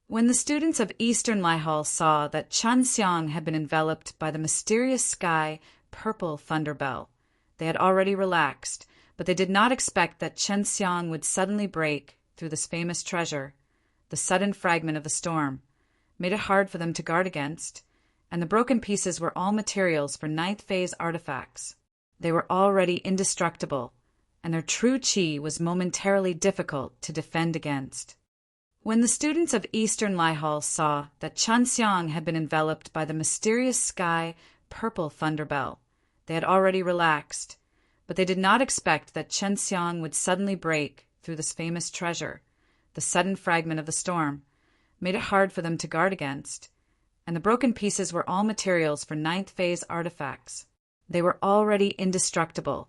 When the students of Eastern Lihal saw that Chun Xiang had been enveloped by the mysterious sky purple thunder bell, they had already relaxed, but they did not expect that Chun Xiang would suddenly break through this famous treasure. The sudden fragment of the storm made it hard for them to guard against, and the broken pieces were all materials for ninth phase artifacts. They were already indestructible, and their true chi was momentarily difficult to defend against. When the students of Eastern Lihal saw that Chun Xiang had been enveloped by the mysterious sky purple thunder bell, they had already relaxed, but they did not expect that Chun Xiang would suddenly break through this famous treasure. The sudden fragment of the storm made it hard for them to guard against, and the broken pieces were all materials for ninth phase artifacts. They were already indestructible,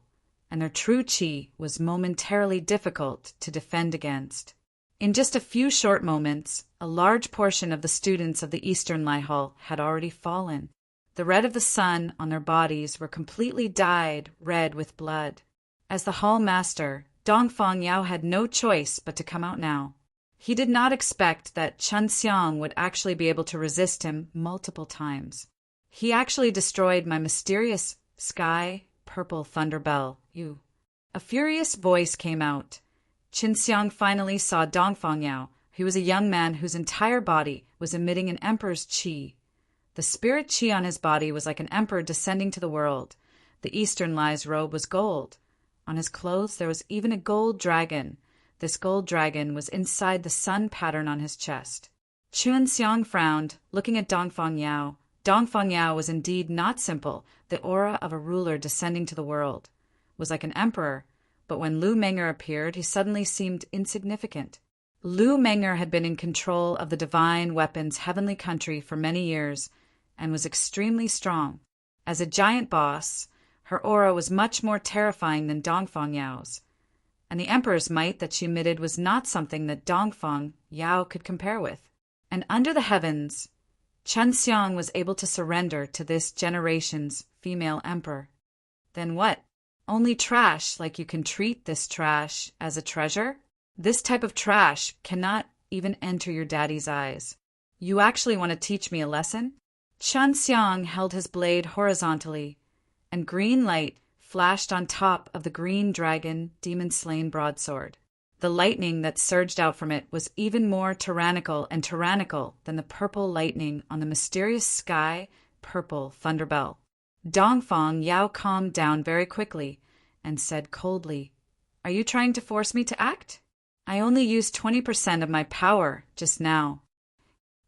and their true chi was momentarily difficult to defend against. In just a few short moments, a large portion of the students of the Eastern Lihal had already fallen. The red of the sun on their bodies were completely dyed red with blood. As the hall master, Dongfang Yao had no choice but to come out now. He did not expect that Chun Xiang would actually be able to resist him multiple times. He actually destroyed my mysterious sky purple thunder bell. A furious voice came out. Chun Xiang finally saw Dongfang Yao. He was a young man whose entire body was emitting an emperor's qi. The spirit qi on his body was like an emperor descending to the world. The Eastern Li's robe was gold. On his clothes there was even a gold dragon. This gold dragon was inside the sun pattern on his chest. Chun Xiang frowned, looking at Dongfang Yao. Dongfang Yao was indeed not simple. The aura of a ruler descending to the world was like an emperor, but when Lu Menger appeared, he suddenly seemed insignificant. Lu Menger had been in control of the divine weapon's heavenly country for many years and was extremely strong. As a giant boss, her aura was much more terrifying than Dongfang Yao's, and the emperor's might that she emitted was not something that Dongfang Yao could compare with. And under the heavens, Chun Xiang was able to surrender to this generation's female emperor. Then what? Only trash, like you can treat this trash as a treasure? This type of trash cannot even enter your daddy's eyes. You actually want to teach me a lesson? Chun Xiang held his blade horizontally, and green light flashed on top of the green dragon demon-slain broadsword. The lightning that surged out from it was even more tyrannical than the purple lightning on the mysterious sky purple thunder bell. Dongfang Yao calmed down very quickly and said coldly, "Are you trying to force me to act? I only used 20% of my power just now.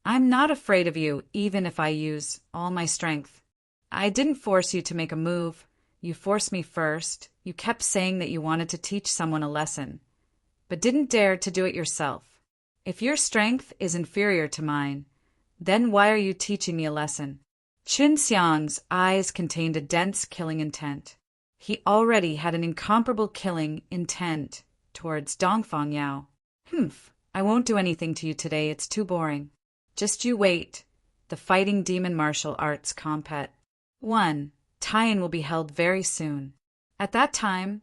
I'm not afraid of you even if I use all my strength. I didn't force you to make a move. You forced me first. You kept saying that you wanted to teach someone a lesson, but didn't dare to do it yourself. If your strength is inferior to mine, then why are you teaching me a lesson?" Chun Xiang's eyes contained a dense killing intent. He already had an incomparable killing intent towards Dongfang Yao. I won't do anything to you today, it's too boring. Just you wait. The Fighting Demon Martial Arts Compet 1 tie-in will be held very soon. At that time,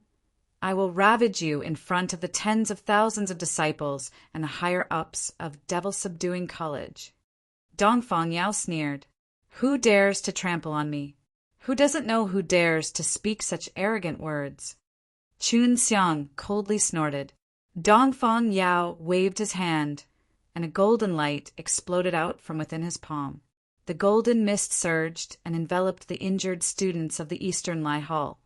I will ravage you in front of the tens of thousands of disciples and the higher-ups of Devil-Subduing College. Dongfang Yao sneered. Who dares to trample on me? Who doesn't know who dares to speak such arrogant words? Chun Xiang coldly snorted. Dongfang Yao waved his hand, and a golden light exploded out from within his palm. The golden mist surged and enveloped the injured students of the Eastern Lihal,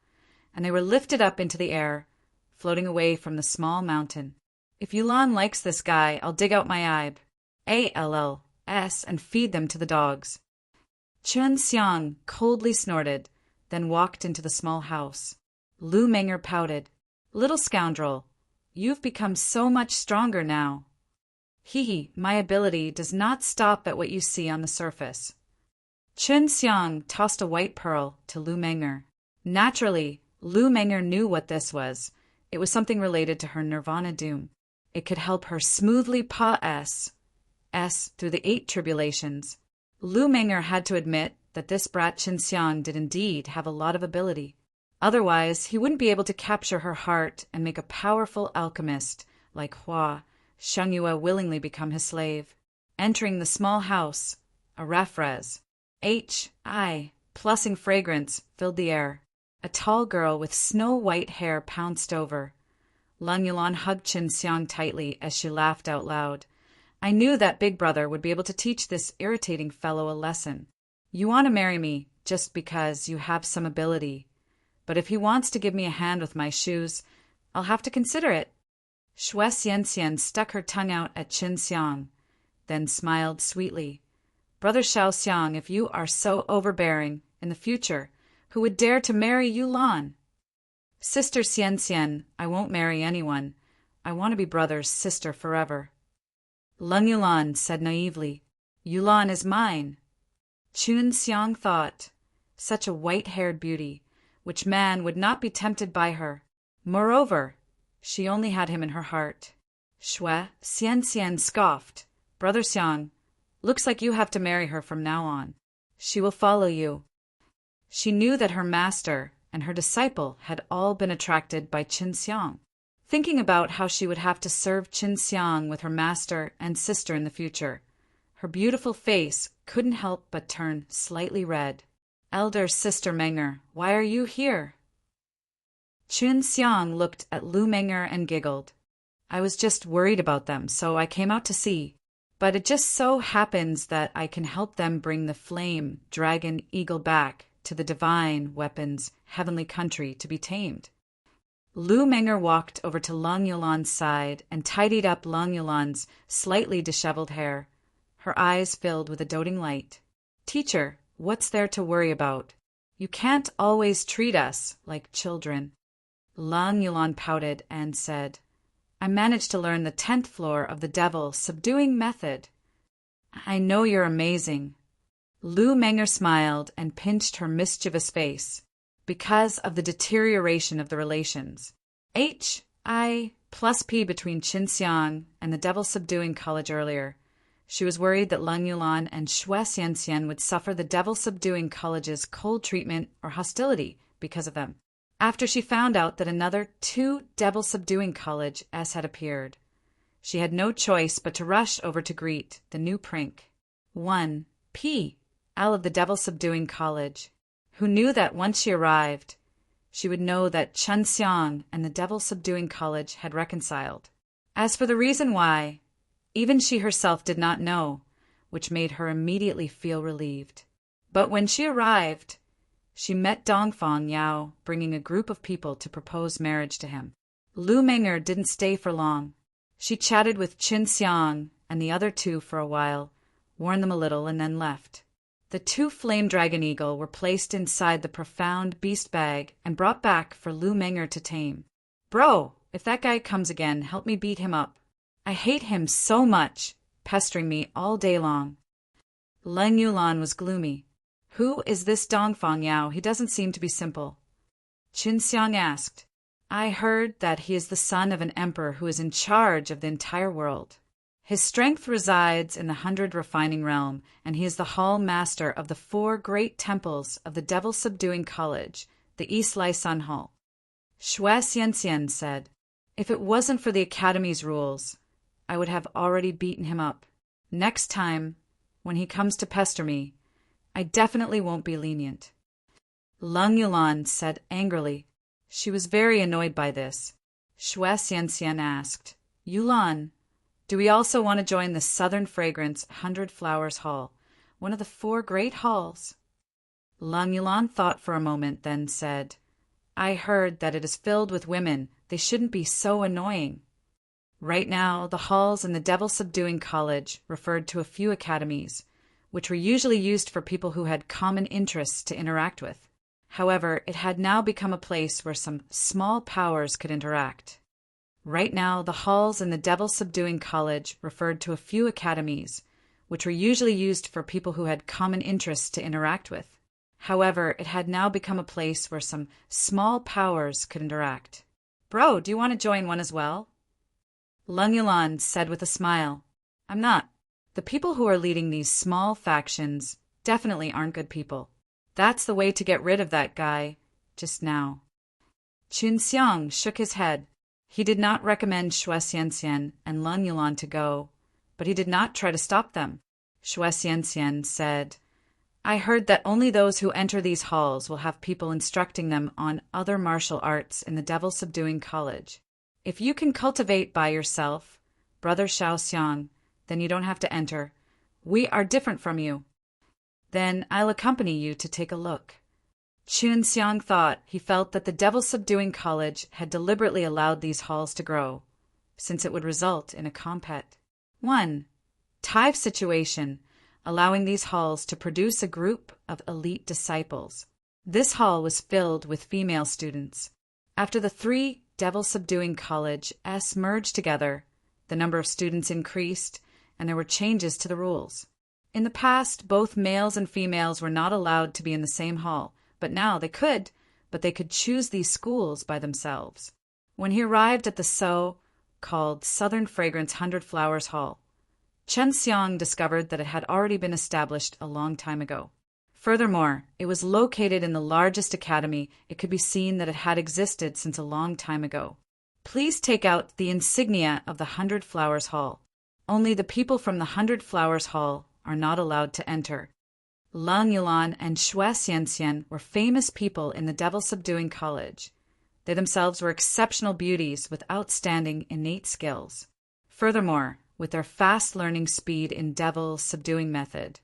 and they were lifted up into the air, floating away from the small mountain. If Yulan likes this guy, I'll dig out my ALLS and feed them to the dogs. Chun Xiang coldly snorted, then walked into the small house. Lu Menger pouted. Little scoundrel, you've become so much stronger now. My ability does not stop at what you see on the surface. Chun Xiang tossed a white pearl to Lu Menger. Naturally, Lu Menger knew what this was. It was something related to her Nirvana doom. It could help her smoothly pass through the 8 tribulations. Lu Menger had to admit that this brat Chun Xiang did indeed have a lot of ability. Otherwise, he wouldn't be able to capture her heart and make a powerful alchemist like Hua Shengyue willingly become his slave. Entering the small house, a refres, plussing fragrance filled the air. A tall girl with snow-white hair pounced over. Lung Yulan hugged Qin Xiang tightly as she laughed out loud. I knew that Big Brother would be able to teach this irritating fellow a lesson. You want to marry me just because you have some ability. But if he wants to give me a hand with my shoes, I'll have to consider it. Xue Xianxian stuck her tongue out at Qin Xiang, then smiled sweetly. Brother Xiao Xiang, if you are so overbearing, in the future, who would dare to marry Yulan? Sister Xianxian, I won't marry anyone. I want to be brother's sister forever. Lung Yulan said naively, Yulan is mine. Qin Xiang thought, such a white-haired beauty, which man would not be tempted by her? Moreover, she only had him in her heart. Xue Xianxian scoffed. Brother Xiang, looks like you have to marry her from now on. She will follow you. She knew that her master and her disciple had all been attracted by Qin Xiang. Thinking about how she would have to serve Qin Xiang with her master and sister in the future, her beautiful face couldn't help but turn slightly red. Elder Sister Menger, why are you here? Qin Xiang looked at Lu Menger and giggled. I was just worried about them, so I came out to see. But it just so happens that I can help them bring the flame dragon eagle back to the divine weapon's heavenly country to be tamed. Lu Menger walked over to Lung Yulan's side and tidied up Lung Yulan's slightly disheveled hair. Her eyes filled with a doting light. Teacher, what's there to worry about? You can't always treat us like children. Lung Yulan pouted and said, I managed to learn the 10th floor of the devil subduing method. I know you're amazing. Lu Menger smiled and pinched her mischievous face. Because of the deterioration of the relations. HI plus P between Qin Xiang and the devil subduing college earlier. She was worried that Lung Yulan and Xue Xianxian would suffer the devil subduing college's cold treatment or hostility because of them. After she found out that another 2 devil subduing college S had appeared, she had no choice but to rush over to greet the new prink. 1 P Al of the devil subduing college, who knew that once she arrived, she would know that Qin Xiang and the devil subduing college had reconciled. As for the reason why, even she herself did not know, which made her immediately feel relieved. But when she arrived, she met Dongfang Yao bringing a group of people to propose marriage to him. Lu Menger didn't stay for long. She chatted with Qin Xiang and the other 2 for a while, warned them a little, and then left. The 2 flame dragon eagle were placed inside the profound beast bag and brought back for Lu Menger to tame. Bro, if that guy comes again, help me beat him up. I hate him so much, pestering me all day long. Lung Yulan was gloomy. Who is this Dongfang Yao? He doesn't seem to be simple. Qin Xiang asked. I heard that he is the son of an emperor who is in charge of the entire world. His strength resides in the 100 refining realm, and he is the hall master of the 4 great temples of the devil subduing college, the East Lai Sun Hall. Xue Xianxian said, If it wasn't for the academy's rules, I would have already beaten him up. Next time, when he comes to pester me, I definitely won't be lenient. Lung Yulan said angrily. She was very annoyed by this. Xue Xianxian asked, Yulan, do we also want to join the Southern Fragrance 100 Flowers Hall, one of the 4 great halls? Lung Yulan thought for a moment, then said, I heard that it is filled with women. They shouldn't be so annoying. Right now, the halls in the devil subduing college referred to a few academies, which were usually used for people who had common interests to interact with. However, it had now become a place where some small powers could interact. Right now, the halls in the devil subduing college referred to a few academies, which were usually used for people who had common interests to interact with. However, it had now become a place where some small powers could interact. Bro, do you want to join one as well? Lung Yulan said with a smile, I'm not. The people who are leading these small factions definitely aren't good people. That's the way to get rid of that guy, just now. Qin Xiang shook his head. He did not recommend Xue Xianxian and Lung Yulan to go, but he did not try to stop them. Xue Xianxian said, I heard that only those who enter these halls will have people instructing them on other martial arts in the devil-subduing college. If you can cultivate by yourself, Brother Shaoxiang, then you don't have to enter. We are different from you. Then I'll accompany you to take a look. Chunxiang thought he felt that the devil-subduing college had deliberately allowed these halls to grow, since it would result in a compet. 1. Type situation, allowing these halls to produce a group of elite disciples. This hall was filled with female students. After the 3 devil-subduing colleges merged together, the number of students increased, and there were changes to the rules. In the past, both males and females were not allowed to be in the same hall, but now they could, but they could choose these schools by themselves. When he arrived at the so-called Southern Fragrance 100 Flowers Hall, Chen Xiang discovered that it had already been established a long time ago. Furthermore, it was located in the largest academy. It could be seen that it had existed since a long time ago. Please take out the insignia of the 100 Flowers Hall. Only the people from the 100 Flowers Hall are not allowed to enter. Lang Yulan and Xue Xianxian were famous people in the devil-subduing college. They themselves were exceptional beauties with outstanding innate skills. Furthermore, with their fast learning speed in devil-subduing method.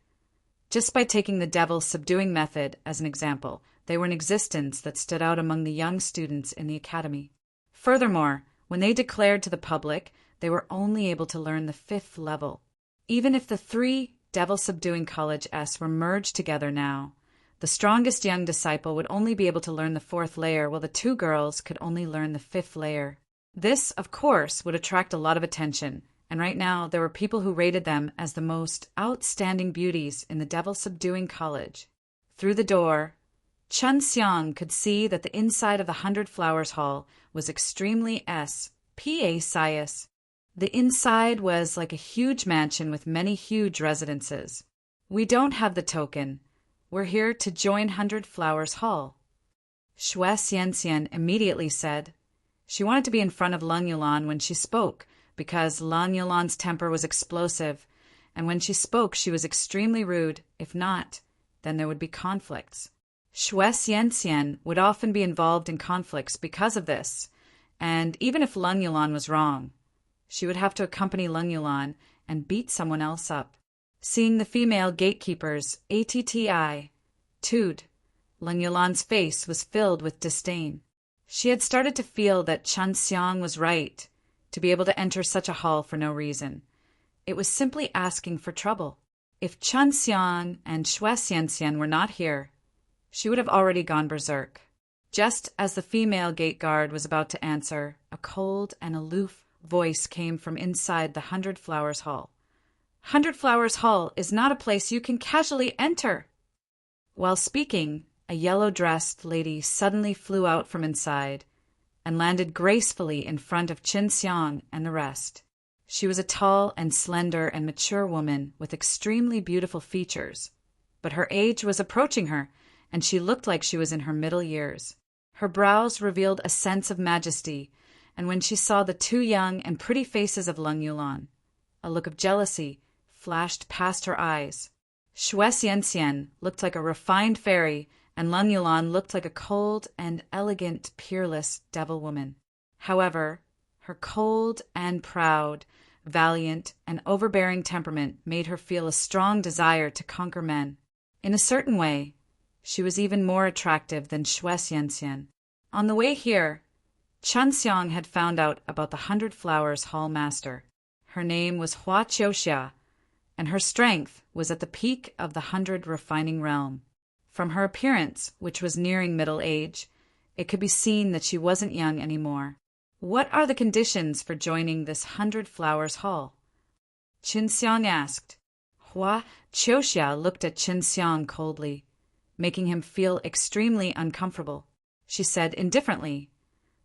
Just by taking the devil-subduing method as an example, they were in existence that stood out among the young students in the academy. Furthermore, when they declared to the public, they were only able to learn the 5th level. Even if the 3 devil-subduing colleges were merged together now, the strongest young disciple would only be able to learn the 4th layer, while the 2 girls could only learn the 5th layer. This, of course, would attract a lot of attention, and right now there were people who rated them as the most outstanding beauties in the devil-subduing college. Through the door, Chen Xiang could see that the inside of the 100 Flowers Hall was extremely spacious. The inside was like a huge mansion with many huge residences. We don't have the token. We're here to join 100 Flowers Hall. Xue Xianxian immediately said. She wanted to be in front of Lang Yulan when she spoke, because Lang Yulan's temper was explosive, and when she spoke she was extremely rude. If not, then there would be conflicts. Xue Xianxian would often be involved in conflicts because of this, and even if Lang Yulan was wrong, she would have to accompany Lang Yulan and beat someone else up. Seeing the female gatekeepers, tude, Lang Yulan's face was filled with disdain. She had started to feel that Chen Xiang was right to be able to enter such a hall for no reason. It was simply asking for trouble. If Chen Xiang and Xue Xianxian were not here, she would have already gone berserk. Just as the female gate guard was about to answer, a cold and aloof voice came from inside the 100 Flowers Hall. 100 Flowers Hall is not a place you can casually enter. While speaking, a yellow-dressed lady suddenly flew out from inside and landed gracefully in front of Qin Xiang and the rest. She was a tall and slender and mature woman with extremely beautiful features, but her age was approaching her, and she looked like she was in her middle years. Her brows revealed a sense of majesty, and when she saw the 2 young and pretty faces of Lang Yulan, a look of jealousy flashed past her eyes. Xue Xianxian looked like a refined fairy, and Lang Yulan looked like a cold and elegant, peerless devil woman. However, her cold and proud, valiant and overbearing temperament made her feel a strong desire to conquer men. In a certain way, she was even more attractive than Xue Xianxian. On the way here, Chen Xiang had found out about the 100 Flowers Hall master. Her name was Hua Qiuxia, and her strength was at the peak of the 100 refining realm. From her appearance, which was nearing middle age, it could be seen that she wasn't young anymore. What are the conditions for joining this 100 Flowers Hall? Qin Xiang asked. Hua Qiuxia looked at Qin Xiang coldly, making him feel extremely uncomfortable. She said indifferently,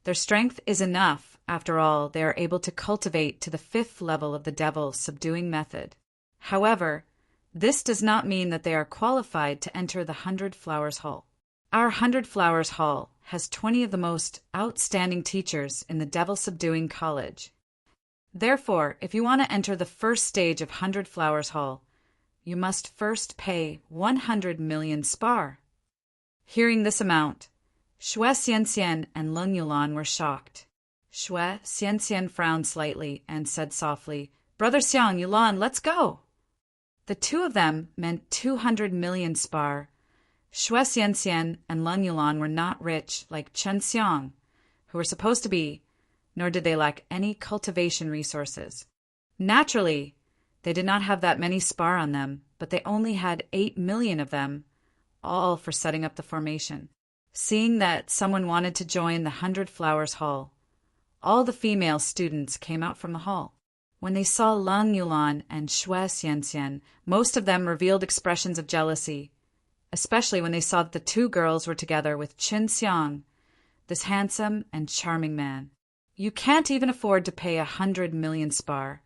their strength is enough. After all, they are able to cultivate to the 5th level of the devil-subduing method. However, this does not mean that they are qualified to enter the 100 Flowers Hall. Our 100 Flowers Hall has 20 of the most outstanding teachers in the devil-subduing college. Therefore, if you want to enter the first stage of 100 Flowers Hall, you must first pay 100 million spar. Hearing this amount, Shui Xianxian and Leng Yulan were shocked. Shui Xianxian frowned slightly and said softly, "Brother Xiang, Yulan, let's go." The two of them meant 200 million spar. Shui Xianxian and Leng Yulan were not rich like Chen Xiang, who were supposed to be, nor did they lack any cultivation resources. Naturally, they did not have that many spar on them, but they only had 8 million of them, all for setting up the formation. Seeing that someone wanted to join the 100 Flowers Hall, all the female students came out from the hall. When they saw Leng Yulan and Shui Xianxian, most of them revealed expressions of jealousy, especially when they saw that the two girls were together with Chen Xiang, this handsome and charming man. You can't even afford to pay 100 million spar,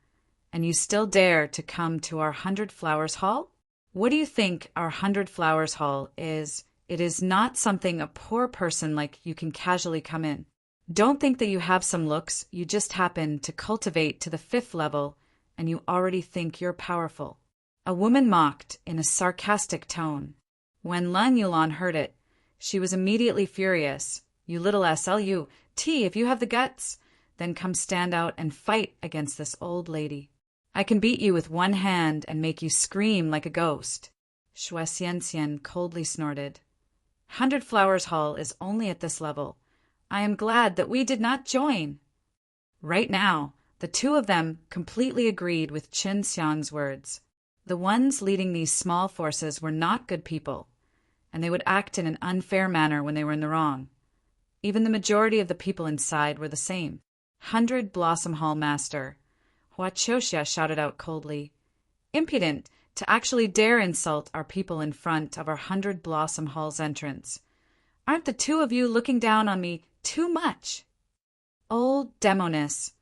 and you still dare to come to our 100 Flowers Hall? What do you think our 100 Flowers Hall is? It is not something a poor person like you can casually come in. Don't think that you have some looks you just happen to cultivate to the 5th level and you already think you're powerful. A woman mocked in a sarcastic tone. When Leng Yulan heard it, she was immediately furious. "You little slut, if you have the guts, then come stand out and fight against this old lady. I can beat you with one hand and make you scream like a ghost." Shui Xianxian coldly snorted. 100 Flowers Hall is only at this level. I am glad that we did not join. Right now, the two of them completely agreed with Chen Xiang's words. The ones leading these small forces were not good people, and they would act in an unfair manner when they were in the wrong. Even the majority of the people inside were the same. 100 Blossom Hall Master, Hua Qiuxia shouted out coldly. "Impudent to actually dare insult our people in front of our 100 Blossom Hall's entrance. Aren't the two of you looking down on me too much?" "Old Demoness,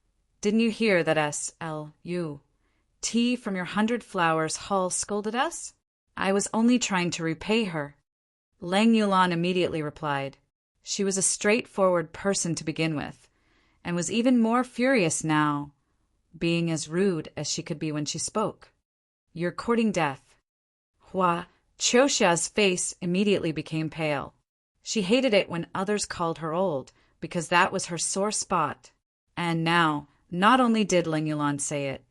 didn't you hear that SLU? T from your 100 Flowers Hall scolded us? I was only trying to repay her." Leng Yulan immediately replied. She was a straightforward person to begin with, and was even more furious now, being as rude as she could be when she spoke. "You're courting death." Hua Qiuxia's face immediately became pale. She hated it when others called her old, because that was her sore spot. And now, not only did Leng Yulan say it,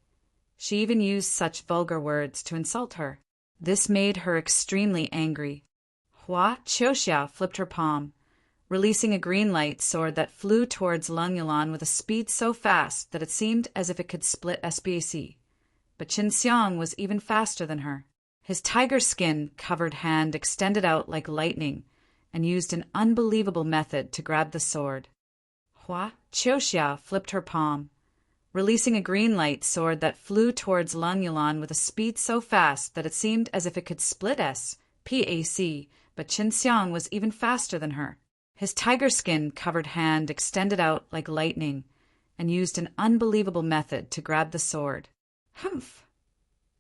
she even used such vulgar words to insult her. This made her extremely angry. Hua Qiuxia flipped her palm, releasing a green light sword that flew towards Leng Yulan with a speed so fast that it seemed as if it could split SBAC. But Chen Xiang was even faster than her. His tiger skin-covered hand extended out like lightning and used an unbelievable method to grab the sword. Hua Qiuxia flipped her palm, releasing a green light sword that flew towards Leng Yulan with a speed so fast that it seemed as if it could split SPAC, but Chen Xiang was even faster than her. His tiger skin-covered hand extended out like lightning and used an unbelievable method to grab the sword. "Humph!"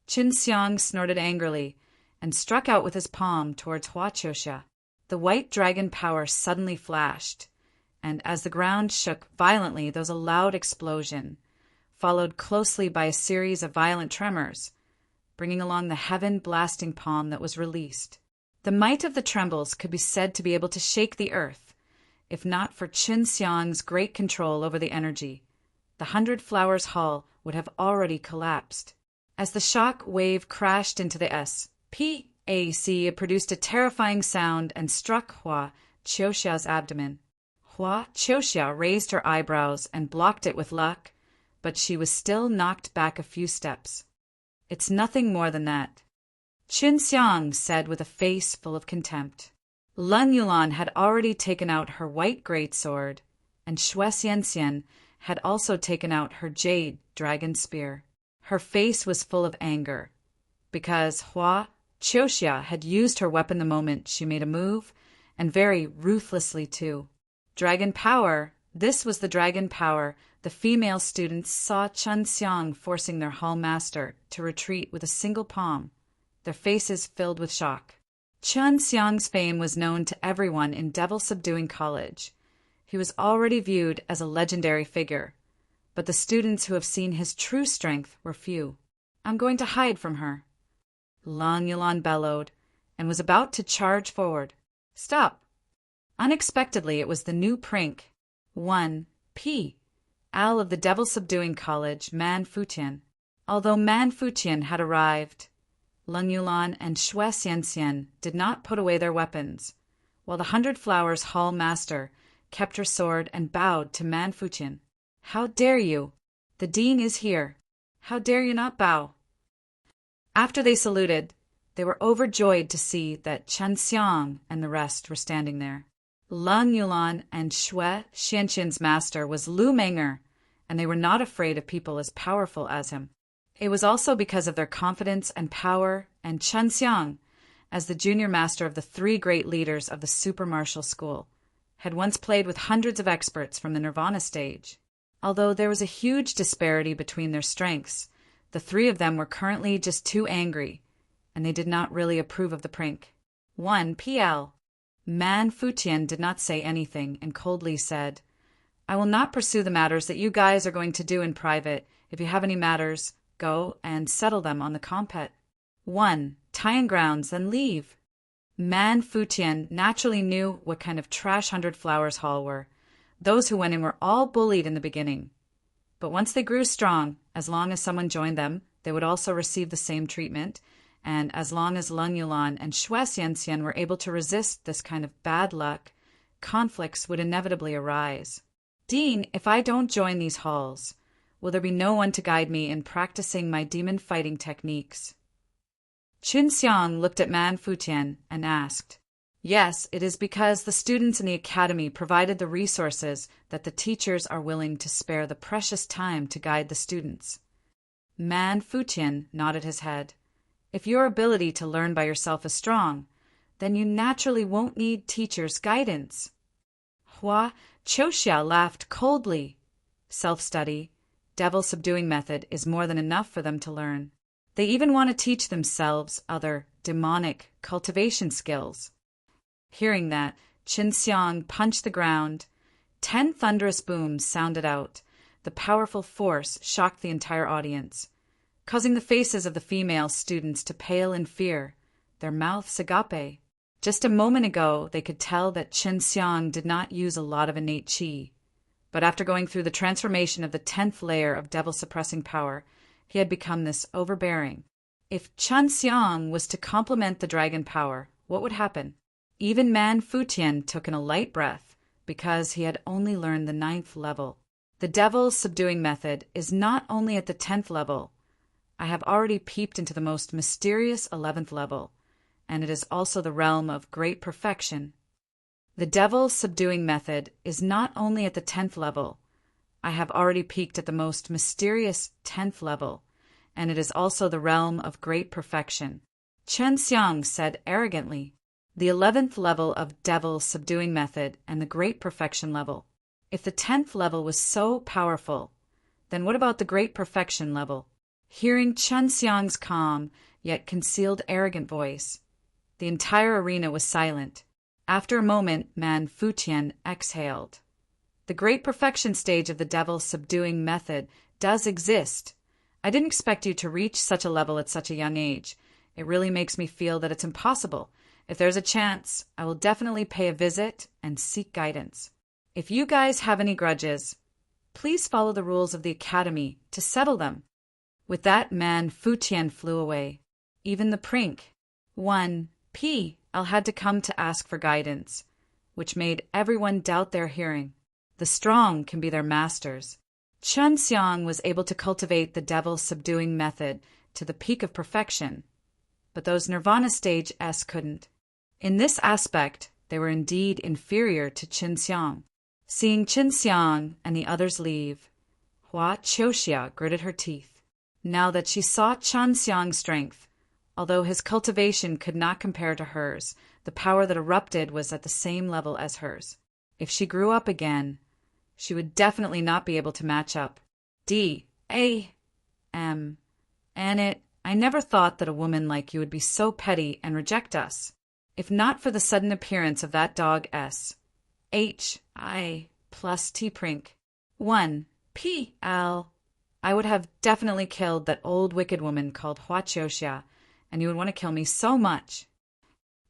Chen Xiang snorted angrily and struck out with his palm towards Hua Qiuxia. The white dragon power suddenly flashed, and as the ground shook violently, there was a loud explosion, followed closely by a series of violent tremors, bringing along the heaven-blasting palm that was released. The might of the trembles could be said to be able to shake the earth, if not for Chen Xiang's great control over the energy. The 100 Flowers Hall would have already collapsed. As the shock wave crashed into the SPAC, it produced a terrifying sound and struck Hua Qiuxia's abdomen. Hua Qiuxia raised her eyebrows and blocked it with luck, but she was still knocked back a few steps. "It's nothing more than that," Chen Xiang said with a face full of contempt. Leng Yulan had already taken out her white greatsword, and Shui Xianxian had also taken out her jade dragon spear. Her face was full of anger, because Hua Qiuxia had used her weapon the moment she made a move, and very ruthlessly too. Dragon power, this was the dragon power the female students saw Chen Xiang forcing their hall master to retreat with a single palm, their faces filled with shock. Chen Xiang's fame was known to everyone in Devil Subduing College. He was already viewed as a legendary figure, but the students who have seen his true strength were few. I'm going to hide from her. Lang Yulan bellowed, and was about to charge forward. Stop! Unexpectedly, it was the new prink, 1P, Al of the devil-subduing college, Man Futian. Although Man Futian had arrived, Lang Yulan and Xue Xianxian did not put away their weapons, while the 100 Flowers hall master kept her sword and bowed to Man Futian. How dare you? The dean is here. How dare you not bow? After they saluted, they were overjoyed to see that Chen Xiang and the rest were standing there. Lang Yulan and Xue Xianxian's master was Lu Menger, and they were not afraid of people as powerful as him. It was also because of their confidence and power, and Chen Xiang, as the junior master of the 3 great leaders of the super martial school, had once played with hundreds of experts from the Nirvana stage. Although there was a huge disparity between their strengths, the 3 of them were currently just too angry, and they did not really approve of the prank. 1PL. Man Futian did not say anything and coldly said, I will not pursue the matters that you guys are going to do in private. If you have any matters, go and settle them on the compet. 1. Tying grounds, then leave. Man Futian naturally knew what kind of trash 100 Flowers hall were. Those who went in were all bullied in the beginning. But once they grew strong, as long as someone joined them, they would also receive the same treatment, and as long as Lang Yulan and Xue Xianxian were able to resist this kind of bad luck, conflicts would inevitably arise. Dean, if I don't join these halls, will there be no one to guide me in practicing my demon fighting techniques? Qin Xiang looked at Man Futian and asked, Yes, it is because the students in the academy provided the resources that the teachers are willing to spare the precious time to guide the students. Man Futian nodded his head. If your ability to learn by yourself is strong, then you naturally won't need teachers' guidance. Hua Qiuxia laughed coldly. Self-study, devil-subduing method is more than enough for them to learn. They even want to teach themselves other demonic cultivation skills. Hearing that, Qin Xiang punched the ground. 10 thunderous booms sounded out. The powerful force shocked the entire audience, causing the faces of the female students to pale in fear, their mouths agape. Just a moment ago, they could tell that Qin Xiang did not use a lot of innate qi, but after going through the transformation of the 10th layer of devil-suppressing power, he had become this overbearing. If Chen Xiang was to complement the dragon power, what would happen? Even Man Futian took in a light breath, because he had only learned the 9th level. The devil-subduing method is not only at the 10th level. I have already peeped into the most mysterious 11th level, and it is also the realm of great perfection. The devil-subduing method is not only at the 10th level. I have already peeked at the most mysterious 10th level, and it is also the realm of great perfection. Chen Xiang said arrogantly, the 11th level of devil-subduing method and the great perfection level. If the 10th level was so powerful, then what about the great perfection level? Hearing Chen Xiang's calm, yet concealed arrogant voice, the entire arena was silent. After a moment, Man Futian exhaled. The great perfection stage of the devil-subduing method does exist. I didn't expect you to reach such a level at such a young age. It really makes me feel that it's impossible. If there's a chance, I will definitely pay a visit and seek guidance. If you guys have any grudges, please follow the rules of the academy to settle them. With that, Man Futian flew away. Even the prink, 1P, had to come to ask for guidance, which made everyone doubt their hearing. The strong can be their masters. Chen Xiang was able to cultivate the devil-subduing method to the peak of perfection, but those Nirvana stage S couldn't. In this aspect, they were indeed inferior to Qin Xiang. Seeing Qin Xiang and the others leave, Hua Qiuxia gritted her teeth. Now that she saw Chen Xiang's strength, although his cultivation could not compare to hers, the power that erupted was at the same level as hers. If she grew up again, she would definitely not be able to match up. D.A.M. I never thought that a woman like you would be so petty and reject us. If not for the sudden appearance of that dog S. H.I. plus T. Prink. 1. Al, I would have definitely killed that old wicked woman called Huaqiuxia, and you would want to kill me so much.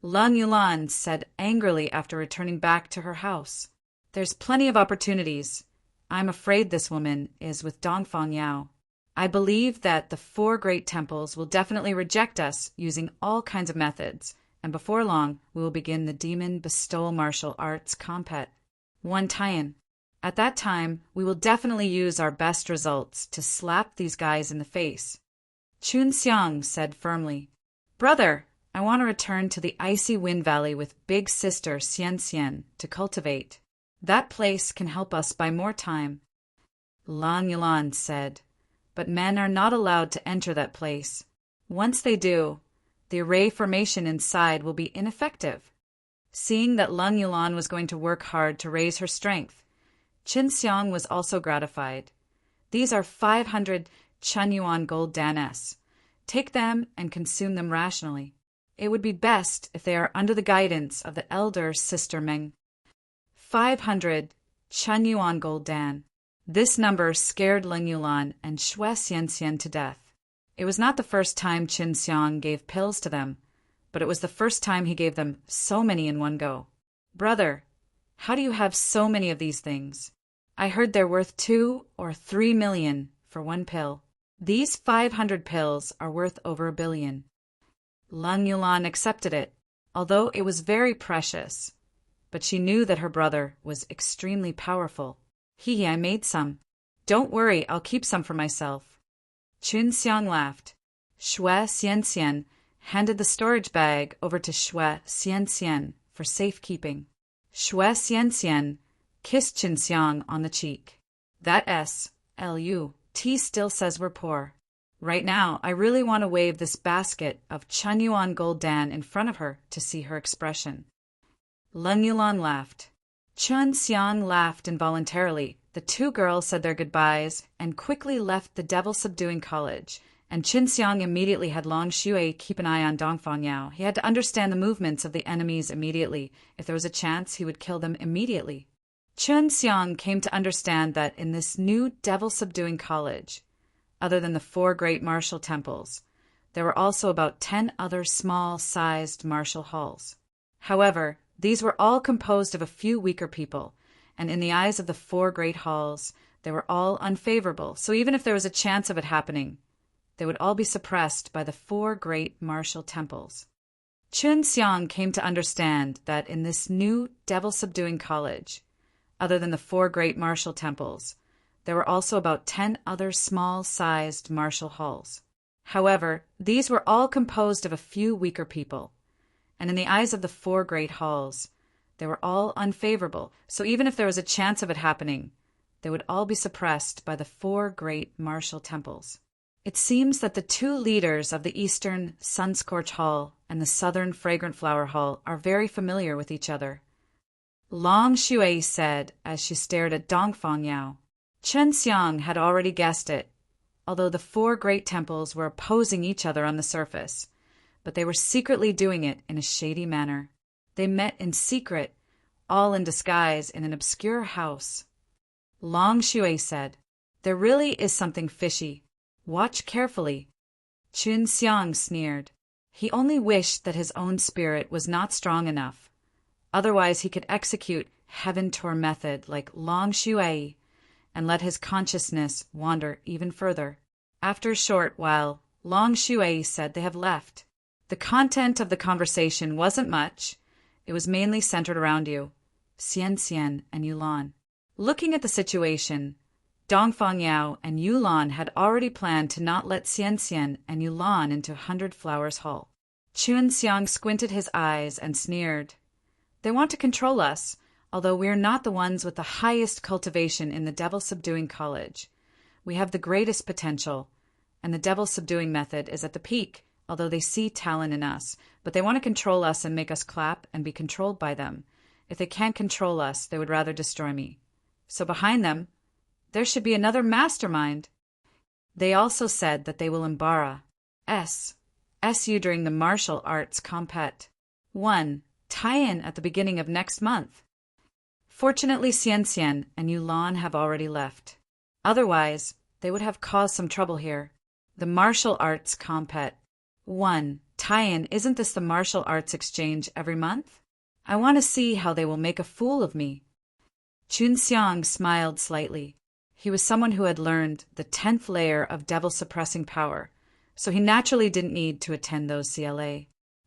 Leng Yulan said angrily after returning back to her house. There's plenty of opportunities. I'm afraid this woman is with Dongfang Yao. I believe that the 4 great temples will definitely reject us using all kinds of methods, and before long we will begin the demon bestowal martial arts compet. 1 Tian. At that time, we will definitely use our best results to slap these guys in the face. Chun Xiang said firmly, Brother, I want to return to the icy wind valley with big sister Xian Xian to cultivate. That place can help us buy more time. Lang Yulan said, but men are not allowed to enter that place. Once they do, the array formation inside will be ineffective. Seeing that Leng Yulan was going to work hard to raise her strength, Qin Xiang was also gratified. These are 500 Chen Yuan gold danes. Take them and consume them rationally. It would be best if they are under the guidance of the elder Sister Meng. 500 Chen Yuan gold dan. This number scared Leng Yulan and Xue Xianxian to death. It was not the first time Qin Xiang gave pills to them, but it was the first time he gave them so many in one go. Brother, how do you have so many of these things? I heard they're worth 2 or 3 million for one pill. These 500 pills are worth over 1 billion. Leng Yulan accepted it, although it was very precious. But she knew that her brother was extremely powerful. I made some. Don't worry, I'll keep some for myself. Chun Xiang laughed. Xue Xianxian handed the storage bag over to Xue Xianxian for safekeeping. Xue Xianxian kissed Qin Xiang on the cheek. That SLUT still says we're poor. Right now, I really want to wave this basket of Chen Yuan gold dan in front of her to see her expression. Leng Yulan laughed. Chun Xiang laughed involuntarily. The 2 girls said their goodbyes and quickly left the devil-subduing college, and Qin Xiang immediately had Long Xue keep an eye on Dongfang Yao. He had to understand the movements of the enemies immediately. If there was a chance, he would kill them immediately. Chun Xiang came to understand that in this new devil-subduing college, other than the 4 great martial temples, there were also about 10 other small-sized martial halls. However, these were all composed of a few weaker people, and in the eyes of the 4 great halls, they were all unfavorable, so even if there was a chance of it happening, they would all be suppressed by the 4 great martial temples. Chun Xiang came to understand that in this new devil-subduing college, other than the 4 great martial temples, there were also about 10 other small-sized martial halls. However, these were all composed of a few weaker people, and in the eyes of the 4 great halls, they were all unfavorable, so even if there was a chance of it happening, they would all be suppressed by the 4 great martial temples. It seems that the 2 leaders of the Eastern Sunscorch Hall and the Southern Fragrant Flower Hall are very familiar with each other. Long Xue said as she stared at Dongfang Yao. Chen Xiang had already guessed it, although the 4 great temples were opposing each other on the surface, but they were secretly doing it in a shady manner. They met in secret, all in disguise in an obscure house. Long Xue said, There really is something fishy. Watch carefully. Chun Xiang sneered. He only wished that his own spirit was not strong enough. Otherwise he could execute Heaven Tour method like Long Xue and let his consciousness wander even further. After a short while, Long Xue said they have left. The content of the conversation wasn't much. It was mainly centered around you, Xianxian and Yulan. Looking at the situation, Dongfang Yao and Yulan had already planned to not let Xianxian and Yulan into 100 Flowers Hall. Chun Xiang squinted his eyes and sneered. They want to control us, although we're not the ones with the highest cultivation in the devil-subduing college. We have the greatest potential, and the devil-subduing method is at the peak, although they see talent in us, but they want to control us and make us clap and be controlled by them. If they can't control us, they would rather destroy me. So behind them, there should be another mastermind. They also said that they will embarrass SU during the martial arts compet. 1. Tie-in at the beginning of next month. Fortunately, Xianxian and Yulan have already left. Otherwise, they would have caused some trouble here. The martial arts compet. 1. Tie-in, isn't this the martial arts exchange every month? I want to see how they will make a fool of me. Chunxiang smiled slightly. He was someone who had learned the 10th layer of devil-suppressing power, so he naturally didn't need to attend those CLA.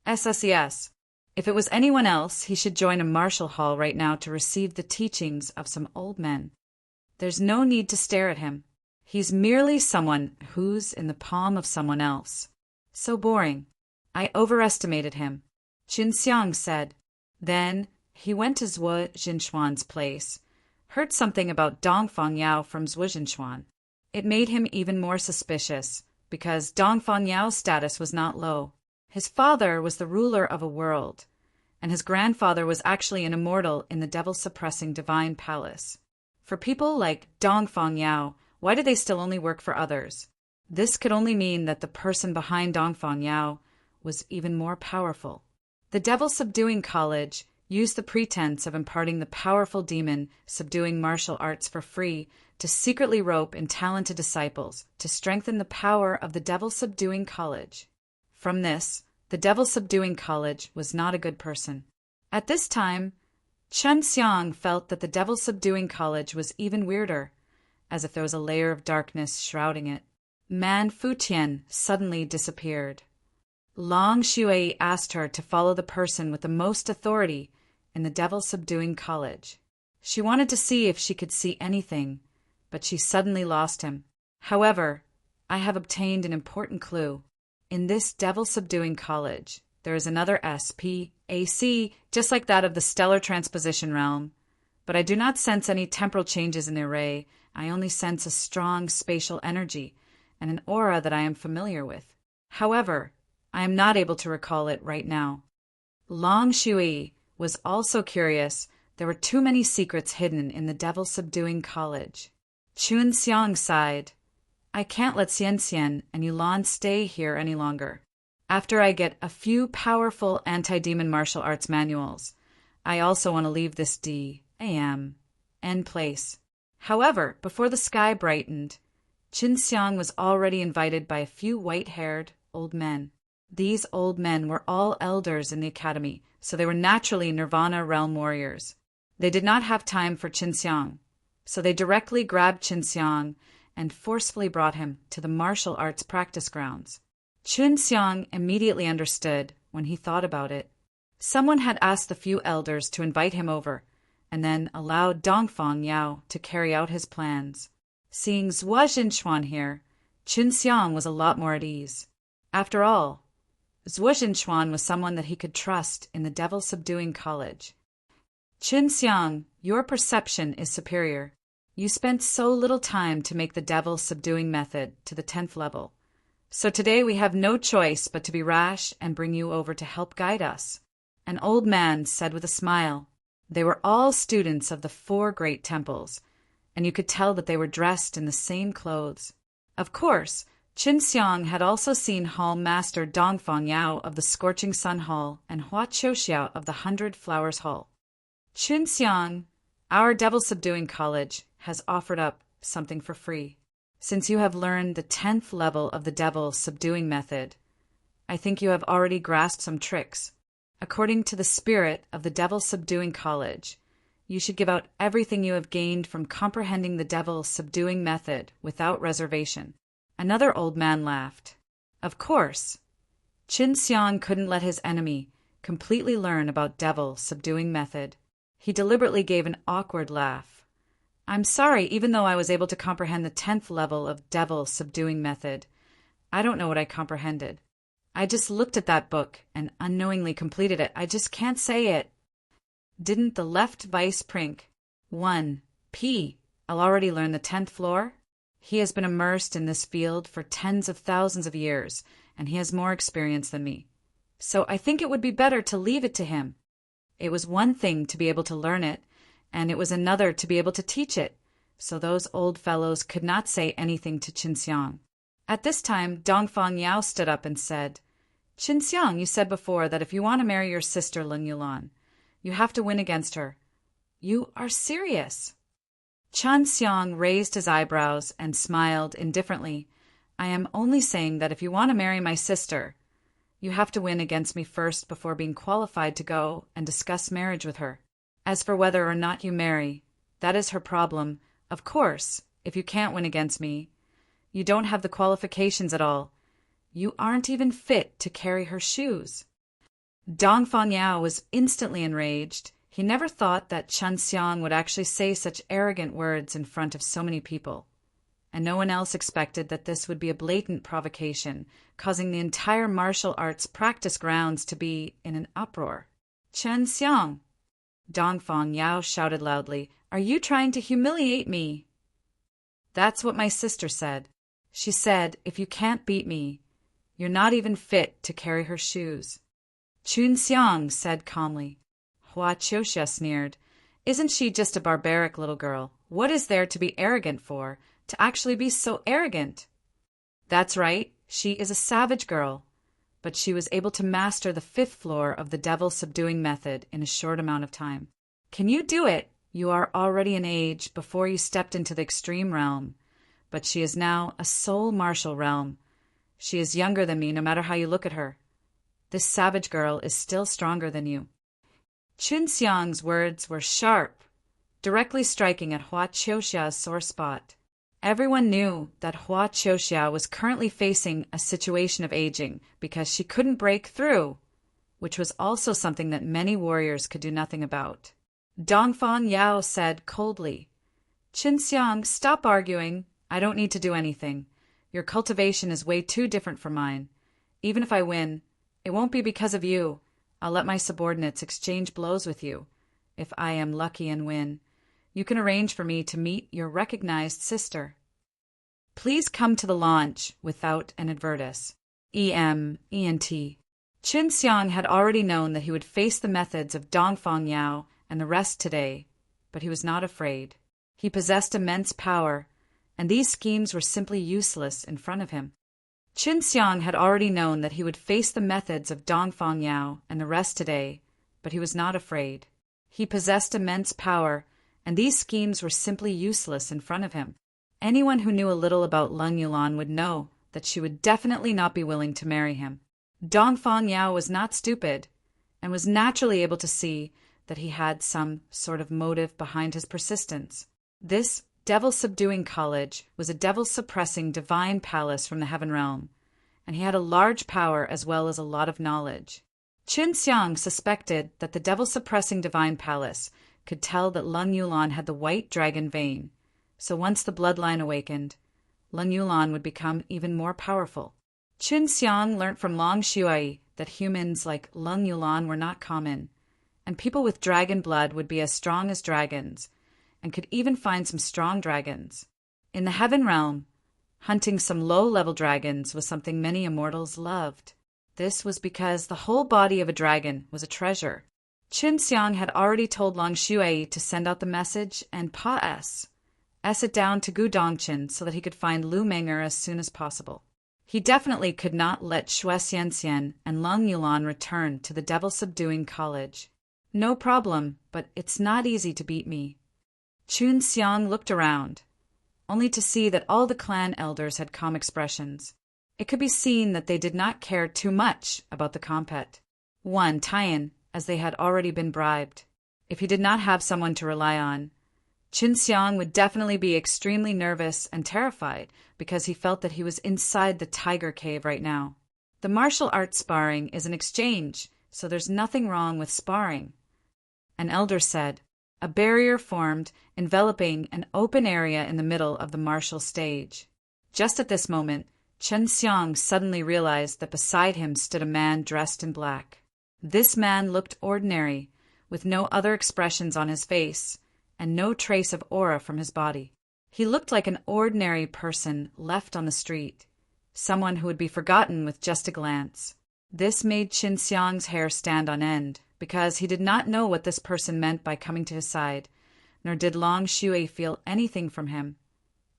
SSES. If it was anyone else, he should join a martial hall right now to receive the teachings of some old men. There's no need to stare at him. He's merely someone who's in the palm of someone else. So boring. I overestimated him. Chunxiang said. Then he went to Zhuo Jinchuan's place, heard something about Dongfang Yao from Zhuo Jinchuan. It made him even more suspicious, because Dongfang Yao's status was not low. His father was the ruler of a world, and his grandfather was actually an immortal in the devil-suppressing divine palace. For people like Dongfang Yao, why do they still only work for others? This could only mean that the person behind Dongfang Yao was even more powerful. The devil-subduing college used the pretense of imparting the powerful demon subduing martial arts for free to secretly rope in talented disciples to strengthen the power of the devil-subduing college. From this, the devil-subduing college was not a good person. At this time, Chen Xiang felt that the devil-subduing college was even weirder, as if there was a layer of darkness shrouding it. Man Futian suddenly disappeared. Long Shui asked her to follow the person with the most authority in the devil-subduing college. She wanted to see if she could see anything, but she suddenly lost him. However, I have obtained an important clue. In this devil-subduing college, there is another SPAC, just like that of the stellar transposition realm, but I do not sense any temporal changes in the array. I only sense a strong spatial energy and an aura that I am familiar with. However, I am not able to recall it right now. Long Shui was also curious. There were too many secrets hidden in the devil-subduing college. Chun Xiang sighed. I can't let Xian Xian and Yulan stay here any longer. After I get a few powerful anti-demon martial arts manuals, I also want to leave this D.A.M. place. However, before the sky brightened, Qin Xiang was already invited by a few white-haired old men. These old men were all elders in the academy, so they were naturally Nirvana realm warriors. They did not have time for Qin Xiang, so they directly grabbed Qin Xiang and forcefully brought him to the martial arts practice grounds. Qin Xiang immediately understood when he thought about it. Someone had asked the few elders to invite him over, and then allowed Dongfang Yao to carry out his plans. Seeing Zhuo Jinchuan here, Qin Xiang was a lot more at ease. After all, Zhuo Jinchuan was someone that he could trust in the devil-subduing college. Qin Xiang, your perception is superior. You spent so little time to make the devil-subduing method to the 10th level. So today we have no choice but to be rash and bring you over to help guide us. An old man said with a smile. They were all students of the 4 great temples, and you could tell that they were dressed in the same clothes. Of course, Qin Xiang had also seen Hall Master Dongfang Yao of the Scorching Sun Hall and Hua Qiuxiao of the 100 Flowers Hall. Qin Xiang, our devil-subduing college has offered up something for free. Since you have learned the 10th level of the devil-subduing method, I think you have already grasped some tricks. According to the spirit of the devil-subduing college, you should give out everything you have gained from comprehending the devil-subduing method without reservation. Another old man laughed. Of course. Qin Xiang couldn't let his enemy completely learn about devil-subduing method. He deliberately gave an awkward laugh. I'm sorry, even though I was able to comprehend the 10th level of devil-subduing method, I don't know what I comprehended. I just looked at that book and unknowingly completed it. I just can't say it. Didn't the left vice prink 1P I'll already learn the 10th floor? He has been immersed in this field for tens of thousands of years, and he has more experience than me. So I think it would be better to leave it to him. It was one thing to be able to learn it, and it was another to be able to teach it, so those old fellows could not say anything to Qin Xiang. At this time, Dongfang Yao stood up and said, Qin Xiang, you said before that if you want to marry your sister Lin Yulan, you have to win against her. You are serious? Xiang raised his eyebrows and smiled indifferently. I am only saying that if you want to marry my sister, you have to win against me first before being qualified to go and discuss marriage with her. As for whether or not you marry, that is her problem. Of course, if you can't win against me, you don't have the qualifications at all. You aren't even fit to carry her shoes. Dongfang Yao was instantly enraged. He never thought that Xiang would actually say such arrogant words in front of so many people. And no one else expected that this would be a blatant provocation, causing the entire martial arts practice grounds to be in an uproar. Xiang! Dongfang Yao shouted loudly, are you trying to humiliate me? That's what my sister said. She said, if you can't beat me, you're not even fit to carry her shoes. Xiang said calmly. Hua Qiuxia sneered. Isn't she just a barbaric little girl? What is there to be arrogant for? To actually be so arrogant? That's right, she is a savage girl, but she was able to master the 5th floor of the devil subduing method in a short amount of time. Can you do it? You are already an age before you stepped into the extreme realm, but she is now a soul martial realm. She is younger than me no matter how you look at her. This savage girl is still stronger than you. Xiang's words were sharp, directly striking at Hua Qiuxia's sore spot. Everyone knew that Hua Qiuxia was currently facing a situation of aging because she couldn't break through, which was also something that many warriors could do nothing about. Dongfang Yao said coldly, Xiang, stop arguing. I don't need to do anything. Your cultivation is way too different from mine. Even if I win, it won't be because of you. I'll let my subordinates exchange blows with you. If I am lucky and win, you can arrange for me to meet your recognized sister. Please come to the launch without an advertis. ENT. Xiang had already known that he would face the methods of Dongfang Yao and the rest today, but he was not afraid. He possessed immense power, and these schemes were simply useless in front of him. Xiang had already known that he would face the methods of Dongfang Yao and the rest today, but he was not afraid. He possessed immense power, and these schemes were simply useless in front of him. Anyone who knew a little about Leng Yulan would know that she would definitely not be willing to marry him. Dongfang Yao was not stupid, and was naturally able to see that he had some sort of motive behind his persistence. This devil-subduing college was a devil-suppressing divine palace from the heaven realm, and he had a large power as well as a lot of knowledge. Xiang suspected that the devil-suppressing divine palace could tell that Leng Yulan had the white dragon vein, so once the bloodline awakened, Leng Yulan would become even more powerful. Xiang learnt from Long Shuai that humans like Leng Yulan were not common, and people with dragon blood would be as strong as dragons, and could even find some strong dragons. In the heaven realm, hunting some low-level dragons was something many immortals loved. This was because the whole body of a dragon was a treasure. Xiang had already told Long Shuai to send out the message and pass it down to Gu Dongqin so that he could find Lu Menger as soon as possible. He definitely could not let Xue Xianxian and Leng Yulan return to the devil-subduing college. No problem, but it's not easy to beat me. Xiang looked around, only to see that all the clan elders had calm expressions. It could be seen that they did not care too much about the compet. One, Tian, as they had already been bribed. If he did not have someone to rely on, Xiang would definitely be extremely nervous and terrified because he felt that he was inside the tiger cave right now. The martial arts sparring is an exchange, so there's nothing wrong with sparring. An elder said. A barrier formed, enveloping an open area in the middle of the martial stage. Just at this moment, Xiang suddenly realized that beside him stood a man dressed in black. This man looked ordinary, with no other expressions on his face, and no trace of aura from his body. He looked like an ordinary person left on the street, someone who would be forgotten with just a glance. This made Xiang's hair stand on end, because he did not know what this person meant by coming to his side, nor did Long Shuai feel anything from him.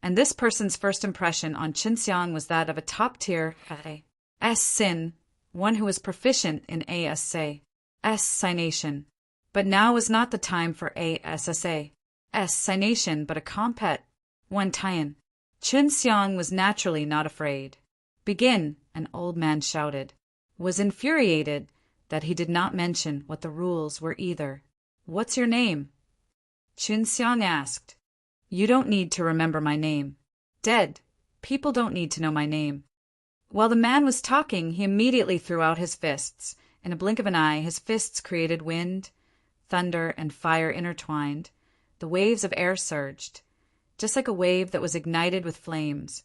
And this person's first impression on Xiang was that of a top-tier sin, one who was proficient in ASA, S-Sination. But now was not the time for ASSA. signation, but a compet, one Tian. Qin Xiang was naturally not afraid. Begin, an old man shouted. Was infuriated that he did not mention what the rules were either. What's your name? Qin Xiang asked. You don't need to remember my name. Dead. People don't need to know my name. While the man was talking, he immediately threw out his fists. In a blink of an eye, his fists created wind, thunder, and fire intertwined. The waves of air surged, just like a wave that was ignited with flames,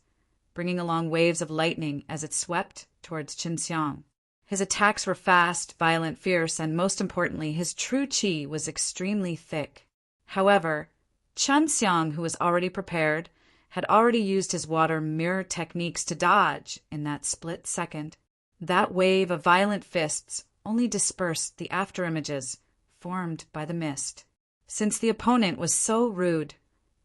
bringing along waves of lightning as it swept towards Qin Xiang. His attacks were fast, violent, fierce, and most importantly, his true qi was extremely thick. However, Qin Xiang, who was already prepared, had already used his water mirror techniques to dodge in that split second. That wave of violent fists only dispersed the afterimages formed by the mist. Since the opponent was so rude,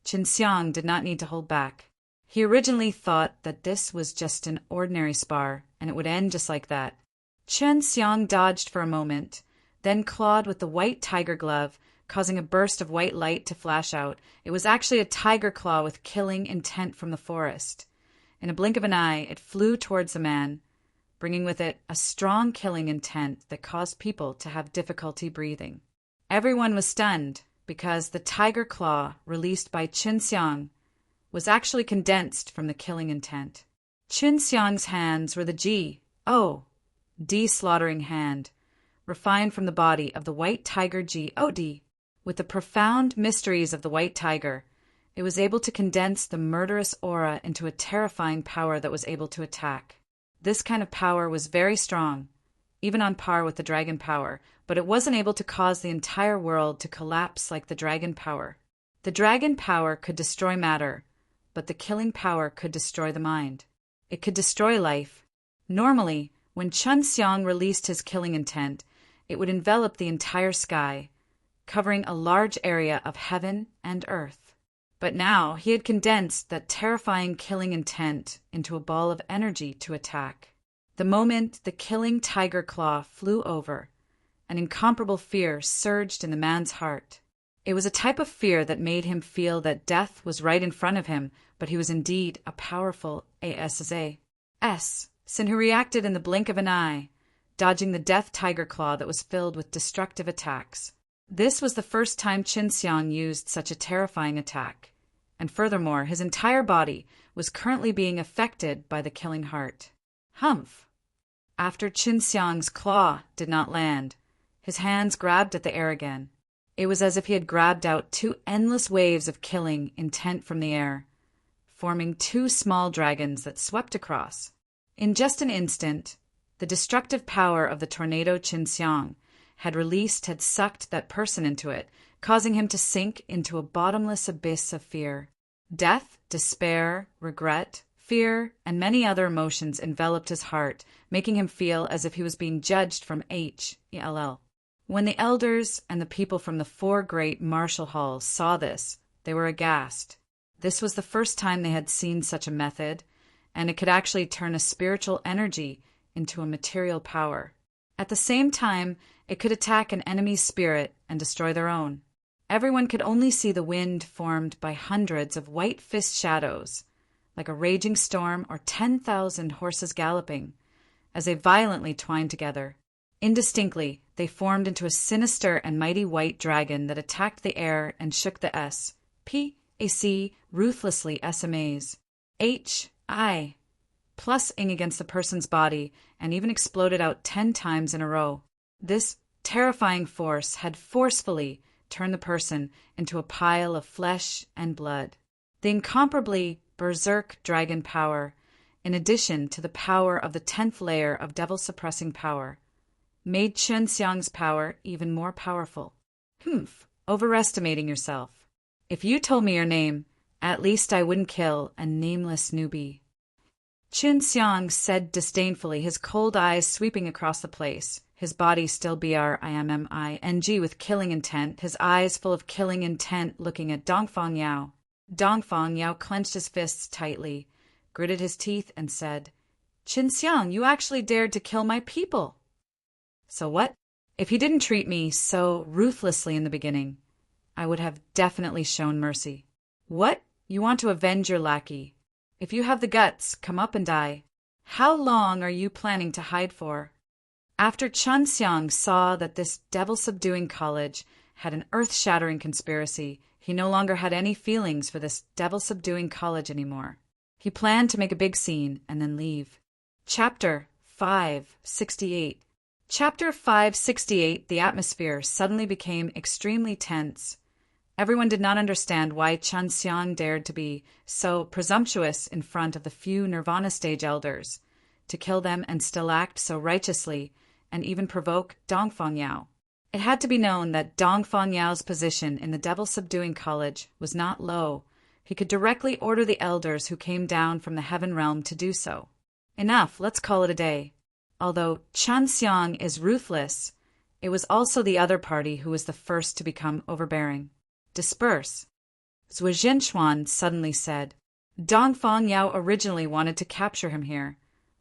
Qin Xiang did not need to hold back. He originally thought that this was just an ordinary spar, and it would end just like that. Qin Xiang dodged for a moment, then clawed with the white tiger glove, causing a burst of white light to flash out. It was actually a tiger claw with killing intent from the forest. In a blink of an eye, it flew towards the man, bringing with it a strong killing intent that caused people to have difficulty breathing. Everyone was stunned because the tiger claw released by Qin Xiang was actually condensed from the killing intent. Qin Xiang's hands were the de-slaughtering hand, refined from the body of the white tiger God. With the profound mysteries of the white tiger, it was able to condense the murderous aura into a terrifying power that was able to attack. This kind of power was very strong, even on par with the dragon power, but it wasn't able to cause the entire world to collapse like the dragon power. The dragon power could destroy matter, but the killing power could destroy the mind. It could destroy life. Normally, when Qin Xiang released his killing intent, it would envelop the entire sky, covering a large area of heaven and earth. But now he had condensed that terrifying killing intent into a ball of energy to attack. The moment the killing tiger claw flew over, an incomparable fear surged in the man's heart. It was a type of fear that made him feel that death was right in front of him, but he was indeed a powerful Sin, who reacted in the blink of an eye, dodging the death tiger claw that was filled with destructive attacks. This was the first time Qin Xiang used such a terrifying attack, and furthermore, his entire body was currently being affected by the killing heart. Humph! After Qin Xiang's claw did not land, his hands grabbed at the air again. It was as if he had grabbed out two endless waves of killing intent from the air, forming two small dragons that swept across. In just an instant, the destructive power of the tornado Qin Xiang had sucked that person into it, causing him to sink into a bottomless abyss of fear. Death, despair, regret, fear, and many other emotions enveloped his heart, making him feel as if he was being judged from hell. When the elders and the people from the four great martial halls saw this, they were aghast. This was the first time they had seen such a method, and it could actually turn a spiritual energy into a material power. At the same time, it could attack an enemy's spirit and destroy their own. Everyone could only see the wind formed by hundreds of white fist shadows, like a raging storm or 10,000 horses galloping, as they violently twined together. Indistinctly, they formed into a sinister and mighty white dragon that attacked the air and shook the ruthlessly SMAs. Plus ing against the person's body and even exploded out 10 times in a row. This terrifying force had forcefully turned the person into a pile of flesh and blood. The incomparably berserk dragon power, in addition to the power of the 10th layer of devil-suppressing power, made Qin Xiang's power even more powerful. Overestimating yourself. If you told me your name, at least I wouldn't kill a nameless newbie. Qin Xiang said disdainfully, his cold eyes sweeping across the place, his body still briming with killing intent, his eyes full of killing intent looking at Dongfang Yao. Dongfang Yao clenched his fists tightly, gritted his teeth, and said, Qin Xiang, you actually dared to kill my people. So what? If he didn't treat me so ruthlessly in the beginning, I would have definitely shown mercy. What? You want to avenge your lackey? If you have the guts, come up and die. How long are you planning to hide for? After Chun Xiang saw that this devil-subduing college had an earth-shattering conspiracy, he no longer had any feelings for this devil-subduing college anymore. He planned to make a big scene and then leave. Chapter 568. Chapter 568, the atmosphere suddenly became extremely tense. Everyone did not understand why Chun Xiang dared to be so presumptuous in front of the few Nirvana stage elders, to kill them and still act so righteously, and even provoke Dongfang Yao. It had to be known that Dongfang Yao's position in the devil-subduing college was not low. He could directly order the elders who came down from the heaven realm to do so. Enough, let's call it a day. Although Chun Xiang is ruthless, it was also the other party who was the first to become overbearing. Disperse. Zhuo Jinchuan suddenly said. Dongfang Yao originally wanted to capture him here,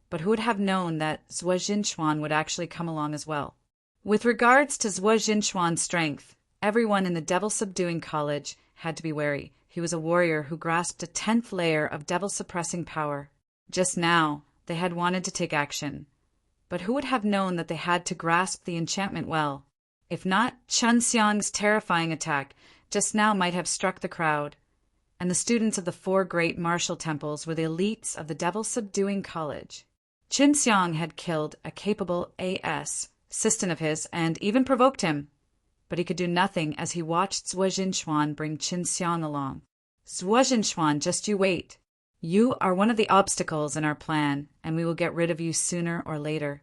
but who would have known that Zhuo Jinchuan would actually come along as well? With regards to Zhuo Jinchuan's strength, everyone in the devil-subduing college had to be wary. He was a warrior who grasped a 10th layer of devil-suppressing power. Just now, they had wanted to take action, but who would have known that they had to grasp the enchantment well? If not, Chun Xiang's terrifying attack just now might have struck the crowd, and the students of the 4 great martial temples were the elites of the devil-subduing college. Chun Xiang had killed a capable AS assistant of his and even provoked him, but he could do nothing as he watched Zhuo Jinchuan bring Chun Xiang along. Zhuo Jinchuan, just you wait. You are one of the obstacles in our plan, and we will get rid of you sooner or later.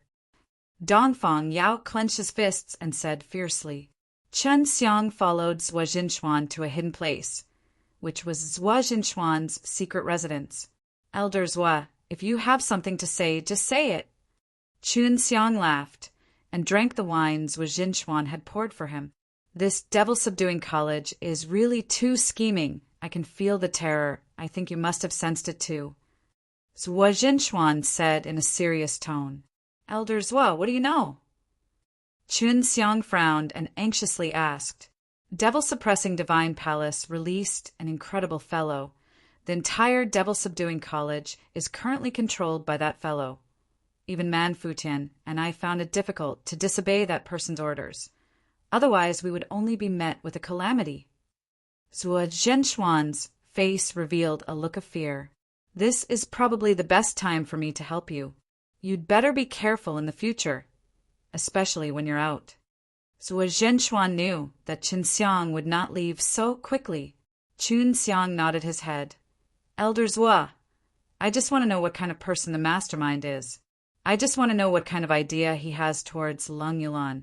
Dongfang Yao clenched his fists and said fiercely. Chun Xiang followed Zhuo Jinchuan to a hidden place, which was Zhuo Jinchuan's secret residence. Elder Zhuo, if you have something to say, just say it. Chun Xiang laughed and drank the wine Zhuo Jinchuan had poured for him. This devil-subduing college is really too scheming. I can feel the terror. I think you must have sensed it too. Zhuo Jinchuan said in a serious tone. Elder Zhuo, what do you know? Chun Xiang frowned and anxiously asked. Devil-suppressing Divine Palace released an incredible fellow. The entire devil-subduing college is currently controlled by that fellow. Even Man Futian and I found it difficult to disobey that person's orders. Otherwise, we would only be met with a calamity. Zhuo Jinchuan's face revealed a look of fear. This is probably the best time for me to help you. You'd better be careful in the future, especially when you're out. Zhuo Jinchuan knew that Chun Xiang would not leave so quickly. Chun Xiang nodded his head. Elder Zhuo, I just want to know what kind of person the mastermind is. I just want to know what kind of idea he has towards Lung Yulan.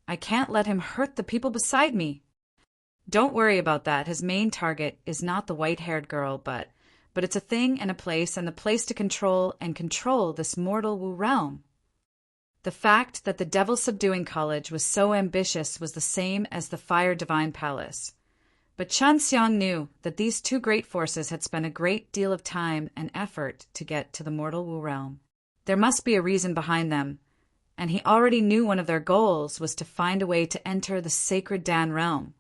I can't let him hurt the people beside me. Don't worry about that. His main target is not the white-haired girl, but it's a thing and a place, and the place to control this mortal Wu realm. The fact that the devil-subduing college was so ambitious was the same as the Fire Divine Palace. But Chun Xiang knew that these 2 great forces had spent a great deal of time and effort to get to the mortal Wu realm. There must be a reason behind them, and he already knew one of their goals was to find a way to enter the sacred Dan realm,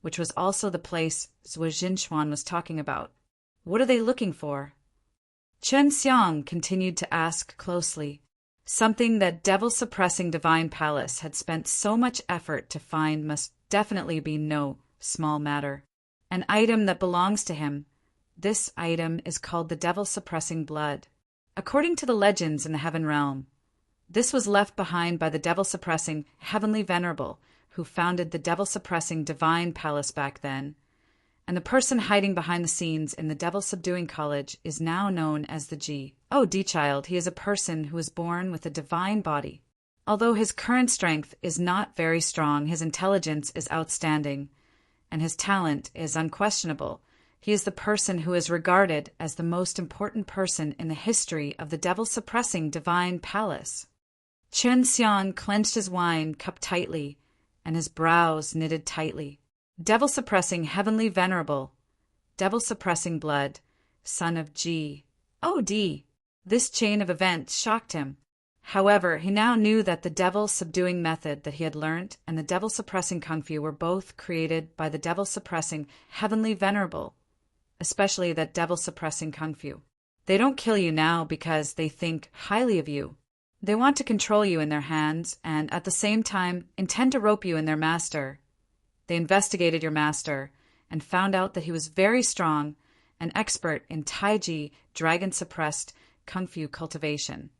which was also the place Zhuo Jinchuan was talking about. What are they looking for? Chun Xiang continued to ask closely. Something that devil-suppressing Divine Palace had spent so much effort to find must definitely be no small matter. An item that belongs to him. This item is called the devil-suppressing blood. According to the legends in the Heaven Realm, this was left behind by the devil-suppressing Heavenly Venerable who founded the devil-suppressing Divine Palace back then, and the person hiding behind the scenes in the devil-subduing college is now known as the G.O.D. child. He is a person who is born with a divine body. Although his current strength is not very strong, his intelligence is outstanding, and his talent is unquestionable. He is the person who is regarded as the most important person in the history of the devil-suppressing Divine Palace. Chun Xiang clenched his wine cup tightly, and his brows knitted tightly. Devil-suppressing Heavenly Venerable, devil-suppressing blood, son of G.O.D. This chain of events shocked him. However, he now knew that the devil-subduing method that he had learnt and the devil-suppressing kung fu were both created by the devil-suppressing heavenly venerable, especially that devil-suppressing kung fu. They don't kill you now because they think highly of you. They want to control you in their hands and, at the same time, intend to rope you in their master. They investigated your master and found out that he was very strong, an expert in Taiji dragon-suppressed kung fu cultivation,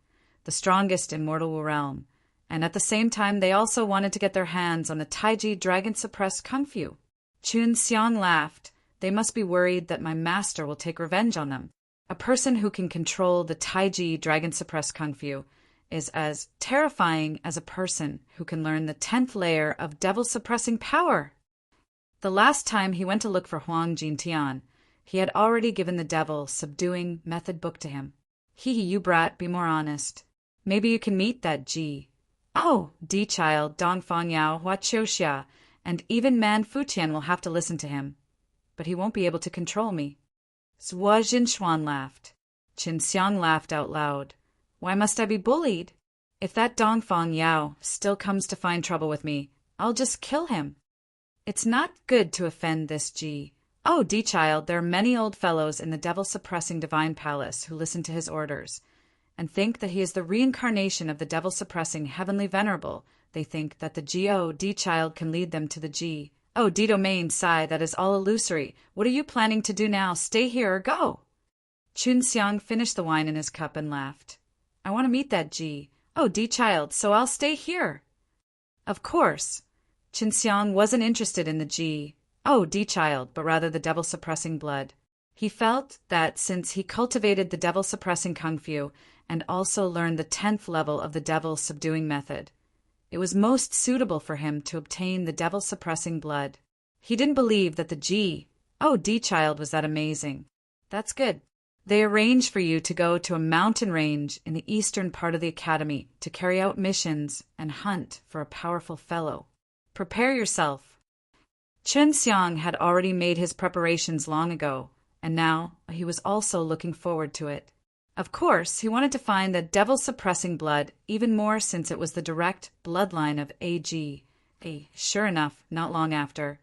the strongest in mortal realm, and at the same time they also wanted to get their hands on the Taiji dragon-suppressed kung fu. Chun Xiang laughed. They must be worried that my master will take revenge on them. A person who can control the Taiji dragon-suppressed kung fu is as terrifying as a person who can learn the 10th layer of devil-suppressing power. The last time he went to look for Huang Jintian, he had already given the devil-subduing method book to him. Hee, you brat, be more honest. Maybe you can meet that Ji. Oh, D-child, Dongfang Yao, Hua Qiuxia, and even Man Fuqian will have to listen to him. But he won't be able to control me. Zhuo Jinshuan laughed. Qin Xiang laughed out loud. Why must I be bullied? If that Dongfang Yao still comes to find trouble with me, I'll just kill him. It's not good to offend this Ji. Oh, D-child, there are many old fellows in the devil-suppressing divine palace who listen to his orders and think that he is the reincarnation of the devil-suppressing heavenly venerable. They think that the G.O. D-child can lead them to the G. Oh, D-domain, sigh, that is all illusory. What are you planning to do now? Stay here or go? Chun Xiang finished the wine in his cup and laughed. I want to meet that G. Oh, D-child, so I'll stay here. Of course. Chun Xiang wasn't interested in the G. Oh, D-child, but rather the devil-suppressing blood. He felt that since he cultivated the devil-suppressing kung fu and also learned the 10th level of the devil-subduing method, it was most suitable for him to obtain the devil-suppressing blood. He didn't believe that the G. Oh, D-child was that amazing. That's good. They arranged for you to go to a mountain range in the eastern part of the academy to carry out missions and hunt for a powerful fellow. Prepare yourself. Chun Xiang had already made his preparations long ago, and now he was also looking forward to it. Of course, he wanted to find the devil-suppressing blood even more since it was the direct bloodline of A.G. Sure enough, not long after,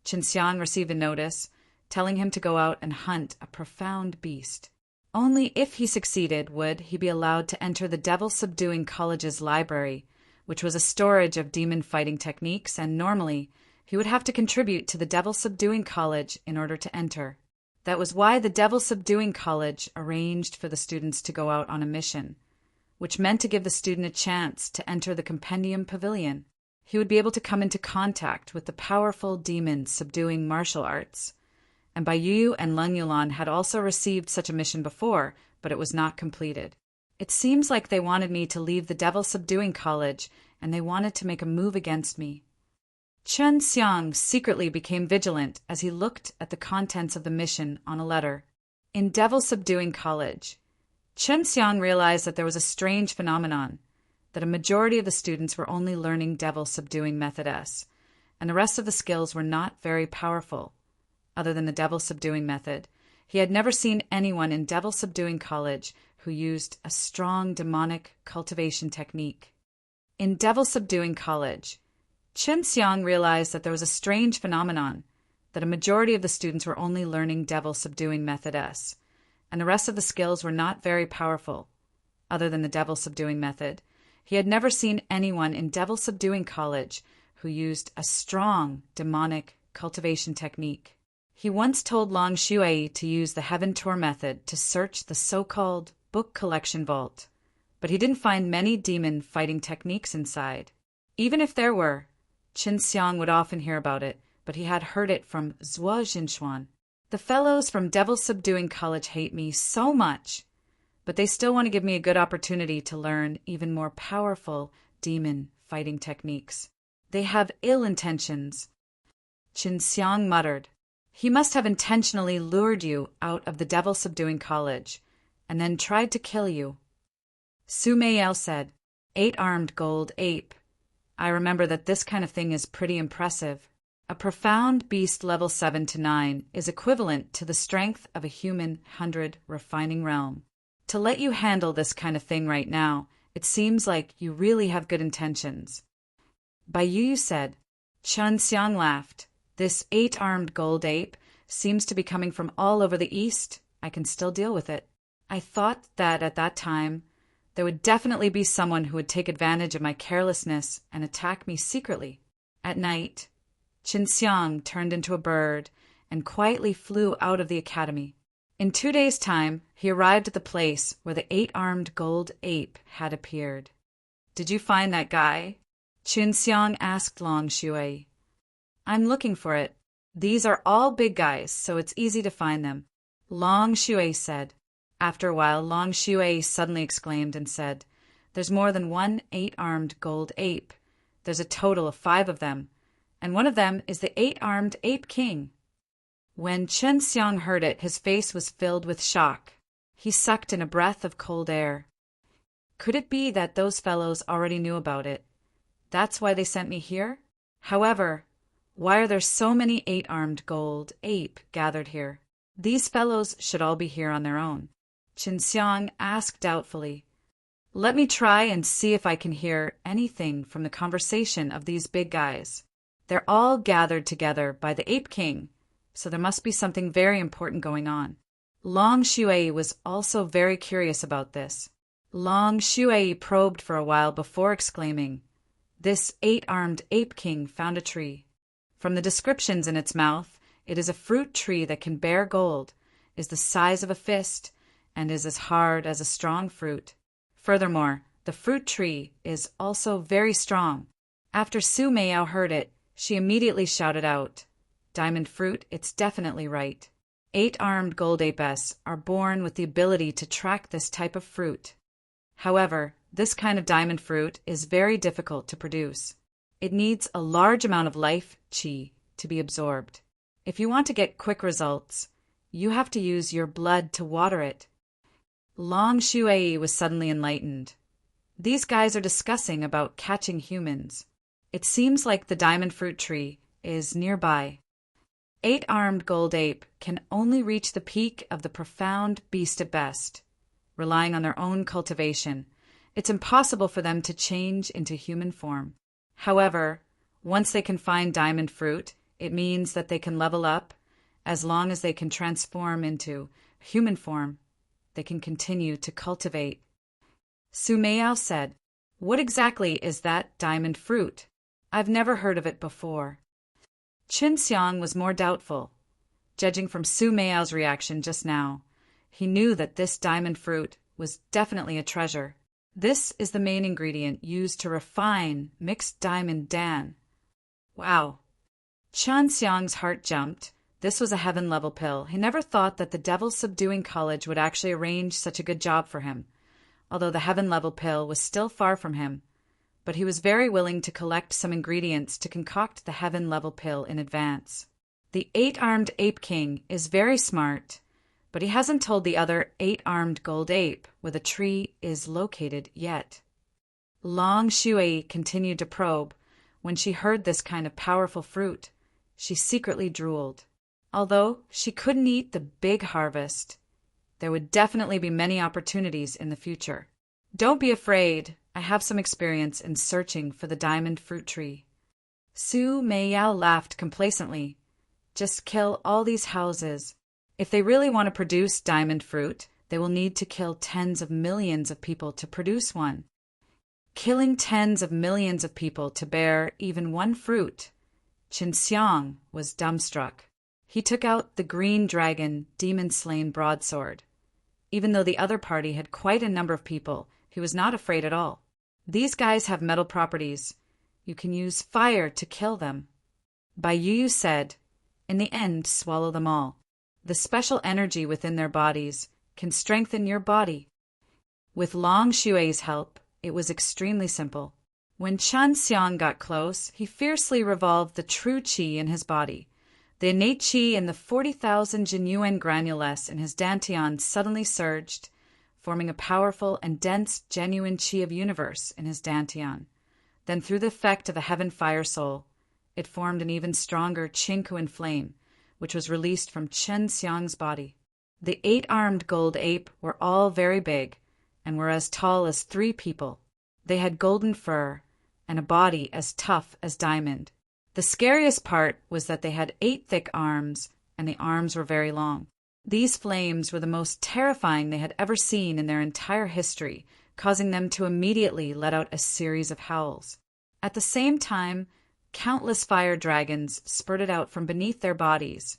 Chun Xiang received a notice telling him to go out and hunt a profound beast. Only if he succeeded would he be allowed to enter the devil-subduing college's library, which was a storage of demon-fighting techniques, and normally he would have to contribute to the devil-subduing college in order to enter. That was why the devil-subduing college arranged for the students to go out on a mission, which meant to give the student a chance to enter the compendium pavilion. He would be able to come into contact with the powerful demons subduing martial arts. And Bai Yu and Leng Yulan had also received such a mission before, but it was not completed. It seems like they wanted me to leave the devil-subduing college, and they wanted to make a move against me. Chun Xiang secretly became vigilant as he looked at the contents of the mission on a letter. In devil-subduing college, Chun Xiang realized that there was a strange phenomenon, that a majority of the students were only learning devil-subduing method S, and the rest of the skills were not very powerful. Other than the devil-subduing method, he had never seen anyone in devil-subduing college who used a strong demonic cultivation technique. In devil-subduing college, Chun Xiang realized that there was a strange phenomenon, that a majority of the students were only learning devil-subduing method S, and the rest of the skills were not very powerful. Other than the devil-subduing method, he had never seen anyone in devil-subduing college who used a strong demonic cultivation technique. He once told Long Shuai to use the Heaven Tour method to search the so-called book collection vault, but he didn't find many demon-fighting techniques inside. Even if there were, Chun Xiang would often hear about it, but he had heard it from Zhuo Jinshuan. The fellows from devil-subduing college hate me so much, but they still want to give me a good opportunity to learn even more powerful demon-fighting techniques. They have ill intentions. Chun Xiang muttered. He must have intentionally lured you out of the devil-subduing college, and then tried to kill you. Su Meiyao said, 8-armed gold ape. I remember that this kind of thing is pretty impressive. A profound beast level 7 to 9 is equivalent to the strength of a human 100 refining realm. To let you handle this kind of thing right now It seems like you really have good intentions. Bai Yu said. Chen Xiang laughed. This 8-armed gold ape seems to be coming from all over the east. I can still deal with it. I thought that at that time, there would definitely be someone who would take advantage of my carelessness and attack me secretly. At night, Chen Xiang turned into a bird and quietly flew out of the academy. In 2 days' time, he arrived at the place where the 8-armed gold ape had appeared. Did you find that guy? Chen Xiang asked Long Shui. I'm looking for it. These are all big guys, so it's easy to find them, Long Shui said. After a while, Long Shui suddenly exclaimed and said, There's more than one 8-armed gold ape. There's a total of 5 of them, and one of them is the 8-armed ape king. When Chen Xiang heard it, his face was filled with shock. He sucked in a breath of cold air. Could it be that those fellows already knew about it? That's why they sent me here? However, why are there so many 8-armed gold ape gathered here? These fellows should all be here on their own. Chen Xiang asked doubtfully. Let me try and see if I can hear anything from the conversation of these big guys. They're all gathered together by the Ape King, so there must be something very important going on. Long Shui was also very curious about this. Long Shui probed for a while before exclaiming, This 8-armed Ape King found a tree. From the descriptions in its mouth, it is a fruit tree that can bear gold, is the size of a fist, and is as hard as a strong fruit. Furthermore, the fruit tree is also very strong. After Su Meiyao heard it, she immediately shouted out, Diamond fruit, it's definitely right. 8-armed gold apes are born with the ability to track this type of fruit. However, this kind of diamond fruit is very difficult to produce. It needs a large amount of life qi to be absorbed. If you want to get quick results, you have to use your blood to water it. Long Shui was suddenly enlightened. These guys are discussing about catching humans. It seems like the diamond fruit tree is nearby. 8-armed gold ape can only reach the peak of the profound beast at best. Relying on their own cultivation, it's impossible for them to change into human form. However, once they can find diamond fruit, it means that they can level up. As long as they can transform into human form, they can continue to cultivate. Su Meiyao said, What exactly is that diamond fruit? I've never heard of it before. Chen Xiang was more doubtful. Judging from Su Meiyao's reaction just now, he knew that this diamond fruit was definitely a treasure. This is the main ingredient used to refine mixed diamond dan. Wow. Chen Xiang's heart jumped. This was a heaven-level pill. He never thought that the devil-subduing college would actually arrange such a good job for him, although the heaven-level pill was still far from him. But he was very willing to collect some ingredients to concoct the heaven-level pill in advance. The 8-armed ape king is very smart, but he hasn't told the other 8-armed gold ape where the tree is located yet. Long Shui continued to probe. When she heard this kind of powerful fruit, she secretly drooled. Although she couldn't eat the big harvest, there would definitely be many opportunities in the future. Don't be afraid. I have some experience in searching for the diamond fruit tree. Su Meiyao laughed complacently. Just kill all these houses. If they really want to produce diamond fruit, they will need to kill tens of millions of people to produce one. Killing tens of millions of people to bear even one fruit. Chen Xiang was dumbstruck. He took out the green dragon demon-slain broadsword. Even though the other party had quite a number of people, he was not afraid at all. These guys have metal properties. You can use fire to kill them. Bai Yu said, In the end, swallow them all. The special energy within their bodies can strengthen your body. With Long Shui's help, it was extremely simple. When Chen Xiang got close, he fiercely revolved the true qi in his body. The innate qi in the 40,000 genuine granules in his dantian suddenly surged, forming a powerful and dense genuine qi of universe in his dantian. Then through the effect of a heaven fire soul, it formed an even stronger Qingkuan flame, which was released from Chen Xiang's body. The 8-armed gold ape were all very big, and were as tall as 3 people. They had golden fur and a body as tough as diamond. The scariest part was that they had 8 thick arms, and the arms were very long. These flames were the most terrifying they had ever seen in their entire history, causing them to immediately let out a series of howls. At the same time, countless fire dragons spurted out from beneath their bodies,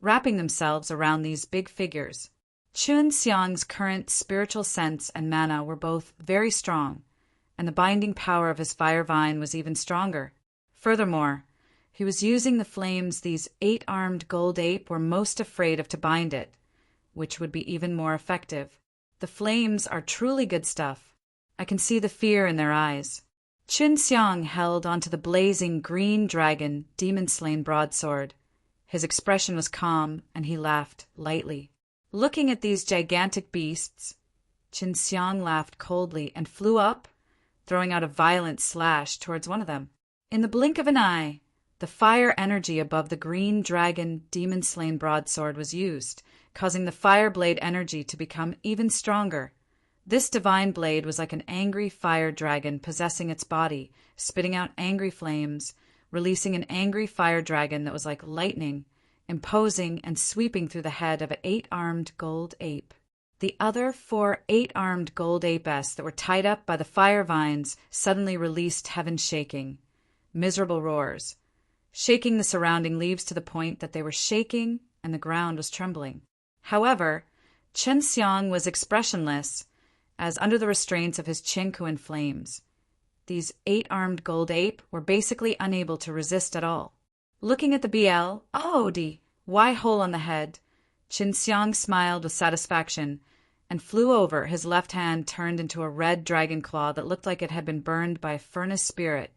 wrapping themselves around these big figures. Chun Xiang's current spiritual sense and mana were both very strong, and the binding power of his fire vine was even stronger. Furthermore, he was using the flames these 8-armed gold ape were most afraid of to bind it, which would be even more effective. The flames are truly good stuff. I can see the fear in their eyes. Chun Xiang held onto the blazing green dragon demon-slain broadsword. His expression was calm, and he laughed lightly. Looking at these gigantic beasts, Chun Xiang laughed coldly and flew up, throwing out a violent slash towards one of them. In the blink of an eye, the fire energy above the green dragon demon-slain broadsword was used, causing the fire blade energy to become even stronger. This divine blade was like an angry fire dragon possessing its body, spitting out angry flames, releasing an angry fire dragon that was like lightning, imposing and sweeping through the head of an 8-armed gold ape. The other 4 8-armed gold apes that were tied up by the fire vines suddenly released heaven-shaking, miserable roars, shaking the surrounding leaves to the point that they were shaking and the ground was trembling. However, Chun Xiang was expressionless, as under the restraints of his Qingkuan flames, these 8-armed gold ape were basically unable to resist at all. Looking at the BL, Y hole on the head, Chun Xiang smiled with satisfaction and flew over, his left hand turned into a red dragon claw that looked like it had been burned by a furnace spirit,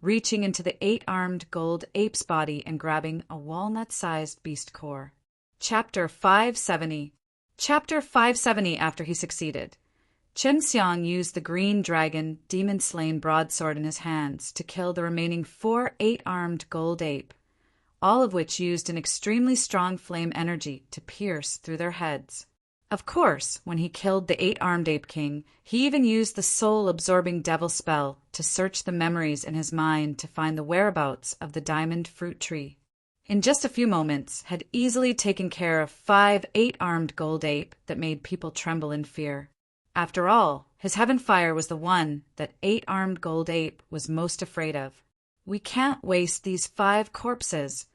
reaching into the 8-armed gold ape's body and grabbing a walnut-sized beast core. Chapter 570. Chapter 570 after he succeeded. Chun Xiang used the green dragon demon-slain broadsword in his hands to kill the remaining 4 8-armed gold ape, all of which used an extremely strong flame energy to pierce through their heads. Of course, when he killed the 8-armed ape king, he even used the soul-absorbing devil spell to search the memories in his mind to find the whereabouts of the diamond fruit tree. In just a few moments, had easily taken care of 5 8-armed gold ape that made people tremble in fear. After all, his heaven fire was the one that 8-armed gold ape was most afraid of. We can't waste these 5 corpses.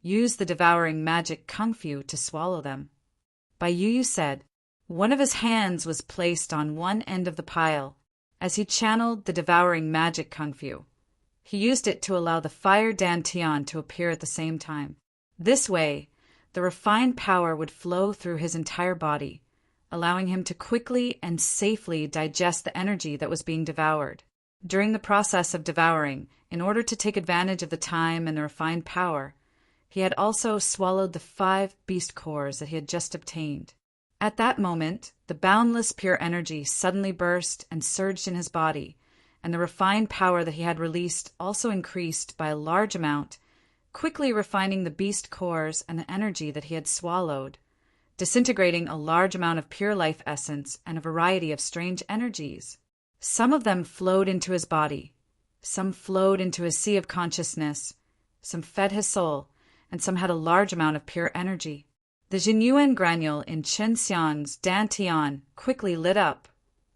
Use the devouring magic kung fu to swallow them. Bai Yu said. One of his hands was placed on one end of the pile as he channeled the devouring magic kung fu. He used it to allow the fire dantian to appear at the same time. This way, the refined power would flow through his entire body, allowing him to quickly and safely digest the energy that was being devoured. During the process of devouring, in order to take advantage of the time and the refined power, he had also swallowed the 5 beast cores that he had just obtained. At that moment, the boundless pure energy suddenly burst and surged in his body, and the refined power that he had released also increased by a large amount, quickly refining the beast cores and the energy that he had swallowed, disintegrating a large amount of pure life essence and a variety of strange energies. Some of them flowed into his body, some flowed into his sea of consciousness, some fed his soul, and some had a large amount of pure energy. The Jinyuan granule in Chun Xiang's dantian quickly lit up,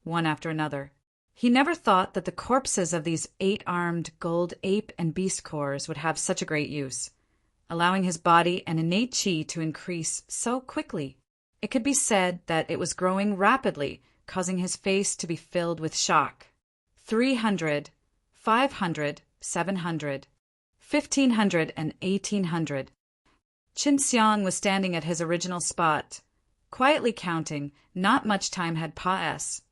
one after another. He never thought that the corpses of these 8-armed gold ape and beast cores would have such a great use, allowing his body and innate qi to increase so quickly. It could be said that it was growing rapidly, causing his face to be filled with shock. 300, 500, 700, 1500, and 1800. Chun Xiang was standing at his original spot, quietly counting. Not much time had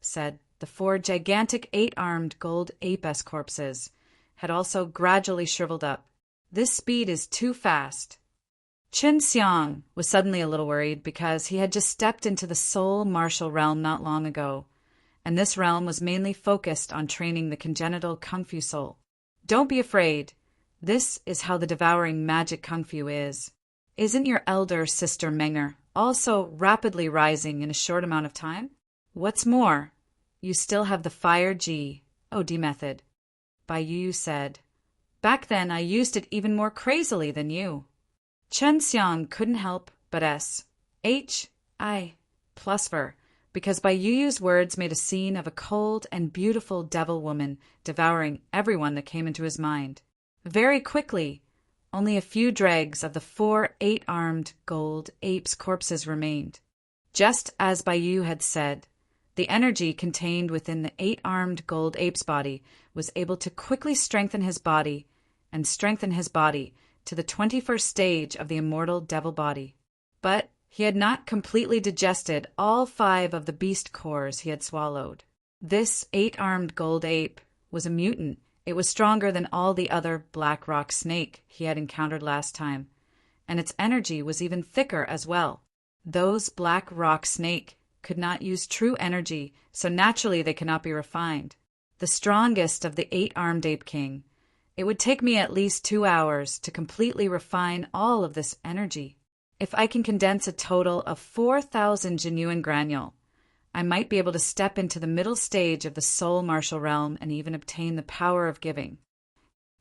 said. The 4 gigantic 8-armed gold ape-s corpses had also gradually shriveled up. This speed is too fast. Chun Xiang was suddenly a little worried because he had just stepped into the soul martial realm not long ago, and this realm was mainly focused on training the congenital kung fu soul. Don't be afraid. This is how the devouring magic kung fu is. Isn't your elder sister Menger also rapidly rising in a short amount of time? What's more, you still have the fire Ji, OD method. Bai Yu said, "Back then I used it even more crazily than you." Chen Xiang couldn't help but I plus her, because Bai Yu's words made a scene of a cold and beautiful devil woman devouring everyone that came into his mind. Very quickly, only a few dregs of the 4 8-armed gold apes' corpses remained. Just as Bai Yu had said, the energy contained within the 8-armed gold ape's body was able to quickly strengthen his body to the 21st stage of the immortal devil body. But he had not completely digested all 5 of the beast cores he had swallowed. This 8-armed gold ape was a mutant. It was stronger than all the other black rock snake he had encountered last time, and its energy was even thicker as well. Those black rock snake could not use true energy, so naturally they cannot be refined. The strongest of the 8-armed ape king. It would take me at least 2 hours to completely refine all of this energy. If I can condense a total of 4,000 genuine granule, I might be able to step into the middle stage of the soul martial realm and even obtain the power of giving.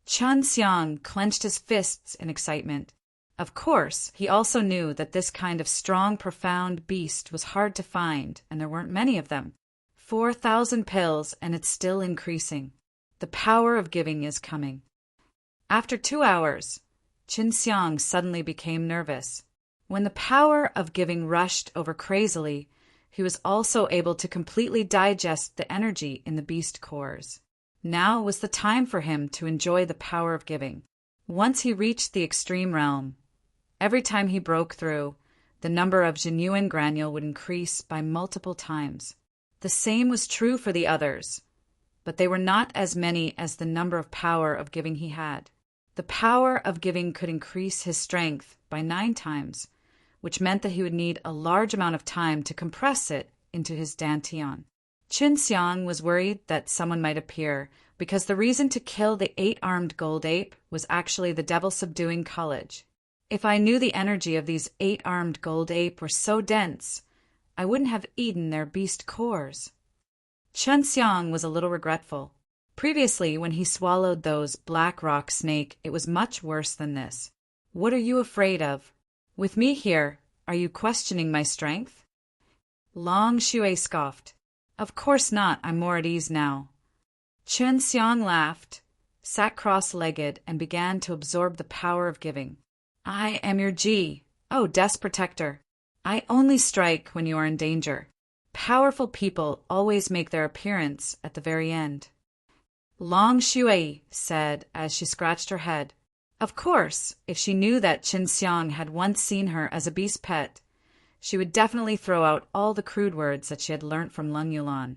Chen Xiang clenched his fists in excitement. Of course, he also knew that this kind of strong, profound beast was hard to find, and there weren't many of them. 4,000 pills, and it's still increasing. The power of giving is coming. After 2 hours, Chen Xiang suddenly became nervous. When the power of giving rushed over crazily, he was also able to completely digest the energy in the beast cores. Now was the time for him to enjoy the power of giving. Once he reached the extreme realm, every time he broke through, the number of genuine granule would increase by multiple times. The same was true for the others, but they were not as many as the number of power of giving he had. The power of giving could increase his strength by 9 times, which meant that he would need a large amount of time to compress it into his dantian. Chen Xiang was worried that someone might appear, because the reason to kill the 8-armed gold ape was actually the devil-subduing college. If I knew the energy of these 8-armed gold ape were so dense, I wouldn't have eaten their beast cores. Chen Xiang was a little regretful. Previously, when he swallowed those black rock snake, it was much worse than this. What are you afraid of? With me here, are you questioning my strength? Long Xue scoffed. Of course not, I'm more at ease now. Chen Xiang laughed, sat cross-legged, and began to absorb the power of giving. I am your Ji, Death's protector. I only strike when you are in danger. Powerful people always make their appearance at the very end. Long Xue said as she scratched her head. Of course, if she knew that Chen Xiang had once seen her as a beast pet, she would definitely throw out all the crude words that she had learnt from Lung Yulan,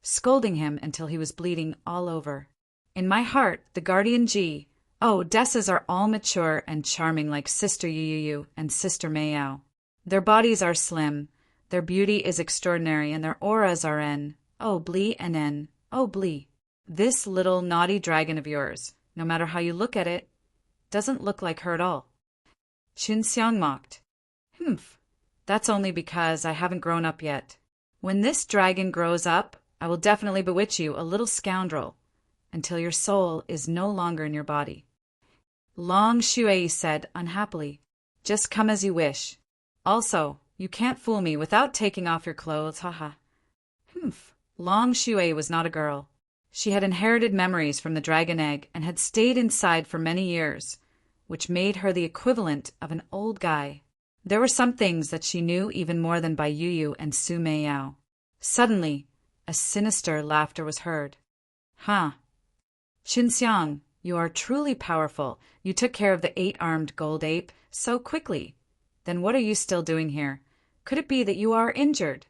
scolding him until he was bleeding all over. In my heart, the guardian Ji, Desses are all mature and charming like Sister Yu and Sister Meiyao. Their bodies are slim, their beauty is extraordinary, and their auras are Bli and Bli. This little naughty dragon of yours, no matter how you look at it, doesn't look like her at all. Chen Xiang mocked. That's only because I haven't grown up yet. When this dragon grows up, I will definitely bewitch you, a little scoundrel, until your soul is no longer in your body. Long Xue said unhappily, Just come as you wish. Also, you can't fool me without taking off your clothes, haha. Long Xue was not a girl. She had inherited memories from the dragon egg and had stayed inside for many years, which made her the equivalent of an old guy. There were some things that she knew even more than Bai Yu and Su Meiyao. Suddenly, a sinister laughter was heard. Chen Xiang, you are truly powerful. You took care of the 8-armed gold ape so quickly. Then what are you still doing here? Could it be that you are injured?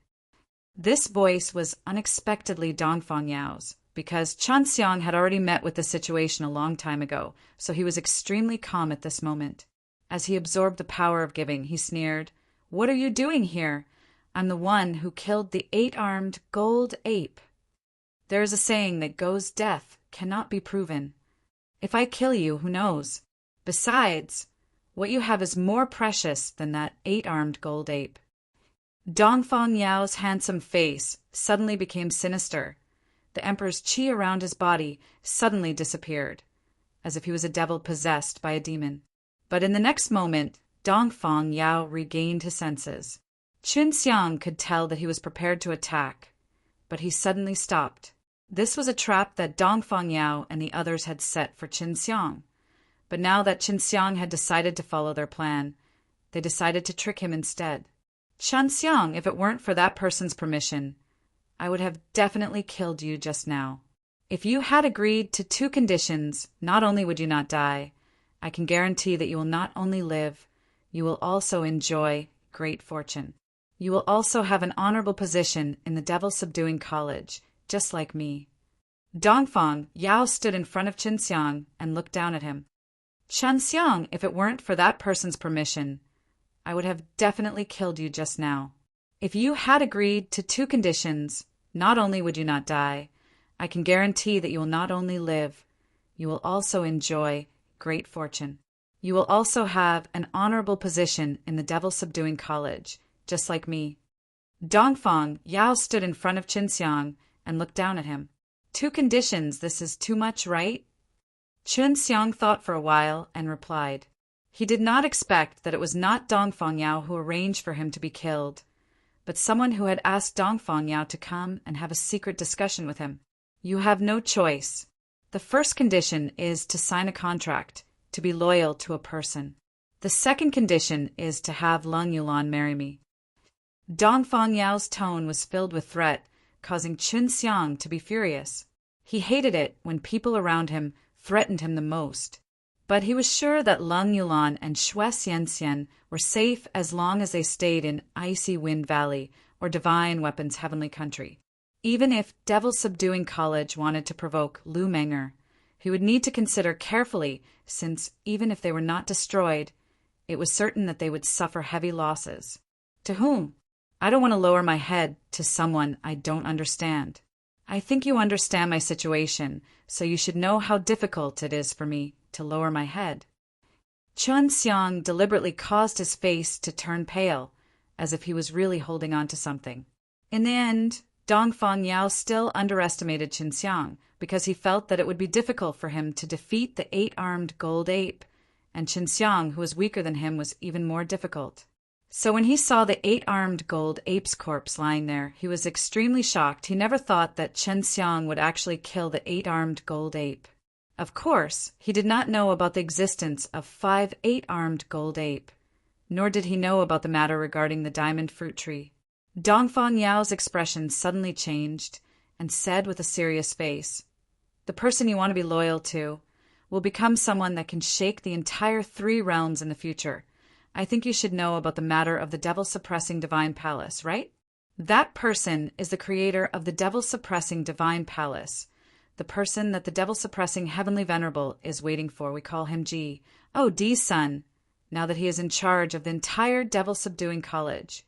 This voice was unexpectedly Dongfang Yao's, because Chen Xiang had already met with the situation a long time ago, so he was extremely calm at this moment. As he absorbed the power of giving, he sneered, What are you doing here? I'm the one who killed the 8-armed gold ape. There is a saying that Go's death cannot be proven. If I kill you, who knows? Besides, what you have is more precious than that 8-armed gold ape. Dongfang Yao's handsome face suddenly became sinister. The emperor's qi around his body suddenly disappeared, as if he was a devil possessed by a demon. But in the next moment, Dongfang Yao regained his senses. Qun Xiang could tell that he was prepared to attack, but he suddenly stopped. This was a trap that Dongfang Yao and the others had set for Qin Xiang. But now that Qin Xiang had decided to follow their plan, they decided to trick him instead. Qin Xiang, if it weren't for that person's permission, I would have definitely killed you just now. If you had agreed to 2 conditions, not only would you not die, I can guarantee that you will not only live, you will also enjoy great fortune. You will also have an honorable position in the devil-subduing college, just like me. Dongfang Yao stood in front of Qin Xiang and looked down at him. Qin Xiang, if it weren't for that person's permission, I would have definitely killed you just now. If you had agreed to 2 conditions, not only would you not die, I can guarantee that you will not only live, you will also enjoy great fortune. You will also have an honorable position in the devil-subduing college, just like me. Dongfang Yao stood in front of Qin Xiang and looked down at him. 2 conditions, this is too much, right? Qin Xiang thought for a while and replied. He did not expect that it was not Dongfang Yao who arranged for him to be killed, but someone who had asked Dongfang Yao to come and have a secret discussion with him. You have no choice. The first condition is to sign a contract, to be loyal to a person. The second condition is to have Lung Yulan marry me. Dongfang Yao's tone was filled with threat, causing Qin Xiang to be furious. He hated it when people around him threatened him the most. But he was sure that Lung Yulan and Xue Xianxian were safe as long as they stayed in Icy Wind Valley or Divine Weapons Heavenly Country. Even if Devil Subduing College wanted to provoke Lu Menger, he would need to consider carefully, since even if they were not destroyed, it was certain that they would suffer heavy losses. To whom? I don't want to lower my head to someone I don't understand. I think you understand my situation, so you should know how difficult it is for me to lower my head. Qin Xiang deliberately caused his face to turn pale, as if he was really holding on to something. In the end, Dongfang Yao still underestimated Qin Xiang, because he felt that it would be difficult for him to defeat the 8-armed gold ape, and Qin Xiang, who was weaker than him, was even more difficult. So when he saw the 8-armed gold ape's corpse lying there, he was extremely shocked. He never thought that Qin Xiang would actually kill the 8-armed gold ape. Of course, he did not know about the existence of 5 8-armed gold ape, nor did he know about the matter regarding the diamond fruit tree. Dongfang Yao's expression suddenly changed and said with a serious face, "The person you want to be loyal to will become someone that can shake the entire 3 realms in the future. I think you should know about the matter of the devil-suppressing divine palace, right? That person is the creator of the devil-suppressing divine palace, the person that the devil-suppressing heavenly venerable is waiting for. We call him Ji. Oh, Di's son, now that he is in charge of the entire devil-subduing college.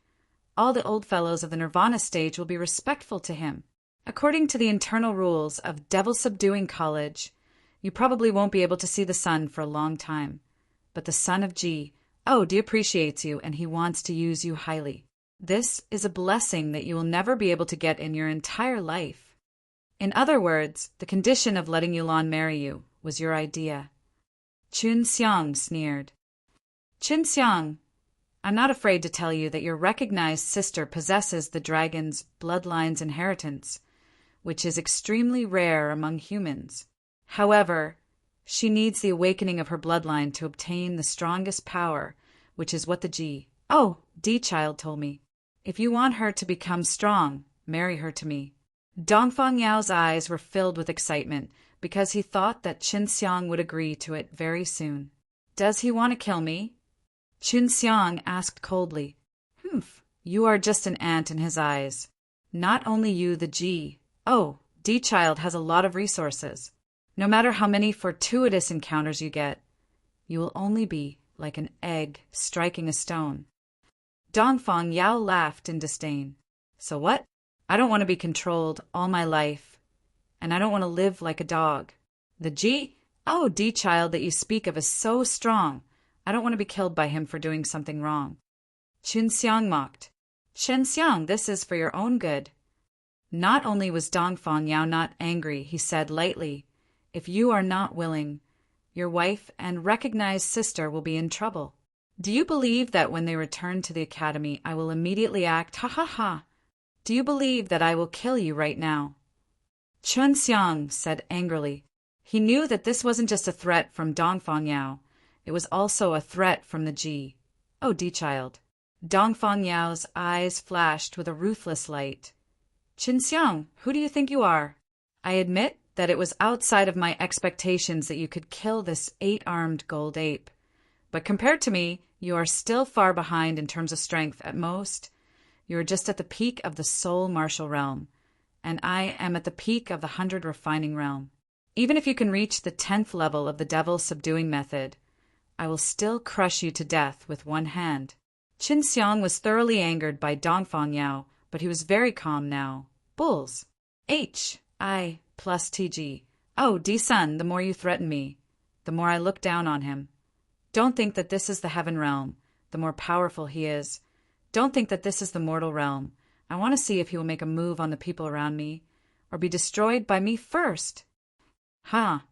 All the old fellows of the nirvana stage will be respectful to him. According to the internal rules of devil-subduing college, you probably won't be able to see the sun for a long time. But the son of Ji, oh, Di appreciates you and he wants to use you highly. This is a blessing that you will never be able to get in your entire life. In other words, the condition of letting Yulan marry you was your idea." Qin Xiang sneered. "Qin Xiang, I'm not afraid to tell you that your recognized sister possesses the dragon's bloodline's inheritance, which is extremely rare among humans. However, she needs the awakening of her bloodline to obtain the strongest power, which is what the D child told me. If you want her to become strong, marry her to me." Dongfang Yao's eyes were filled with excitement because he thought that Qin Xiang would agree to it very soon. "Does he want to kill me?" Qin Xiang asked coldly. "Humph, you are just an ant in his eyes. Not only you, the D child has a lot of resources. No matter how many fortuitous encounters you get, you will only be like an egg striking a stone." Dongfang Yao laughed in disdain. "So what? I don't want to be controlled all my life, and I don't want to live like a dog. The D child that you speak of is so strong. I don't want to be killed by him for doing something wrong." Qin Xiang mocked. "Qin Xiang, this is for your own good. Not only was Dongfang Yao not angry, he said lightly, "If you are not willing, your wife and recognized sister will be in trouble. Do you believe that when they return to the academy, I will immediately act? Ha ha ha! Do you believe that I will kill you right now?" Chun Xiang said angrily. He knew that this wasn't just a threat from Dongfang Yao. It was also a threat from the Ji. "Oh, D-child." Dongfang Yao's eyes flashed with a ruthless light. "Qin Xiang, who do you think you are? I admit that it was outside of my expectations that you could kill this 8-armed gold ape. But compared to me, you are still far behind in terms of strength. At most, you are just at the peak of the soul martial realm, and I am at the peak of the 100 refining realm. Even if you can reach the 10th level of the devil subduing method, I will still crush you to death with one hand." Qin Xiang was thoroughly angered by Dongfang Yao, but he was very calm now. "Bulls. H.I. plus T.G. Oh, D-son, the more you threaten me, the more I look down on him. Don't think that this is the heaven realm, the more powerful he is. Don't think that this is the mortal realm. I want to see if he will make a move on the people around me, or be destroyed by me first." "Ha!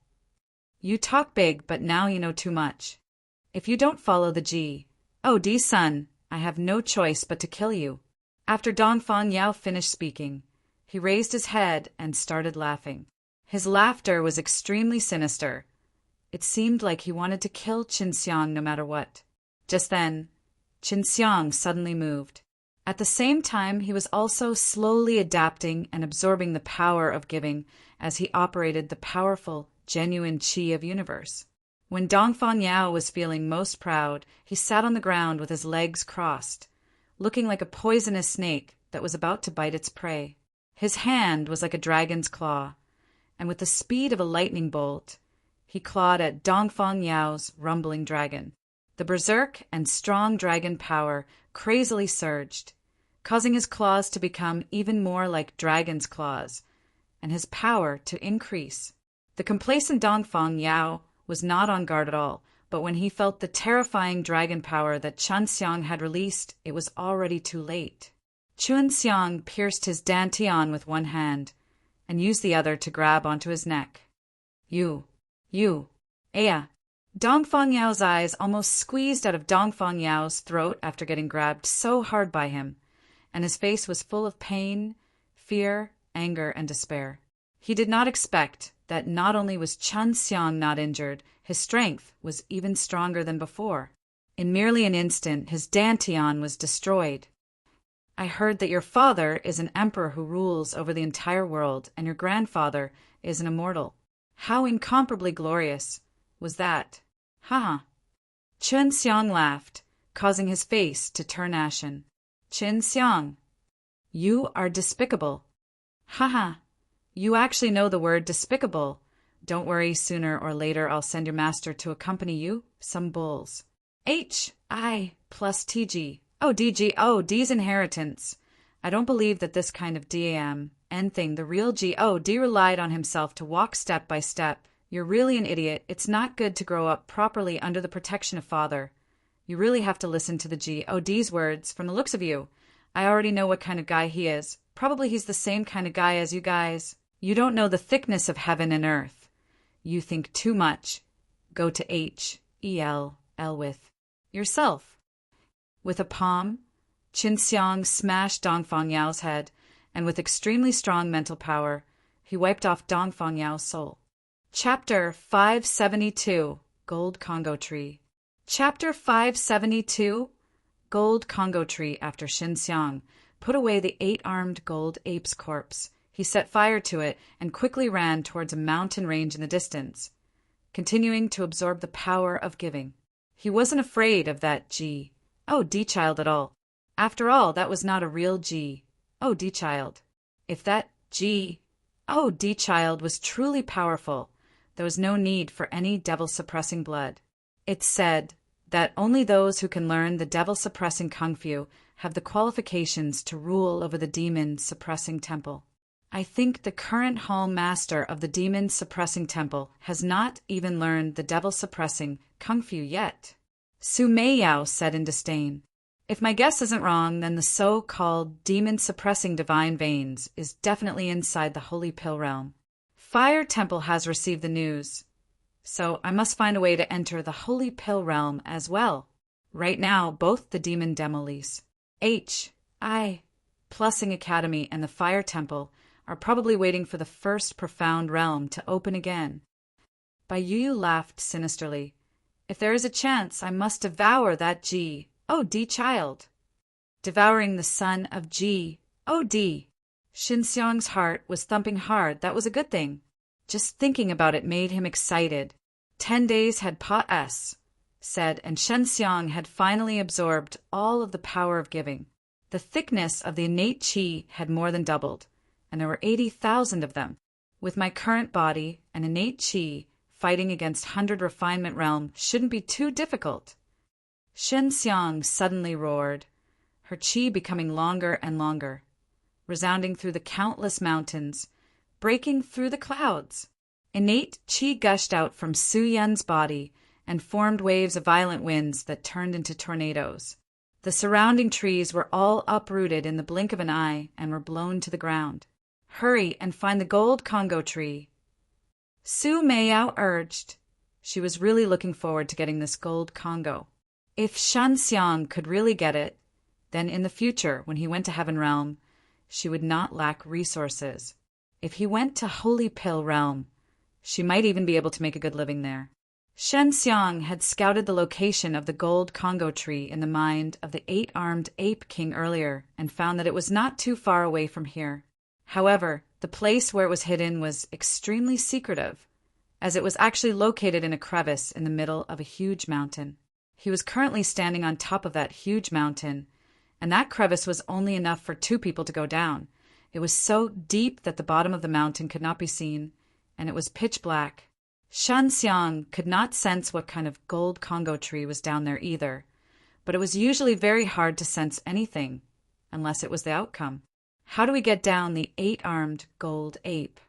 You talk big, but now you know too much. If you don't follow the G, oh, D-son, I have no choice but to kill you." After Dongfang Yao finished speaking, he raised his head and started laughing. His laughter was extremely sinister. It seemed like he wanted to kill Qin Xiang no matter what. Just then, Qin Xiang suddenly moved. At the same time, he was also slowly adapting and absorbing the power of giving as he operated the powerful, genuine qi of universe. When Dongfang Yao was feeling most proud, he sat on the ground with his legs crossed, looking like a poisonous snake that was about to bite its prey. His hand was like a dragon's claw, and with the speed of a lightning bolt, he clawed at Dongfang Yao's rumbling dragon. The berserk and strong dragon power crazily surged, causing his claws to become even more like dragon's claws, and his power to increase. The complacent Dongfang Yao was not on guard at all, but when he felt the terrifying dragon power that Chun Xiang had released, it was already too late. Chun Xiang pierced his dantian with one hand, and used the other to grab onto his neck. You, Aya. Dongfang Yao's eyes almost squeezed out of Dongfang Yao's throat after getting grabbed so hard by him, and his face was full of pain, fear, anger, and despair. He did not expect that not only was Chun Xiang not injured, his strength was even stronger than before. In merely an instant, his dantian was destroyed. "I heard that your father is an emperor who rules over the entire world, and your grandfather is an immortal. How incomparably glorious was that? Ha ha." Chun Xiang laughed, causing his face to turn ashen. "Qin Xiang, you are despicable. Ha ha. You actually know the word despicable. Don't worry, sooner or later I'll send your master to accompany you. Some bulls. H.I. plus T.G. Oh, D.G. Oh, D's inheritance. I don't believe that this kind of D.A.M. thing, the real G. Oh, D relied on himself to walk step by step. You're really an idiot. It's not good to grow up properly under the protection of father. You really have to listen to the G. Oh, D's words. From the looks of you, I already know what kind of guy he is. Probably he's the same kind of guy as you guys. You don't know the thickness of heaven and earth. You think too much. Go to H.E.L.L. with yourself." With a palm, Qin Xiang smashed Dongfang Yao's head, and with extremely strong mental power, he wiped off Dongfang Yao's soul. Chapter 572, Gold Congo Tree. Chapter 572, Gold Congo Tree. After Qin Xiang put away the 8-armed gold ape's corpse, he set fire to it and quickly ran towards a mountain range in the distance, continuing to absorb the power of giving. He wasn't afraid of that G. Oh, D-child at all. After all, that was not a real G. Oh, D-child. If that G. Oh, D-child was truly powerful, there was no need for any devil-suppressing blood. It's said that only those who can learn the devil-suppressing kung fu have the qualifications to rule over the demon-suppressing temple. I think the current hall master of the demon-suppressing temple has not even learned the devil-suppressing kung fu yet. Su Meiyao said in disdain. If my guess isn't wrong, then the so-called demon-suppressing divine veins is definitely inside the Holy Pill realm. Fire Temple has received the news, so I must find a way to enter the Holy Pill realm as well. Right now, both the Demon Demolise, H.I. Plussing Academy and the Fire Temple are probably waiting for the first profound realm to open again. Bai Yu laughed sinisterly. If there is a chance, I must devour that G.O.D. child. Devouring the son of G.O.D. Xinxiang's heart was thumping hard. That was a good thing. Just thinking about it made him excited. 10 days had said, and Xinxiang had finally absorbed all of the power of giving. The thickness of the innate qi had more than doubled, and there were 80,000 of them. With my current body and innate qi, fighting against 100 refinement realm shouldn't be too difficult. Xinxiang suddenly roared, her qi becoming longer and longer, resounding through the countless mountains, breaking through the clouds. Innate qi gushed out from Su Yan's body and formed waves of violent winds that turned into tornadoes. The surrounding trees were all uprooted in the blink of an eye and were blown to the ground. Hurry and find the gold Congo tree, Su Meiyao urged. She was really looking forward to getting this gold Congo. If Xinxiang could really get it, then in the future, when he went to Heaven Realm, she would not lack resources. If he went to Holy Pill Realm, she might even be able to make a good living there. Xinxiang had scouted the location of the gold Congo tree in the mind of the 8-armed ape king earlier and found that it was not too far away from here. However, the place where it was hidden was extremely secretive, as it was actually located in a crevice in the middle of a huge mountain. He was currently standing on top of that huge mountain, and that crevice was only enough for 2 people to go down. It was so deep that the bottom of the mountain could not be seen, and it was pitch black. Xinxiang could not sense what kind of gold Congo tree was down there either, but it was usually very hard to sense anything, unless it was the outcome. How do we get down the 8-armed gold ape?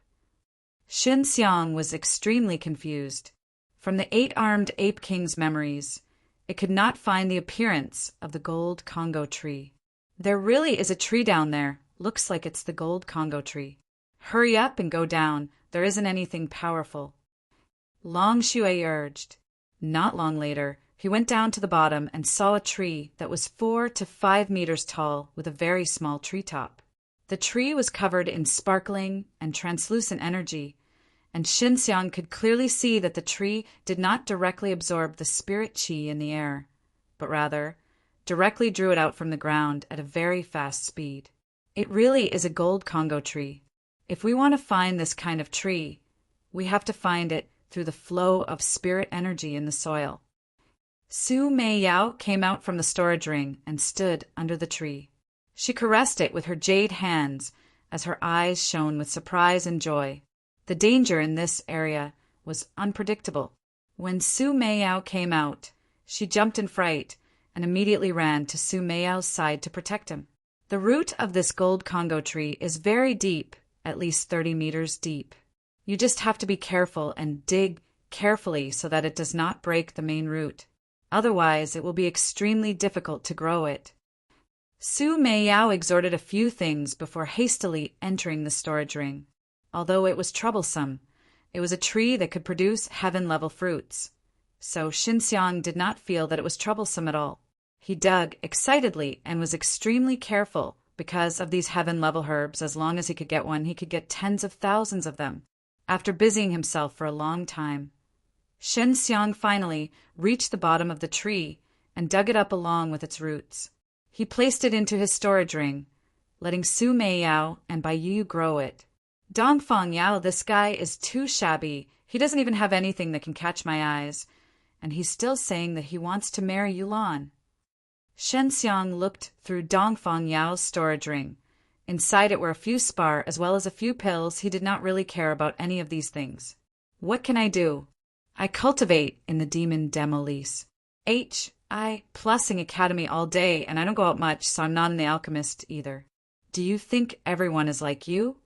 Xinxiang was extremely confused. From the 8-armed ape king's memories, it could not find the appearance of the gold Congo tree. There really is a tree down there. Looks like it's the gold Congo tree. Hurry up and go down. There isn't anything powerful. Long Shui urged. Not long later, he went down to the bottom and saw a tree that was 4 to 5 meters tall with a very small treetop. The tree was covered in sparkling and translucent energy, and Xinxiang could clearly see that the tree did not directly absorb the spirit qi in the air, but rather directly drew it out from the ground at a very fast speed. It really is a gold Congo tree. If we want to find this kind of tree, we have to find it through the flow of spirit energy in the soil. Su Meiyao came out from the storage ring and stood under the tree. She caressed it with her jade hands as her eyes shone with surprise and joy. The danger in this area was unpredictable. When Su Meiyao came out, she jumped in fright and immediately ran to Su Meiyao's side to protect him. The root of this gold Congo tree is very deep, at least 30 meters deep. You just have to be careful and dig carefully so that it does not break the main root. Otherwise, it will be extremely difficult to grow it. Su Meiyao exhorted a few things before hastily entering the storage ring. Although it was troublesome, it was a tree that could produce heaven-level fruits. So Xinxiang did not feel that it was troublesome at all. He dug excitedly and was extremely careful because of these heaven-level herbs. As long as he could get one, he could get tens of thousands of them. After busying himself for a long time, Xinxiang finally reached the bottom of the tree and dug it up along with its roots. He placed it into his storage ring, letting Su Meiyao and Bai Yu grow it. Dongfang Yao, this guy is too shabby. He doesn't even have anything that can catch my eyes, and he's still saying that he wants to marry Yulan. Xinxiang looked through Dongfang Yao's storage ring. Inside it were a few spar as well as a few pills. He did not really care about any of these things. What can I do? I cultivate in the Demon Demolise. H.I. Plussing Academy all day, and I don't go out much, so I'm not in the Alchemist either. Do you think everyone is like you?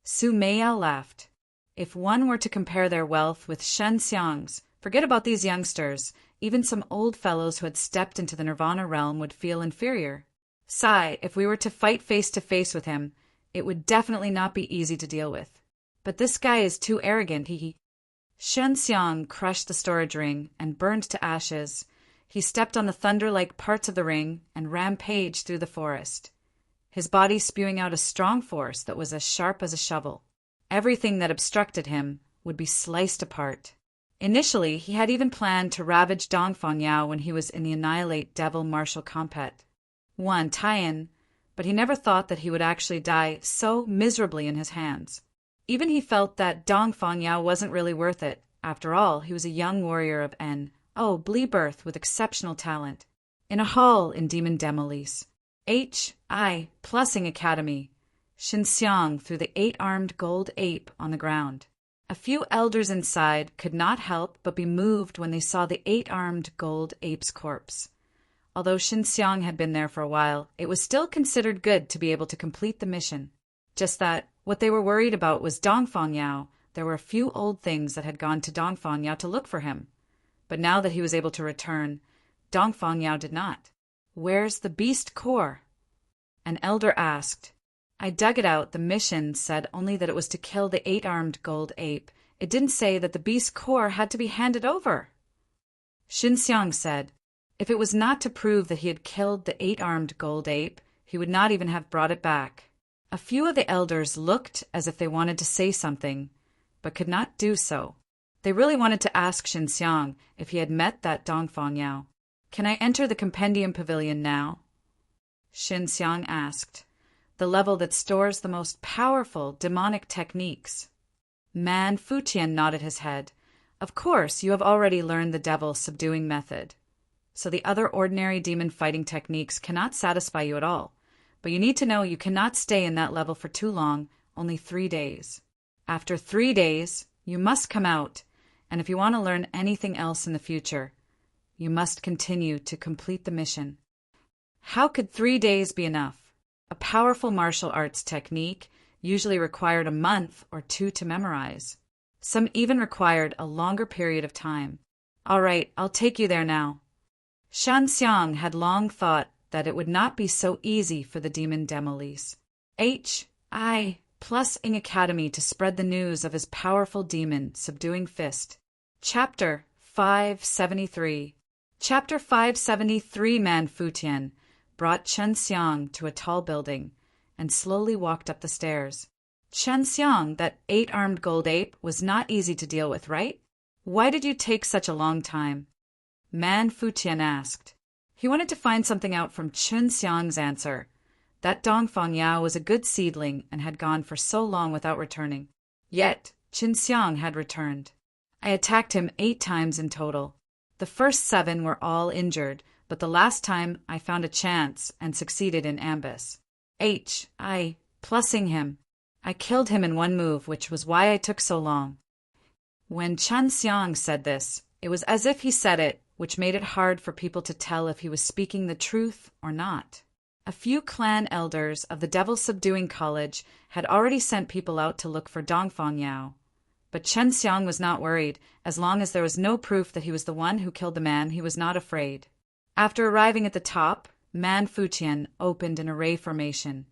Su Meiyao laughed. If one were to compare their wealth with Xinxiang's, Forget about these youngsters. Even some old fellows who had stepped into the Nirvana realm would feel inferior. Sigh, if we were to fight face to face with him, it would definitely not be easy to deal with. But this guy is too arrogant, he. Shenxiang crushed the storage ring and burned to ashes. He stepped on the thunder-like parts of the ring and rampaged through the forest, his body spewing out a strong force that was as sharp as a shovel. Everything that obstructed him would be sliced apart. Initially, he had even planned to ravage Dongfang Yao when he was in the Annihilate Devil Martial Compet. One tie-in, but he never thought that he would actually die so miserably in his hands. Even he felt that Dongfang Yao wasn't really worth it. After all, he was a young warrior of Blee birth with exceptional talent. In a hall in Demon Demolise, H.I. Plussing Academy, Xinxiang threw the 8-armed gold ape on the ground. A few elders inside could not help but be moved when they saw the 8-armed gold ape's corpse. Although Xinxiang had been there for a while, it was still considered good to be able to complete the mission. Just that, what they were worried about was Dongfang Yao. There were a few old things that had gone to Dongfang Yao to look for him. But now that he was able to return, Dongfang Yao did not. "Where's the beast core?" An elder asked. "I dug it out. The mission said only that it was to kill the 8-armed gold ape. It didn't say that the beast core had to be handed over." Xinxiang said, if it was not to prove that he had killed the 8-armed gold ape, he would not even have brought it back. A few of the elders looked as if they wanted to say something, but could not do so. They really wanted to ask Xinxiang if he had met that Dongfang Yao. "Can I enter the Compendium Pavilion now?" Xinxiang asked. "The level that stores the most powerful demonic techniques." Man Futian nodded his head. "Of course, you have already learned the devil subduing method. So the other ordinary demon fighting techniques cannot satisfy you at all. But you need to know you cannot stay in that level for too long, only 3 days. After 3 days, you must come out, and if you want to learn anything else in the future, you must continue to complete the mission." How could 3 days be enough? A powerful martial arts technique usually required a month or 2 to memorize. Some even required a longer period of time. "All right, I'll take you there now." Shanxiang had long thought that it would not be so easy for the Demon Demolise. H.I. Plussing Academy to spread the news of his powerful demon subduing fist. Chapter 573. Chapter 573 Man Futian brought Shenxiang to a tall building and slowly walked up the stairs. Shenxiang, that 8-armed gold ape, was not easy to deal with, right? Why did you take such a long time? Man Futian asked. He wanted to find something out from Shenxiang's answer. That Dongfang Yao was a good seedling and had gone for so long without returning. Yet, Shenxiang had returned. I attacked him 8 times in total. The first 7 were all injured, but the last time I found a chance and succeeded in ambush. H.I. Plussing him. I killed him in 1 move, which was why I took so long. When Shenxiang said this, it was as if he said it, which made it hard for people to tell if he was speaking the truth or not. A few clan elders of the Devil Subduing College had already sent people out to look for Dongfang Yao. But Shenxiang was not worried. As long as there was no proof that he was the one who killed the man, he was not afraid. After arriving at the top, Man Futian opened an array formation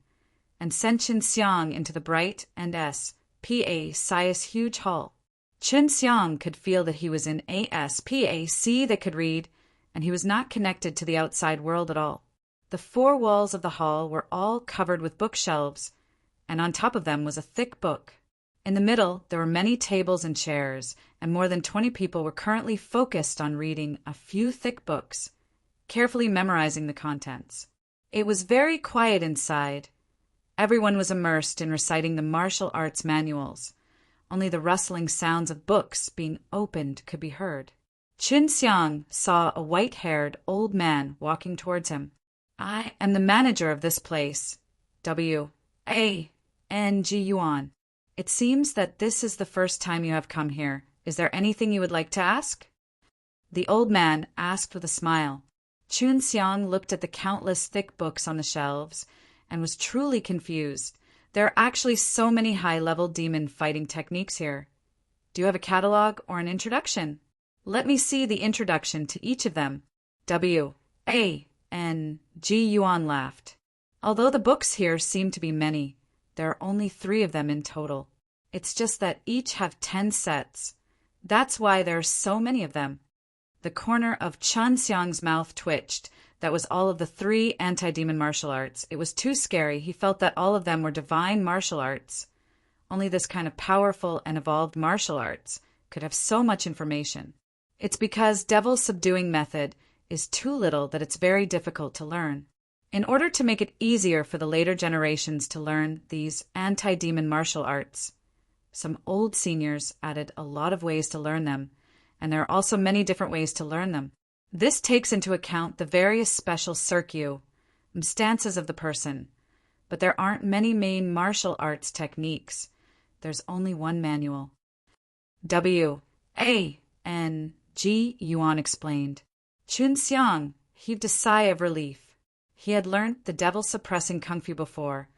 and sent Shenxiang into the bright and S.P.A.C.'s huge hall. Shenxiang could feel that he was in A.S.P.A.C. that could read, and he was not connected to the outside world at all. The 4 walls of the hall were all covered with bookshelves, and on top of them was a thick book. In the middle, there were many tables and chairs, and more than 20 people were currently focused on reading a few thick books, carefully memorizing the contents. It was very quiet inside. Everyone was immersed in reciting the martial arts manuals. Only the rustling sounds of books being opened could be heard. Shenxiang saw a white-haired old man walking towards him. I am the manager of this place. W.A.N.G. Yuan. It seems that this is the first time you have come here. Is there anything you would like to ask? The old man asked with a smile. Shenxiang looked at the countless thick books on the shelves and was truly confused. There are actually so many high-level demon fighting techniques here. Do you have a catalog or an introduction? Let me see the introduction to each of them. W. A. N. G. Yuan laughed. Although the books here seem to be many, there are only 3 of them in total. It's just that each have 10 sets. That's why there are so many of them. The corner of Chen Xiang's mouth twitched. That was all of the 3 anti-demon martial arts. It was too scary. He felt that all of them were divine martial arts. Only this kind of powerful and evolved martial arts could have so much information. It's because Devil's subduing method is too little that it's very difficult to learn. In order to make it easier for the later generations to learn these anti-demon martial arts, some old seniors added a lot of ways to learn them, and there are also many different ways to learn them. This takes into account the various special circuit stances of the person, but there aren't many main martial arts techniques. There's only one manual. W. A. N. G. Yuan explained. Chun Xiang heaved a sigh of relief. He had learnt the devil-suppressing kung fu before.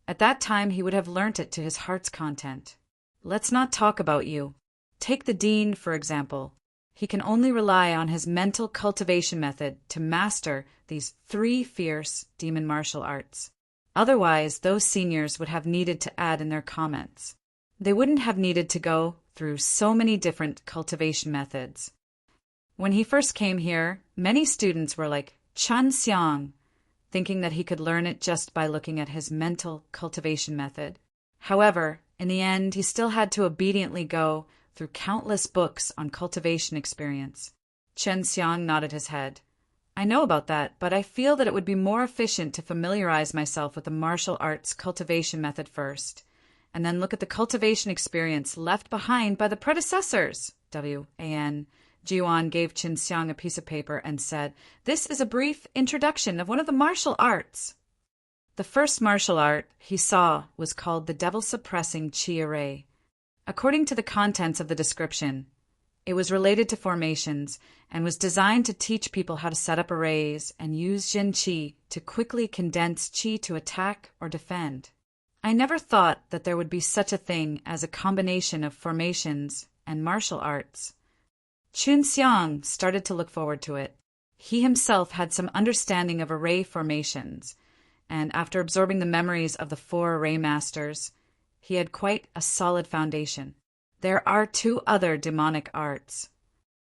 At that time he would have learnt it to his heart's content. Let's not talk about you. Take the dean, for example. He can only rely on his mental cultivation method to master these 3 fierce demon martial arts. Otherwise, those seniors would have needed to add in their comments. They wouldn't have needed to go through so many different cultivation methods. When he first came here, many students were like Chen Xiang, thinking that he could learn it just by looking at his mental cultivation method. However, in the end, he still had to obediently go through countless books on cultivation experience. Chen Xiang nodded his head. I know about that, but I feel that it would be more efficient to familiarize myself with the martial arts cultivation method first, and then look at the cultivation experience left behind by the predecessors. W.A.N. Jiuan gave Chen Xiang a piece of paper and said, "This is a brief introduction of one of the martial arts." The first martial art he saw was called the devil-suppressing Qi array. According to the contents of the description, it was related to formations and was designed to teach people how to set up arrays and use Jin Qi to quickly condense Qi to attack or defend. I never thought that there would be such a thing as a combination of formations and martial arts. Chun Xiang started to look forward to it. He himself had some understanding of array formations, and after absorbing the memories of the 4 array masters, he had quite a solid foundation. There are 2 other demonic arts.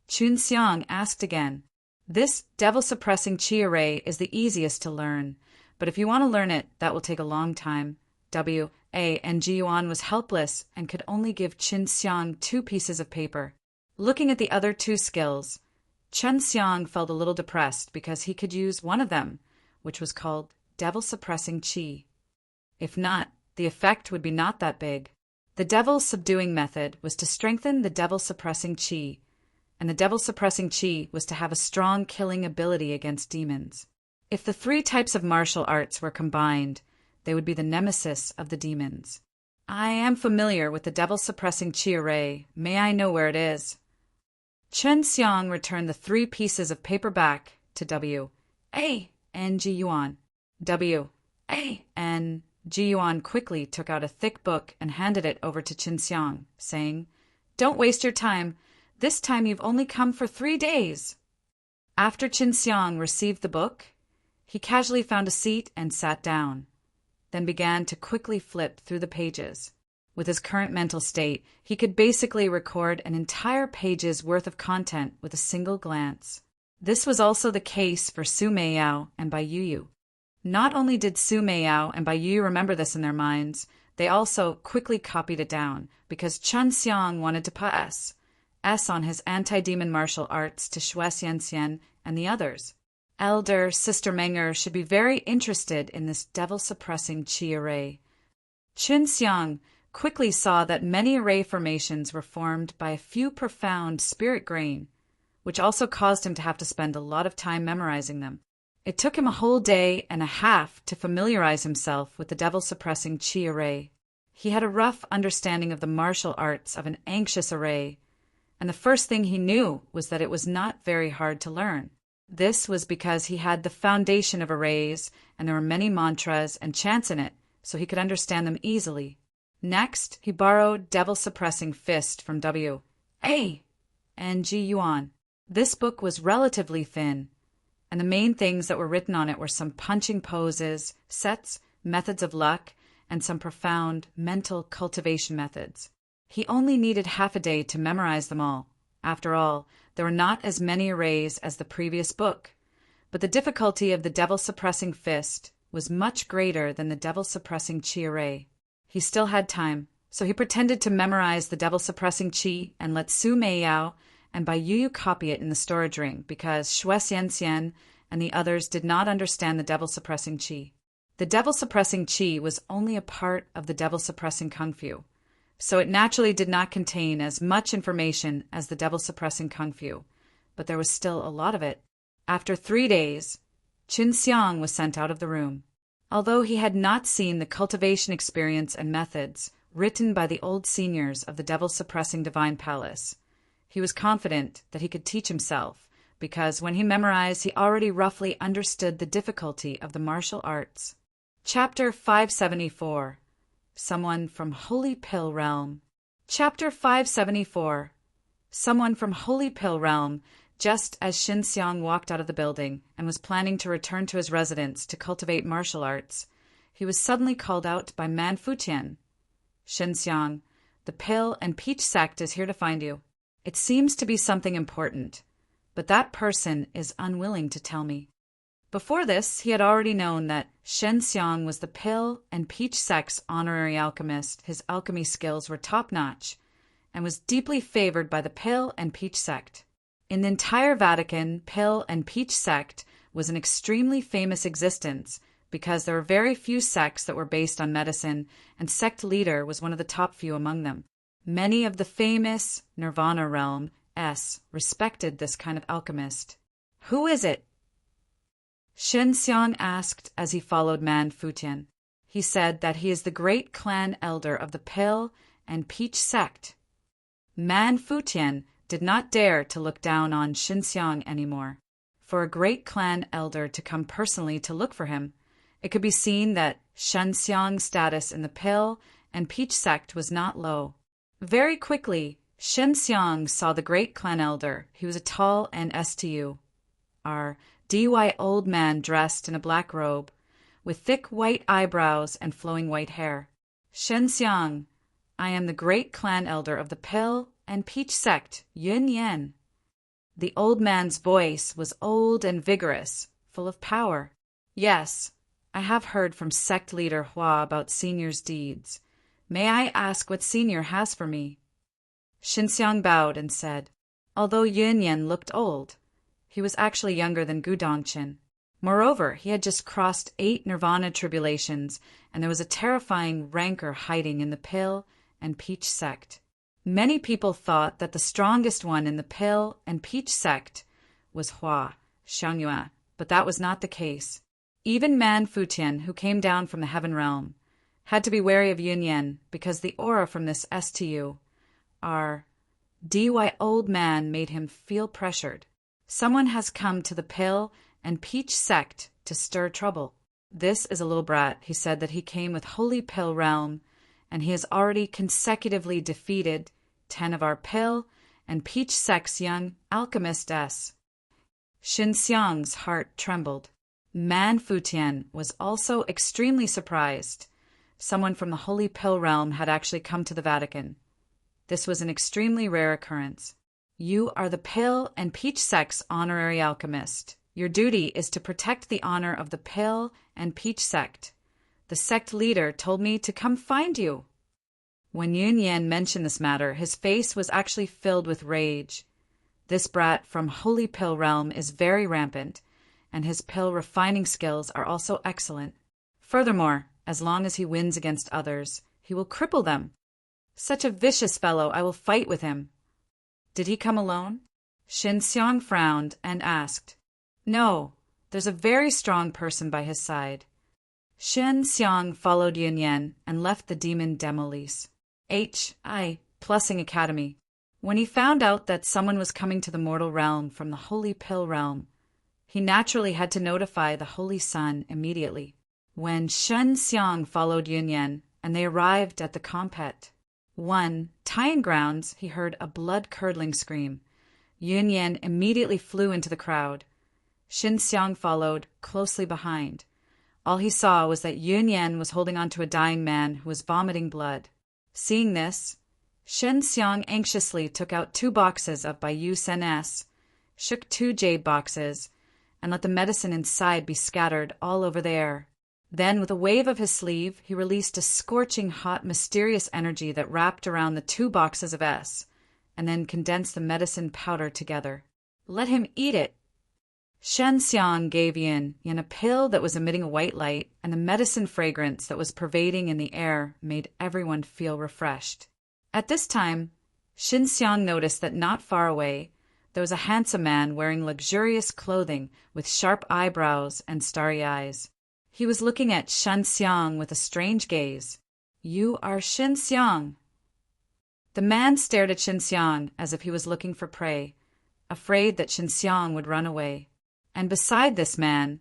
Chun Xiang asked again. This devil-suppressing Qi array is the easiest to learn, but if you want to learn it, that will take a long time. W.A.N. Yuan was helpless and could only give Chun Xiang 2 pieces of paper. Looking at the other 2 skills, Chen Xiang felt a little depressed because he could use one of them, which was called devil-suppressing Qi. If not, the effect would be not that big. The devil-subduing method was to strengthen the devil-suppressing Qi, and the devil-suppressing Qi was to have a strong killing ability against demons. If the 3 types of martial arts were combined, they would be the nemesis of the demons. I am familiar with the devil-suppressing Qi array. May I know where it is? Chen Xiang returned the 3 pieces of paper back to W.A.N. Yuan. W.A.N. Yuan quickly took out a thick book and handed it over to Chen Xiang, saying, "Don't waste your time. This time you've only come for 3 days." After Chen Xiang received the book, he casually found a seat and sat down, then began to quickly flip through the pages. With his current mental state, he could basically record an entire page's worth of content with a single glance. This was also the case for Su Meiyao and Bai Yuyu. Not only did Su Meiyao and Bai Yuyu remember this in their minds, they also quickly copied it down, because Chen Xiang wanted to put S on his anti-demon martial arts to Xue Xianxian and the others. Elder Sister Menger should be very interested in this devil-suppressing Qi array. Chen Xiang quickly saw that many array formations were formed by a few profound spirit grain, which also caused him to have to spend a lot of time memorizing them. It took him a whole day and a half to familiarize himself with the devil-suppressing Qi array. He had a rough understanding of the martial arts of an anxious array, and the first thing he knew was that it was not very hard to learn. This was because he had the foundation of arrays, and there were many mantras and chants in it, so he could understand them easily. Next, he borrowed devil-suppressing fist from W.A.N. Yuan. This book was relatively thin, and the main things that were written on it were some punching poses, sets, methods of luck, and some profound mental cultivation methods. He only needed half a day to memorize them all. After all, there were not as many arrays as the previous book, but the difficulty of the devil-suppressing fist was much greater than the devil-suppressing chi array. He still had time, so he pretended to memorize the devil-suppressing chi and let Su Meiyao and Bai Yu copy it in the storage ring because Xue Xianxian and the others did not understand the devil-suppressing chi. The devil-suppressing chi was only a part of the devil-suppressing kung fu, so it naturally did not contain as much information as the devil-suppressing kung fu, but there was still a lot of it. After 3 days, Qin Xiang was sent out of the room. Although he had not seen the cultivation experience and methods written by the old seniors of the devil-suppressing divine palace, he was confident that he could teach himself, because when he memorized, he already roughly understood the difficulty of the martial arts. Chapter 574. Someone from Holy Pill Realm. Chapter 574. Someone from Holy Pill Realm. Just as Qin Xiang walked out of the building and was planning to return to his residence to cultivate martial arts, he was suddenly called out by Man Futian. Qin Xiang, the Pill and Peach sect is here to find you. It seems to be something important, but that person is unwilling to tell me. Before this, he had already known that Qin Xiang was the Pill and Peach sect's honorary alchemist. His alchemy skills were top-notch and was deeply favored by the Pill and Peach sect. In the entire Vatican, Pill and Peach sect was an extremely famous existence because there were very few sects that were based on medicine, and sect leader was one of the top few among them. Many of the famous Nirvana realm respected this kind of alchemist. Who is it? Qin Xiang asked as he followed Man Futian. He said that he is the great clan elder of the Pill and Peach sect. Man Futian did not dare to look down on Qin Xiang anymore. For a great clan elder to come personally to look for him, it could be seen that Qin Xiang's status in the Pill and Peach sect was not low. Very quickly, Qin Xiang saw the great clan elder. He was a tall and dy old man dressed in a black robe, with thick white eyebrows and flowing white hair. Qin Xiang, I am the great clan elder of the Pill and Peach sect, Yun Yan. The old man's voice was old and vigorous, full of power. Yes, I have heard from sect leader Hua about Senior's deeds. May I ask what Senior has for me? Qin Xiang bowed and said, although Yun Yan looked old, he was actually younger than Gu Dongqin. Moreover, he had just crossed 8 nirvana tribulations, and there was a terrifying rancor hiding in the Pill and Peach sect. Many people thought that the strongest one in the Pill and Peach sect was Hua, Xiangyue, but that was not the case. Even Man Futian, who came down from the heaven realm, had to be wary of Yun Yan because the aura from this dy old man made him feel pressured. Someone has come to the Pill and Peach sect to stir trouble. This is a little brat. He said that he came with Holy Pill realm, and he has already consecutively defeated 10 of our Pill and Peach sect's young alchemists. Qin Xiang's heart trembled. Man Futian was also extremely surprised. Someone from the Holy Pill realm had actually come to the Vatican. This was an extremely rare occurrence. You are the Pill and Peach sect's honorary alchemist. Your duty is to protect the honor of the Pill and Peach sect. The sect leader told me to come find you. When Yun Yan mentioned this matter, his face was actually filled with rage. This brat from Holy Pill realm is very rampant, and his pill refining skills are also excellent. Furthermore, as long as he wins against others, he will cripple them. Such a vicious fellow, I will fight with him. Did he come alone? Qin Xiang frowned and asked. No, there's a very strong person by his side. Qin Xiang followed Yun Yan and left the demon Demolise Plussing Academy. When he found out that someone was coming to the mortal realm from the Holy Pill realm, he naturally had to notify the Holy Sun immediately. When Qin Xiang followed Yun Yan and they arrived at the tying grounds, he heard a blood-curdling scream. Yun Yan immediately flew into the crowd. Xin Xiang followed, closely behind. All he saw was that Yun Yan was holding onto a dying man who was vomiting blood. Seeing this, Shen Xiang anxiously took out 2 boxes of Baiyu Sen-S, shook 2 jade boxes, and let the medicine inside be scattered all over the air. Then, with a wave of his sleeve, he released a scorching hot, mysterious energy that wrapped around the 2 boxes of S, and then condensed the medicine powder together. Let him eat it. Shen Xiang gave Yin a pill that was emitting a white light, and the medicine fragrance that was pervading in the air made everyone feel refreshed. At this time, Xin Xiang noticed that not far away, there was a handsome man wearing luxurious clothing with sharp eyebrows and starry eyes. He was looking at Shen Xiang with a strange gaze. "You are Xin Xiang." The man stared at Xin Xiang as if he was looking for prey, afraid that Xin Xiang would run away. And beside this man,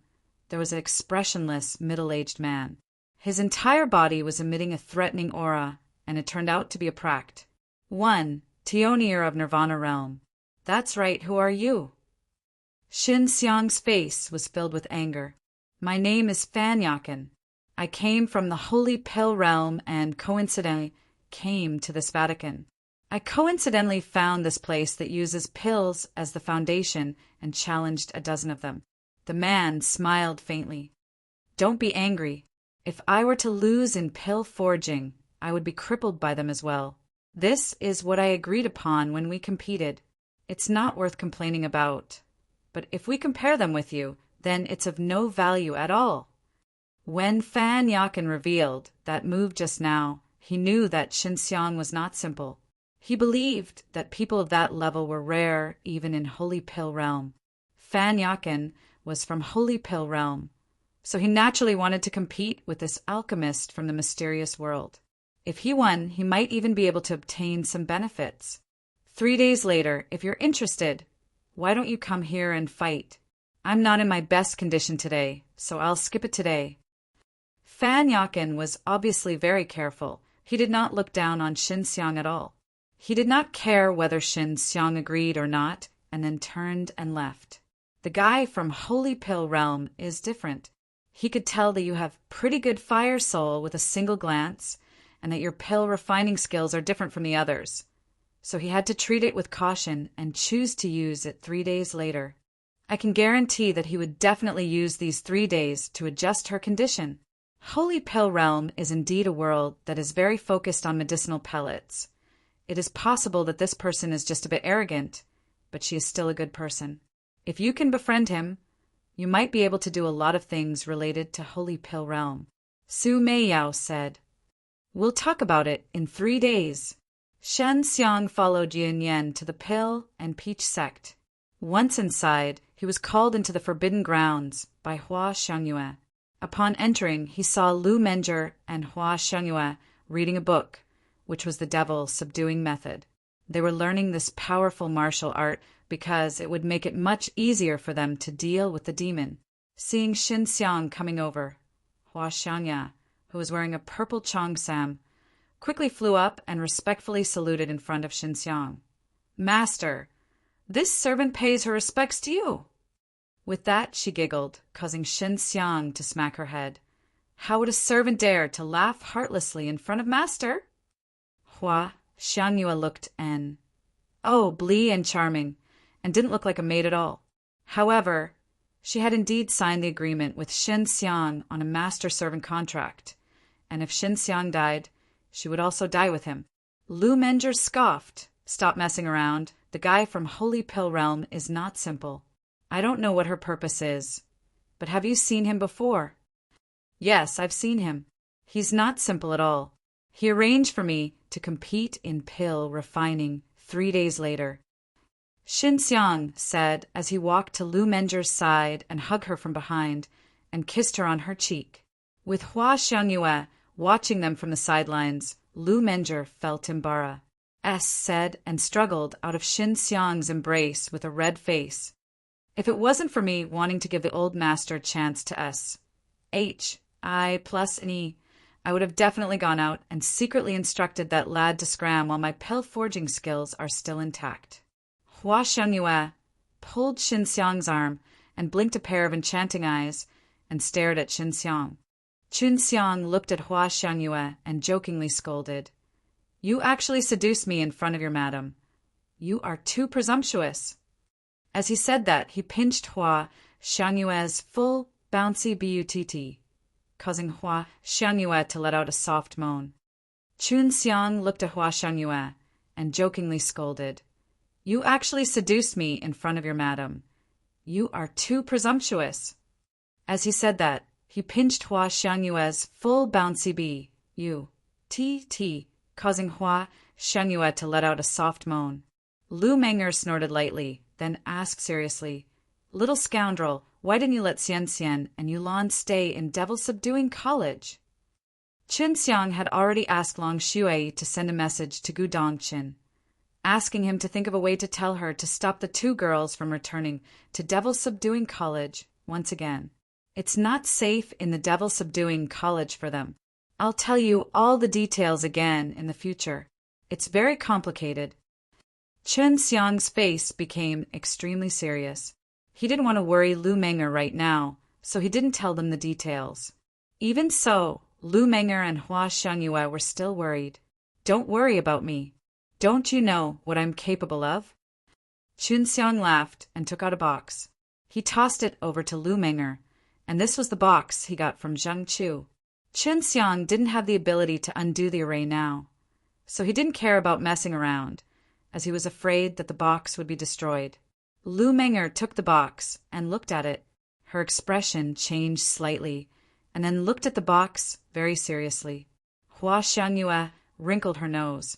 there was an expressionless, middle-aged man. His entire body was emitting a threatening aura, and it turned out to be a Pract. "1. Tionier of Nirvana Realm." "That's right, who are you?" Xin Xiang's face was filled with anger. "My name is Fan Yakin. I came from the Holy Pill Realm and coincidentally came to this Vatican. I coincidentally found this place that uses pills as the foundation and challenged a dozen of them." The man smiled faintly. "Don't be angry. If I were to lose in pill forging, I would be crippled by them as well. This is what I agreed upon when we competed. It's not worth complaining about. But if we compare them with you, then it's of no value at all." When Fan Yakin revealed that move just now, he knew that Xin Xiang was not simple. He believed that people of that level were rare even in Holy Pill Realm. Fan Yakin was from Holy Pill Realm, so he naturally wanted to compete with this alchemist from the mysterious world. If he won, he might even be able to obtain some benefits. 3 days later, if you're interested, why don't you come here and fight? I'm not in my best condition today, so I'll skip it today. Fan Yakin was obviously very careful. He did not look down on Xin Xiang at all. He did not care whether Xin Xiang agreed or not, and then turned and left. The guy from Holy Pill Realm is different. He could tell that you have pretty good fire soul with a single glance, and that your pill refining skills are different from the others. So he had to treat it with caution and choose to use it 3 days later. I can guarantee that he would definitely use these 3 days to adjust her condition. Holy Pill Realm is indeed a world that is very focused on medicinal pellets. It is possible that this person is just a bit arrogant, but she is still a good person. If you can befriend him, you might be able to do a lot of things related to Holy Pill Realm. Su Meiyao said. "We'll talk about it in 3 days." Shen Xiang followed Yun Yan to the Pill and Peach sect. Once inside, he was called into the Forbidden Grounds by Hua Xiangyue. Upon entering, he saw Lu Menjie and Hua Xiangyue reading a book, which was the Devil's Subduing Method. They were learning this powerful martial art because it would make it much easier for them to deal with the demon. Seeing Xin Xiang coming over, Hua Xiangyue, who was wearing a purple cheongsam, quickly flew up and respectfully saluted in front of Xin Xiang. "Master, this servant pays her respects to you." With that, she giggled, causing Xin Xiang to smack her head. How would a servant dare to laugh heartlessly in front of master? Hua Xiangyue looked blee and charming, and didn't look like a maid at all. However, she had indeed signed the agreement with Xin Xiang on a master-servant contract, and if Xin Xiang died, she would also die with him. Lu Menjie scoffed. "Stop messing around. The guy from Holy Pill Realm is not simple. I don't know what her purpose is, but have you seen him before?" "Yes, I've seen him. He's not simple at all. He arranged for me to compete in pill refining 3 days later." Xin Xiang said as he walked to Lu Menjie's side and hugged her from behind and kissed her on her cheek. With Hua Xiangyue watching them from the sidelines, Lu Menjie felt embarrassed. Said and struggled out of Xin Xiang's embrace with a red face. "If it wasn't for me wanting to give the old master a chance to I plus an E, I would have definitely gone out and secretly instructed that lad to scram while my pill forging skills are still intact." Hua Xiangyue pulled Qin Xiang's arm and blinked a pair of enchanting eyes and stared at Qin Xiang. Qin Xiang looked at Hua Xiangyue and jokingly scolded, "You actually seduced me in front of your madam. You are too presumptuous." As he said that, he pinched Hua Xiangyue's full, bouncy butt, causing Hua Xiangyue to let out a soft moan. Qin Xiang looked at Hua Xiangyue and jokingly scolded, "You actually seduced me in front of your madam. You are too presumptuous." As he said that, he pinched Hua Xiangyue's full bouncy butt, causing Hua Xiangyue to let out a soft moan. Lu Meng'er snorted lightly, then asked seriously, "Little scoundrel, why didn't you let Xian Xian and Yulan stay in devil-subduing college?" Qin Xiang had already asked Long Shui to send a message to Gu Dongqin, asking him to think of a way to tell her to stop the two girls from returning to devil-subduing college once again. It's not safe in the devil-subduing college for them. I'll tell you all the details again in the future. It's very complicated. Qin Xiang's face became extremely serious. He didn't want to worry Lu Meng'er right now, so he didn't tell them the details. Even so, Lu Meng'er and Hua Xiangyue were still worried. "Don't worry about me. Don't you know what I'm capable of?" Qin Xiang laughed and took out a box. He tossed it over to Lu Meng'er, and this was the box he got from Zheng Chu. Qin Xiang didn't have the ability to undo the array now, so he didn't care about messing around, as he was afraid that the box would be destroyed. Lu Meng'er took the box and looked at it. Her expression changed slightly, and then looked at the box very seriously. Hua Xiangyue wrinkled her nose.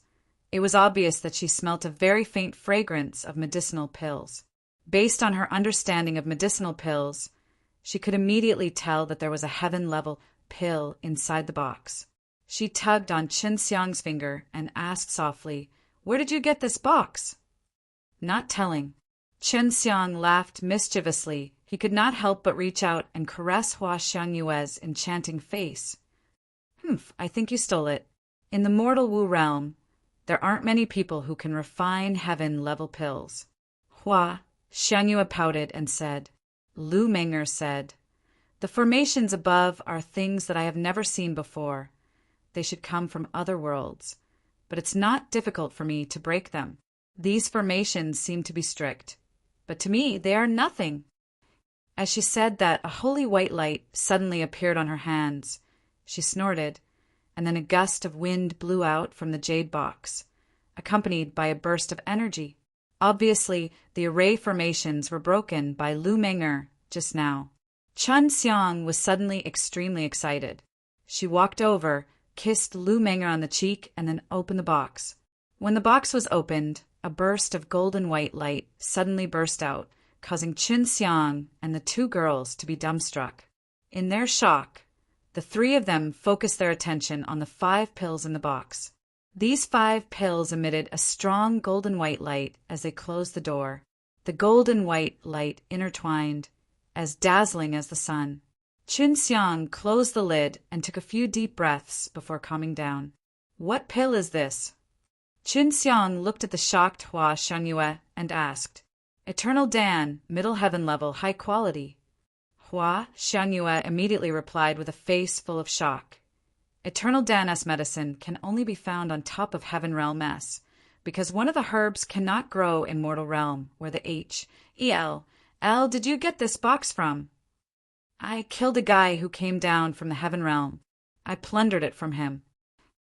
It was obvious that she smelt a very faint fragrance of medicinal pills. Based on her understanding of medicinal pills, she could immediately tell that there was a heaven-level pill inside the box. She tugged on Qin Xiang's finger and asked softly, "Where did you get this box?" Not telling. Qin Xiang laughed mischievously. He could not help but reach out and caress Hua Xiangyue's enchanting face. "Humph, I think you stole it. In the mortal Wu realm, there aren't many people who can refine heaven-level pills." Hua Xiangyue pouted and said. Lu Meng'er said, "The formations above are things that I have never seen before. They should come from other worlds, but it's not difficult for me to break them. These formations seem to be strict, but to me they are nothing." As she said that, a holy white light suddenly appeared on her hands. She snorted, and then a gust of wind blew out from the jade box, accompanied by a burst of energy. Obviously, the array formations were broken by Lu Meng'er just now. Qin Xiang was suddenly extremely excited. She walked over, kissed Lu Meng'er on the cheek, and then opened the box. When the box was opened, a burst of golden white light suddenly burst out, causing Qin Xiang and the two girls to be dumbstruck. In their shock, the three of them focused their attention on the 5 pills in the box. These 5 pills emitted a strong golden white light as they closed the door. The golden white light intertwined, as dazzling as the sun. Qin Xiang closed the lid and took a few deep breaths before calming down. "What pill is this?" Qin Xiang looked at the shocked Hua Xiangyue and asked. "Eternal Dan, middle heaven level, high quality." Hua Xiangyue immediately replied with a face full of shock. Eternal Dan-S medicine can only be found on top of Heaven Realm S, because one of the herbs cannot grow in Mortal Realm, where the L. Did you get this box from? I killed a guy who came down from the Heaven Realm. I plundered it from him.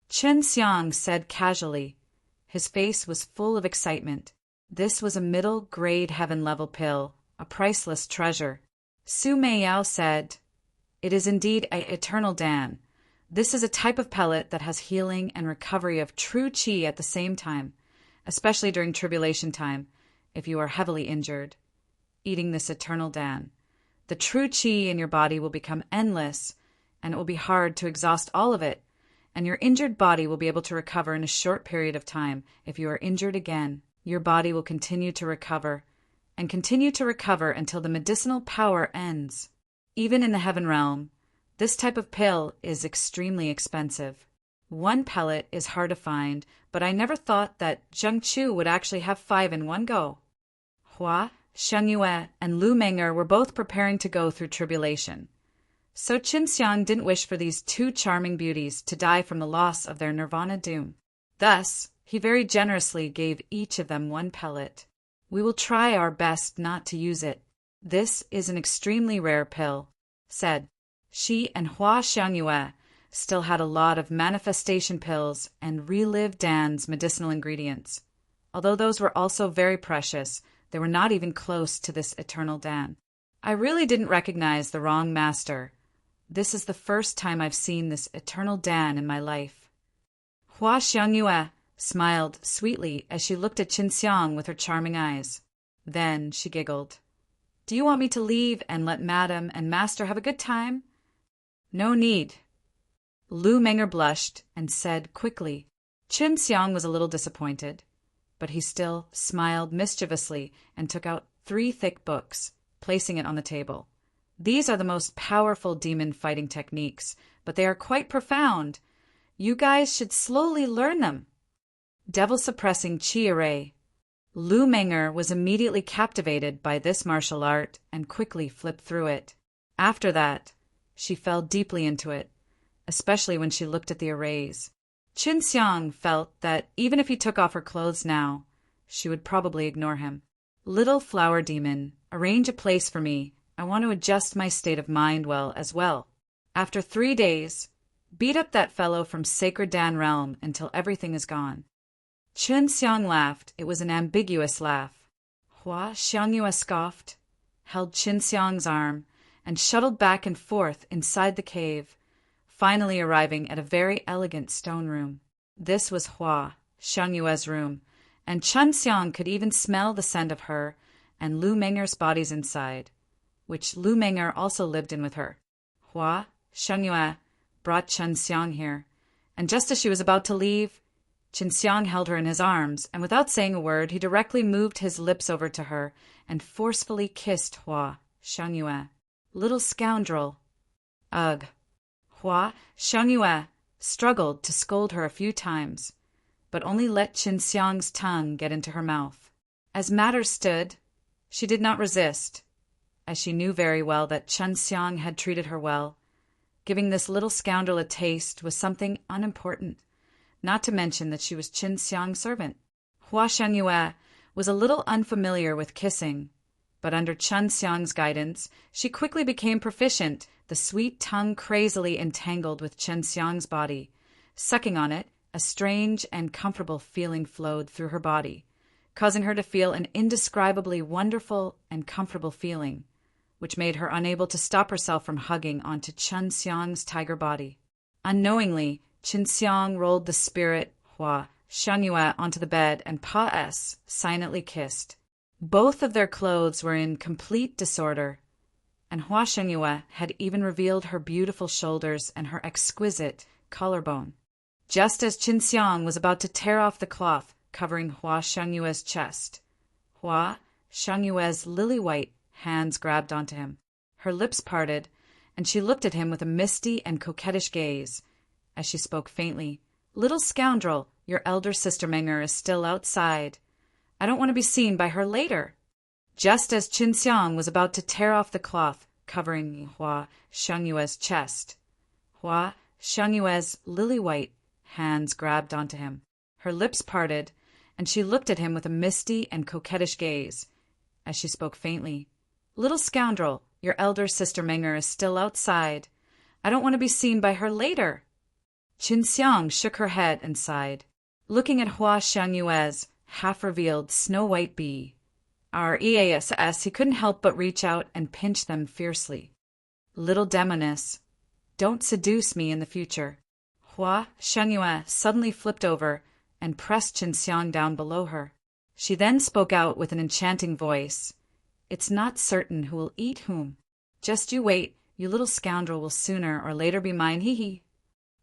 Qin Xiang said casually. His face was full of excitement. This was a middle-grade heaven-level pill, a priceless treasure. Su Meiyao said, "It is indeed a Eternal Dan. This is a type of pellet that has healing and recovery of true qi at the same time, especially during tribulation time, if you are heavily injured. Eating this Eternal Dan, the true qi in your body will become endless, and it will be hard to exhaust all of it, and your injured body will be able to recover in a short period of time. If you are injured again, your body will continue to recover, and continue to recover until the medicinal power ends. Even in the Heaven Realm, this type of pill is extremely expensive. One pellet is hard to find, but I never thought that Zheng Chu would actually have 5 in one go." Hua, Xiangyue, and Lu Meng'er were both preparing to go through tribulation. So Qinxiang didn't wish for these two charming beauties to die from the loss of their nirvana doom. Thus, he very generously gave each of them one pellet. "We will try our best not to use it. This is an extremely rare pill," said. She and Hua Xiangyue still had a lot of manifestation pills and relived Dan's medicinal ingredients. Although those were also very precious, they were not even close to this eternal Dan. "I really didn't recognize the wrong master. This is the first time I've seen this eternal Dan in my life." Hua Xiangyue smiled sweetly as she looked at Qinxiang with her charming eyes. Then she giggled. "Do you want me to leave and let Madam and Master have a good time?" "No need." Lu Meng'er blushed and said quickly. Qinxiang was a little disappointed, but he still smiled mischievously and took out 3 thick books, placing it on the table. "These are the most powerful demon fighting techniques, but they are quite profound. You guys should slowly learn them." Devil-suppressing Qi Array. Lu Meng'er was immediately captivated by this martial art and quickly flipped through it. After that, she fell deeply into it, especially when she looked at the arrays. Qinxiang felt that even if he took off her clothes now, she would probably ignore him. "Little flower demon, arrange a place for me. I want to adjust my state of mind well as well. After 3 days, beat up that fellow from Sacred Dan Realm until everything is gone." Qinxiang laughed. It was an ambiguous laugh. Hua Xiangyue scoffed, held Qinxiang's arm, and shuttled back and forth inside the cave, finally arriving at a very elegant stone room. This was Hua Xiangyue's room, and Qinxiang could even smell the scent of her and Lu Meng'er's bodies inside, which Lu Meng'er also lived in with her. Hua Xiangyue brought Qinxiang here, and just as she was about to leave, Qinxiang held her in his arms, and without saying a word, he directly moved his lips over to her and forcefully kissed Hua Xiangyue. "Little scoundrel." "Ugh." Hua Xiangyue struggled to scold her a few times, but only let Qinxiang's tongue get into her mouth. As matters stood, she did not resist, as she knew very well that Qinxiang had treated her well. Giving this little scoundrel a taste was something unimportant, not to mention that she was Qinxiang's servant. Hua Xiangyue was a little unfamiliar with kissing, but under Qinxiang's guidance, she quickly became proficient. The sweet tongue crazily entangled with Qinxiang's body. Sucking on it, a strange and comfortable feeling flowed through her body, causing her to feel an indescribably wonderful and comfortable feeling, which made her unable to stop herself from hugging onto Qinxiang's tiger body. Unknowingly, Qinxiang rolled the spirit Hua Xiangyue onto the bed and Pa-S silently kissed. Both of their clothes were in complete disorder, and Hua Xiangyue had even revealed her beautiful shoulders and her exquisite collarbone. Just as Qinxiang was about to tear off the cloth covering Hua Xiangyue's chest, Hua Xiangyue's lily-white hands grabbed onto him. Her lips parted, and she looked at him with a misty and coquettish gaze, as she spoke faintly. "Little scoundrel, your elder sister Meng'er is still outside. I don't want to be seen by her later." Just as Qinxiang was about to tear off the cloth covering Hua Xiangyue's chest, Hua Xiangyue's lily-white hands grabbed onto him. Her lips parted, and she looked at him with a misty and coquettish gaze, as she spoke faintly. "Little scoundrel, your elder sister Meng'er is still outside. I don't want to be seen by her later." Qinxiang shook her head and sighed, looking at Hua Xiangyue's half-revealed snow-white bee. He couldn't help but reach out and pinch them fiercely. "Little demoness, don't seduce me in the future." Hua Xiangyue suddenly flipped over and pressed Qinxiang down below her. She then spoke out with an enchanting voice. "It's not certain who will eat whom. Just you wait, you little scoundrel will sooner or later be mine, hee."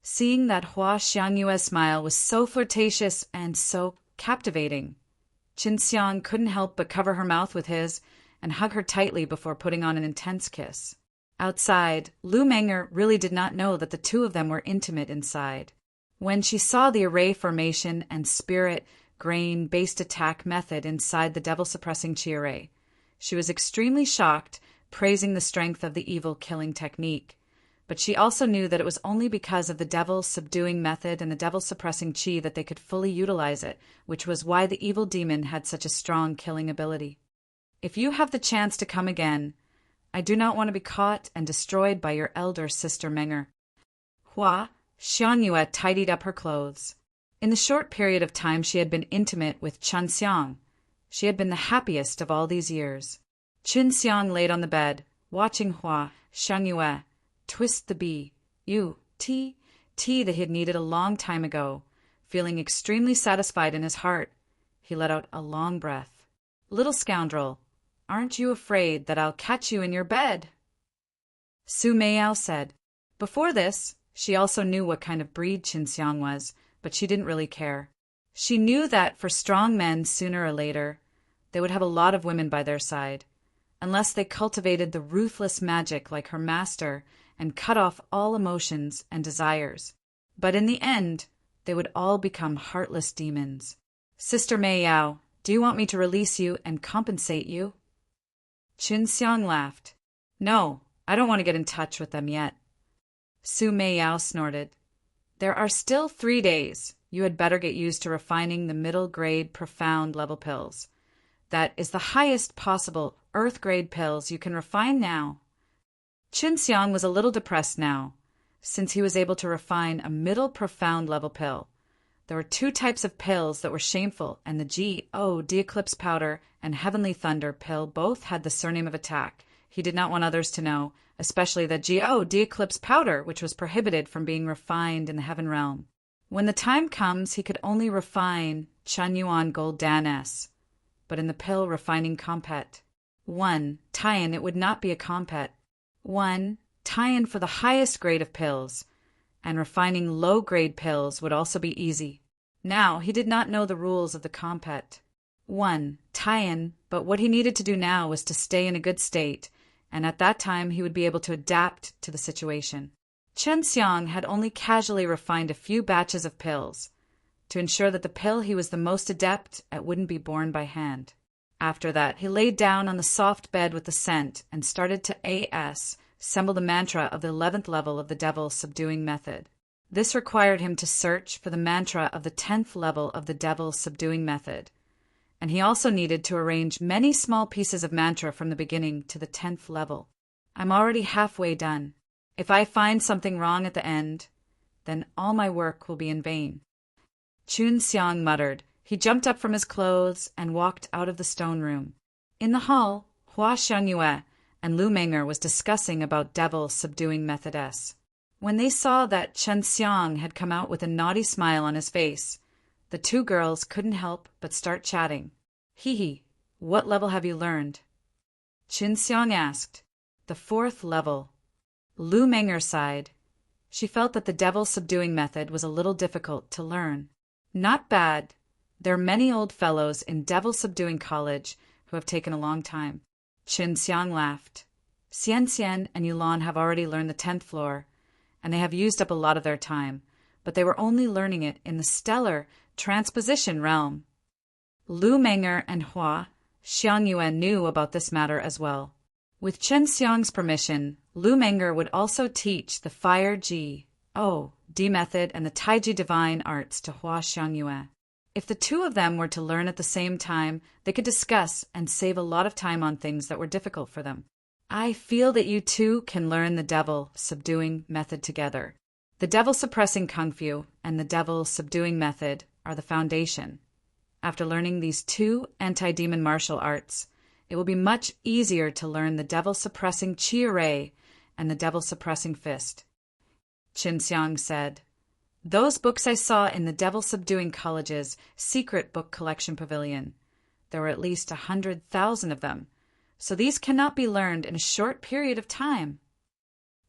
Seeing that Hua Xiangyue's smile was so flirtatious and so captivating, Qinxiang couldn't help but cover her mouth with his and hug her tightly before putting on an intense kiss. Outside, Lu Meng'er really did not know that the two of them were intimate inside. When she saw the array formation and spirit grain-based attack method inside the devil-suppressing chi array. She was extremely shocked, praising the strength of the evil-killing technique. But she also knew that it was only because of the devil-subduing method and the devil-suppressing chi that they could fully utilize it, which was why the evil demon had such a strong killing ability. If you have the chance to come again, I do not want to be caught and destroyed by your elder sister Menger. Hua Xiangyue tidied up her clothes. In the short period of time she had been intimate with Chen Xiang, she had been the happiest of all these years. Chen Xiang laid on the bed, watching Hua Xiangyue twist the tea that he had needed a long time ago. Feeling extremely satisfied in his heart, he let out a long breath. Little scoundrel, aren't you afraid that I'll catch you in your bed? Su Meiyao said. Before this, she also knew what kind of breed Chen Xiang was, but she didn't really care. She knew that for strong men, sooner or later, they would have a lot of women by their side, unless they cultivated the ruthless magic like her master and cut off all emotions and desires. But in the end, they would all become heartless demons. Sister Meiyao, do you want me to release you and compensate you? Chen Xiang laughed. No, I don't want to get in touch with them yet. Su Meiyao snorted. There are still 3 days. You had better get used to refining the middle-grade profound level pills. That is the highest possible earth-grade pills you can refine now. Chen Xiang was a little depressed now, since he was able to refine a middle profound level pill. There were 2 types of pills that were shameful, and the Eclipse powder and Heavenly Thunder pill both had the surname of attack. He did not want others to know, especially the Eclipse powder, which was prohibited from being refined in the Heaven Realm. When the time comes, he could only refine Chen Yuan Gold Dan S, but in the pill refining compet. 1. Tie-in, it would not be a compet. 1. Tie-in for the highest grade of pills, and refining low-grade pills would also be easy. Now, he did not know the rules of the compet. 1. Tie-in, but what he needed to do now was to stay in a good state, and at that time he would be able to adapt to the situation. Chen Xiang had only casually refined a few batches of pills, to ensure that the pill he was the most adept at wouldn't be borne by hand. After that, he laid down on the soft bed with the scent and started to assemble the mantra of the 11th level of the devil subduing method. This required him to search for the mantra of the 10th level of the devil subduing method, and he also needed to arrange many small pieces of mantra from the beginning to the 10th level. I'm already halfway done. If I find something wrong at the end, then all my work will be in vain. Chen Xiang muttered. He jumped up from his clothes and walked out of the stone room. In the hall, Hua Xiangyue and Lu Menger was discussing about devil subduing method S. When they saw that Chen Xiang had come out with a naughty smile on his face, the 2 girls couldn't help but start chatting. Hee, what level have you learned? Chen Xiang asked. The 4th level. Lu Menger sighed. She felt that the devil subduing method was a little difficult to learn. Not bad. There are many old fellows in devil subduing college who have taken a long time. Chen Xiang laughed. Xian Xian and Yulan have already learned the 10th floor, and they have used up a lot of their time, but they were only learning it in the stellar transposition realm. Lu Menger and Hua Xiangyue knew about this matter as well. With Chen Xiang's permission, Lu Menger would also teach the Fire D method and the Taiji divine arts to Hua Xiangyue. If the 2 of them were to learn at the same time, they could discuss and save a lot of time on things that were difficult for them. I feel that you 2 can learn the devil subduing method together. The devil suppressing kung fu and the devil subduing method are the foundation. After learning these 2 anti-demon martial arts, it will be much easier to learn the devil suppressing chi array and the devil suppressing fist. Chen Xiang said. Those books I saw in the Devil Subduing College's secret book collection pavilion. There were at least 100,000 of them, so these cannot be learned in a short period of time.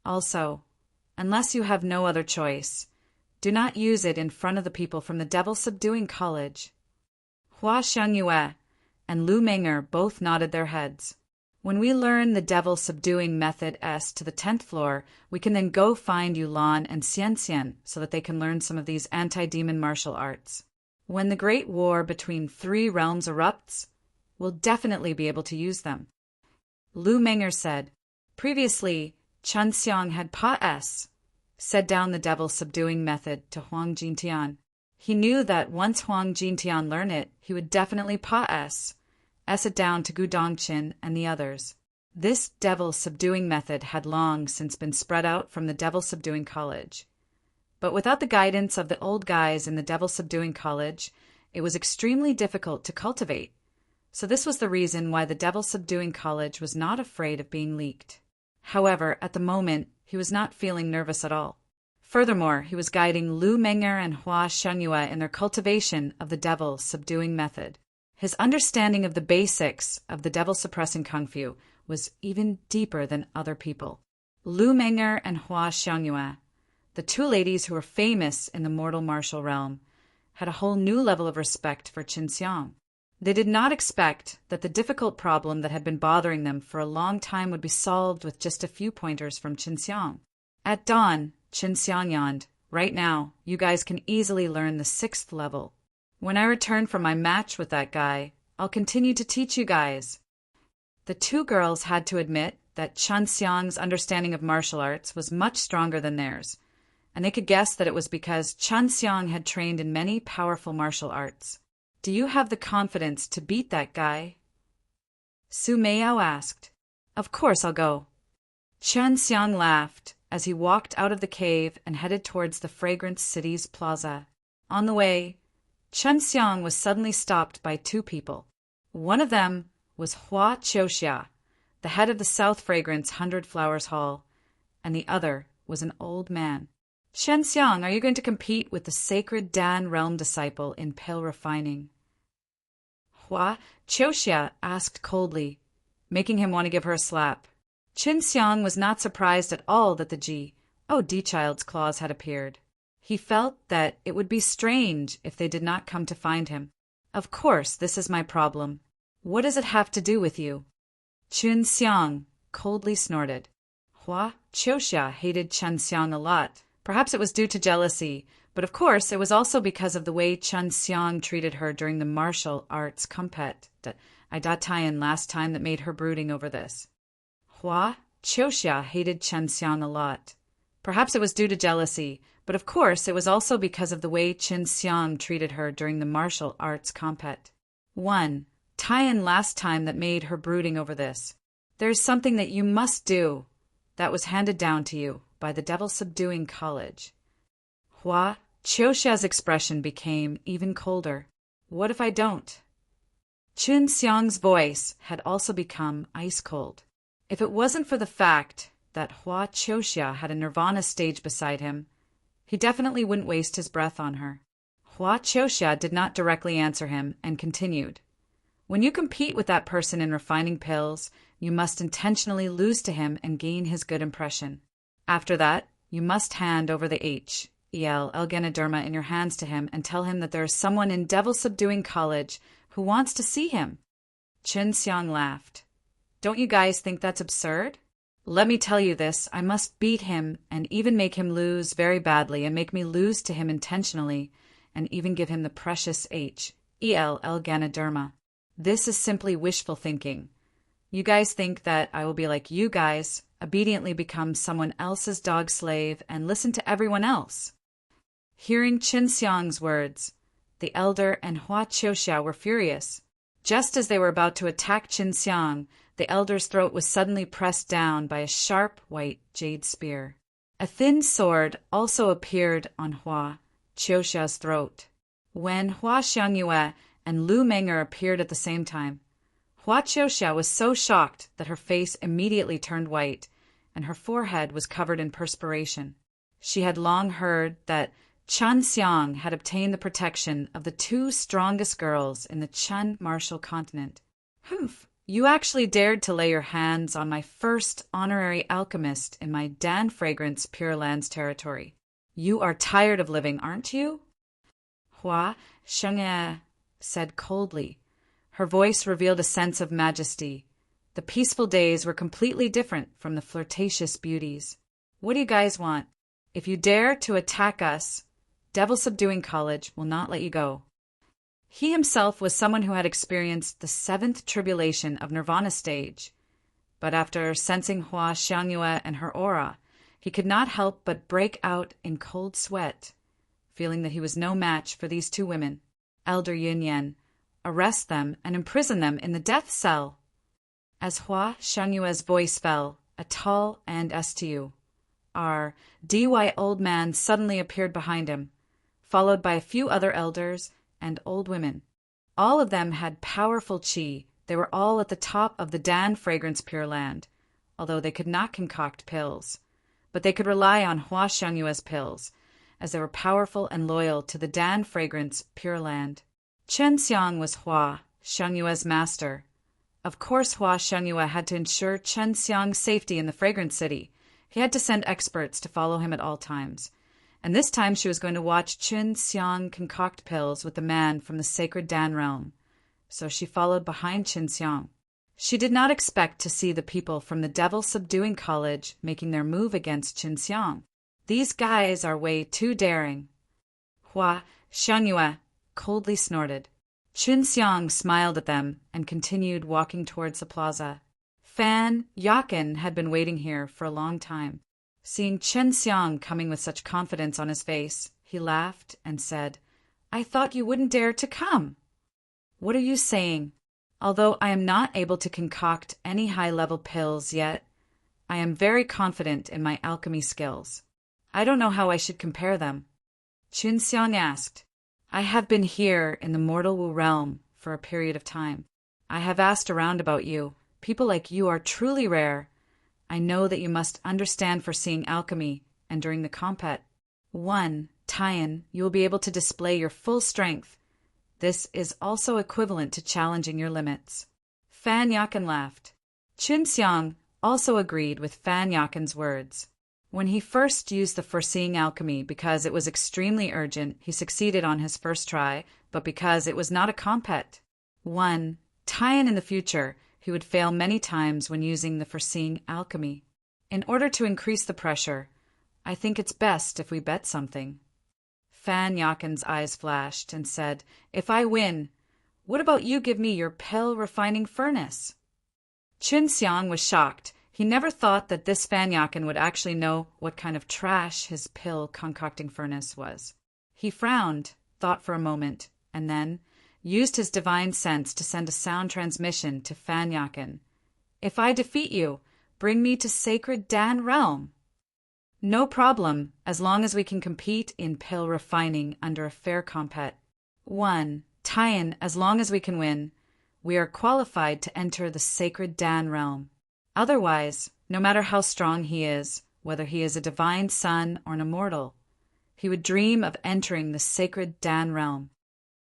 Also, unless you have no other choice, do not use it in front of the people from the Devil Subduing College. Hua Xiangyue and Lu Menger both nodded their heads. When we learn the devil subduing method S to the 10th floor, we can then go find Yulan and Xian Xian so that they can learn some of these anti-demon martial arts. When the great war between three realms erupts, we'll definitely be able to use them. Lu Meng'er said. Previously, Chen Xiang had said down the devil-subduing method to Huang Jintian. He knew that once Huang Jintian learned it, he would definitely S it down to Gu Dongqin and the others. This devil-subduing method had long since been spread out from the devil-subduing college. But without the guidance of the old guys in the devil-subduing college, it was extremely difficult to cultivate. So this was the reason why the devil-subduing college was not afraid of being leaked. However, at the moment, he was not feeling nervous at all. Furthermore, he was guiding Lu Meng'er and Hua Xiangyue in their cultivation of the devil-subduing method. His understanding of the basics of the devil-suppressing kung fu was even deeper than other people. Lu Meng'er and Hua Xiangyue, the two ladies who were famous in the mortal martial realm, had a whole new level of respect for Qin Xiang. They did not expect that the difficult problem that had been bothering them for a long time would be solved with just a few pointers from Qin Xiang. At dawn, Qin Xiang yawned. Right now, you guys can easily learn the 6th level. When I return from my match with that guy, I'll continue to teach you guys. The two girls had to admit that Chen Xiang's understanding of martial arts was much stronger than theirs, and they could guess that it was because Chen Xiang had trained in many powerful martial arts. Do you have the confidence to beat that guy? Su Meiyao asked. Of course I'll go. Chen Xiang laughed as he walked out of the cave and headed towards the Fragrance City's plaza. On the way, Chen Xiang was suddenly stopped by two people. One of them was Hua Qiuxia, the head of the South Fragrance 100 Flowers Hall, and the other was an old man. Chen Xiang, are you going to compete with the sacred Dan realm disciple in pale refining? Hua Qiuxia asked coldly, making him want to give her a slap. Qin Xiang was not surprised at all that the G.O.D. child's claws had appeared. He felt that it would be strange if they did not come to find him. Of course, this is my problem. What does it have to do with you? Qin Xiang coldly snorted. Hua Qiuxia hated Chen Xiang a lot. Perhaps it was due to jealousy, but of course it was also because of the way Chen Xiang treated her during the martial arts compet that Tayan last time that made her brooding over this. Hua Qiuxia hated Chen Xiang a lot. Perhaps it was due to jealousy, but of course it was also because of the way Qin Xiang treated her during the martial arts compet. 1. Tayan last time that made her brooding over this. There's something that you must do that was handed down to you by the devil-subduing college. Hua Qiuxia's expression became even colder. What if I don't? Qin Xiang's voice had also become ice-cold. If it wasn't for the fact that Hua Qiuxia had a nirvana stage beside him, he definitely wouldn't waste his breath on her. Hua Qiuxia did not directly answer him and continued. When you compete with that person in refining pills, you must intentionally lose to him and gain his good impression. After that, you must hand over the H.E.L. Elganoderma in your hands to him and tell him that there is someone in devil-subduing college who wants to see him. Qin Xiang laughed. Don't you guys think that's absurd? Let me tell you this, I must beat him and even make him lose very badly and make me lose to him intentionally and even give him the precious H.E.L. Elganoderma. This is simply wishful thinking. You guys think that I will be like you guys, obediently become someone else's dog slave and listen to everyone else. Hearing Qin Xiang's words, the elder and Hua Qiuxia were furious. Just as they were about to attack Qin Xiang, the elder's throat was suddenly pressed down by a sharp white jade spear. A thin sword also appeared on Hua Qiuxia's throat. When Hua Xiangyue and Lu Meng'er appeared at the same time, Hua Qiuxia was so shocked that her face immediately turned white, and her forehead was covered in perspiration. She had long heard that Chen Xiang had obtained the protection of the two strongest girls in the Chen martial continent. Humph! You actually dared to lay your hands on my first honorary alchemist in my Dan Fragrance Pure Lands territory. You are tired of living, aren't you? Hua Xiangyue said coldly. Her voice revealed a sense of majesty. The peaceful days were completely different from the flirtatious beauties. What do you guys want? If you dare to attack us, Devil Subduing College will not let you go. He himself was someone who had experienced the 7th tribulation of Nirvana stage. But after sensing Hua Xiangyue and her aura, he could not help but break out in cold sweat, feeling that he was no match for these two women, Elder Yunyan, arrest them and imprison them in the death cell. As Hua Xiangyue's voice fell, a tall and STU-R DY old man suddenly appeared behind him, followed by a few other elders and old women. All of them had powerful qi. They were all at the top of the Dan Fragrance Pure Land, although they could not concoct pills. But they could rely on Hua Xiangyue's pills, as they were powerful and loyal to the Dan Fragrance Pure Land. Chen Xiang was Hua Xiangyue's master. Of course, Hua Xiangyue had to ensure Chen Xiang's safety in the Fragrance City. He had to send experts to follow him at all times. And this time she was going to watch Chen Xiang concoct pills with the man from the sacred Dan realm. So she followed behind Chen Xiang. She did not expect to see the people from the Devil Subduing College making their move against Chen Xiang. These guys are way too daring. Hua Xiangyue coldly snorted. Chen Xiang smiled at them and continued walking towards the plaza. Fan Yakin had been waiting here for a long time. Seeing Chen Xiang coming with such confidence on his face, he laughed and said, "I thought you wouldn't dare to come." "What are you saying? Although I am not able to concoct any high-level pills yet, I am very confident in my alchemy skills. I don't know how I should compare them." Chen Xiang asked, "I have been here in the Mortal Wu realm for a period of time. I have asked around about you. People like you are truly rare. I know that you must understand foreseeing alchemy, and during the compet, Tian, you will be able to display your full strength. This is also equivalent to challenging your limits." Fan Yakin laughed. Chen Xiang also agreed with Fan Yakin's words. When he first used the foreseeing alchemy because it was extremely urgent, he succeeded on his first try, but because it was not a compet. Tian in the future, he would fail many times when using the foreseeing alchemy. In order to increase the pressure, I think it's best if we bet something. Fan Yakin's eyes flashed and said, "If I win, what about you give me your pill refining furnace?" Chen Xiang was shocked. He never thought that this Fan Yakin would actually know what kind of trash his pill concocting furnace was. He frowned, thought for a moment, and then used his divine sense to send a sound transmission to Fan Yakin. "If I defeat you, bring me to sacred Dan realm." "No problem, as long as we can compete in pill refining under a fair compet." Tian, as long as we can win, we are qualified to enter the sacred Dan realm. Otherwise, no matter how strong he is, whether he is a divine son or an immortal, he would dream of entering the sacred Dan realm.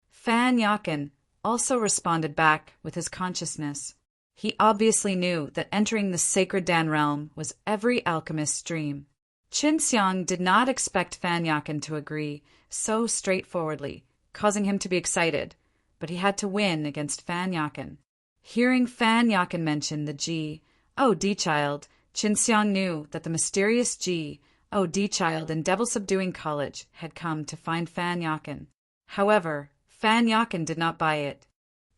Fan Yakin also responded back with his consciousness. He obviously knew that entering the sacred Dan realm was every alchemist's dream. Chen Xiang did not expect Fan Yakin to agree so straightforwardly, causing him to be excited, but he had to win against Fan Yakin. Hearing Fan Yakin mention the D-Child, Chen Xiang knew that the mysterious D-Child in Devil Subduing College had come to find Fan Yakin. However, Fan Yakin did not buy it.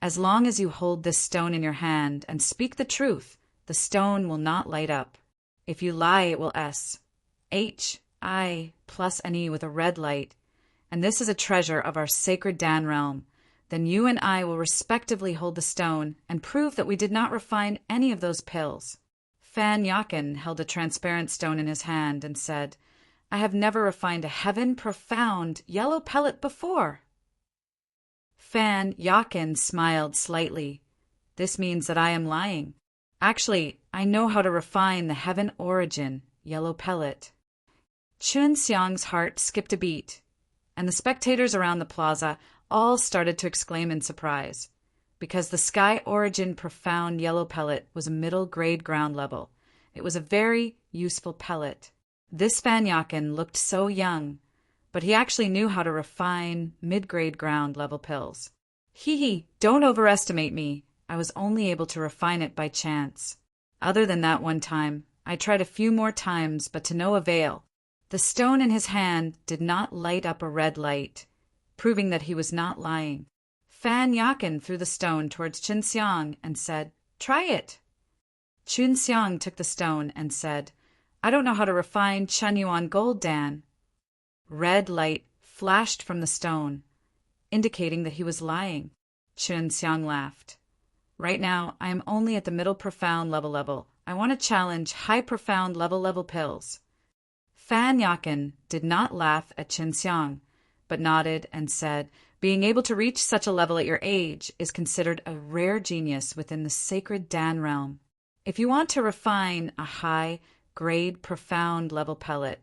"As long as you hold this stone in your hand and speak the truth, the stone will not light up. If you lie, it will HI plus NE with a red light, and this is a treasure of our sacred Dan realm. Then you and I will respectively hold the stone and prove that we did not refine any of those pills." Fan Yakin held a transparent stone in his hand and said, "I have never refined a heaven-profound yellow pellet before." Fan Yakin smiled slightly. "This means that I am lying. Actually, I know how to refine the heaven origin yellow pellet." Chen Xiang's heart skipped a beat, and the spectators around the plaza all started to exclaim in surprise, because the sky origin profound yellow pellet was a middle grade ground level. It was a very useful pellet. This Fan Yakin looked so young, but he actually knew how to refine mid-grade ground level pills. Don't overestimate me. I was only able to refine it by chance. Other than that one time, I tried a few more times, but to no avail. The stone in his hand did not light up a red light, proving that he was not lying. Fan Yakin threw the stone towards Qinxiang and said, "Try it." Qinxiang took the stone and said, "I don't know how to refine Chenyuan gold, Dan." Red light flashed from the stone, indicating that he was lying. Qinxiang laughed. "Right now, I am only at the middle profound level. I want to challenge high profound level pills." Fan Yakin did not laugh at Qinxiang, but nodded and said, "Being able to reach such a level at your age is considered a rare genius within the sacred Dan realm. If you want to refine a high-grade profound level pellet,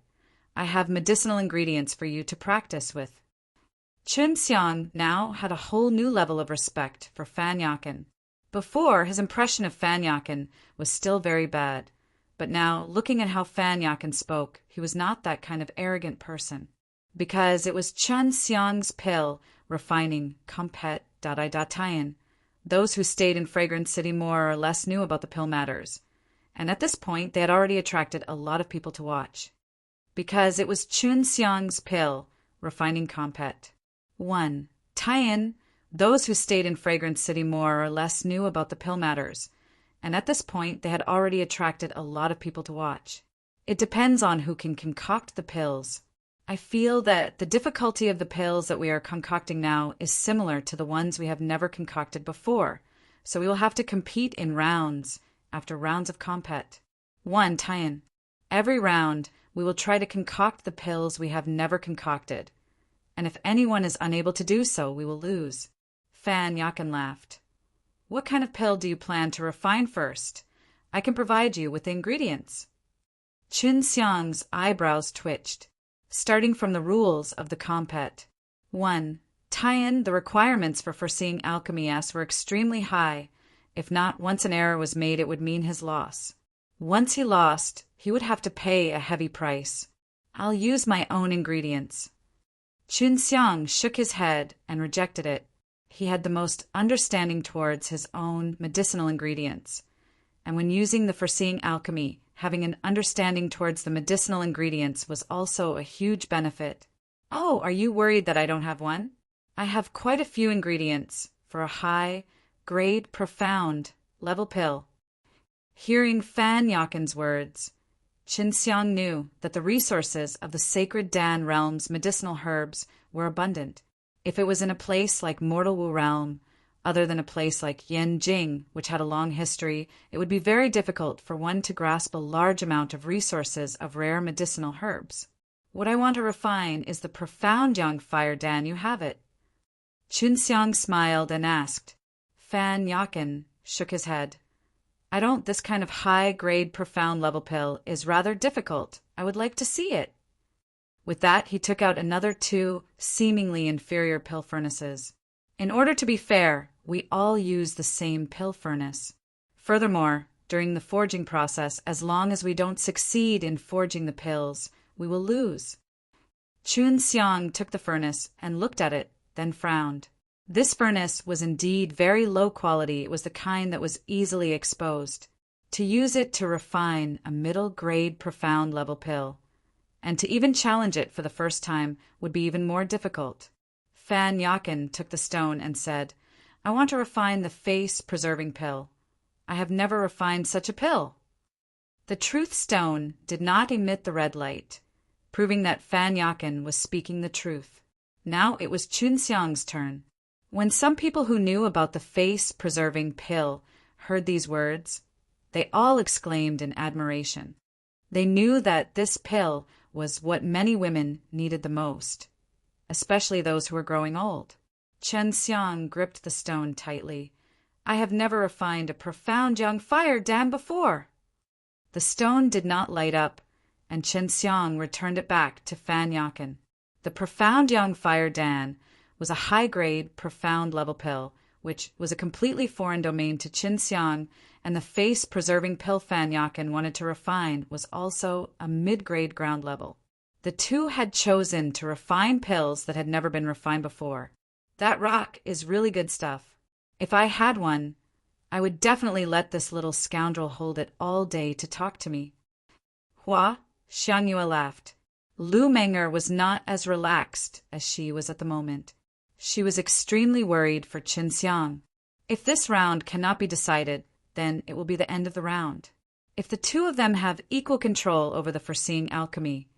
I have medicinal ingredients for you to practice with." Qinxiang now had a whole new level of respect for Fan Yakin. Before, his impression of Fan Yakin was still very bad, but now, looking at how Fan Yakin spoke, he was not that kind of arrogant person. Because it was Qinxiang's pill refining Compet Dadai. Those who stayed in Fragrance City more or less knew about the pill matters, and at this point they had already attracted a lot of people to watch. Because it was Qinxiang's pill refining Compet. 1. Tie-in. Those who stayed in Fragrance City more or less knew about the pill matters, and at this point they had already attracted a lot of people to watch. It depends on who can concoct the pills. I feel that the difficulty of the pills that we are concocting now is similar to the ones we have never concocted before, so we will have to compete in rounds after rounds of compet. 1. Tie-in. Every round, we will try to concoct the pills we have never concocted, and if anyone is unable to do so, we will lose. Fan Yakin laughed. "What kind of pill do you plan to refine first? I can provide you with the ingredients." Qinxiang's eyebrows twitched. Starting from the rules of the compet. 1. Tie-in. The requirements for foreseeing Alchemy S were extremely high. If not, once an error was made, it would mean his loss. Once he lost, he would have to pay a heavy price. "I'll use my own ingredients." Qinxiang shook his head and rejected it. He had the most understanding towards his own medicinal ingredients, and when using the foreseeing alchemy, having an understanding towards the medicinal ingredients was also a huge benefit. "Oh, are you worried that I don't have one? I have quite a few ingredients for a high-grade profound level pill." Hearing Fan Yakin's words, Qinxiang knew that the resources of the sacred Dan realm's medicinal herbs were abundant. If it was in a place like Mortal Wu realm, other than a place like Yanjing, which had a long history, it would be very difficult for one to grasp a large amount of resources of rare medicinal herbs. "What I want to refine is the profound young fire, Dan. You have it." Qinxiang smiled and asked. Fan Yakin shook his head. "I don't. This kind of high-grade profound level pill is rather difficult. I would like to see it." With that, he took out another 2 seemingly inferior pill furnaces. In order to be fair, we all use the same pill furnace. Furthermore, during the forging process, as long as we don't succeed in forging the pills, we will lose. Qinxiang took the furnace and looked at it, then frowned. This furnace was indeed very low quality. It was the kind that was easily exposed. To use it to refine a middle-grade profound level pill, and to even challenge it for the first time, would be even more difficult. Fan Yakin took the stone and said, "I want to refine the face-preserving pill. I have never refined such a pill." The truth stone did not emit the red light, proving that Fan Yakin was speaking the truth. Now it was Qinxiang's turn. When some people who knew about the face-preserving pill heard these words, they all exclaimed in admiration. They knew that this pill was what many women needed the most, especially those who were growing old. Qinxiang gripped the stone tightly. "I have never refined a profound young fire Dan before." The stone did not light up, and Qinxiang returned it back to Fan Yakin. The profound young fire Dan was a high-grade, profound level pill, which was a completely foreign domain to Qinxiang, and the face-preserving pill Fan Yakin wanted to refine was also a mid-grade ground level. The two had chosen to refine pills that had never been refined before. That rock is really good stuff. If I had one, I would definitely let this little scoundrel hold it all day to talk to me. Hua, Xiangyue laughed. Lu Menger was not as relaxed as she was at the moment. She was extremely worried for Qinxiang. If this round cannot be decided, then it will be the end of the round. If the two of them have equal control over the foreseeing alchemy,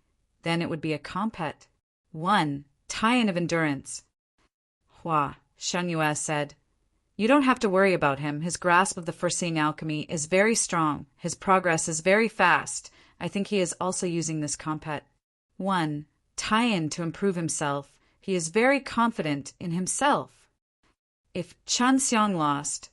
then it would be a compet. 1. Tie-in of endurance. Hua, Shengyue said. You don't have to worry about him. His grasp of the foreseeing alchemy is very strong. His progress is very fast. I think he is also using this compet. 1. Tie-in to improve himself. He is very confident in himself. If Qinxiang lost,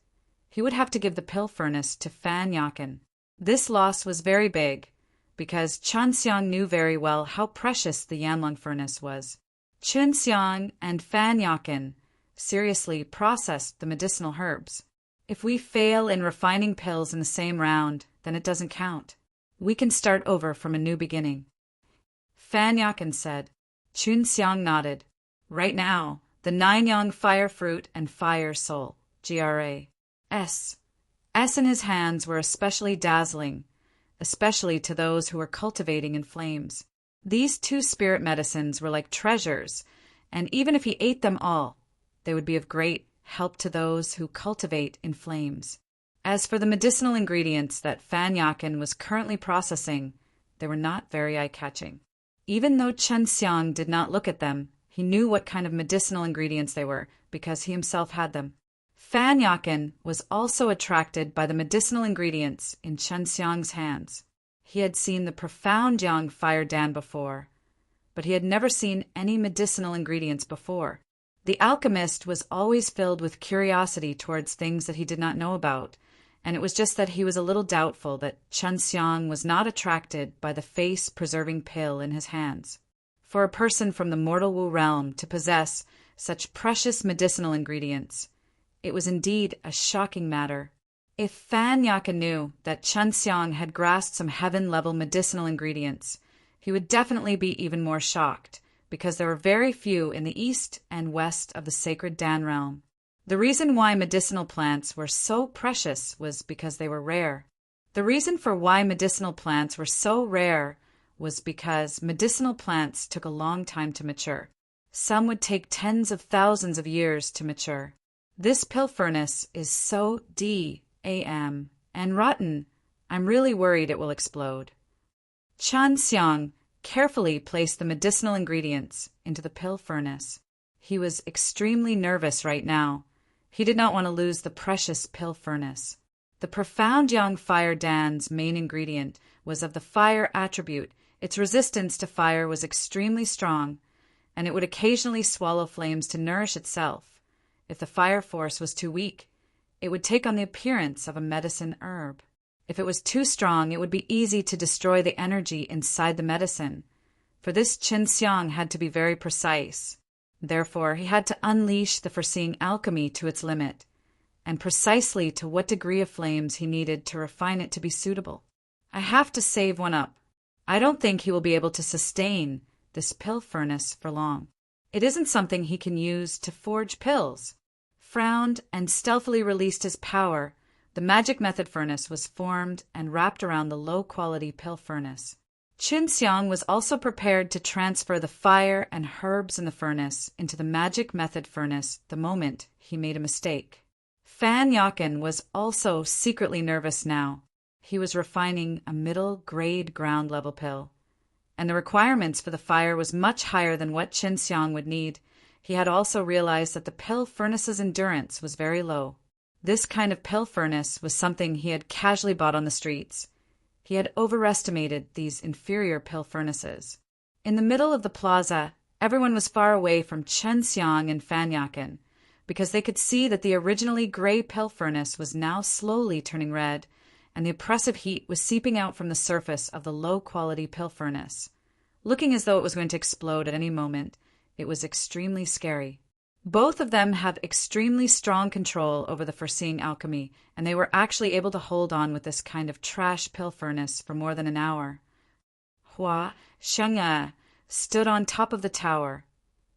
he would have to give the pill furnace to Fan Yakin. This loss was very big, because Qinxiang knew very well how precious the Yanlong furnace was. Qinxiang and Fan Yakin seriously processed the medicinal herbs. If we fail in refining pills in the same round, then it doesn't count. We can start over from a new beginning. Fan Yakin said. Qinxiang nodded. Right now, the Nine-Yang Fire Fruit and Fire Soul, GRA. S in his hands were especially dazzling, especially to those who were cultivating in flames. These two spirit medicines were like treasures, and even if he ate them all, they would be of great help to those who cultivate in flames. As for the medicinal ingredients that Fan Yakin was currently processing, they were not very eye-catching. Even though Qinxiang did not look at them, he knew what kind of medicinal ingredients they were, because he himself had them. Fan Yakin was also attracted by the medicinal ingredients in Qinxiang's hands. He had seen the profound Yang Fire Dan before, but he had never seen any medicinal ingredients before. The alchemist was always filled with curiosity towards things that he did not know about, and it was just that he was a little doubtful that Qinxiang was not attracted by the face-preserving pill in his hands. For a person from the mortal Wu realm to possess such precious medicinal ingredients, it was indeed a shocking matter. If Fan Yakin knew that Qinxiang had grasped some heaven-level medicinal ingredients, he would definitely be even more shocked, because there were very few in the east and west of the sacred Dan realm. The reason why medicinal plants were so precious was because they were rare. The reason for why medicinal plants were so rare was because medicinal plants took a long time to mature. Some would take tens of thousands of years to mature. This pill furnace is so D.A.M. and rotten, I'm really worried it will explode. Qinxiang carefully placed the medicinal ingredients into the pill furnace. He was extremely nervous right now. He did not want to lose the precious pill furnace. The profound Yang Fire Dan's main ingredient was of the fire attribute. Its resistance to fire was extremely strong, and it would occasionally swallow flames to nourish itself. If the fire force was too weak, it would take on the appearance of a medicine herb. If it was too strong, it would be easy to destroy the energy inside the medicine. For this, Qinxiang had to be very precise. Therefore, he had to unleash the foreseeing alchemy to its limit, and precisely to what degree of flames he needed to refine it to be suitable. I have to save one up. I don't think he will be able to sustain this pill furnace for long. It isn't something he can use to forge pills. Frowned and stealthily released his power, the magic method furnace was formed and wrapped around the low-quality pill furnace. Qinxiang was also prepared to transfer the fire and herbs in the furnace into the magic method furnace the moment he made a mistake. Fan Yakin was also secretly nervous now. He was refining a middle-grade ground-level pill, and the requirements for the fire was much higher than what Qinxiang would need. He had also realized that the pill furnace's endurance was very low. This kind of pill furnace was something he had casually bought on the streets. He had overestimated these inferior pill furnaces. In the middle of the plaza, everyone was far away from Qinxiang and Fan Yakin, because they could see that the originally gray pill furnace was now slowly turning red, and the oppressive heat was seeping out from the surface of the low-quality pill furnace. Looking as though it was going to explode at any moment, it was extremely scary. Both of them have extremely strong control over the foreseeing alchemy, and they were actually able to hold on with this kind of trash pill furnace for more than an hour. Hua Sheng'e stood on top of the tower,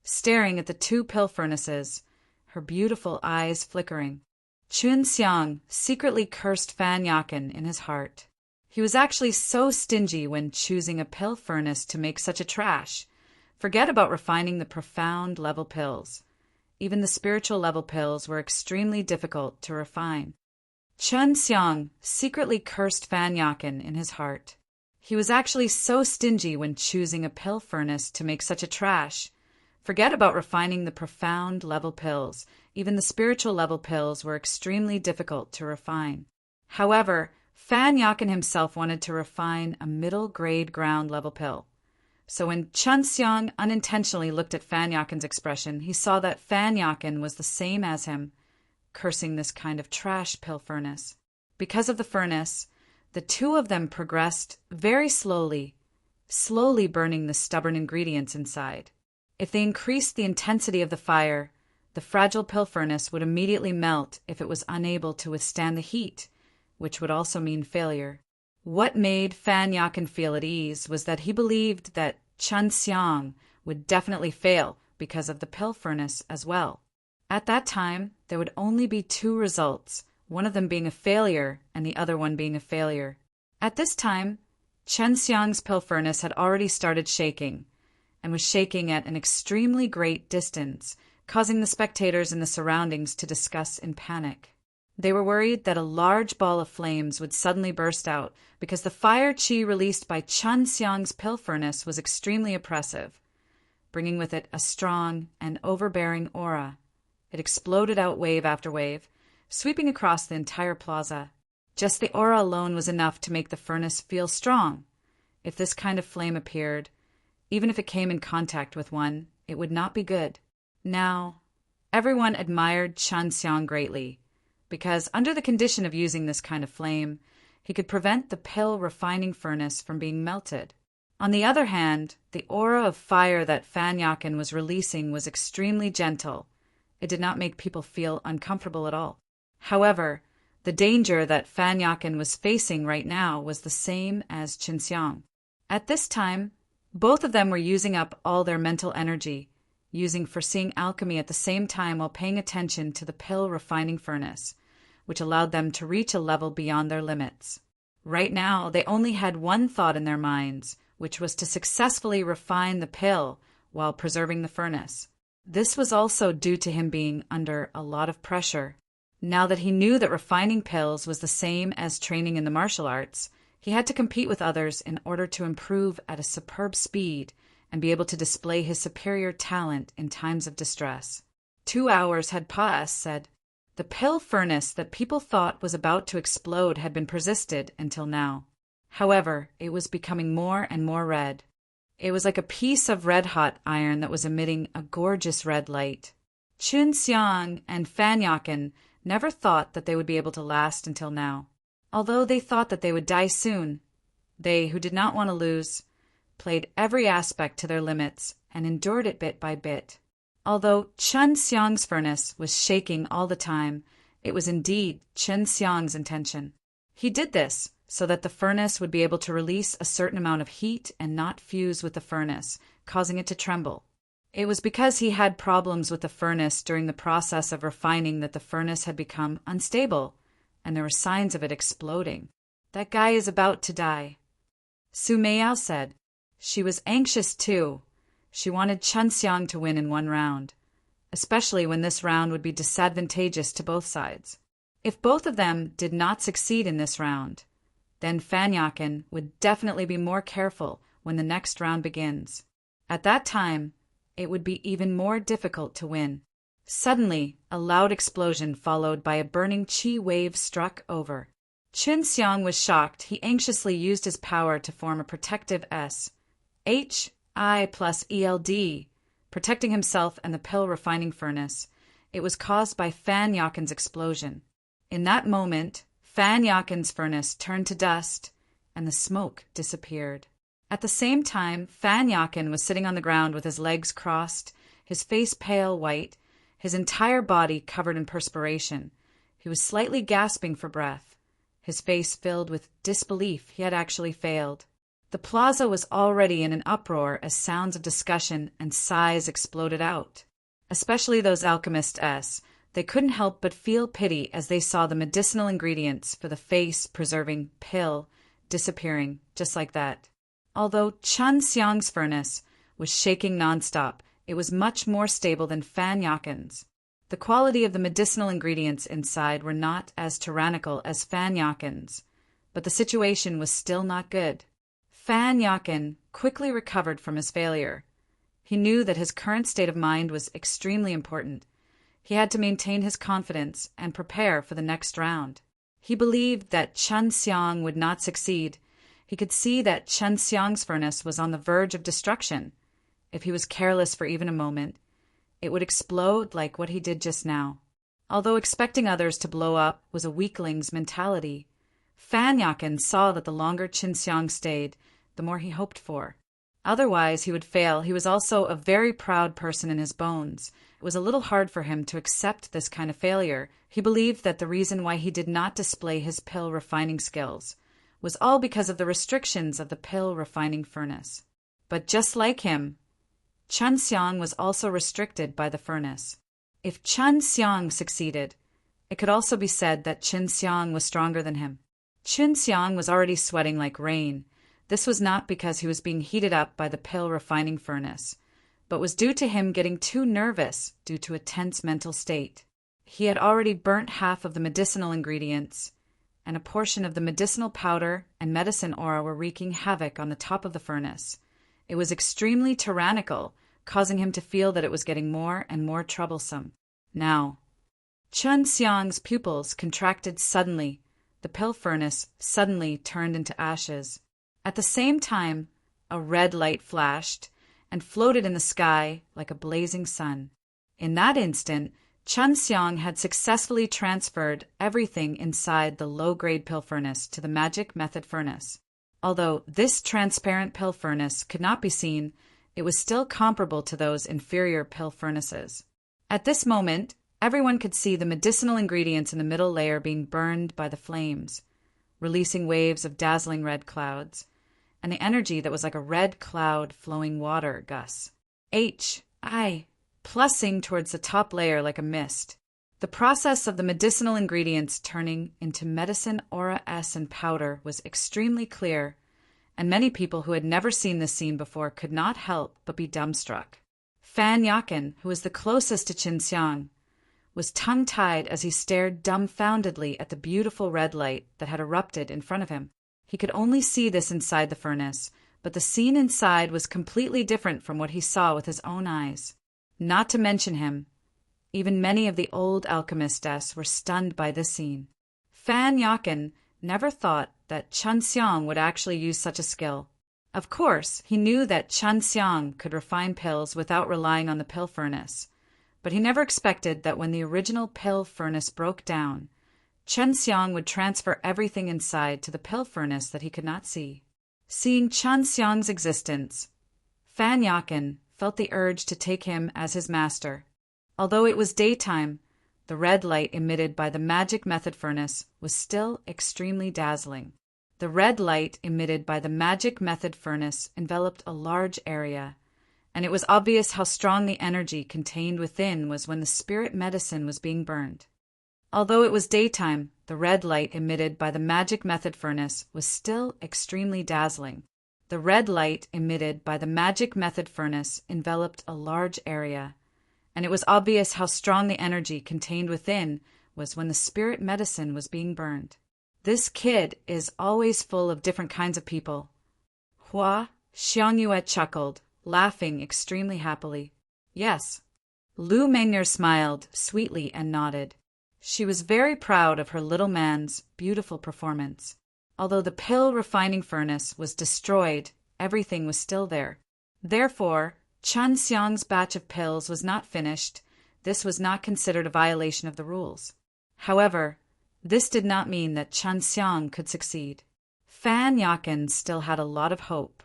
staring at the two pill furnaces, her beautiful eyes flickering. Qinxiang secretly cursed Fan Yakin in his heart. He was actually so stingy when choosing a pill furnace to make such a trash. Forget about refining the profound level pills. even the spiritual level pills were extremely difficult to refine. Chun Xiang secretly cursed Fan Yakin in his heart. He was actually so stingy when choosing a pill furnace to make such a trash. Forget about refining the profound level pills. Even the spiritual level pills were extremely difficult to refine. However, Fan Yakin himself wanted to refine a middle-grade ground level pill. So when Chun Xiang unintentionally looked at Fan Yakin's expression, he saw that Fan Yakin was the same as him, cursing this kind of trash pill furnace. Because of the furnace, the two of them progressed very slowly burning the stubborn ingredients inside. If they increased the intensity of the fire, the fragile pill furnace would immediately melt if it was unable to withstand the heat, which would also mean failure. What made Fan Yakin feel at ease was that he believed that Chun Xiang would definitely fail because of the pill furnace as well. At that time, there would only be two results, one of them being a failure and the other one being a failure. At this time, Chun Xiang's pill furnace had already started shaking, and was shaking at an extremely great distance, causing the spectators in the surroundings to discuss in panic. They were worried that a large ball of flames would suddenly burst out because the fire qi released by Chun Xiang's pill furnace was extremely oppressive, bringing with it a strong and overbearing aura. It exploded out wave after wave, sweeping across the entire plaza. Just the aura alone was enough to make the furnace feel strong. If this kind of flame appeared, even if it came in contact with one, it would not be good. Now, everyone admired Chun Xiang greatly, because under the condition of using this kind of flame, he could prevent the pill refining furnace from being melted. On the other hand, the aura of fire that Fan Yakin was releasing was extremely gentle. It did not make people feel uncomfortable at all. However, the danger that Fan Yakin was facing right now was the same as Chun Xiang. At this time, both of them were using up all their mental energy, using foreseeing alchemy at the same time while paying attention to the pill refining furnace, which allowed them to reach a level beyond their limits. Right now, they only had one thought in their minds, which was to successfully refine the pill while preserving the furnace. This was also due to him being under a lot of pressure. Now that he knew that refining pills was the same as training in the martial arts, he had to compete with others in order to improve at a superb speed and be able to display his superior talent in times of distress. 2 hours had passed. The pill furnace that people thought was about to explode had been persisted until now. However, it was becoming more and more red. It was like a piece of red-hot iron that was emitting a gorgeous red light. Chun Xiang and Fan Yakin never thought that they would be able to last until now. Although they thought that they would die soon, they, who did not want to lose, played every aspect to their limits and endured it bit by bit. Although Chun Xiang's furnace was shaking all the time, it was indeed Chun Xiang's intention. He did this so that the furnace would be able to release a certain amount of heat and not fuse with the furnace, causing it to tremble. It was because he had problems with the furnace during the process of refining that the furnace had become unstable, and there were signs of it exploding. That guy is about to die. Su Meiyao said. She was anxious too. She wanted Chun Xiang to win in one round, especially when this round would be disadvantageous to both sides. If both of them did not succeed in this round, then Fan Yakin would definitely be more careful when the next round begins. At that time, it would be even more difficult to win. Suddenly, a loud explosion followed by a burning qi wave struck over. Chun Xiang was shocked. He anxiously used his power to form a protective S, H-I plus ELD, protecting himself and the pill refining furnace. It was caused by Fan Yakin's explosion. In that moment, Fan Yakin's furnace turned to dust, and the smoke disappeared. At the same time, Fan Yakin was sitting on the ground with his legs crossed, his face pale white, his entire body covered in perspiration. He was slightly gasping for breath, his face filled with disbelief he had actually failed. The plaza was already in an uproar as sounds of discussion and sighs exploded out. Especially those alchemists. They couldn't help but feel pity as they saw the medicinal ingredients for the face-preserving pill disappearing just like that. Although Chun Xiang's furnace was shaking nonstop, it was much more stable than Fan Yakin's. The quality of the medicinal ingredients inside were not as tyrannical as Fan Yakin's, but the situation was still not good. Fan Yakin quickly recovered from his failure. He knew that his current state of mind was extremely important. He had to maintain his confidence and prepare for the next round. He believed that Chen Xiang would not succeed. He could see that Chen Xiang's furnace was on the verge of destruction. If he was careless for even a moment, it would explode like what he did just now. Although expecting others to blow up was a weakling's mentality, Fan Yakin saw that the longer Chen Xiang stayed, the more he hoped for. Otherwise, he would fail. He was also a very proud person in his bones. It was a little hard for him to accept this kind of failure. He believed that the reason why he did not display his pill refining skills was all because of the restrictions of the pill refining furnace. But just like him, Chen Xiang was also restricted by the furnace. If Chen Xiang succeeded, it could also be said that Chen Xiang was stronger than him. Chen Xiang was already sweating like rain. This was not because he was being heated up by the pill refining furnace, but was due to him getting too nervous due to a tense mental state. He had already burnt half of the medicinal ingredients, and a portion of the medicinal powder and medicine aura were wreaking havoc on the top of the furnace. It was extremely tyrannical, causing him to feel that it was getting more and more troublesome. Now, Chen Xiang's pupils contracted suddenly. The pill furnace suddenly turned into ashes. At the same time, a red light flashed and floated in the sky like a blazing sun. In that instant, Chen Xiang had successfully transferred everything inside the low-grade pill furnace to the magic method furnace. Although this transparent pill furnace could not be seen, it was still comparable to those inferior pill furnaces. At this moment, everyone could see the medicinal ingredients in the middle layer being burned by the flames, releasing waves of dazzling red clouds, and the energy that was like a red cloud flowing water Gus. Plussing towards the top layer like a mist. The process of the medicinal ingredients turning into medicine aura S and powder was extremely clear, and many people who had never seen this scene before could not help but be dumbstruck. Fan Yakin, who was the closest to Chen Xiang, was tongue-tied as he stared dumbfoundedly at the beautiful red light that had erupted in front of him. He could only see this inside the furnace, but the scene inside was completely different from what he saw with his own eyes. Not to mention him, even many of the old alchemists were stunned by this scene. Fan Yakin never thought that Chen Xiang would actually use such a skill. Of course, he knew that Chen Xiang could refine pills without relying on the pill furnace, but he never expected that when the original pill furnace broke down, Chen Xiang would transfer everything inside to the pill furnace that he could not see. Seeing Chen Xiang's existence, Fan Yakin felt the urge to take him as his master. Although it was daytime, the red light emitted by the magic method furnace was still extremely dazzling. The red light emitted by the magic method furnace enveloped a large area, and it was obvious how strong the energy contained within was when the spirit medicine was being burned. Although it was daytime, the red light emitted by the magic method furnace was still extremely dazzling. The red light emitted by the magic method furnace enveloped a large area, and it was obvious how strong the energy contained within was when the spirit medicine was being burned. This kid is always full of different kinds of people. Hua Xiangyue chuckled, laughing extremely happily. Yes. Lu Meng'er smiled sweetly and nodded. She was very proud of her little man's beautiful performance. Although the pill refining furnace was destroyed, everything was still there. Therefore, Chen Xiang's batch of pills was not finished. This was not considered a violation of the rules. However, this did not mean that Chen Xiang could succeed. Fan Yakin still had a lot of hope,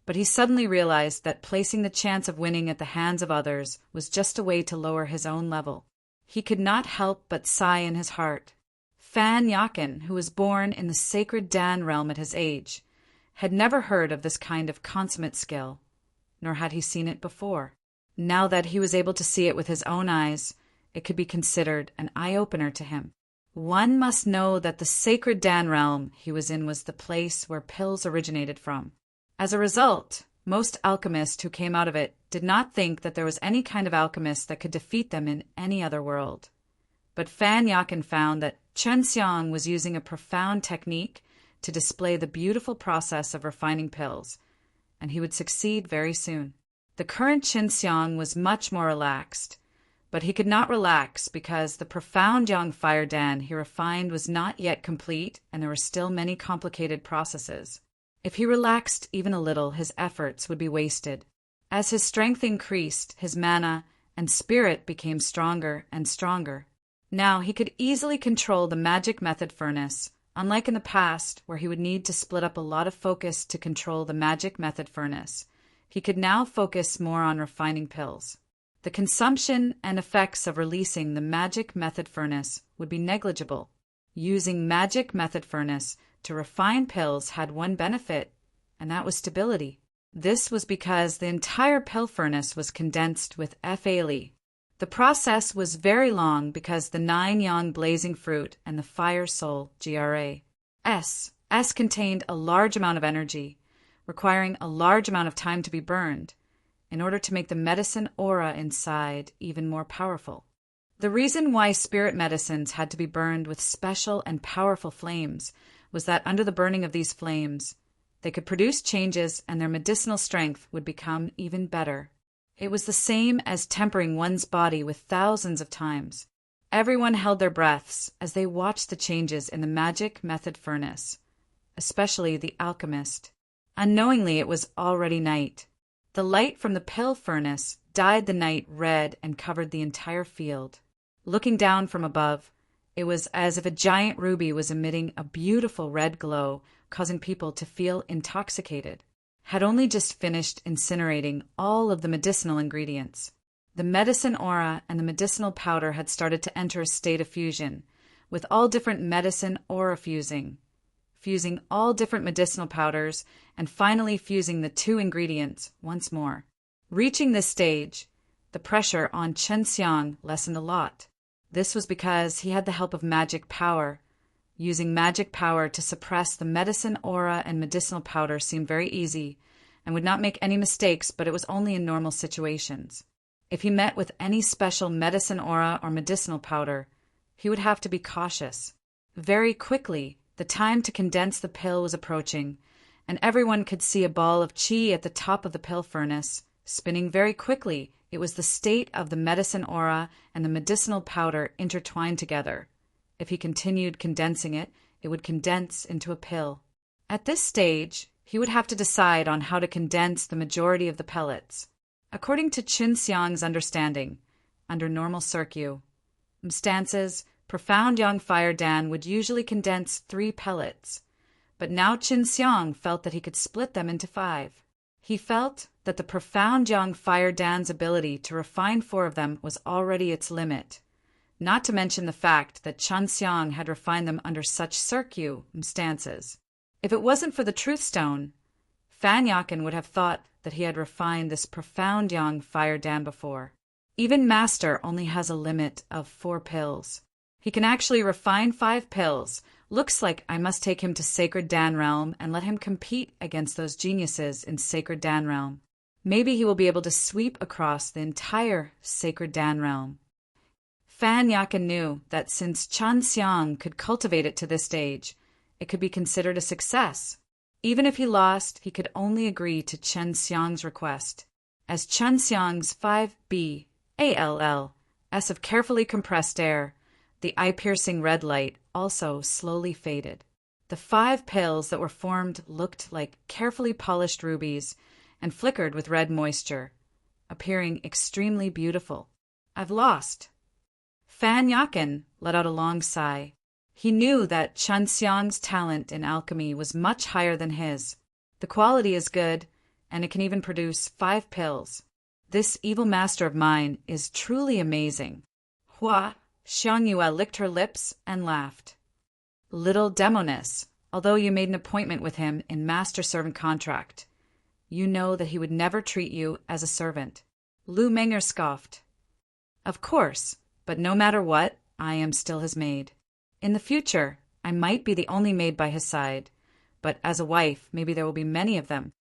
but he suddenly realized that placing the chance of winning at the hands of others was just a way to lower his own level. He could not help but sigh in his heart. Fan Yakin, who was born in the sacred Dan realm at his age, had never heard of this kind of consummate skill, nor had he seen it before. Now that he was able to see it with his own eyes, it could be considered an eye-opener to him. One must know that the sacred Dan realm he was in was the place where pills originated from. As a result, most alchemists who came out of it did not think that there was any kind of alchemist that could defeat them in any other world. But Fan Yakin found that Chen Xiang was using a profound technique to display the beautiful process of refining pills, and he would succeed very soon. The current Chen Xiang was much more relaxed, but he could not relax because the profound Yang Fire Dan he refined was not yet complete and there were still many complicated processes. If he relaxed even a little, his efforts would be wasted. As his strength increased, his mana and spirit became stronger and stronger. Now he could easily control the magic method furnace, unlike in the past where he would need to split up a lot of focus to control the magic method furnace. He could now focus more on refining pills. The consumption and effects of releasing the magic method furnace would be negligible. Using magic method furnace to refine pills had one benefit, and that was stability. This was because the entire pill furnace was condensed with F-Ali. The process was very long because the 9 yang blazing fruit and the fire soul GRA. S contained a large amount of energy, requiring a large amount of time to be burned, in order to make the medicine aura inside even more powerful. The reason why spirit medicines had to be burned with special and powerful flames was that under the burning of these flames, they could produce changes and their medicinal strength would become even better. It was the same as tempering one's body with thousands of times. Everyone held their breaths as they watched the changes in the magic method furnace, especially the alchemist. Unknowingly, it was already night. The light from the pill furnace dyed the night red and covered the entire field. Looking down from above, it was as if a giant ruby was emitting a beautiful red glow, causing people to feel intoxicated. Had only just finished incinerating all of the medicinal ingredients. The medicine aura and the medicinal powder had started to enter a state of fusion, with all different medicine aura fusing all different medicinal powders, and finally fusing the 2 ingredients once more. Reaching this stage, the pressure on Chen Xiang lessened a lot. This was because he had the help of magic power. Using magic power to suppress the medicine aura and medicinal powder seemed very easy and would not make any mistakes, but it was only in normal situations. If he met with any special medicine aura or medicinal powder, he would have to be cautious. Very quickly, the time to condense the pill was approaching, and everyone could see a ball of qi at the top of the pill furnace, spinning very quickly. It was the state of the medicine aura and the medicinal powder intertwined together. If he continued condensing it, it would condense into a pill. At this stage, he would have to decide on how to condense the majority of the pellets. According to Chen Xiang's understanding, under normal circumstances, profound Yang Fire Dan would usually condense 3 pellets, but now Chen Xiang felt that he could split them into 5. He felt that the profound Yang Fire Dan's ability to refine 4 of them was already its limit, not to mention the fact that Chen Xiang had refined them under such circumstances. If it wasn't for the Truth Stone, Fan Yakin would have thought that he had refined this profound Yang Fire Dan before. Even Master only has a limit of 4 pills. He can actually refine 5 pills. Looks like I must take him to Sacred Dan Realm and let him compete against those geniuses in Sacred Dan Realm. Maybe he will be able to sweep across the entire Sacred Dan Realm. Fan Yakin knew that since Chen Xiang could cultivate it to this stage, it could be considered a success. Even if he lost, he could only agree to Chen Xiang's request, as Chen Xiang's 5B ALL S of carefully compressed air, the eye-piercing red light also slowly faded. The 5 pills that were formed looked like carefully polished rubies and flickered with red moisture, appearing extremely beautiful. I've lost. Fan Yakin let out a long sigh. He knew that Chen Xiang's talent in alchemy was much higher than his. The quality is good, and it can even produce 5 pills. This evil master of mine is truly amazing. Hua Xiang Yue licked her lips and laughed. Little demoness, although you made an appointment with him in master-servant contract, you know that he would never treat you as a servant. Lu Menger scoffed. Of course, but no matter what, I am still his maid. In the future, I might be the only maid by his side, but as a wife, maybe there will be many of them.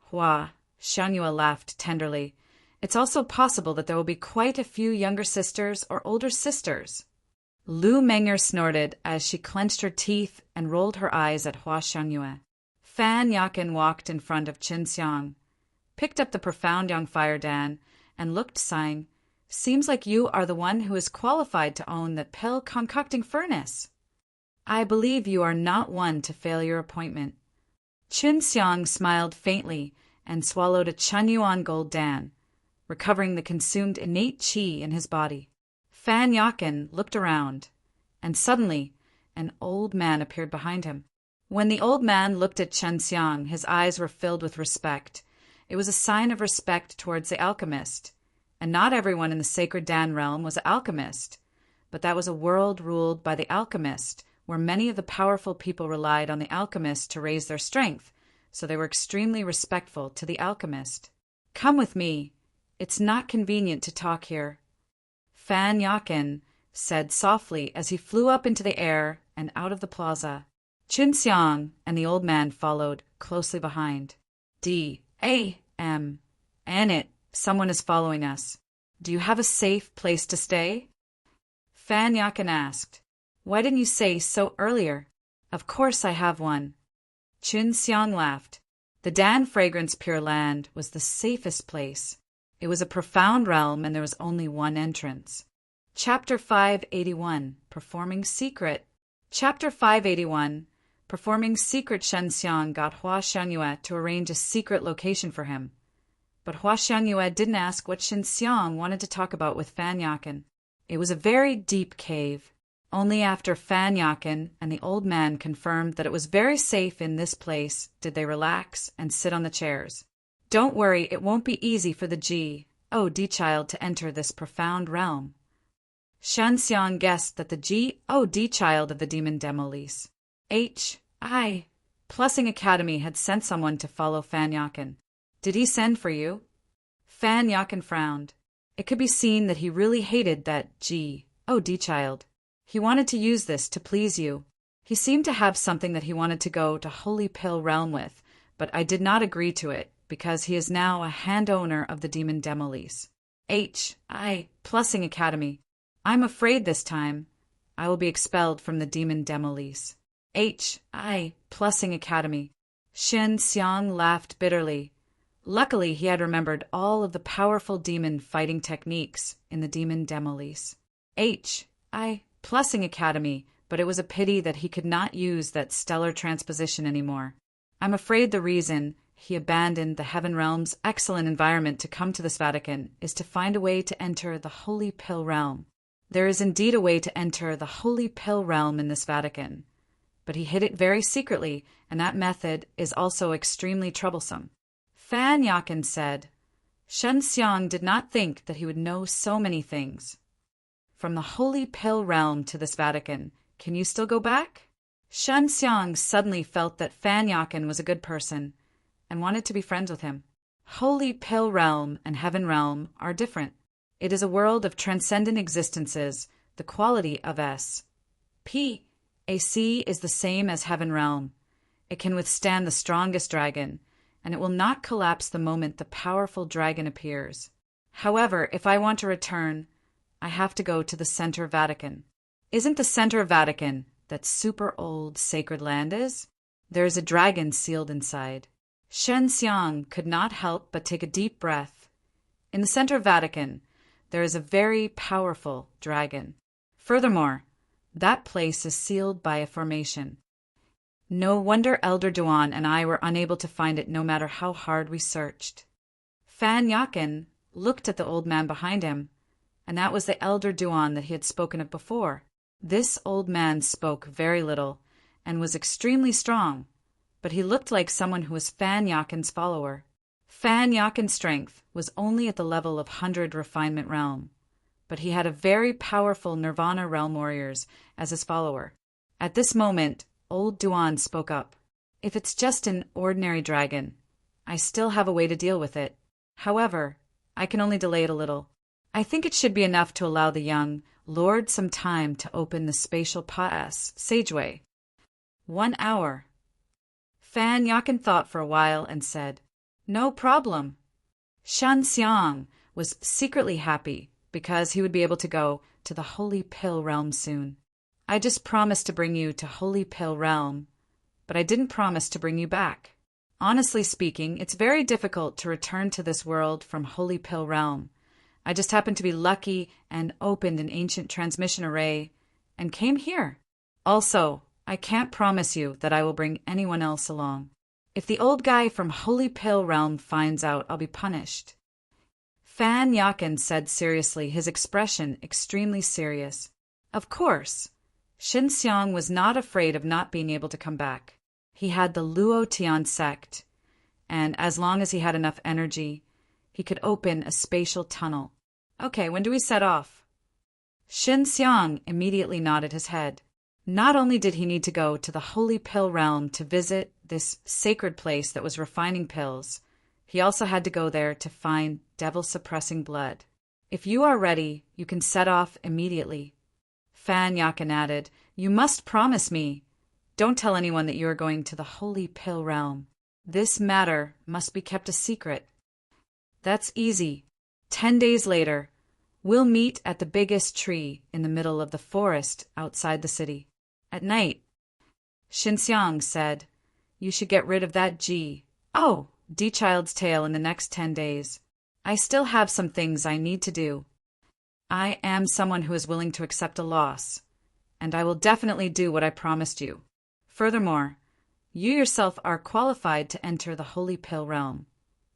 Hua Xiangyue laughed tenderly. It's also possible that there will be quite a few younger sisters or older sisters. Lu Meng'er snorted as she clenched her teeth and rolled her eyes at Hua Xiangyue. Fan Yakin walked in front of Qin Xiang, picked up the profound young fire Dan, and looked, sighing. Seems like you are the one who is qualified to own that pill-concocting furnace. I believe you are not one to fail your appointment. Qin Xiang smiled faintly and swallowed a Chunyuan gold Dan, recovering the consumed innate qi in his body. Fan Yakin looked around, and suddenly an old man appeared behind him. When the old man looked at Qin Xiang, his eyes were filled with respect. It was a sign of respect towards the alchemist, and not everyone in the sacred Dan realm was an alchemist, but that was a world ruled by the alchemist, where many of the powerful people relied on the alchemist to raise their strength, so they were extremely respectful to the alchemist. Come with me. It's not convenient to talk here. Fan Yakin said softly as he flew up into the air and out of the plaza. Qin Xiang and the old man followed closely behind. D.A.M. Annette, someone is following us. Do you have a safe place to stay? Fan Yakin asked. Why didn't you say so earlier? Of course I have one. Qin Xiang laughed. The Dan Fragrance Pure Land was the safest place. It was a profound realm and there was only one entrance. Chapter 581, Performing Secret. Chapter 581, Performing Secret. Qin Xiang got Hua Xiangyue to arrange a secret location for him. But Hua Xiangyue didn't ask what Qin Xiang wanted to talk about with Fan Yakin. It was a very deep cave. Only after Fan Yakin and the old man confirmed that it was very safe in this place did they relax and sit on the chairs. Don't worry, it won't be easy for the G.O.D. child to enter this profound realm. Qin Xiang guessed that the G.O.D. child of the demon Demolis, H.I. Plussing Academy, had sent someone to follow Fan Yakin. Did he send for you? Fan Yakin frowned. It could be seen that he really hated that G.O.D. child. He wanted to use this to please you. He seemed to have something that he wanted to go to Holy Pill Realm with, but I did not agree to it, because he is now a hand owner of the demon Demolis. H.I. Plussing Academy. I'm afraid this time I will be expelled from the demon Demolis. H.I. Plussing Academy. Qin Xiang laughed bitterly. Luckily, he had remembered all of the powerful demon fighting techniques in the demon Demolis. H.I. Plussing Academy, but it was a pity that he could not use that stellar transposition anymore. I'm afraid the reason he abandoned the Heaven Realm's excellent environment to come to this Vatican is to find a way to enter the Holy Pill Realm. There is indeed a way to enter the Holy Pill Realm in this Vatican, but he hid it very secretly, and that method is also extremely troublesome. Fan Yakin said. Qin Xiang did not think that he would know so many things. From the Holy Pill Realm to this Vatican, can you still go back? Qin Xiang suddenly felt that Fan Yakin was a good person and wanted to be friends with him. Holy Pill Realm and Heaven Realm are different. It is a world of transcendent existences, the quality of S.P. A sea is the same as Heaven Realm. It can withstand the strongest dragon, and it will not collapse the moment the powerful dragon appears. However, if I want to return, I have to go to the Center Vatican. Isn't the Center Vatican that super old sacred land is? There is a dragon sealed inside. Qin Xiang could not help but take a deep breath. In the Center Vatican, there is a very powerful dragon. Furthermore, that place is sealed by a formation. No wonder Elder Duan and I were unable to find it no matter how hard we searched. Fan Yakin looked at the old man behind him, and that was the Elder Duan that he had spoken of before. This old man spoke very little and was extremely strong, but he looked like someone who was Fan Yakin's follower. Fan Yakin's strength was only at the level of 100 Refinement Realm, but he had a very powerful Nirvana Realm warriors as his follower. At this moment, old Duan spoke up. If it's just an ordinary dragon, I still have a way to deal with it. However, I can only delay it a little. I think it should be enough to allow the young lord some time to open the spatial pass sageway. 1 hour. Fan Yakin thought for a while and said, No problem. Shan Xiang was secretly happy because he would be able to go to the Holy Pill Realm soon. I just promised to bring you to Holy Pill Realm, but I didn't promise to bring you back. Honestly speaking, it's very difficult to return to this world from Holy Pill Realm. I just happened to be lucky and opened an ancient transmission array and came here. Also, I can't promise you that I will bring anyone else along. If the old guy from Holy Pill Realm finds out, I'll be punished. Fan Yakin said seriously, his expression extremely serious. Of course, Xin Xiang was not afraid of not being able to come back. He had the Luo Tian sect, and as long as he had enough energy, he could open a spatial tunnel. Okay, when do we set off? Xin Xiang immediately nodded his head. Not only did he need to go to the Holy Pill Realm to visit this sacred place that was refining pills, he also had to go there to find devil-suppressing blood. If you are ready, you can set off immediately. Fan Yakin added, You must promise me. Don't tell anyone that you are going to the Holy Pill Realm. This matter must be kept a secret. That's easy. 10 days later, we'll meet at the biggest tree in the middle of the forest outside the city. At night, Xinxiang said, You should get rid of that D-Child's tail in the next 10 days. I still have some things I need to do. I am someone who is willing to accept a loss, and I will definitely do what I promised you. Furthermore, you yourself are qualified to enter the Holy Pill Realm.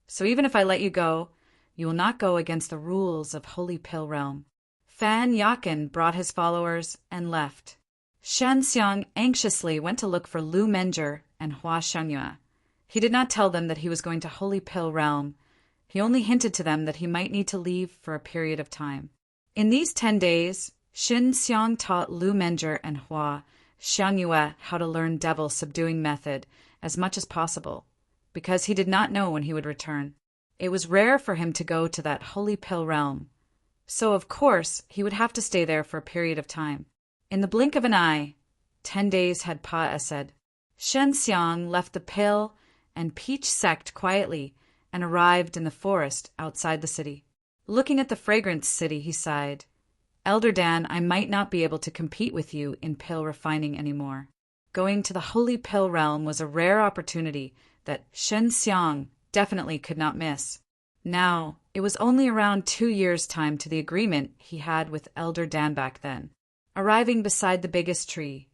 So even if I let you go, you will not go against the rules of Holy Pill Realm. Fan Yakin brought his followers and left. Shan Xiang anxiously went to look for Lu Menjie and Hua Xianyue. He did not tell them that he was going to Holy Pill Realm. He only hinted to them that he might need to leave for a period of time. In these 10 days, Xin Xiang taught Lu Menjie and Hua Xianyue how to learn devil subduing method as much as possible, because he did not know when he would return. It was rare for him to go to that Holy Pill Realm, so of course he would have to stay there for a period of time. In the blink of an eye, 10 days had passed. Shen Xiang left the pill and peach sect quietly and arrived in the forest outside the city. Looking at the fragrance city, he sighed, Elder Dan, I might not be able to compete with you in pill refining anymore. Going to the Holy Pill Realm was a rare opportunity that Shen Xiang definitely could not miss. Now, it was only around 2 years' time to the agreement he had with Elder Dan back then. Arriving beside the biggest tree,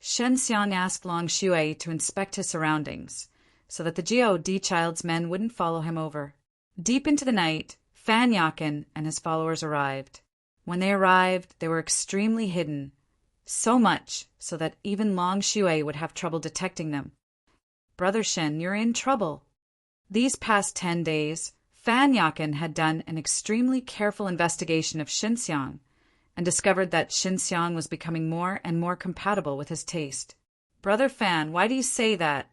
Shen Xiang asked Long Shui to inspect his surroundings, so that the D-Child's men wouldn't follow him over. Deep into the night, Fan Yakin and his followers arrived. When they arrived, they were extremely hidden, so much so that even Long Shui would have trouble detecting them. Brother Shen, you're in trouble. These past 10 days, Fan Yakin had done an extremely careful investigation of Xinxiang and discovered that Xinxiang was becoming more and more compatible with his taste. Brother Fan, why do you say that?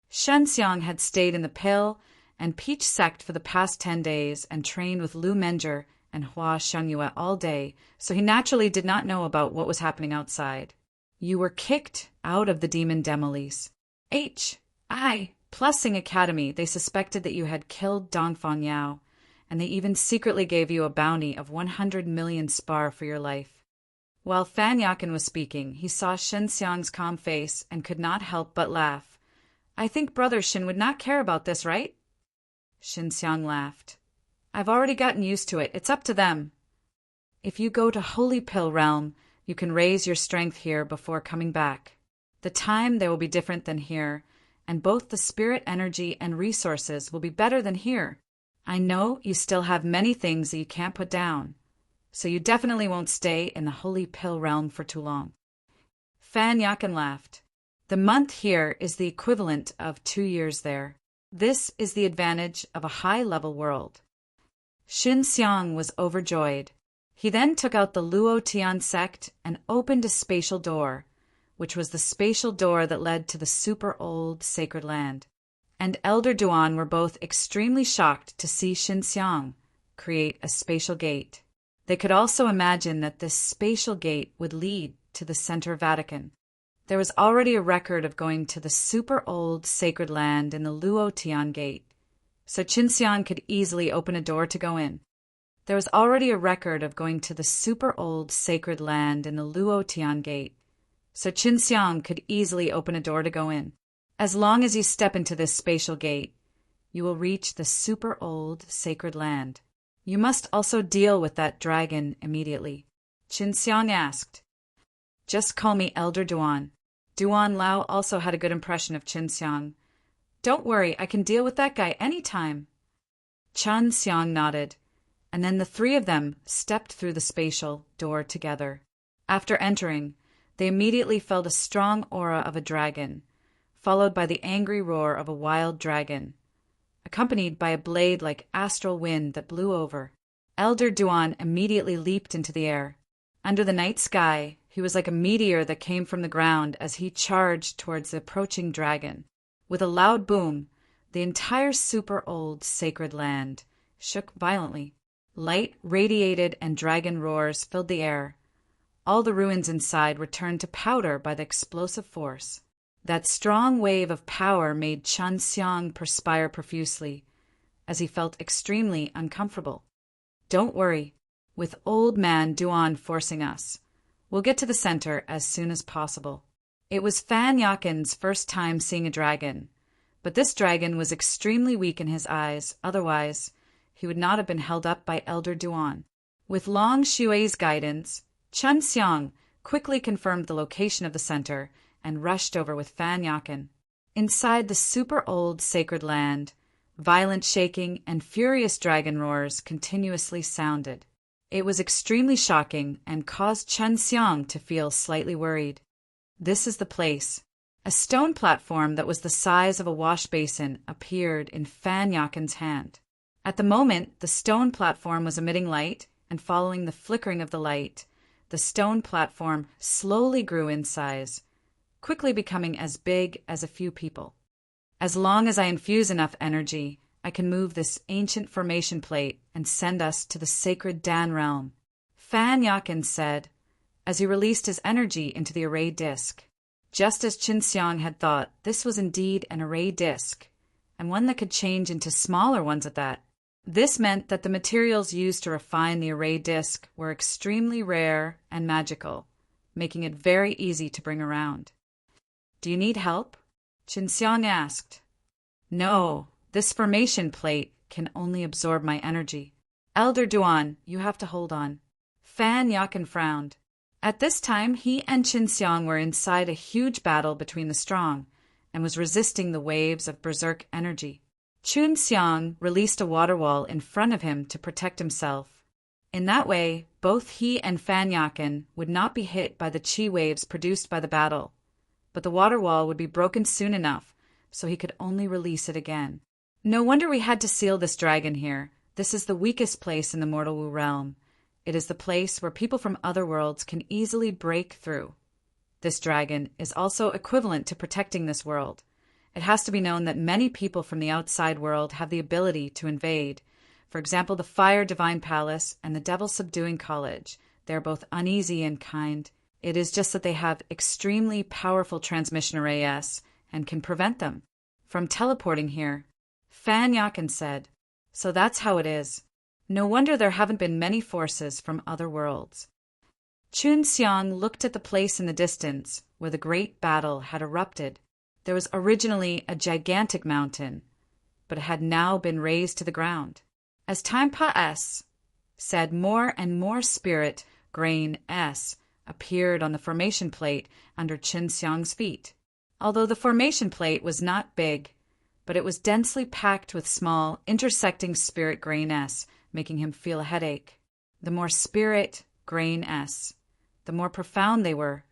Xinxiang had stayed in the pill and peach sect for the past 10 days and trained with Lu Menjie and Hua Xianyue all day, so he naturally did not know about what was happening outside. You were kicked out of the Demon Demolice. Plussing Academy, they suspected that you had killed Dongfang Yao, and they even secretly gave you a bounty of 100 million spar for your life. While Fan Yakin was speaking, he saw Shen Xiang's calm face and could not help but laugh. I think Brother Shin would not care about this, right? Shen Xiang laughed. I've already gotten used to it. It's up to them. If you go to Holy Pill Realm, you can raise your strength here before coming back. The time there will be different than here, and both the spirit energy and resources will be better than here. I know you still have many things that you can't put down, so you definitely won't stay in the Holy Pill Realm for too long. Fan Yakin laughed. The month here is the equivalent of 2 years there. This is the advantage of a high-level world. Xin Xiang was overjoyed. He then took out the Luo Tian sect and opened a spatial door, which was the spatial door that led to the super-old sacred land. And Elder Duan were both extremely shocked to see Xin Xiang create a spatial gate. They could also imagine that this spatial gate would lead to the Center Vatican. There was already a record of going to the super old sacred land in the Luotian Gate, so Qinxiang could easily open a door to go in. There was already a record of going to the super old sacred land in the Luotian Gate, so Qinxiang could easily open a door to go in. As long as you step into this spatial gate, you will reach the super old sacred land. You must also deal with that dragon immediately. Qinxiang asked. Just call me Elder Duan. Duan Lao also had a good impression of Qinxiang. Don't worry, I can deal with that guy anytime. Qinxiang nodded, and then the three of them stepped through the spatial door together. After entering, they immediately felt a strong aura of a dragon, followed by the angry roar of a wild dragon, accompanied by a blade-like astral wind that blew over. Elder Duan immediately leaped into the air. Under the night sky, he was like a meteor that came from the ground as he charged towards the approaching dragon. With a loud boom, the entire super old sacred land shook violently. Light radiated and dragon roars filled the air. All the ruins inside were turned to powder by the explosive force. That strong wave of power made Qinxiang perspire profusely, as he felt extremely uncomfortable. Don't worry, with old man Duan forcing us, we'll get to the center as soon as possible. It was Fan Yakin's first time seeing a dragon, but this dragon was extremely weak in his eyes, otherwise he would not have been held up by Elder Duan. With Long Xue's guidance, Qinxiang quickly confirmed the location of the center and rushed over with Fan Yakin. Inside the super old sacred land, violent shaking and furious dragon roars continuously sounded. It was extremely shocking and caused Qinxiang to feel slightly worried. This is the place. A stone platform that was the size of a wash basin appeared in Fan Yakin's hand. At the moment, the stone platform was emitting light, and following the flickering of the light, the stone platform slowly grew in size, quickly becoming as big as a few people. As long as I infuse enough energy, I can move this ancient formation plate and send us to the sacred Dan realm, Fan Yakin said, as he released his energy into the array disk. Just as Qinxiang had thought, this was indeed an array disk, and one that could change into smaller ones at that. This meant that the materials used to refine the array disk were extremely rare and magical, making it very easy to bring around. Do you need help? Qinxiang asked. No, this formation plate can only absorb my energy. Elder Duan, you have to hold on. Fan Yakin frowned. At this time, he and Qinxiang were inside a huge battle between the strong, and was resisting the waves of berserk energy. Qinxiang released a water wall in front of him to protect himself. In that way, both he and Fan Yakin would not be hit by the chi waves produced by the battle, but the water wall would be broken soon enough, so he could only release it again. No wonder we had to seal this dragon here. This is the weakest place in the Mortal Wu realm. It is the place where people from other worlds can easily break through. This dragon is also equivalent to protecting this world. It has to be known that many people from the outside world have the ability to invade. For example, the Fire Divine Palace and the Devil Subduing College. They are both uneasy and kind. It is just that they have extremely powerful transmission arrays and can prevent them from teleporting here. Fan Yakin said, so that's how it is. No wonder there haven't been many forces from other worlds. Qinxiang looked at the place in the distance where the great battle had erupted. There was originally a gigantic mountain, but it had now been razed to the ground. As time passed, said more and more spirit grain S appeared on the formation plate under Qinxiang's feet. Although the formation plate was not big, but it was densely packed with small, intersecting spirit grain S, making him feel a headache. The more spirit grain S, the more profound they were,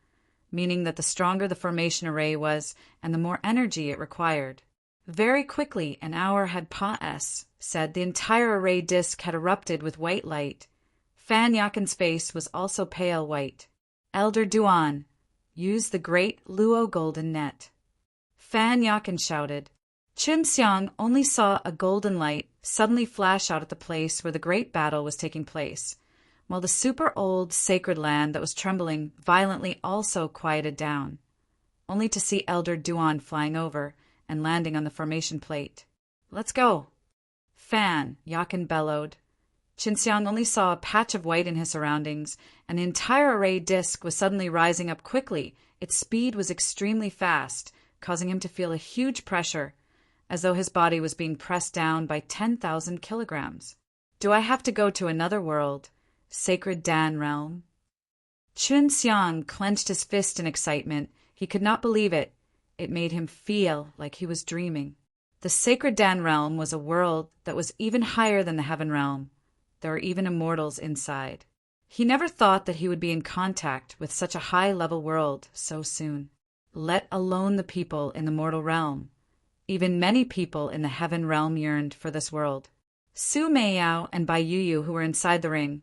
meaning that the stronger the formation array was and the more energy it required. Very quickly, an hour had passed, said the entire array disk had erupted with white light. Fan Yakin's face was also pale white. Elder Duan, use the great Luo golden net. Fan Yakin shouted. Qinxiang only saw a golden light suddenly flash out at the place where the great battle was taking place, while the super old sacred land that was trembling violently also quieted down. only to see Elder Duan flying over and landing on the formation plate. "Let's go!" "Fan," Yakin bellowed. Qinxiang only saw a patch of white in his surroundings. An entire array disk was suddenly rising up quickly. Its speed was extremely fast, causing him to feel a huge pressure, as though his body was being pressed down by 10,000 kilograms. "Do I have to go to another world? Sacred Dan realm?" Qinxiang clenched his fist in excitement. He could not believe it. It made him feel like he was dreaming. The Sacred Dan realm was a world that was even higher than the Heaven realm. There were even immortals inside. He never thought that he would be in contact with such a high-level world so soon, let alone the people in the mortal realm. Even many people in the Heaven realm yearned for this world. Su Meiyao and Bai Yuyu, who were inside the ring,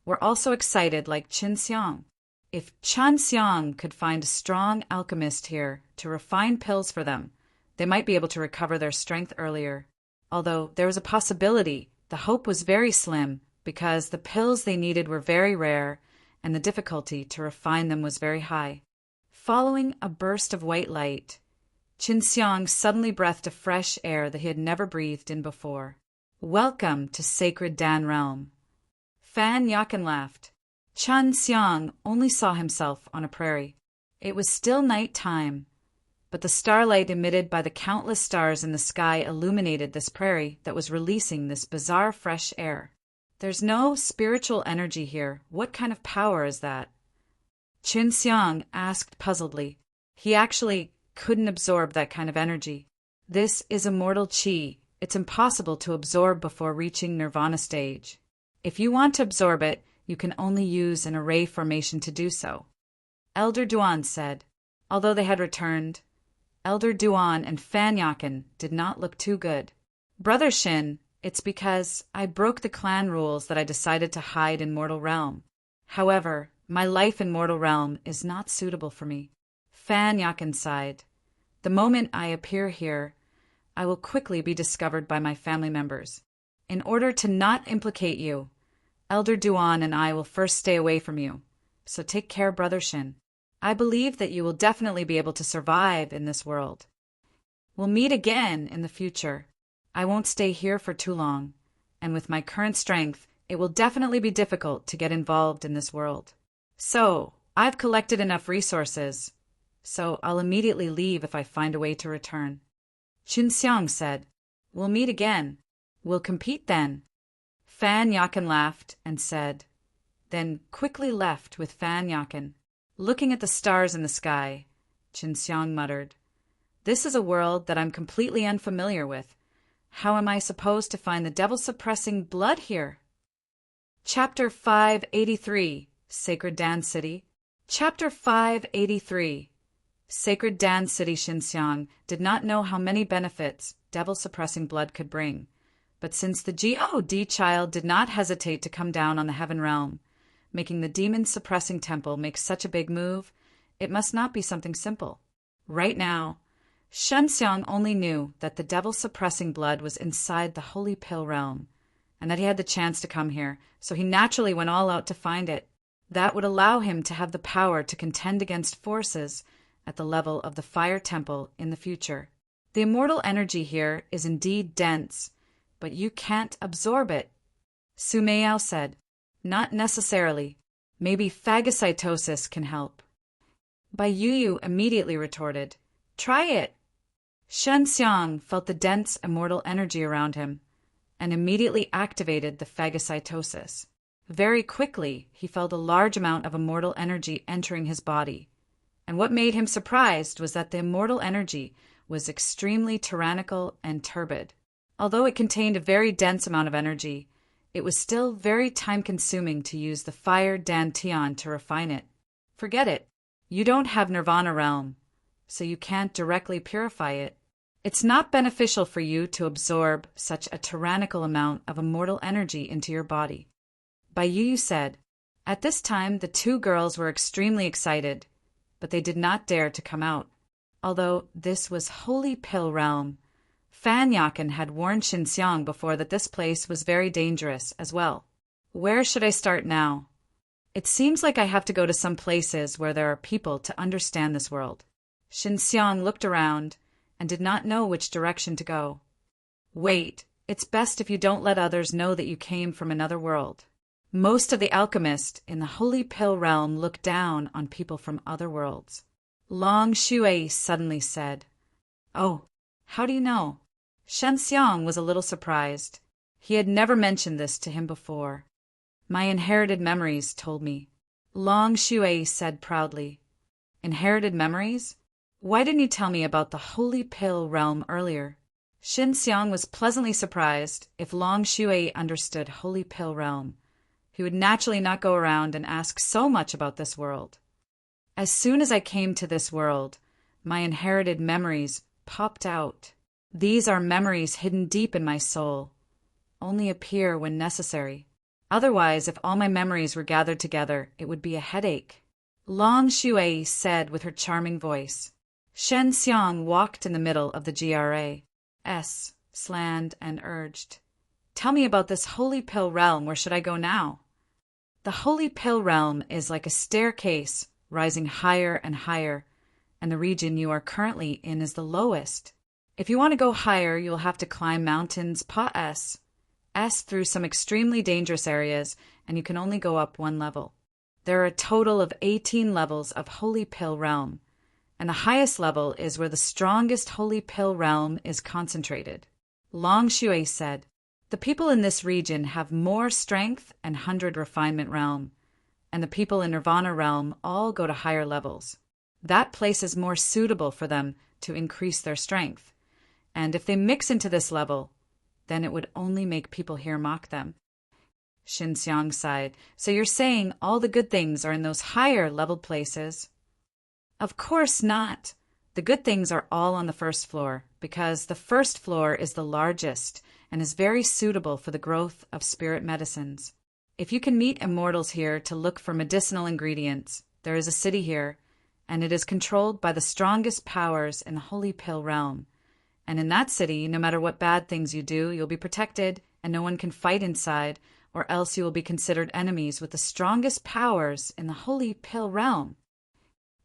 were also excited like Qinxiang. If Qinxiang could find a strong alchemist here to refine pills for them, they might be able to recover their strength earlier. Although there was a possibility, the hope was very slim because the pills they needed were very rare and the difficulty to refine them was very high. Following a burst of white light, Qinxiang suddenly breathed a fresh air that he had never breathed in before. "Welcome to Sacred Dan realm." Fan Yakin laughed. Qinxiang only saw himself on a prairie. It was still night time, but the starlight emitted by the countless stars in the sky illuminated this prairie that was releasing this bizarre fresh air. "There's no spiritual energy here. What kind of power is that?" Qinxiang asked puzzledly. He actually couldn't absorb that kind of energy. "This is immortal qi. It's impossible to absorb before reaching nirvana stage. If you want to absorb it, you can only use an array formation to do so," Elder Duan said. Although they had returned, Elder Duan and Fan Yakin did not look too good. "Brother Shin, it's because I broke the clan rules that I decided to hide in Mortal Realm. However, my life in Mortal Realm is not suitable for me." Fan Yakin sighed. "The moment I appear here, I will quickly be discovered by my family members. In order to not implicate you, Elder Duan and I will first stay away from you. So take care, Brother Shin. I believe that you will definitely be able to survive in this world. We'll meet again in the future. I won't stay here for too long, and with my current strength, it will definitely be difficult to get involved in this world. So, I've collected enough resources, so I'll immediately leave if I find a way to return." Qinxiang said, "We'll meet again. We'll compete then." Fan Yakin laughed and said, then quickly left with Fan Yakin. Looking at the stars in the sky, Qinxiang muttered, "This is a world that I'm completely unfamiliar with. How am I supposed to find the devil-suppressing blood here?" Chapter 583, Sacred Dan City. Chapter 583. Sacred Dan City. Qinxiang did not know how many benefits devil-suppressing blood could bring, but since the God child did not hesitate to come down on the Heaven realm, making the demon-suppressing temple make such a big move, it must not be something simple. Right now, Qinxiang only knew that the devil-suppressing blood was inside the Holy Pill realm, and that he had the chance to come here, so he naturally went all out to find it. That would allow him to have the power to contend against forces at the level of the Fire Temple in the future. The immortal energy here is indeed dense, but you can't absorb it, Su Meiyao said. Not necessarily. Maybe phagocytosis can help. Bai Yuyu immediately retorted, "Try it." Qinxiang felt the dense immortal energy around him and immediately activated the phagocytosis. Very quickly, he felt a large amount of immortal energy entering his body, and what made him surprised was that the immortal energy was extremely tyrannical and turbid. Although it contained a very dense amount of energy, it was still very time-consuming to use the fire dantian to refine it. Forget it. You don't have Nirvana realm, so you can't directly purify it. It's not beneficial for you to absorb such a tyrannical amount of immortal energy into your body, Bai Yuyu said. At this time, the two girls were extremely excited, but they did not dare to come out. Although this was Holy Pill realm, Fan Yakin had warned Qinxiang before that this place was very dangerous as well. Where should I start now? It seems like I have to go to some places where there are people to understand this world. Xinxiang looked around and did not know which direction to go. Wait, it's best if you don't let others know that you came from another world. Most of the alchemists in the Holy Pill realm look down on people from other worlds. Long Shui suddenly said, "Oh, how do you know?" Xinxiang was a little surprised. He had never mentioned this to him before. "My inherited memories told me," Long Shui said proudly. "Inherited memories? Why didn't you tell me about the Holy Pill realm earlier?" Xinxiang was pleasantly surprised. If Long Shui understood Holy Pill realm, he would naturally not go around and ask so much about this world. "As soon as I came to this world, my inherited memories popped out. These are memories hidden deep in my soul, only appear when necessary. Otherwise, if all my memories were gathered together, it would be a headache," Long Shui said with her charming voice. Xinxiang walked in the middle of the GRA's land and urged, "Tell me about this Holy Pill realm. Where should I go now?" The Holy Pill realm is like a staircase rising higher and higher, and the region you are currently in is the lowest. If you want to go higher, you will have to climb mountains pas through some extremely dangerous areas, and you can only go up one level. There are a total of 18 levels of Holy Pill realm, and the highest level is where the strongest Holy Pill realm is concentrated. Long Shui said, "The people in this region have more strength and 100 refinement realm, and the people in Nirvana realm all go to higher levels. That place is more suitable for them to increase their strength, and if they mix into this level, then it would only make people here mock them." Xinxiang sighed. "So you're saying all the good things are in those higher leveled places?" "Of course not. The good things are all on the first floor, because the first floor is the largest and is very suitable for the growth of spirit medicines. If you can meet immortals here to look for medicinal ingredients, there is a city here, and it is controlled by the strongest powers in the Holy Pill realm. And in that city, no matter what bad things you do, you'll be protected, and no one can fight inside, or else you will be considered enemies with the strongest powers in the Holy Pill realm."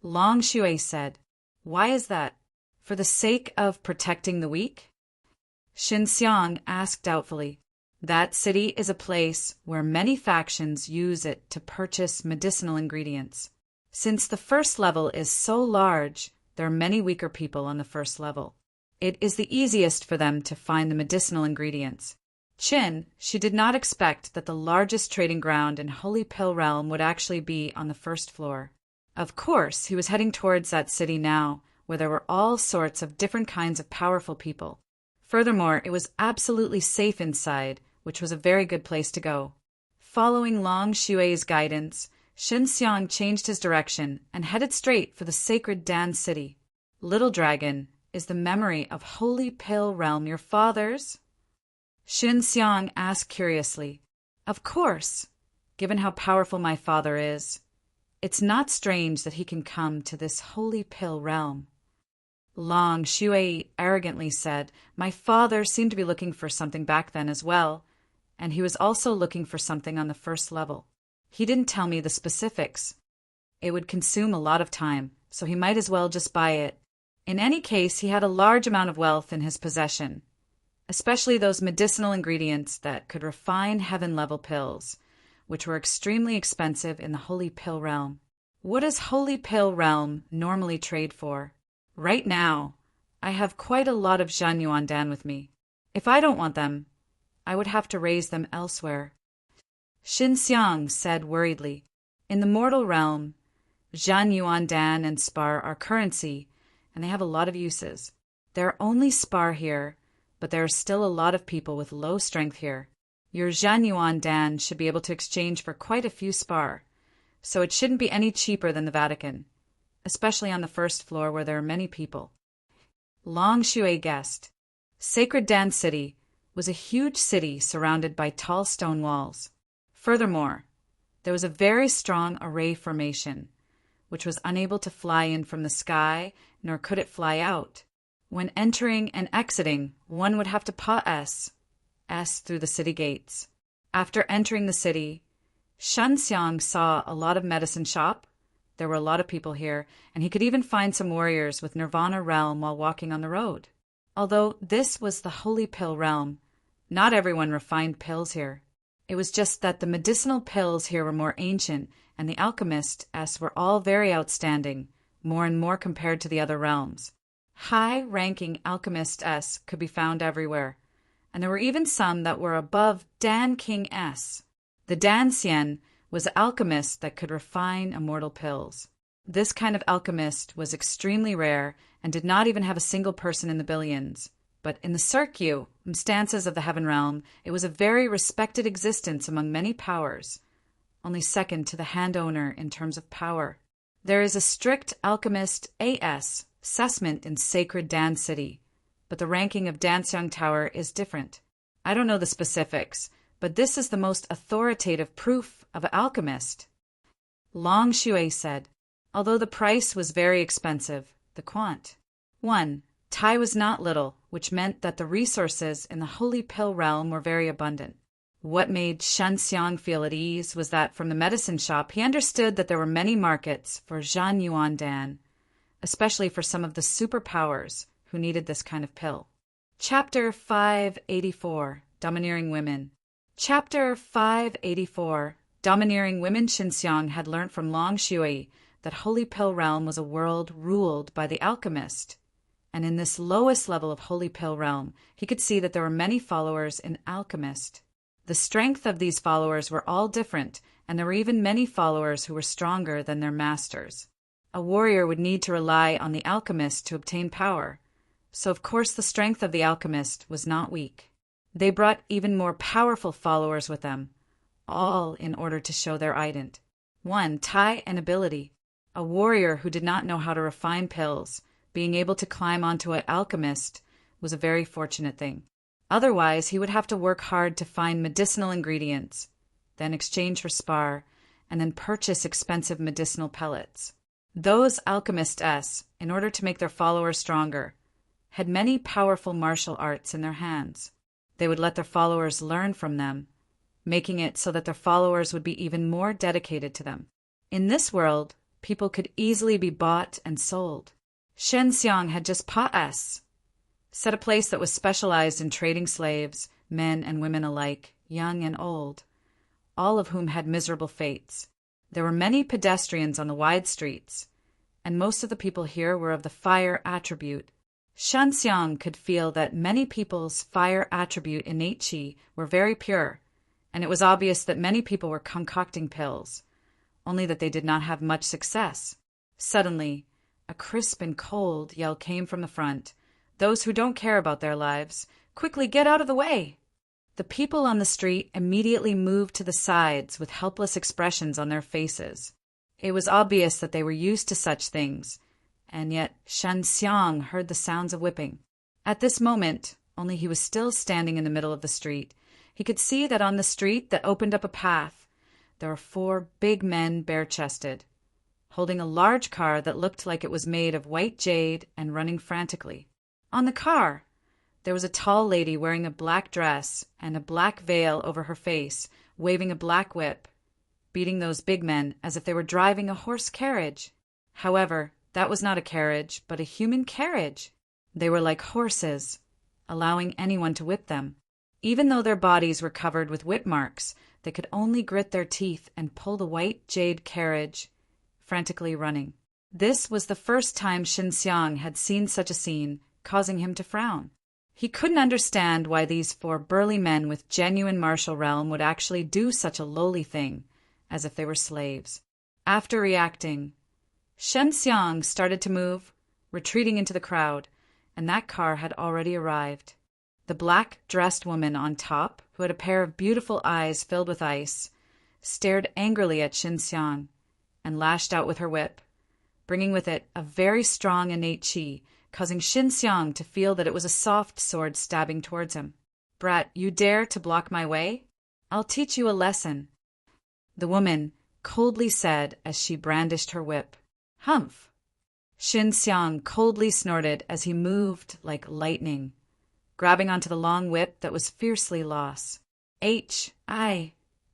Long Shui said, "Why is that? For the sake of protecting the weak?" Xinxiang asked doubtfully, "That city is a place where many factions use it to purchase medicinal ingredients. Since the first level is so large, there are many weaker people on the first level. It is the easiest for them to find the medicinal ingredients." She did not expect that the largest trading ground in Holy Pill realm would actually be on the first floor. Of course, he was heading towards that city now, where there were all sorts of different kinds of powerful people. Furthermore, it was absolutely safe inside, which was a very good place to go. Following Long Shui's guidance, Xinxiang changed his direction and headed straight for the sacred Dan city. "Little Dragon, is the memory of Holy Pill realm your father's?" Xinxiang asked curiously. "Of course, given how powerful my father is. It's not strange that he can come to this Holy Pill realm." Long Shui arrogantly said, "My father seemed to be looking for something back then as well, and he was also looking for something on the first level. He didn't tell me the specifics. It would consume a lot of time, so he might as well just buy it. In any case, he had a large amount of wealth in his possession, especially those medicinal ingredients that could refine heaven-level pills, which were extremely expensive in the Holy Pill realm." "What does Holy Pill realm normally trade for?" "Right now, I have quite a lot of Zhanyuan Dan with me. If I don't want them, I would have to raise them elsewhere." Xinxiang said worriedly, "In the mortal realm, Zhanyuan Dan and spar are currency, and they have a lot of uses. There are only spar here, but there are still a lot of people with low strength here. Your Zhanyuan Dan should be able to exchange for quite a few spar, so it shouldn't be any cheaper than the Vatican, especially on the first floor where there are many people." Long Shui guessed. Sacred Dan City was a huge city surrounded by tall stone walls. Furthermore, there was a very strong array formation, which was unable to fly in from the sky, nor could it fly out. When entering and exiting, one would have to pass through the city gates. After entering the city, Xinxiang saw a lot of medicine shop, There were a lot of people here, and he could even find some warriors with Nirvana realm while walking on the road. Although this was the holy pill realm, not everyone refined pills here. It was just that the medicinal pills here were more ancient, and the alchemists were all very outstanding, more and more compared to the other realms. High-ranking alchemists could be found everywhere, and there were even some that were above Dan King S. The Dancian was an alchemist that could refine immortal pills. This kind of alchemist was extremely rare and did not even have a single person in the billions. But in the circumstances of the heaven realm, it was a very respected existence among many powers, only second to the hand owner in terms of power. There is a strict alchemist assessment in sacred Dan City, but the ranking of Danxiang Tower is different. I don't know the specifics, but this is the most authoritative proof of an alchemist. Long Shui said, although the price was very expensive, the quant. 1. Tai was not little, which meant that the resources in the holy pill realm were very abundant. What made Shen Xiang feel at ease was that from the medicine shop he understood that there were many markets for Zhan Yuan Dan, especially for some of the superpowers who needed this kind of pill. Chapter 584, Domineering Women. Chapter 584, Domineering Women. Xinxiang had learnt from Long Shui that Holy Pill Realm was a world ruled by the alchemist. And in this lowest level of Holy Pill Realm, he could see that there were many followers in alchemist. The strength of these followers were all different, and there were even many followers who were stronger than their masters. A warrior would need to rely on the alchemist to obtain power, so of course the strength of the alchemist was not weak. They brought even more powerful followers with them, all in order to show their ident. 1. Tai and ability. A warrior who did not know how to refine pills, being able to climb onto an alchemist, was a very fortunate thing. Otherwise, he would have to work hard to find medicinal ingredients, then exchange for spar, and then purchase expensive medicinal pellets. Those alchemists, in order to make their followers stronger, had many powerful martial arts in their hands. They would let their followers learn from them, making it so that their followers would be even more dedicated to them. In this world, people could easily be bought and sold. Shen Xiang had just set a place that was specialized in trading slaves, men and women alike, young and old, all of whom had miserable fates. There were many pedestrians on the wide streets, and most of the people here were of the fire attribute. Shen Xiang could feel that many people's fire attribute innate qi were very pure, and it was obvious that many people were concocting pills, only that they did not have much success. Suddenly, a crisp and cold yell came from the front. Those who don't care about their lives, quickly get out of the way! The people on the street immediately moved to the sides with helpless expressions on their faces. It was obvious that they were used to such things, and yet Shen Xiang heard the sounds of whipping. At this moment, only he was still standing in the middle of the street, he could see that on the street that opened up a path, there were 4 big men bare-chested, holding a large car that looked like it was made of white jade and running frantically. On the car, there was a tall lady wearing a black dress and a black veil over her face, waving a black whip, beating those big men as if they were driving a horse carriage. However, that was not a carriage, but a human carriage. They were like horses, allowing anyone to whip them. Even though their bodies were covered with whip marks, they could only grit their teeth and pull the white jade carriage, frantically running. This was the first time Xinxiang had seen such a scene, causing him to frown. He couldn't understand why these 4 burly men with genuine martial realm would actually do such a lowly thing, as if they were slaves. After reacting, Shen Xiang started to move, retreating into the crowd, and that car had already arrived. The black-dressed woman on top, who had a pair of beautiful eyes filled with ice, stared angrily at Shen Xiang and lashed out with her whip, bringing with it a very strong innate qi, causing Shen Xiang to feel that it was a soft sword stabbing towards him. "Brat, you dare to block my way? I'll teach you a lesson," the woman coldly said as she brandished her whip. "Humph!" Shen Xiang coldly snorted as he moved like lightning, grabbing onto the long whip that was fiercely lost.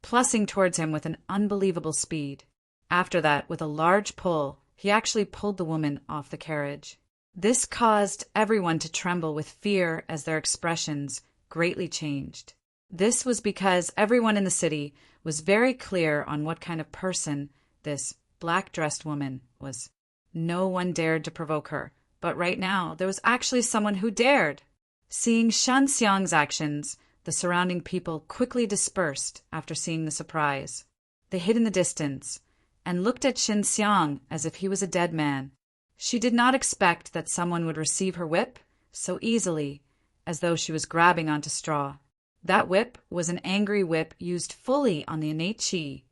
Plussing towards him with an unbelievable speed. After that, with a large pull, he actually pulled the woman off the carriage. This caused everyone to tremble with fear as their expressions greatly changed. This was because everyone in the city was very clear on what kind of person this black-dressed woman was. No one dared to provoke her, but right now there was actually someone who dared. Seeing Shan Xiang's actions, the surrounding people quickly dispersed after seeing the surprise. They hid in the distance and looked at Shan Xiang as if he was a dead man. She did not expect that someone would receive her whip so easily, as though she was grabbing onto straw. That whip was an angry whip used fully on the innate qi,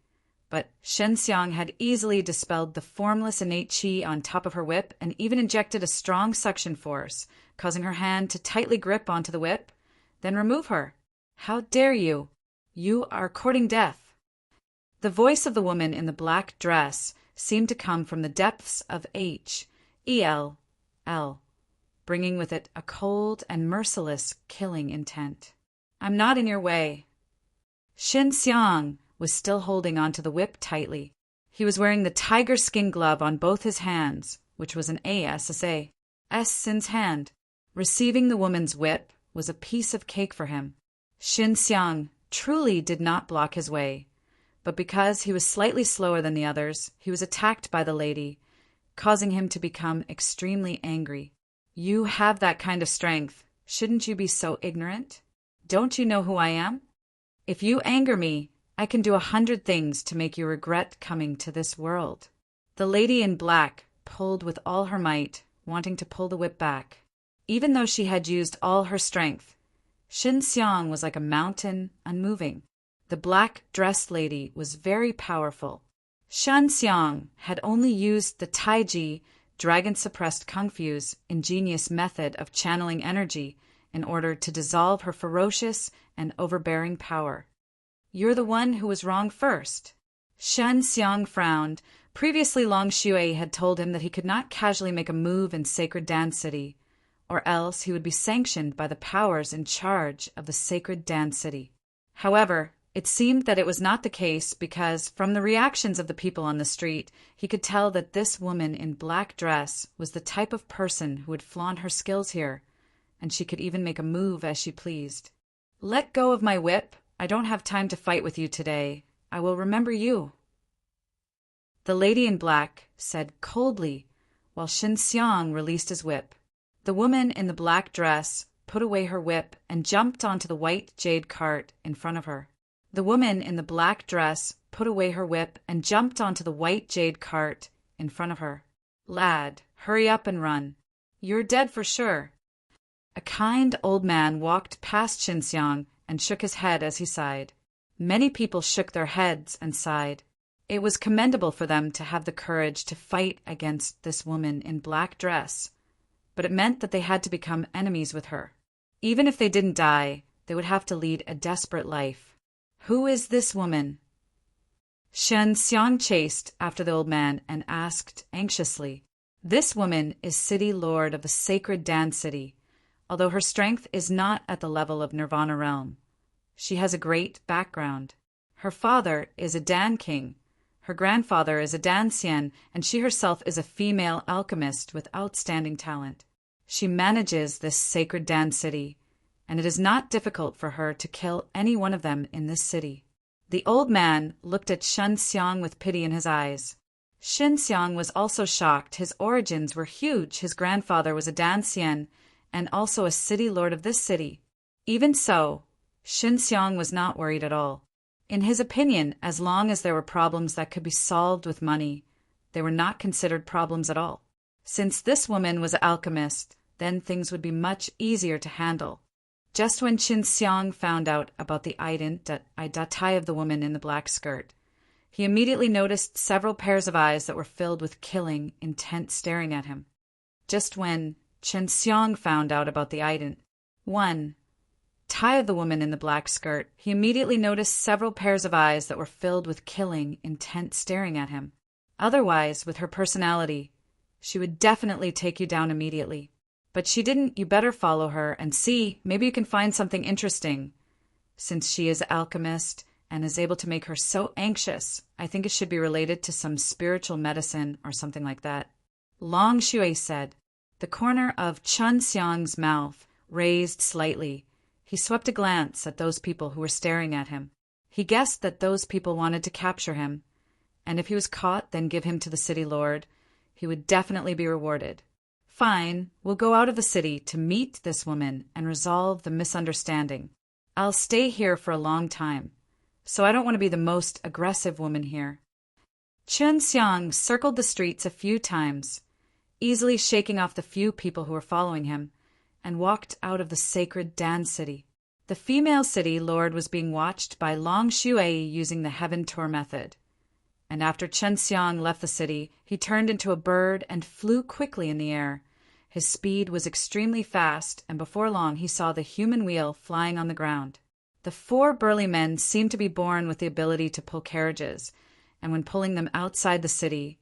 but Shan Xiang had easily dispelled the formless innate qi on top of her whip and even injected a strong suction force, causing her hand to tightly grip onto the whip, then remove her. How dare you? You are courting death. The voice of the woman in the black dress seemed to come from the depths of H.E.L.L., bringing with it a cold and merciless killing intent. I'm not in your way. Shan Xiang was still holding onto the whip tightly. He was wearing the tiger skin glove on both his hands, which was an ASSA, Sin's hand. Receiving the woman's whip was a piece of cake for him. Shan Xiang truly did not block his way, but because he was slightly slower than the others, he was attacked by the lady, causing him to become extremely angry. You have that kind of strength. Shouldn't you be so ignorant? Don't you know who I am? If you anger me, I can do 100 things to make you regret coming to this world. The lady in black pulled with all her might, wanting to pull the whip back. Even though she had used all her strength, Shan Xiang was like a mountain, unmoving. The black-dressed lady was very powerful. Shan Xiang had only used the Taiji, dragon-suppressed Kung Fu's ingenious method of channeling energy in order to dissolve her ferocious and overbearing power. You're the one who was wrong first. Shan Xiang frowned. Previously, Long Xue had told him that he could not casually make a move in Sacred Dance City, or else he would be sanctioned by the powers in charge of the Sacred Dance City. However, it seemed that it was not the case because, from the reactions of the people on the street, he could tell that this woman in black dress was the type of person who would flaunt her skills here, and she could even make a move as she pleased. Let go of my whip. I don't have time to fight with you today. I will remember you. The lady in black said coldly, while Shan Xiang released his whip. The woman in the black dress put away her whip and jumped onto the white jade cart in front of her. The woman in the black dress put away her whip and jumped onto the white jade cart in front of her. Lad, hurry up and run. You're dead for sure. A kind old man walked past Shan Xiang and shook his head as he sighed. Many people shook their heads and sighed. It was commendable for them to have the courage to fight against this woman in black dress, but it meant that they had to become enemies with her. Even if they didn't die, they would have to lead a desperate life. Who is this woman? Shan Xiang chased after the old man and asked anxiously. This woman is City Lord of the Sacred Dance City, although her strength is not at the level of Nirvana Realm. She has a great background. Her father is a Dan King, her grandfather is a Dan Xian, and she herself is a female alchemist with outstanding talent. She manages this Sacred Dance City, and it is not difficult for her to kill any one of them in this city. The old man looked at Shan Xiang with pity in his eyes. Shan Xiang was also shocked. His origins were huge. His grandfather was a Dan Xian, and also a city lord of this city. Even so, Shan Xiang was not worried at all. In his opinion, as long as there were problems that could be solved with money, they were not considered problems at all. Since this woman was an alchemist, then things would be much easier to handle. Just when Shan Xiang found out about the identity of the woman in the black skirt, he immediately noticed several pairs of eyes that were filled with killing, intent staring at him. Just when Shan Xiang found out about the identity of the woman in the black skirt, he immediately noticed several pairs of eyes that were filled with killing, intent staring at him. Otherwise, with her personality, she would definitely take you down immediately. But she didn't. You better follow her and see, maybe you can find something interesting, since she is an alchemist and is able to make her so anxious. I think it should be related to some spiritual medicine or something like that. Long Shui said. The corner of Chun Xiang's mouth raised slightly. He swept a glance at those people who were staring at him. He guessed that those people wanted to capture him, and if he was caught, then give him to the city lord. He would definitely be rewarded. Fine, we'll go out of the city to meet this woman and resolve the misunderstanding. I'll stay here for a long time, so I don't want to be the most aggressive woman here. Chun Xiang circled the streets a few times, easily shaking off the few people who were following him, and walked out of the sacred Dan city. The female city lord was being watched by Long Shui using the Heaven Tour method. And after Chun Xiang left the city, he turned into a bird and flew quickly in the air. His speed was extremely fast, and before long he saw the human wheel flying on the ground. The 4 burly men seemed to be born with the ability to pull carriages, and when pulling them outside the city,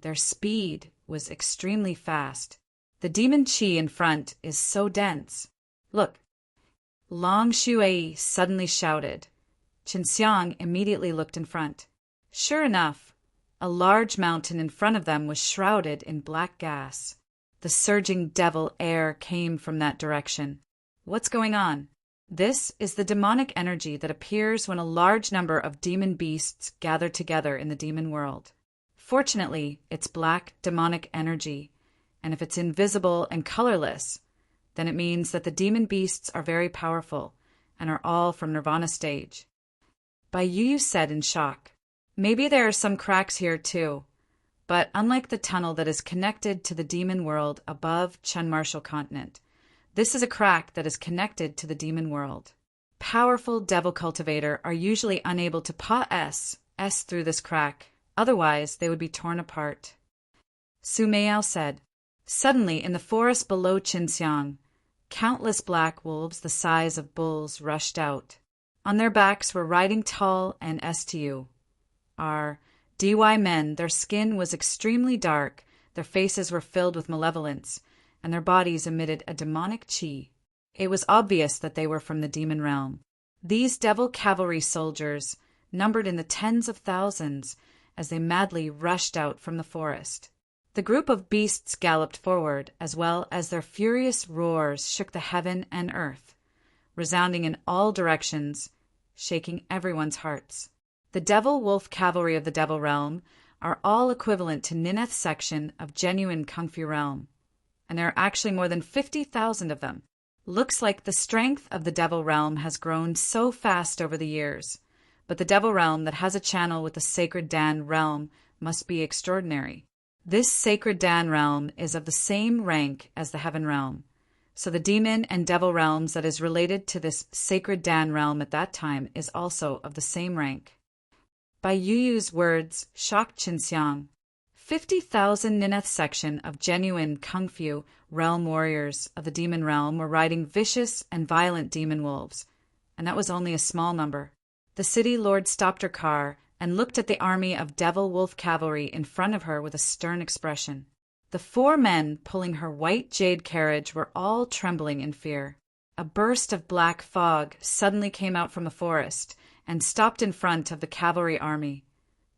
their speed was extremely fast. The demon chi in front is so dense. Look! Long Shui suddenly shouted. Chun Xiang immediately looked in front. Sure enough, a large mountain in front of them was shrouded in black gas. The surging devil air came from that direction. What's going on? This is the demonic energy that appears when a large number of demon beasts gather together in the demon world. Fortunately, it's black demonic energy, and if it's invisible and colorless, then it means that the demon beasts are very powerful and are all from Nirvana stage. Bai Yu said in shock. Maybe there are some cracks here too, but unlike the tunnel that is connected to the demon world above Chun Marshall continent, this is a crack that is connected to the demon world. Powerful devil cultivator are usually unable to pass through this crack, otherwise they would be torn apart. Su Meiyao said. Suddenly, in the forest below Chun Xiang, countless black wolves the size of bulls rushed out. On their backs were riding tall and stu. DY men, their skin was extremely dark, their faces were filled with malevolence, and their bodies emitted a demonic chi. It was obvious that they were from the demon realm. These devil cavalry soldiers numbered in the tens of thousands as they madly rushed out from the forest. The group of beasts galloped forward, as well as their furious roars shook the heaven and earth, resounding in all directions, shaking everyone's hearts. The devil-wolf cavalry of the devil realm are all equivalent to Nineth's section of genuine Kung Fu realm, and there are actually more than 50,000 of them. Looks like the strength of the devil realm has grown so fast over the years, but the devil realm that has a channel with the sacred Dan realm must be extraordinary. This sacred Dan realm is of the same rank as the heaven realm, so the demon and devil realms that is related to this sacred Dan realm at that time is also of the same rank. Bai Yu's words shocked Chun Xiang. 50,000 Nineth section of genuine Kung Fu realm warriors of the demon realm were riding vicious and violent demon wolves, and that was only a small number. The city lord stopped her car and looked at the army of devil wolf cavalry in front of her with a stern expression. The 4 men pulling her white jade carriage were all trembling in fear. A burst of black fog suddenly came out from the forest and stopped in front of the cavalry army,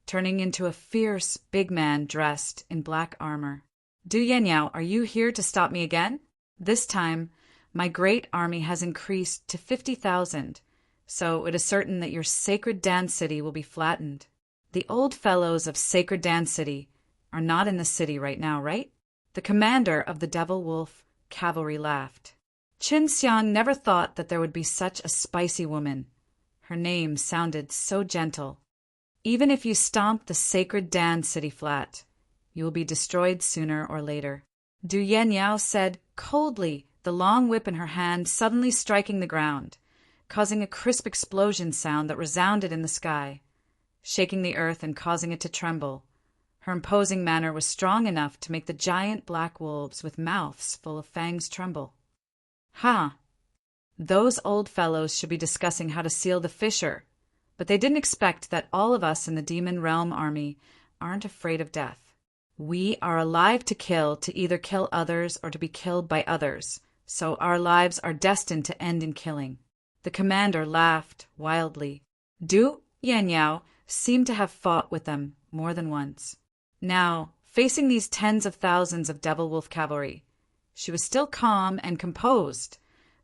turning into a fierce big man dressed in black armor. Du Yenyao, are you here to stop me again? This time, my great army has increased to 50,000, so it is certain that your sacred Dan city will be flattened. The old fellows of sacred Dan city are not in the city right now, right? The commander of the devil wolf cavalry laughed. Chun Xiang never thought that there would be such a spicy woman. Her name sounded so gentle. Even if you stomp the sacred Dan city flat, you will be destroyed sooner or later. Du Yenyao said coldly, the long whip in her hand suddenly striking the ground, causing a crisp explosion sound that resounded in the sky, shaking the earth and causing it to tremble. Her imposing manner was strong enough to make the giant black wolves with mouths full of fangs tremble. Ha! Those old fellows should be discussing how to seal the fissure, but they didn't expect that all of us in the demon realm army aren't afraid of death. We are alive to kill, to either kill others or to be killed by others, so our lives are destined to end in killing. The commander laughed wildly. Du, Yan Yao seemed to have fought with them more than once. Now, facing these tens of thousands of devil wolf cavalry, she was still calm and composed.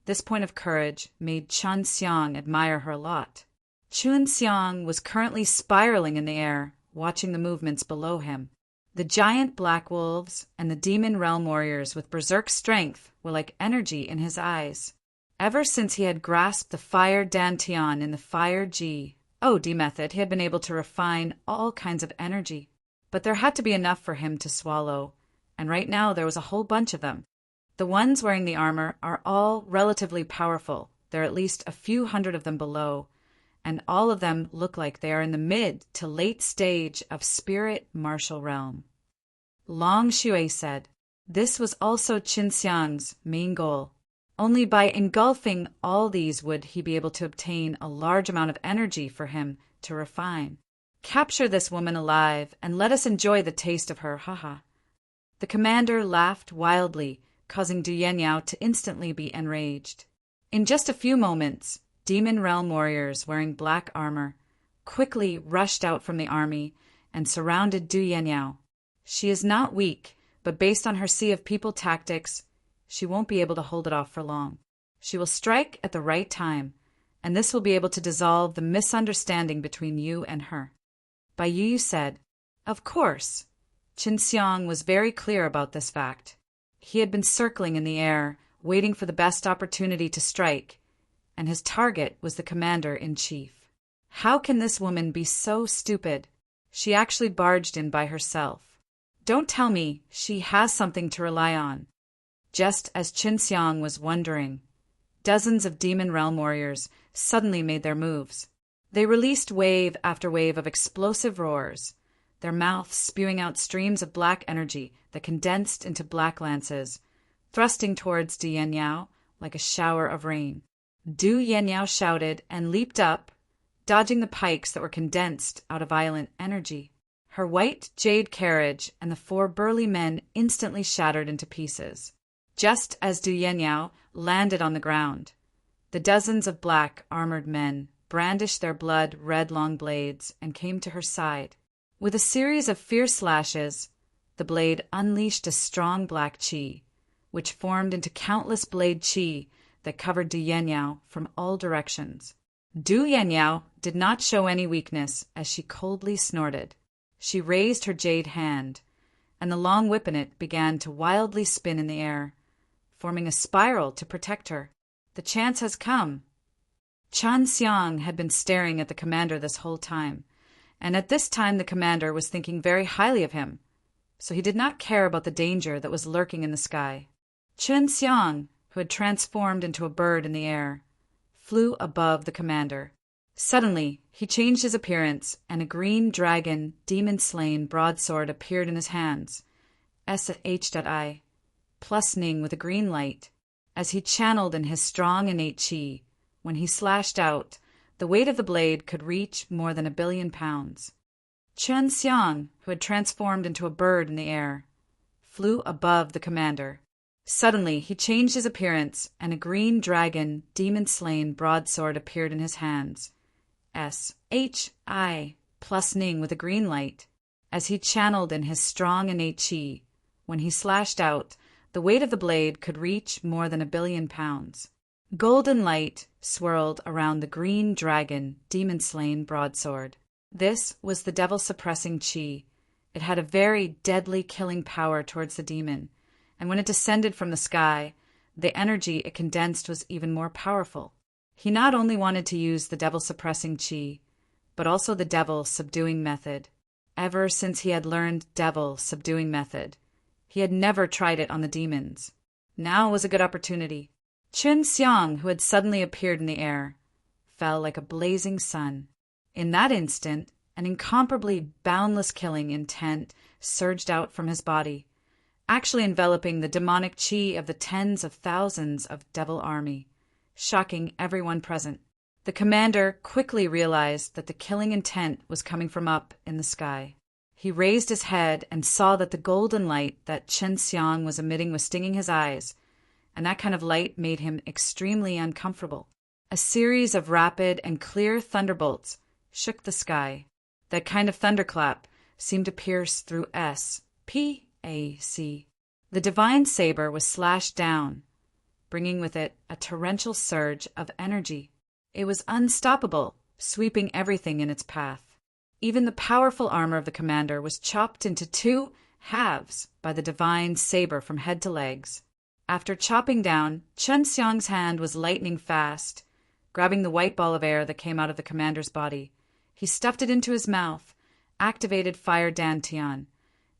This point of courage made Chun Xiang admire her a lot. Chun Xiang was currently spiraling in the air, watching the movements below him. The giant black wolves and the demon realm warriors with berserk strength were like energy in his eyes. Ever since he had grasped the fire dantian in the fire G OD method, he had been able to refine all kinds of energy. But there had to be enough for him to swallow, and right now there was a whole bunch of them. The ones wearing the armor are all relatively powerful. There are at least a few hundred of them below, and all of them look like they are in the mid to late stage of spirit martial realm. Long Shui said, this was also Qin Xiang's main goal. Only by engulfing all these would he be able to obtain a large amount of energy for him to refine. Capture this woman alive and let us enjoy the taste of her, haha. The commander laughed wildly, causing Du Yenyao to instantly be enraged. In just a few moments, demon realm warriors wearing black armor quickly rushed out from the army and surrounded Du Yenyao. She is not weak, but based on her sea of people tactics, she won't be able to hold it off for long. She will strike at the right time, and this will be able to dissolve the misunderstanding between you and her. Bai Yu said, of course. Qin Xiang was very clear about this fact. He had been circling in the air, waiting for the best opportunity to strike, and his target was the commander-in-chief. How can this woman be so stupid? She actually barged in by herself. Don't tell me she has something to rely on. Just as Qin Xiang was wondering, dozens of demon realm warriors suddenly made their moves. They released wave after wave of explosive roars, their mouths spewing out streams of black energy that condensed into black lances, thrusting towards Du Yenyao like a shower of rain. Du Yenyao shouted and leaped up, dodging the pikes that were condensed out of violent energy. Her white jade carriage and the 4 burly men instantly shattered into pieces. Just as Du Yenyao landed on the ground, the dozens of black armored men brandished their blood-red long blades and came to her side. With a series of fierce slashes, the blade unleashed a strong black qi, which formed into countless blade qi that covered Du Yenyao from all directions. Du Yenyao did not show any weakness as she coldly snorted. She raised her jade hand, and the long whip in it began to wildly spin in the air, forming a spiral to protect her. The chance has come. Chun Xiang had been staring at the commander this whole time, and at this time the commander was thinking very highly of him, so he did not care about the danger that was lurking in the sky. Chun Xiang, who had transformed into a bird in the air, flew above the commander. Suddenly, he changed his appearance, and a green dragon, demon-slain broadsword appeared in his hands, SH.I, plus Ning with a green light. As he channeled in his strong innate qi, when he slashed out, the weight of the blade could reach more than 1 billion pounds. Chun Xiang, who had transformed into a bird in the air, flew above the commander. Suddenly, he changed his appearance, and a green dragon, demon-slain broadsword appeared in his hands, SHI, plus Ning with a green light. As he channeled in his strong innate qi, when he slashed out, the weight of the blade could reach more than 1 billion pounds. Golden light swirled around the green dragon, demon-slain broadsword. This was the devil-suppressing qi. It had a very deadly killing power towards the demon, and when it descended from the sky, the energy it condensed was even more powerful. He not only wanted to use the devil-suppressing qi, but also the devil-subduing method. Ever since he had learned devil-subduing method, he had never tried it on the demons. Now was a good opportunity. Chun Xiang, who had suddenly appeared in the air, fell like a blazing sun. In that instant, an incomparably boundless killing intent surged out from his body, actually enveloping the demonic qi of the tens of thousands of devil army, shocking everyone present. The commander quickly realized that the killing intent was coming from up in the sky. He raised his head and saw that the golden light that Chun Xiang was emitting was stinging his eyes, and that kind of light made him extremely uncomfortable. A series of rapid and clear thunderbolts shook the sky. That kind of thunderclap seemed to pierce through space. The divine saber was slashed down, bringing with it a torrential surge of energy. It was unstoppable, sweeping everything in its path. Even the powerful armor of the commander was chopped into 2 halves by the divine saber from head to legs. After chopping down, Chen Xiang's hand was lightning fast. Grabbing the white ball of air that came out of the commander's body, he stuffed it into his mouth, activated Fire Dantian,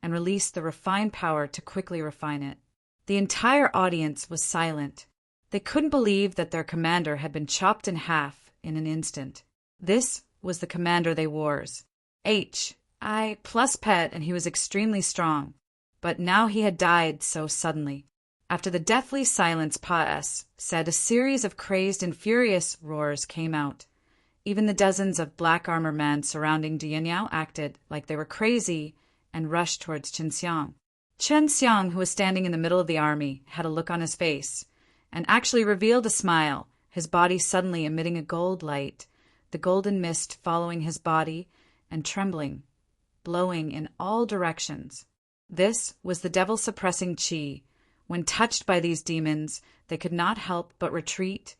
and released the refined power to quickly refine it. The entire audience was silent. They couldn't believe that their commander had been chopped in half in an instant. This was the commander they wars. HI plus pet, and he was extremely strong. But now he had died so suddenly. After the deathly silence Pa-S said, a series of crazed and furious roars came out. Even the dozens of black armor men surrounding Du Yanyao acted like they were crazy and rushed towards Chen Xiang. Chen Xiang, who was standing in the middle of the army, had a look on his face and actually revealed a smile, his body suddenly emitting a gold light, the golden mist following his body and trembling, blowing in all directions. This was the devil-suppressing qi. When touched by these demons, they could not help but retreat,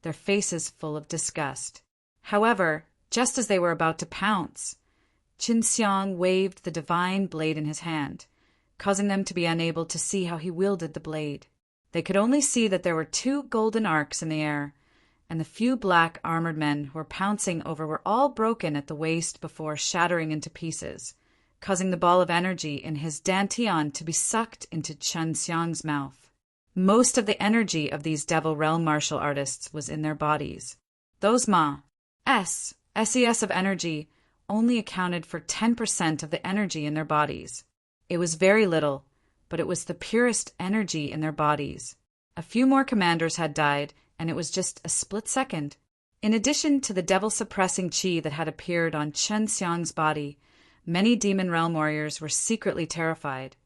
their faces full of disgust. However, just as they were about to pounce, Chen Xiang waved the divine blade in his hand, causing them to be unable to see how he wielded the blade. They could only see that there were 2 golden arcs in the air, and the few black armored men who were pouncing over were all broken at the waist before shattering into pieces, causing the ball of energy in his dantian to be sucked into Chen Xiang's mouth. Most of the energy of these devil realm martial artists was in their bodies. Those SES of energy only accounted for 10% of the energy in their bodies. It was very little, but it was the purest energy in their bodies. A few more commanders had died, and it was just a split second. In addition to the devil-suppressing qi that had appeared on Chen Xiang's body, many demon realm warriors were secretly terrified,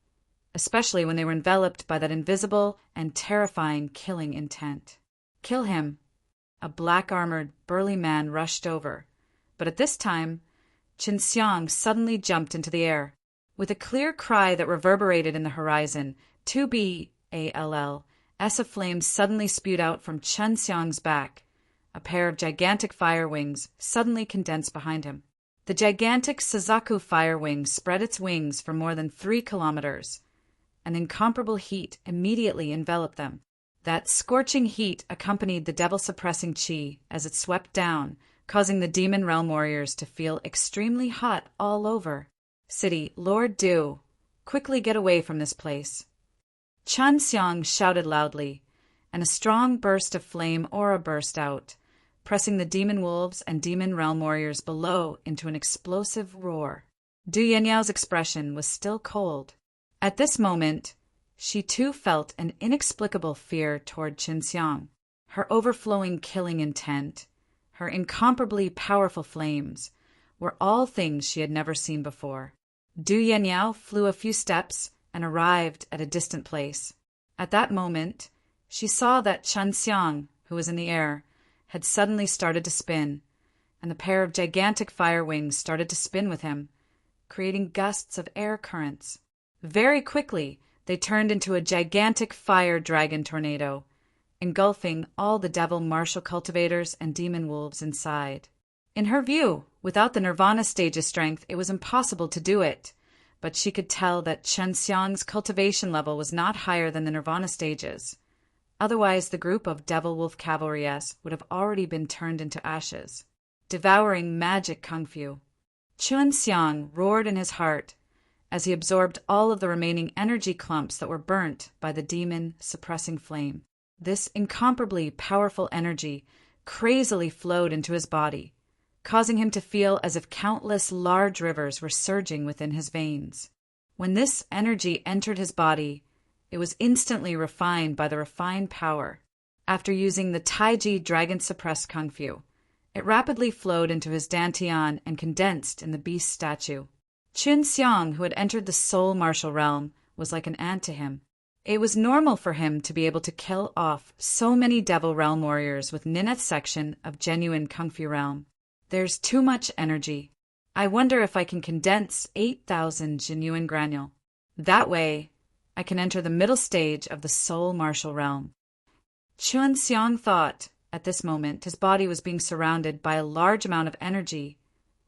especially when they were enveloped by that invisible and terrifying killing intent. Kill him. A black-armored, burly man rushed over, but at this time, Chen Xiang suddenly jumped into the air. With a clear cry that reverberated in the horizon, 2BALL, of flames suddenly spewed out from Chen Xiang's back. A pair of gigantic fire wings suddenly condensed behind him. The gigantic Suzaku fire wing spread its wings for more than 3 kilometers. An incomparable heat immediately enveloped them. That scorching heat accompanied the devil-suppressing qi as it swept down, causing the demon realm warriors to feel extremely hot all over. City, Lord Du, quickly get away from this place. Chen Xiang shouted loudly, and a strong burst of flame aura burst out, pressing the demon wolves and demon realm warriors below into an explosive roar. Du Yanyao's expression was still cold. At this moment, she too felt an inexplicable fear toward Chen Xiang. Her overflowing killing intent, her incomparably powerful flames, were all things she had never seen before. Du Yanyao flew a few steps and arrived at a distant place. At that moment, she saw that Chen Xiang, who was in the air, had suddenly started to spin, and the pair of gigantic fire wings started to spin with him, creating gusts of air currents. Very quickly, they turned into a gigantic fire dragon tornado, engulfing all the devil martial cultivators and demon wolves inside. In her view, without the Nirvana stage's strength, it was impossible to do it, but she could tell that Chen Xiang's cultivation level was not higher than the Nirvana stages. Otherwise, the group of Devil Wolf Cavalry S would have already been turned into ashes. Devouring magic kung fu. Chen Xiang roared in his heart as he absorbed all of the remaining energy clumps that were burnt by the demon-suppressing flame. This incomparably powerful energy crazily flowed into his body, causing him to feel as if countless large rivers were surging within his veins. When this energy entered his body, it was instantly refined by the refined power. After using the Taiji dragon-suppressed kung fu, it rapidly flowed into his dantian and condensed in the beast statue. Chen Xiang, who had entered the soul martial realm, was like an ant to him. It was normal for him to be able to kill off so many devil realm warriors with Nineth section of genuine kung fu realm. There's too much energy. I wonder if I can condense 8,000 genuine granule. That way, I can enter the middle stage of the soul martial realm. Chunxiang thought, at this moment, his body was being surrounded by a large amount of energy,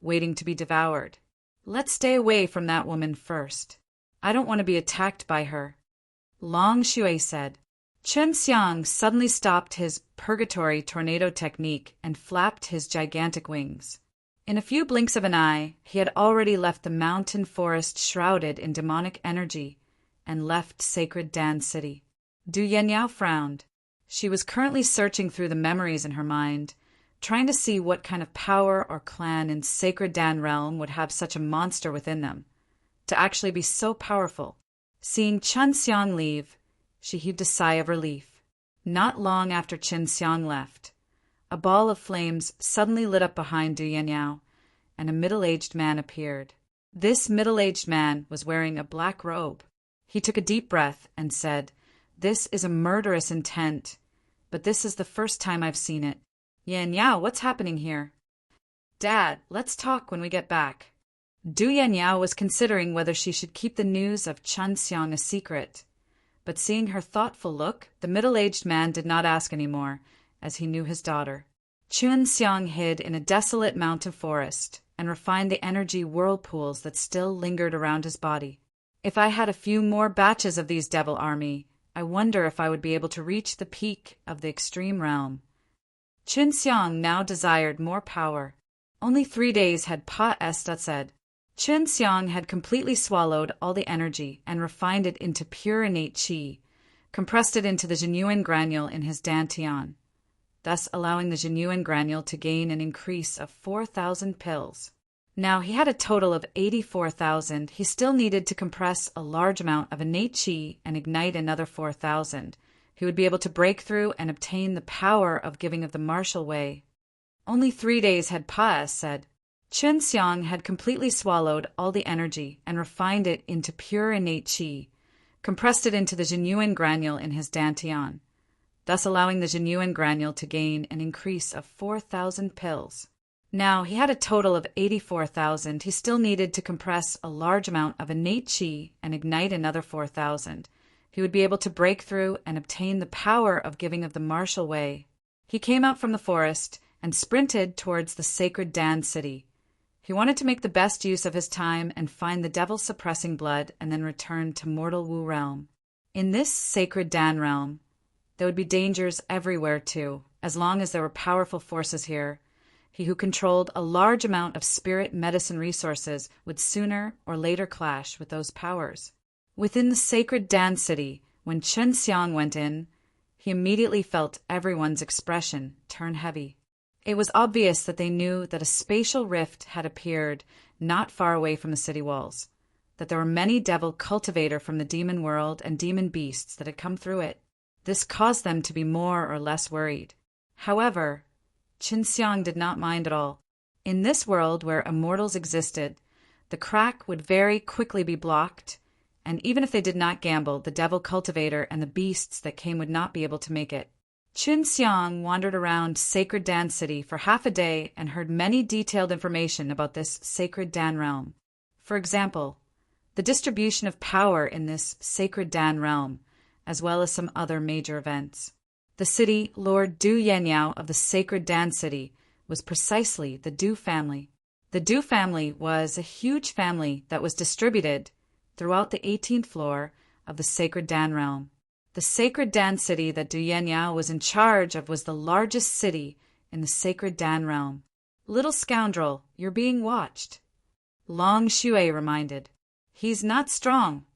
waiting to be devoured. Let's stay away from that woman first. I don't want to be attacked by her. Long Shui said. Chunxiang suddenly stopped his purgatory tornado technique and flapped his gigantic wings. In a few blinks of an eye, he had already left the mountain forest shrouded in demonic energy and left sacred Dan City. Du Yenyao frowned. She was currently searching through the memories in her mind, trying to see what kind of power or clan in sacred Dan realm would have such a monster within them, to actually be so powerful. Seeing Chunxiang leave, she heaved a sigh of relief. Not long after Chunxiang left, a ball of flames suddenly lit up behind Du Yenyao, and a middle-aged man appeared. This middle-aged man was wearing a black robe. He took a deep breath and said, "This is a murderous intent, but this is the first time I've seen it. Yenyao, what's happening here?" "Dad, let's talk when we get back." Du Yenyao was considering whether she should keep the news of Chunxiang a secret, but seeing her thoughtful look, the middle-aged man did not ask any more, as he knew his daughter. Chunxiang hid in a desolate mountain forest and refined the energy whirlpools that still lingered around his body. If I had a few more batches of these devil army, I wonder if I would be able to reach the peak of the extreme realm. Chunxiang now desired more power. Only 3 days had said. Chunxiang had completely swallowed all the energy and refined it into pure innate qi, compressed it into the genuine granule in his dantian, thus allowing the genuine granule to gain an increase of 4,000 pills. Now he had a total of 84,000. He still needed to compress a large amount of innate qi and ignite another 4,000. He would be able to break through and obtain the power of giving of the martial way. Only 3 days had said. Chunxiang had completely swallowed all the energy and refined it into pure innate qi, compressed it into the genuine granule in his dantian, thus allowing the genuine granule to gain an increase of 4,000 pills. Now he had a total of 84,000. He still needed to compress a large amount of innate qi and ignite another 4,000. He would be able to break through and obtain the power of giving of the martial way. He came out from the forest and sprinted towards the sacred Dan city. He wanted to make the best use of his time and find the devil-suppressing blood and then return to mortal Wu realm. In this sacred Dan realm, there would be dangers everywhere too, as long as there were powerful forces here. He who controlled a large amount of spirit medicine resources would sooner or later clash with those powers. Within the sacred Dan city, when Chunxiang went in, he immediately felt everyone's expression turn heavy. It was obvious that they knew that a spatial rift had appeared not far away from the city walls, that there were many devil cultivator from the demon world and demon beasts that had come through it. This caused them to be more or less worried. However, Chunxiang did not mind at all. In this world where immortals existed, the crack would very quickly be blocked, and even if they did not gamble, the devil cultivator and the beasts that came would not be able to make it. Chunxiang wandered around Sacred Dan City for half a day and heard many detailed information about this Sacred Dan realm. For example, the distribution of power in this Sacred Dan realm, as well as some other major events. The city Lord Du Yenyao of the Sacred Dan City was precisely the Du family. The Du family was a huge family that was distributed throughout the 18th floor of the Sacred Dan realm. The Sacred Dan City that Du Yenyao was in charge of was the largest city in the Sacred Dan realm. "Little scoundrel, you're being watched," Long Shui reminded. "He's not strong."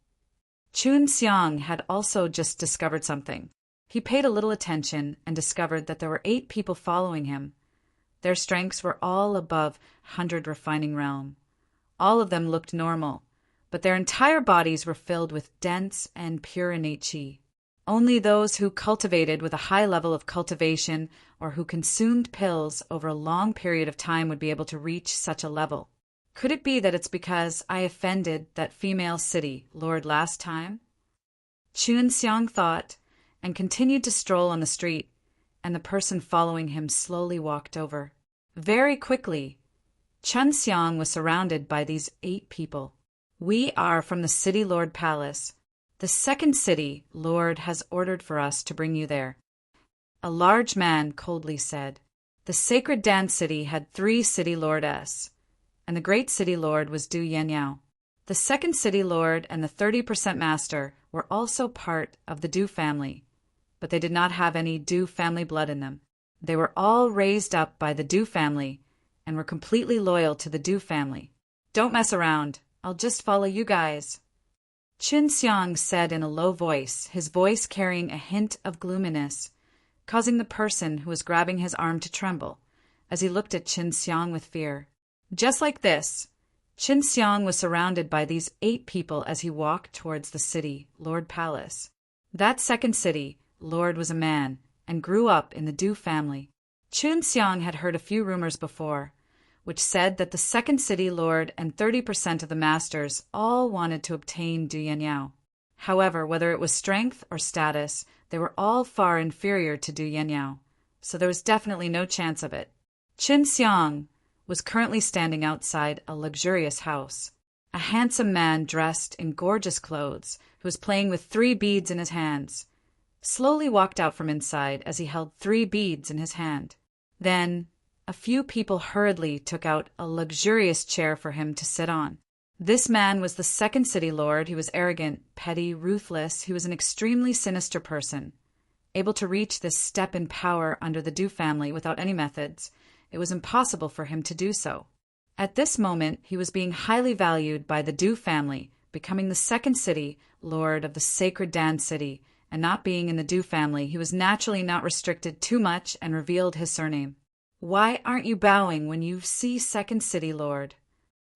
Chunxiang had also just discovered something. He paid a little attention and discovered that there were 8 people following him. Their strengths were all above 100 refining realm. All of them looked normal, but their entire bodies were filled with dense and pure innate qi. Only those who cultivated with a high level of cultivation or who consumed pills over a long period of time would be able to reach such a level. Could it be that it's because I offended that female city lord last time? Chunxiang thought and continued to stroll on the street, and the person following him slowly walked over. Very quickly, Chunxiang was surrounded by these 8 people. "We are from the City Lord Palace. The second city Lord has ordered for us to bring you there." A large man coldly said. The Sacred Dan City had 3 City Lords, and the Great City Lord was Du Yanyao. The second City Lord and the 30% Master were also part of the Du family, but they did not have any Du family blood in them. They were all raised up by the Du family and were completely loyal to the Du family. "Don't mess around. I'll just follow you guys," Chunxiang said in a low voice, his voice carrying a hint of gloominess, causing the person who was grabbing his arm to tremble as he looked at Chunxiang with fear. Just like this, Chunxiang was surrounded by these 8 people as he walked towards the city Lord Palace. That second city Lord was a man and grew up in the Du family. Chunxiang had heard a few rumors before, which said that the second city Lord and 30% of the masters all wanted to obtain Du Yanyao. However, whether it was strength or status, they were all far inferior to Du Yanyao, so there was definitely no chance of it. Chunxiang was currently standing outside a luxurious house. A handsome man dressed in gorgeous clothes, who was playing with 3 beads in his hands, slowly walked out from inside as he held 3 beads in his hand. Then, a few people hurriedly took out a luxurious chair for him to sit on. This man was the second city lord. He was arrogant, petty, ruthless. He was an extremely sinister person. Able to reach this step in power under the Du family without any methods, it was impossible for him to do so. At this moment, he was being highly valued by the Du family, becoming the second city lord of the Sacred Dan City, and not being in the Du family, he was naturally not restricted too much and revealed his surname. "Why aren't you bowing when you see second city lord?"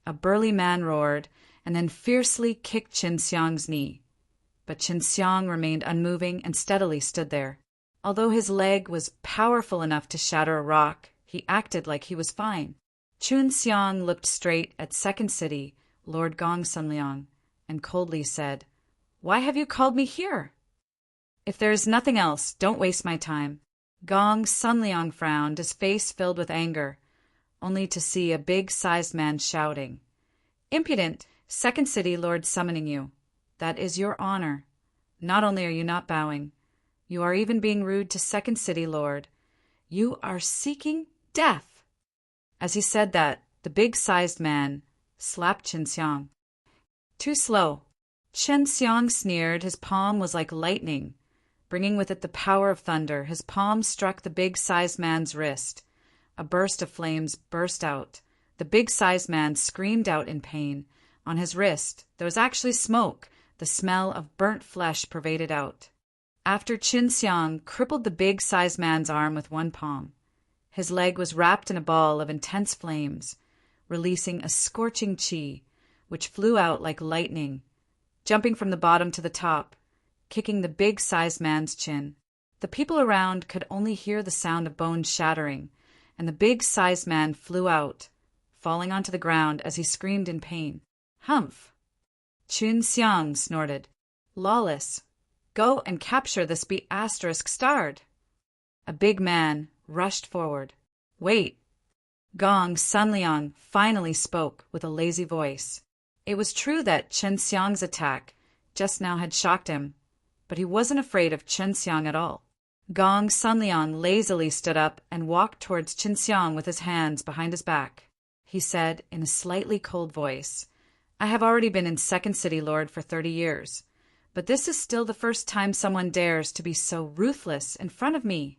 A burly man roared, and then fiercely kicked Chunxiang's knee. But Chunxiang remained unmoving and steadily stood there. Although his leg was powerful enough to shatter a rock, he acted like he was fine. Chunxiang looked straight at second city Lord Gong Sunliang and coldly said, "Why have you called me here? If there is nothing else, don't waste my time." Gong Sunliang frowned, his face filled with anger, only to see a big-sized man shouting, "Impudent! Second City Lord summoning you. That is your honor. Not only are you not bowing, you are even being rude to Second City Lord. You are seeking death." As he said that, the big-sized man slapped Chunxiang. "Too slow." Chunxiang sneered. His palm was like lightning, bringing with it the power of thunder. His palm struck the big-sized man's wrist. A burst of flames burst out. The big-sized man screamed out in pain. On his wrist, there was actually smoke. The smell of burnt flesh pervaded out. After Chunxiang crippled the big-sized man's arm with one palm, his leg was wrapped in a ball of intense flames, releasing a scorching chi, which flew out like lightning, jumping from the bottom to the top, kicking the big-sized man's chin. The people around could only hear the sound of bones shattering, and the big-sized man flew out, falling onto the ground as he screamed in pain. "Humph!" Chunxiang snorted. "Lawless! Go and capture this B****starred." A big man rushed forward. "Wait!" Gong Sunliang finally spoke with a lazy voice. It was true that Chunxiang's attack just now had shocked him, but he wasn't afraid of Chunxiang at all. Gong Sunliang lazily stood up and walked towards Chunxiang with his hands behind his back. He said in a slightly cold voice, "I have already been in Second City Lord for 30 years, but this is still the first time someone dares to be so ruthless in front of me.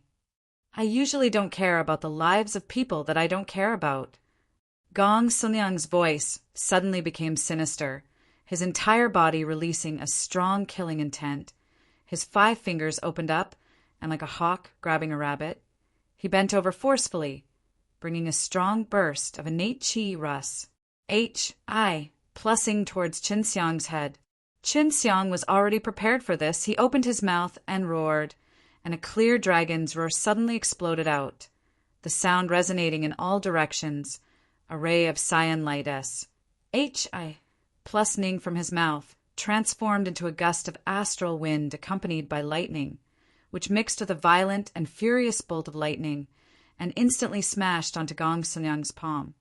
I usually don't care about the lives of people that I don't care about." Gong Sunliang's voice suddenly became sinister, his entire body releasing a strong killing intent. His 5 fingers opened up, and like a hawk grabbing a rabbit, he bent over forcefully, bringing a strong burst of innate chi rus, H.I., plussing towards Chunxiang's head. Chunxiang was already prepared for this. He opened his mouth and roared, and a clear dragon's roar suddenly exploded out, the sound resonating in all directions, a ray of cyan light S. H.I., plussing from his mouth, transformed into a gust of astral wind accompanied by lightning, which mixed with a violent and furious bolt of lightning and instantly smashed onto Gong Sanliang's palm,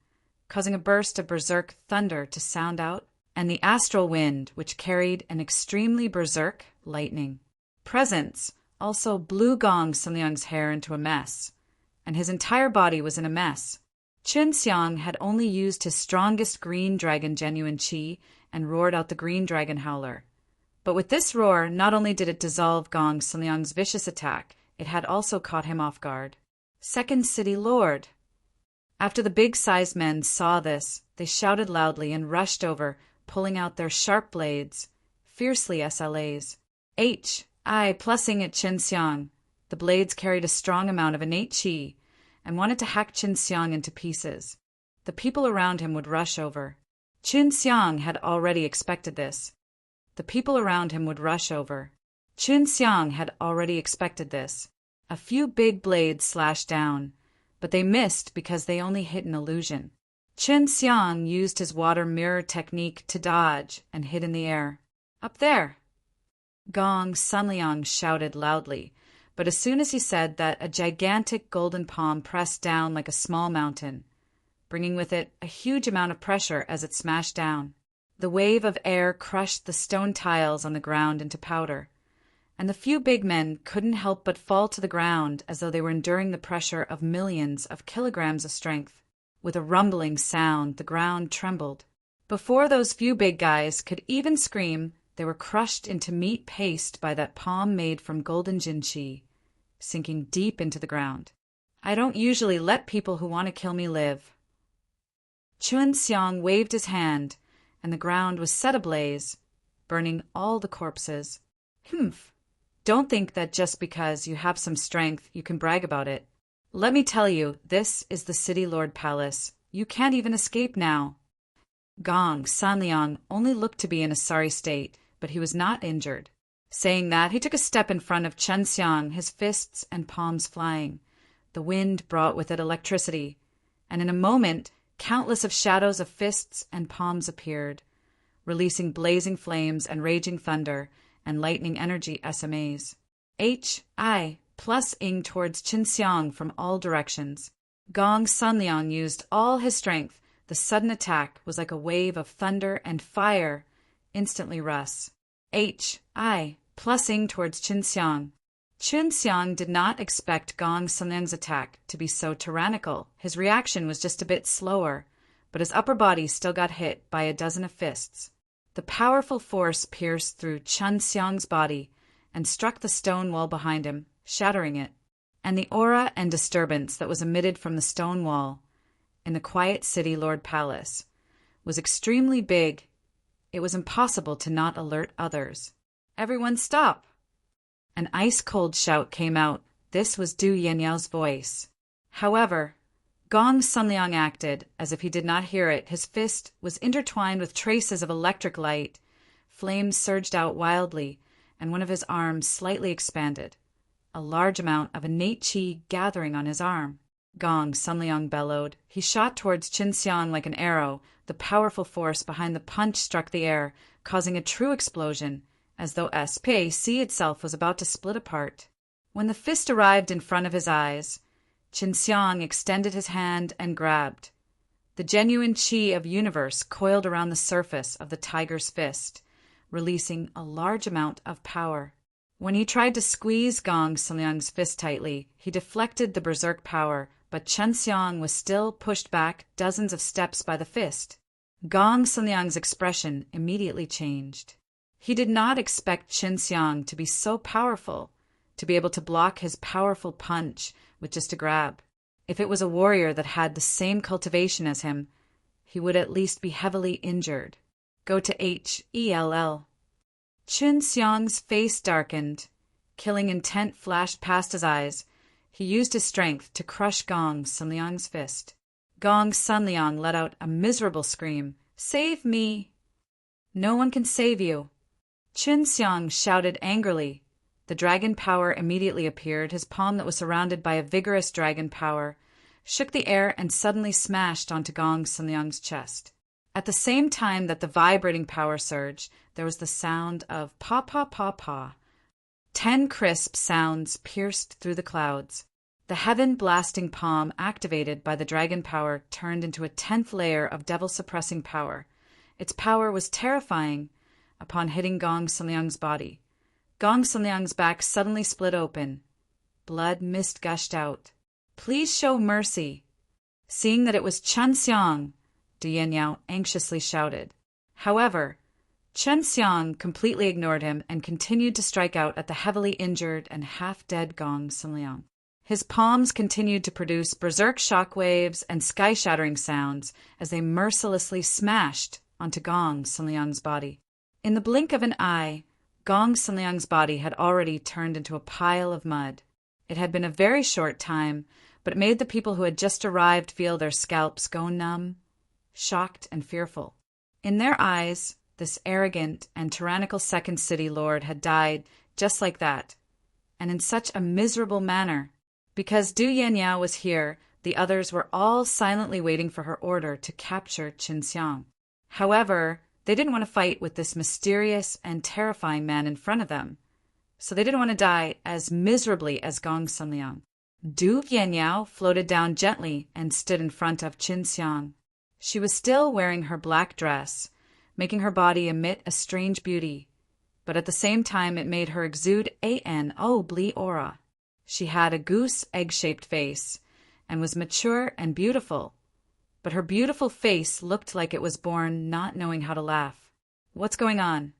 causing a burst of berserk thunder to sound out, and the astral wind, which carried an extremely berserk lightning. Presence also blew Gong Sanliang's hair into a mess, and his entire body was in a mess. Qianxiang had only used his strongest green dragon genuine qi and roared out the green dragon howler. But with this roar, not only did it dissolve Gong Sanliang's vicious attack, it had also caught him off guard. Second City Lord! After the big-sized men saw this, they shouted loudly and rushed over, pulling out their sharp blades, fiercely SLAs. Plussing at Qianxiang. The blades carried a strong amount of innate qi and wanted to hack Qianxiang into pieces. The people around him would rush over. Qianxiang had already expected this. Qianxiang had already expected this. A few big blades slashed down, but they missed because they only hit an illusion. Qianxiang used his water mirror technique to dodge and hid in the air. Up there! Gong Sanliang shouted loudly, but as soon as he said that, a gigantic golden palm pressed down like a small mountain, bringing with it a huge amount of pressure as it smashed down. The wave of air crushed the stone tiles on the ground into powder, and the few big men couldn't help but fall to the ground as though they were enduring the pressure of millions of kilograms of strength. With a rumbling sound, the ground trembled. Before those few big guys could even scream, they were crushed into meat paste by that palm made from golden jinqi, sinking deep into the ground. I don't usually let people who want to kill me live. Qianxiang waved his hand, and the ground was set ablaze, burning all the corpses. Don't think that just because you have some strength you can brag about it. Let me tell you, this is the City Lord Palace. You can't even escape now. Gong Sanliang only looked to be in a sorry state, but he was not injured. Saying that, he took a step in front of Qianxiang, his fists and palms flying. The wind brought with it electricity, and in a moment, countless of shadows of fists and palms appeared, releasing blazing flames and raging thunder and lightning energy SMAs. Plus-ing towards Qianxiang from all directions. Gong Sanliang used all his strength. The sudden attack was like a wave of thunder and fire, instantly Russ. Plussing towards Qianxiang. Qianxiang did not expect Gong Sanliang's attack to be so tyrannical. His reaction was just a bit slower, but his upper body still got hit by a dozen of fists. The powerful force pierced through Qianxiang's body and struck the stone wall behind him, shattering it. And the aura and disturbance that was emitted from the stone wall in the quiet City Lord Palace was extremely big. It was impossible to not alert others. Everyone stop! An ice-cold shout came out. This was Du Yanyao's voice. However, Gong Sanliang acted as if he did not hear it. His fist was intertwined with traces of electric light. Flames surged out wildly, and one of his arms slightly expanded, a large amount of innate qi gathering on his arm. Gong Sanliang bellowed. He shot towards Qianxiang like an arrow. The powerful force behind the punch struck the air, causing a true explosion, as though space itself was about to split apart. When the fist arrived in front of his eyes, Qianxiang extended his hand and grabbed. The genuine qi of universe coiled around the surface of the tiger's fist, releasing a large amount of power. When he tried to squeeze Gong Sanliang's fist tightly, he deflected the berserk power, but Qianxiang was still pushed back dozens of steps by the fist. Gong Sanliang's expression immediately changed. He did not expect Qianxiang to be so powerful, to be able to block his powerful punch with just a grab. If it was a warrior that had the same cultivation as him, he would at least be heavily injured. Go to HELL. Qianxiang's face darkened. Killing intent flashed past his eyes. He used his strength to crush Gong Sanliang's fist. Gong Sanliang let out a miserable scream. Save me! No one can save you. Qianxiang shouted angrily. The dragon power immediately appeared. His palm that was surrounded by a vigorous dragon power shook the air and suddenly smashed onto Gong Sanliang's chest. At the same time that the vibrating power surged, there was the sound of pa pa pa pa. 10 crisp sounds pierced through the clouds. The heaven-blasting palm activated by the dragon power turned into a 10th layer of devil-suppressing power. Its power was terrifying upon hitting Gong Sanliang's body. Gong Sanliang's back suddenly split open. Blood mist gushed out. "Please show mercy." Seeing that it was Chen Xiang, Du Yanyao anxiously shouted. However, Chen Xiang completely ignored him and continued to strike out at the heavily injured and half-dead Gong Sanliang. His palms continued to produce berserk shockwaves and sky-shattering sounds as they mercilessly smashed onto Gong Sanliang's body. In the blink of an eye, Gong Sanliang's body had already turned into a pile of mud. It had been a very short time, but it made the people who had just arrived feel their scalps go numb, shocked and fearful. In their eyes, this arrogant and tyrannical second city lord had died just like that, and in such a miserable manner. Because Du Yanyao was here, the others were all silently waiting for her order to capture Chen Xiang. However, they didn't want to fight with this mysterious and terrifying man in front of them, so they didn't want to die as miserably as Gong Sanliang. Du Yanyao floated down gently and stood in front of Chen Xiang. She was still wearing her black dress, making her body emit a strange beauty, but at the same time it made her exude Bli aura. She had a goose egg-shaped face and was mature and beautiful, but her beautiful face looked like it was born not knowing how to laugh. "What's going on?"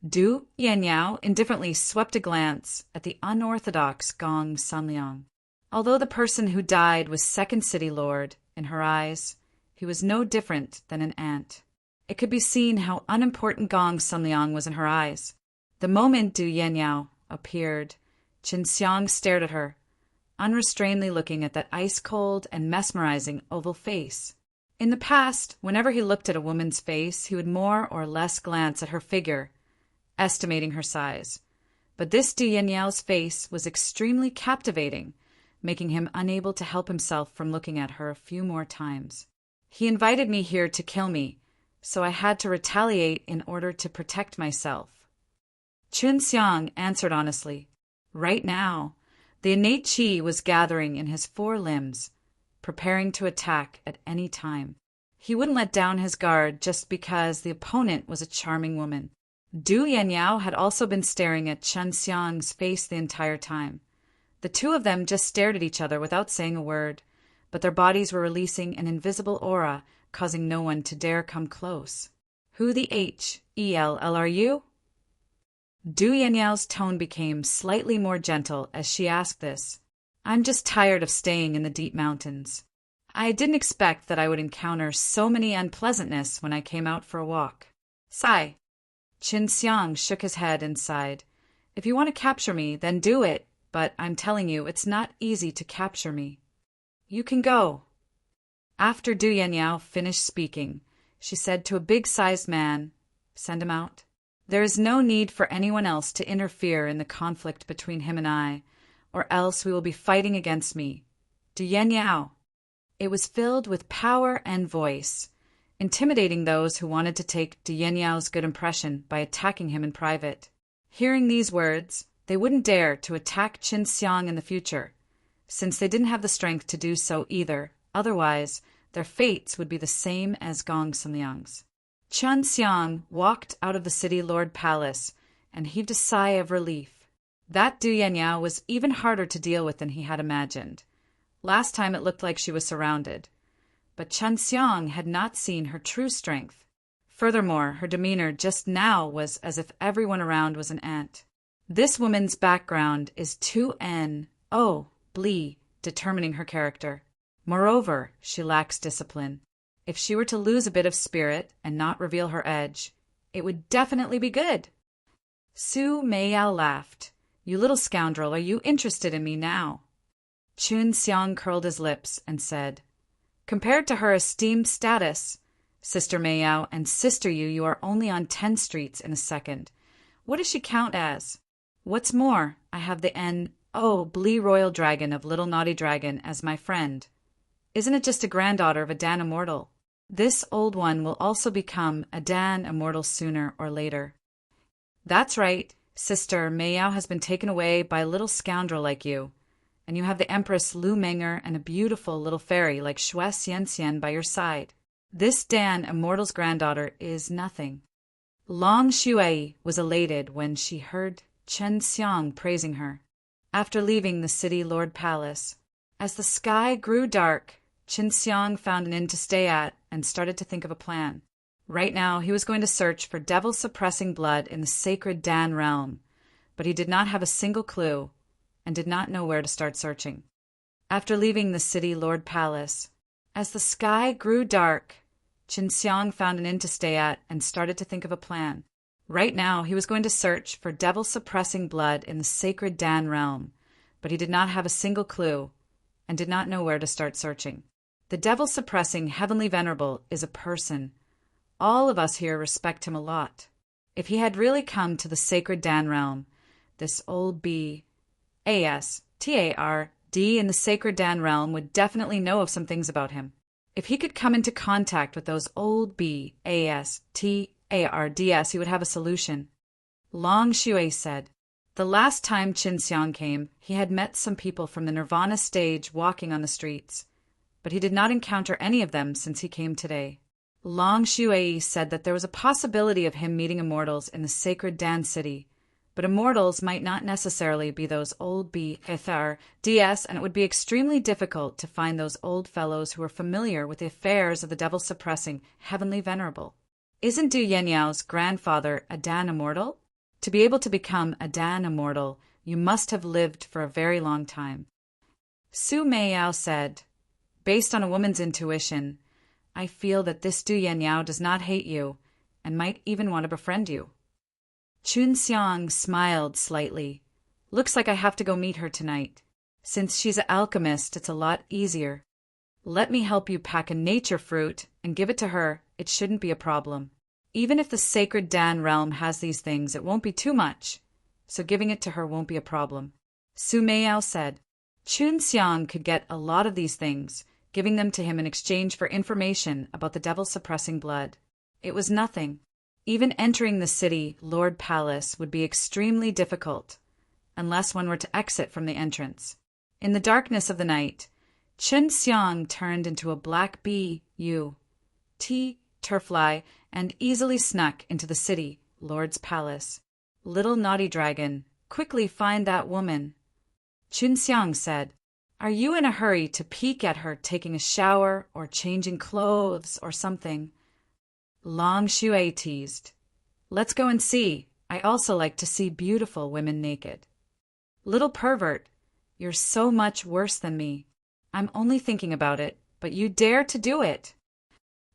Du Yanyao indifferently swept a glance at the unorthodox Gong Sanliang. Although the person who died was Second City Lord, in her eyes, he was no different than an ant. It could be seen how unimportant Gong Sanliang was in her eyes. The moment Du Yanyao appeared, Chen Xiang stared at her, unrestrainedly looking at that ice-cold and mesmerizing oval face. In the past, whenever he looked at a woman's face, he would more or less glance at her figure, estimating her size. But this Du Yanyao's face was extremely captivating, making him unable to help himself from looking at her a few more times. He invited me here to kill me, so I had to retaliate in order to protect myself. Chen Xiang answered honestly. Right now, the innate qi was gathering in his 4 limbs, preparing to attack at any time. He wouldn't let down his guard just because the opponent was a charming woman. Du Yanyao had also been staring at Chen Xiang's face the entire time. The two of them just stared at each other without saying a word, but their bodies were releasing an invisible aura, causing no one to dare come close. "Who the hell are you?" Du Yanyao's tone became slightly more gentle as she asked this. "I'm just tired of staying in the deep mountains. I didn't expect that I would encounter so many unpleasantness when I came out for a walk." Sigh. Chen Xiang shook his head and sighed. "If you want to capture me, then do it, but I'm telling you, it's not easy to capture me. You can go." After Du Yanyao finished speaking, she said to a big-sized man, "Send him out. There is no need for anyone else to interfere in the conflict between him and I, or else we will be fighting against me. Du Yanyao." It was filled with power and voice, intimidating those who wanted to take Du Yanyao's good impression by attacking him in private. Hearing these words, they wouldn't dare to attack Chen Xiang in the future, since they didn't have the strength to do so either. Otherwise, their fates would be the same as Gong Sanliang's. Chen Xiang walked out of the city lord palace and heaved a sigh of relief. That Du Yanyao was even harder to deal with than he had imagined. Last time it looked like she was surrounded, but Chen Xiang had not seen her true strength. Furthermore, her demeanor just now was as if everyone around was an ant. This woman's background is 2N determining her character. Moreover, she lacks discipline. If she were to lose a bit of spirit and not reveal her edge, it would definitely be good. Su Meiyao laughed. "You little scoundrel, are you interested in me now?" Chen Xiang curled his lips and said, "Compared to her esteemed status, Sister Meiyao and Sister you are only on 10 streets in a second. What does she count as? What's more, I have the Bli Royal Dragon of Little Naughty Dragon as my friend. Isn't it just a granddaughter of a Dan Immortal? This old one will also become a Dan Immortal sooner or later." "That's right. Sister Meiyao has been taken away by a little scoundrel like you. and you have the Empress Lu Menger and a beautiful little fairy like Xue Xianxian by your side. This Dan Immortal's granddaughter is nothing. Long Shui was elated when she heard Chen Xiang praising her. After leaving the city lord palace, as the sky grew dark, Chen Xiang found an inn to stay at and started to think of a plan. Right now, he was going to search for devil-suppressing blood in the sacred Dan realm, but he did not have a single clue and did not know where to start searching. After leaving the city lord palace, as the sky grew dark, Chen Xiang found an inn to stay at and started to think of a plan. Right now, he was going to search for devil-suppressing blood in the sacred Dan realm, but he did not have a single clue and did not know where to start searching. The devil-suppressing heavenly venerable is a person. All of us here respect him a lot. If he had really come to the sacred Dan realm, this old B.A.S.T.A.R.D. in the sacred Dan realm would definitely know of some things about him. If he could come into contact with those old B.A.S.T.A.R.D.s, he would have a solution. Long Shui said. The last time Qin Xiang came, he had met some people from the Nirvana stage walking on the streets, but he did not encounter any of them since he came today. Long Shui said that there was a possibility of him meeting immortals in the sacred Dan city, but immortals might not necessarily be those old B.A.S.T.A.R.D.s, and it would be extremely difficult to find those old fellows who are familiar with the affairs of the devil-suppressing heavenly venerable. Isn't Du Yanyao's grandfather a Dan immortal? To be able to become a Dan immortal, you must have lived for a very long time. Su Meiyao said, based on a woman's intuition, I feel that this Du Yanyao does not hate you and might even want to befriend you. Chun Xiang smiled slightly. Looks like I have to go meet her tonight. Since she's an alchemist, it's a lot easier. Let me help you pack a nature fruit and give it to her. It shouldn't be a problem. Even if the sacred Dan realm has these things, it won't be too much, so giving it to her won't be a problem. Su Meiyao said. Chun Xiang could get a lot of these things, giving them to him in exchange for information about the devil-suppressing blood. It was nothing. Even entering the city Lord Palace would be extremely difficult, unless one were to exit from the entrance. In the darkness of the night, Chen Xiang turned into a black bee-u-t turfly and easily snuck into the city Lord's Palace. Little naughty dragon, quickly find that woman, Chun Xiang said. Are you in a hurry to peek at her taking a shower or changing clothes or something? Long Shui teased. Let's go and see. I also like to see beautiful women naked. Little pervert, you're so much worse than me. I'm only thinking about it, but you dare to do it.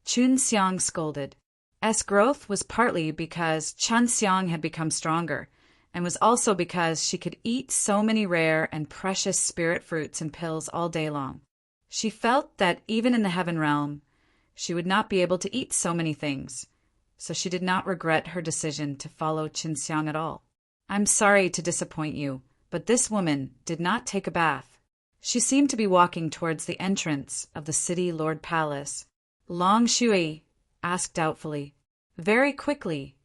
Chun Xiang scolded. S growth was partly because Chun Xiang had become stronger, and was also because she could eat so many rare and precious spirit fruits and pills all day long. She felt that even in the heaven realm, she would not be able to eat so many things, so she did not regret her decision to follow Qin Xiang at all. I'm sorry to disappoint you, but this woman did not take a bath. She seemed to be walking towards the entrance of the city Lord Palace. Long Shui asked doubtfully. Very quickly,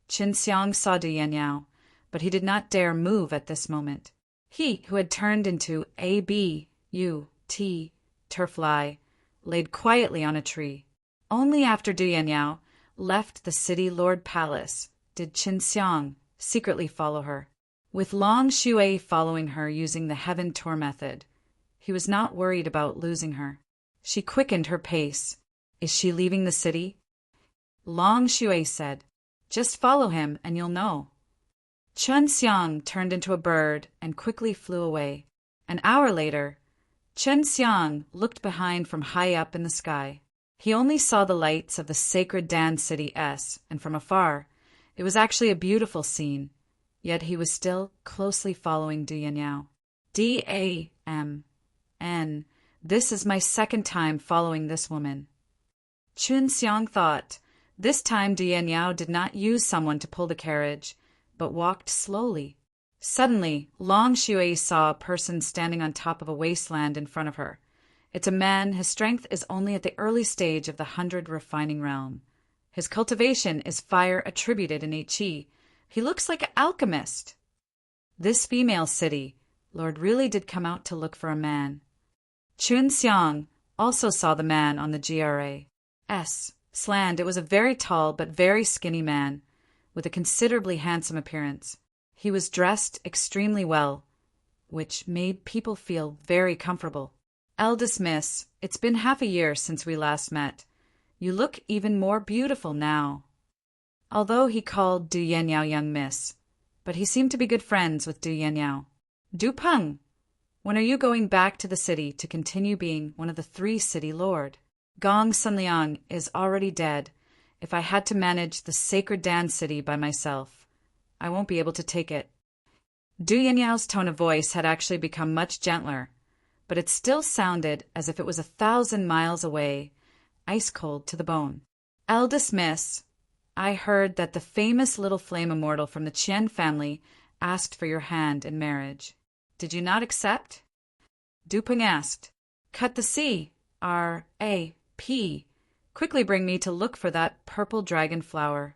Qin Xiang saw Du Yanyao, but he did not dare move at this moment. He, who had turned into a B-U-T turfly, laid quietly on a tree. Only after Du Yanyao left the city Lord Palace did Qin Xiang secretly follow her. With Long Shui following her using the Heaven Tour method, he was not worried about losing her. She quickened her pace. Is she leaving the city? Long Shui said, just follow him and you'll know. Chun Xiang turned into a bird and quickly flew away. An hour later, Chen Xiang looked behind from high up in the sky. He only saw the lights of the sacred Dan city S, and from afar, it was actually a beautiful scene, yet he was still closely following Du Yanyao. D-A-M-N. This is my second time following this woman. Chun Xiang thought. This time Du Yanyao did not use someone to pull the carriage, but walked slowly. Suddenly, Long Shui saw a person standing on top of a wasteland in front of her. It's a man. His strength is only at the early stage of the 100 refining realm. His cultivation is fire attributed in Qi. He looks like an alchemist. This female city, Lord really did come out to look for a man. Chun Xiang also saw the man on the GRA's land. It was a very tall but very skinny man, with a considerably handsome appearance. He was dressed extremely well, which made people feel very comfortable. Eldest Miss, it's been half a year since we last met. You look even more beautiful now. Although he called Du Yenyao young miss, but he seemed to be good friends with Du Yenyao. Du Peng, when are you going back to the city to continue being one of the 3 city lord? Gong Sunliang is already dead. If I had to manage the sacred Dan city by myself, I won't be able to take it. Du Yenyao's tone of voice had actually become much gentler, but it still sounded as if it was 1,000 miles away, ice cold to the bone. Eldest Miss, I heard that the famous little flame immortal from the Qian family asked for your hand in marriage. Did you not accept? Du Peng asked. Cut the C, R-A-P. Quickly bring me to look for that purple dragon flower.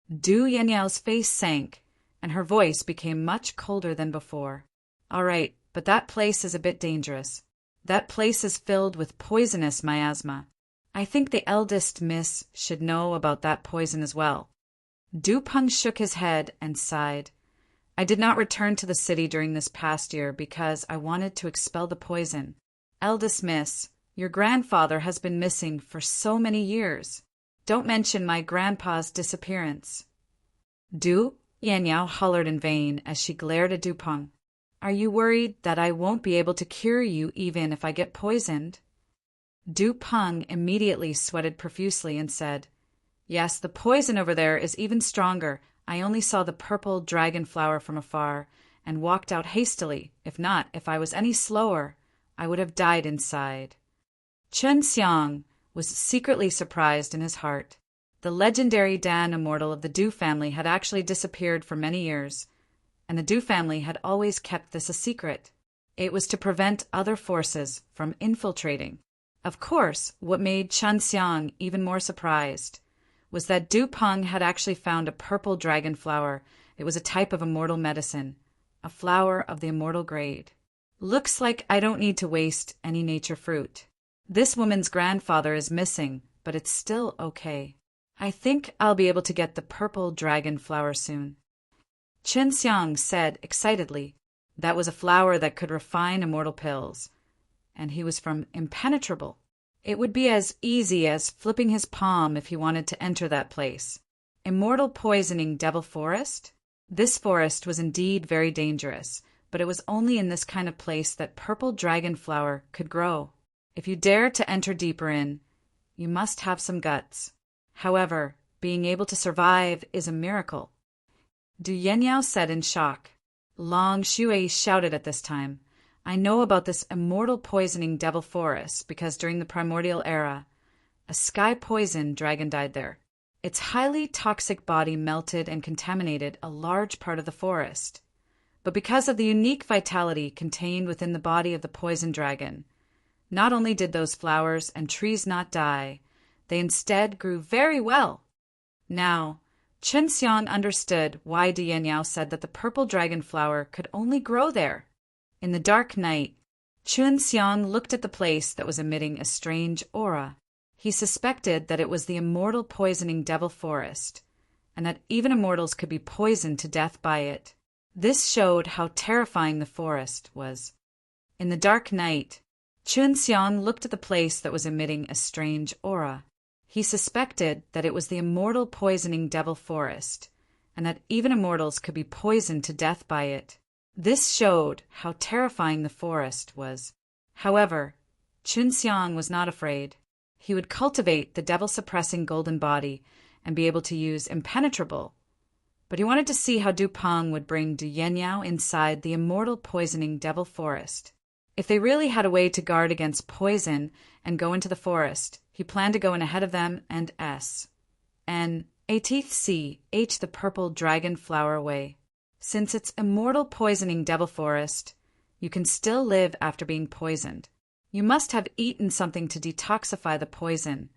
Du Yenyao's face sank, and her voice became much colder than before. All right, but that place is a bit dangerous. That place is filled with poisonous miasma. I think the eldest miss should know about that poison as well. Du Peng shook his head and sighed. I did not return to the city during this past year because I wanted to expel the poison. Eldest Miss, your grandfather has been missing for so many years. Don't mention my grandpa's disappearance. Du Yenyao hollered in vain as she glared at Du Peng. Are you worried that I won't be able to cure you even if I get poisoned? Du Peng immediately sweated profusely and said, Yes, the poison over there is even stronger. I only saw the purple dragon flower from afar and walked out hastily. If I was any slower, I would have died inside. Chun Xiang was secretly surprised in his heart. The legendary Dan immortal of the Du family had actually disappeared for many years, and the Du family had always kept this a secret. It was to prevent other forces from infiltrating. Of course, what made Chun Xiang even more surprised was that Du Peng had actually found a purple dragon flower. It was a type of immortal medicine, a flower of the immortal grade. Looks like I don't need to waste any nature fruit. This woman's grandfather is missing, but it's still okay. I think I'll be able to get the purple dragon flower soon. Chun Xiang said excitedly. That was a flower that could refine immortal pills, and he was from impenetrable. It would be as easy as flipping his palm if he wanted to enter that place. Immortal poisoning devil forest? This forest was indeed very dangerous, but it was only in this kind of place that purple dragon flower could grow. If you dare to enter deeper in, you must have some guts. However, being able to survive is a miracle. Du Yenyao said in shock. Long Shui shouted at this time. I know about this immortal poisoning devil forest because during the primordial era, a sky poison dragon died there. Its highly toxic body melted and contaminated a large part of the forest. But because of the unique vitality contained within the body of the poison dragon, not only did those flowers and trees not die, they instead grew very well. Now, Chun Xiang understood why Du Yenyao said that the purple dragon flower could only grow there. In the dark night, Chun Xiang looked at the place that was emitting a strange aura. He suspected that it was the immortal poisoning devil forest, and that even immortals could be poisoned to death by it. This showed how terrifying the forest was. In the dark night, Chun Xiang looked at the place that was emitting a strange aura. He suspected that it was the immortal poisoning devil forest, and that even immortals could be poisoned to death by it. This showed how terrifying the forest was. However, Chun Xiang was not afraid. He would cultivate the devil-suppressing golden body and be able to use impenetrable. But he wanted to see how Du Peng would bring Du Yenyao inside the immortal poisoning devil forest. If they really had a way to guard against poison and go into the forest, he planned to go in ahead of them and the purple dragon flower away. Since it's immortal poisoning devil forest, you can still live after being poisoned. You must have eaten something to detoxify the poison.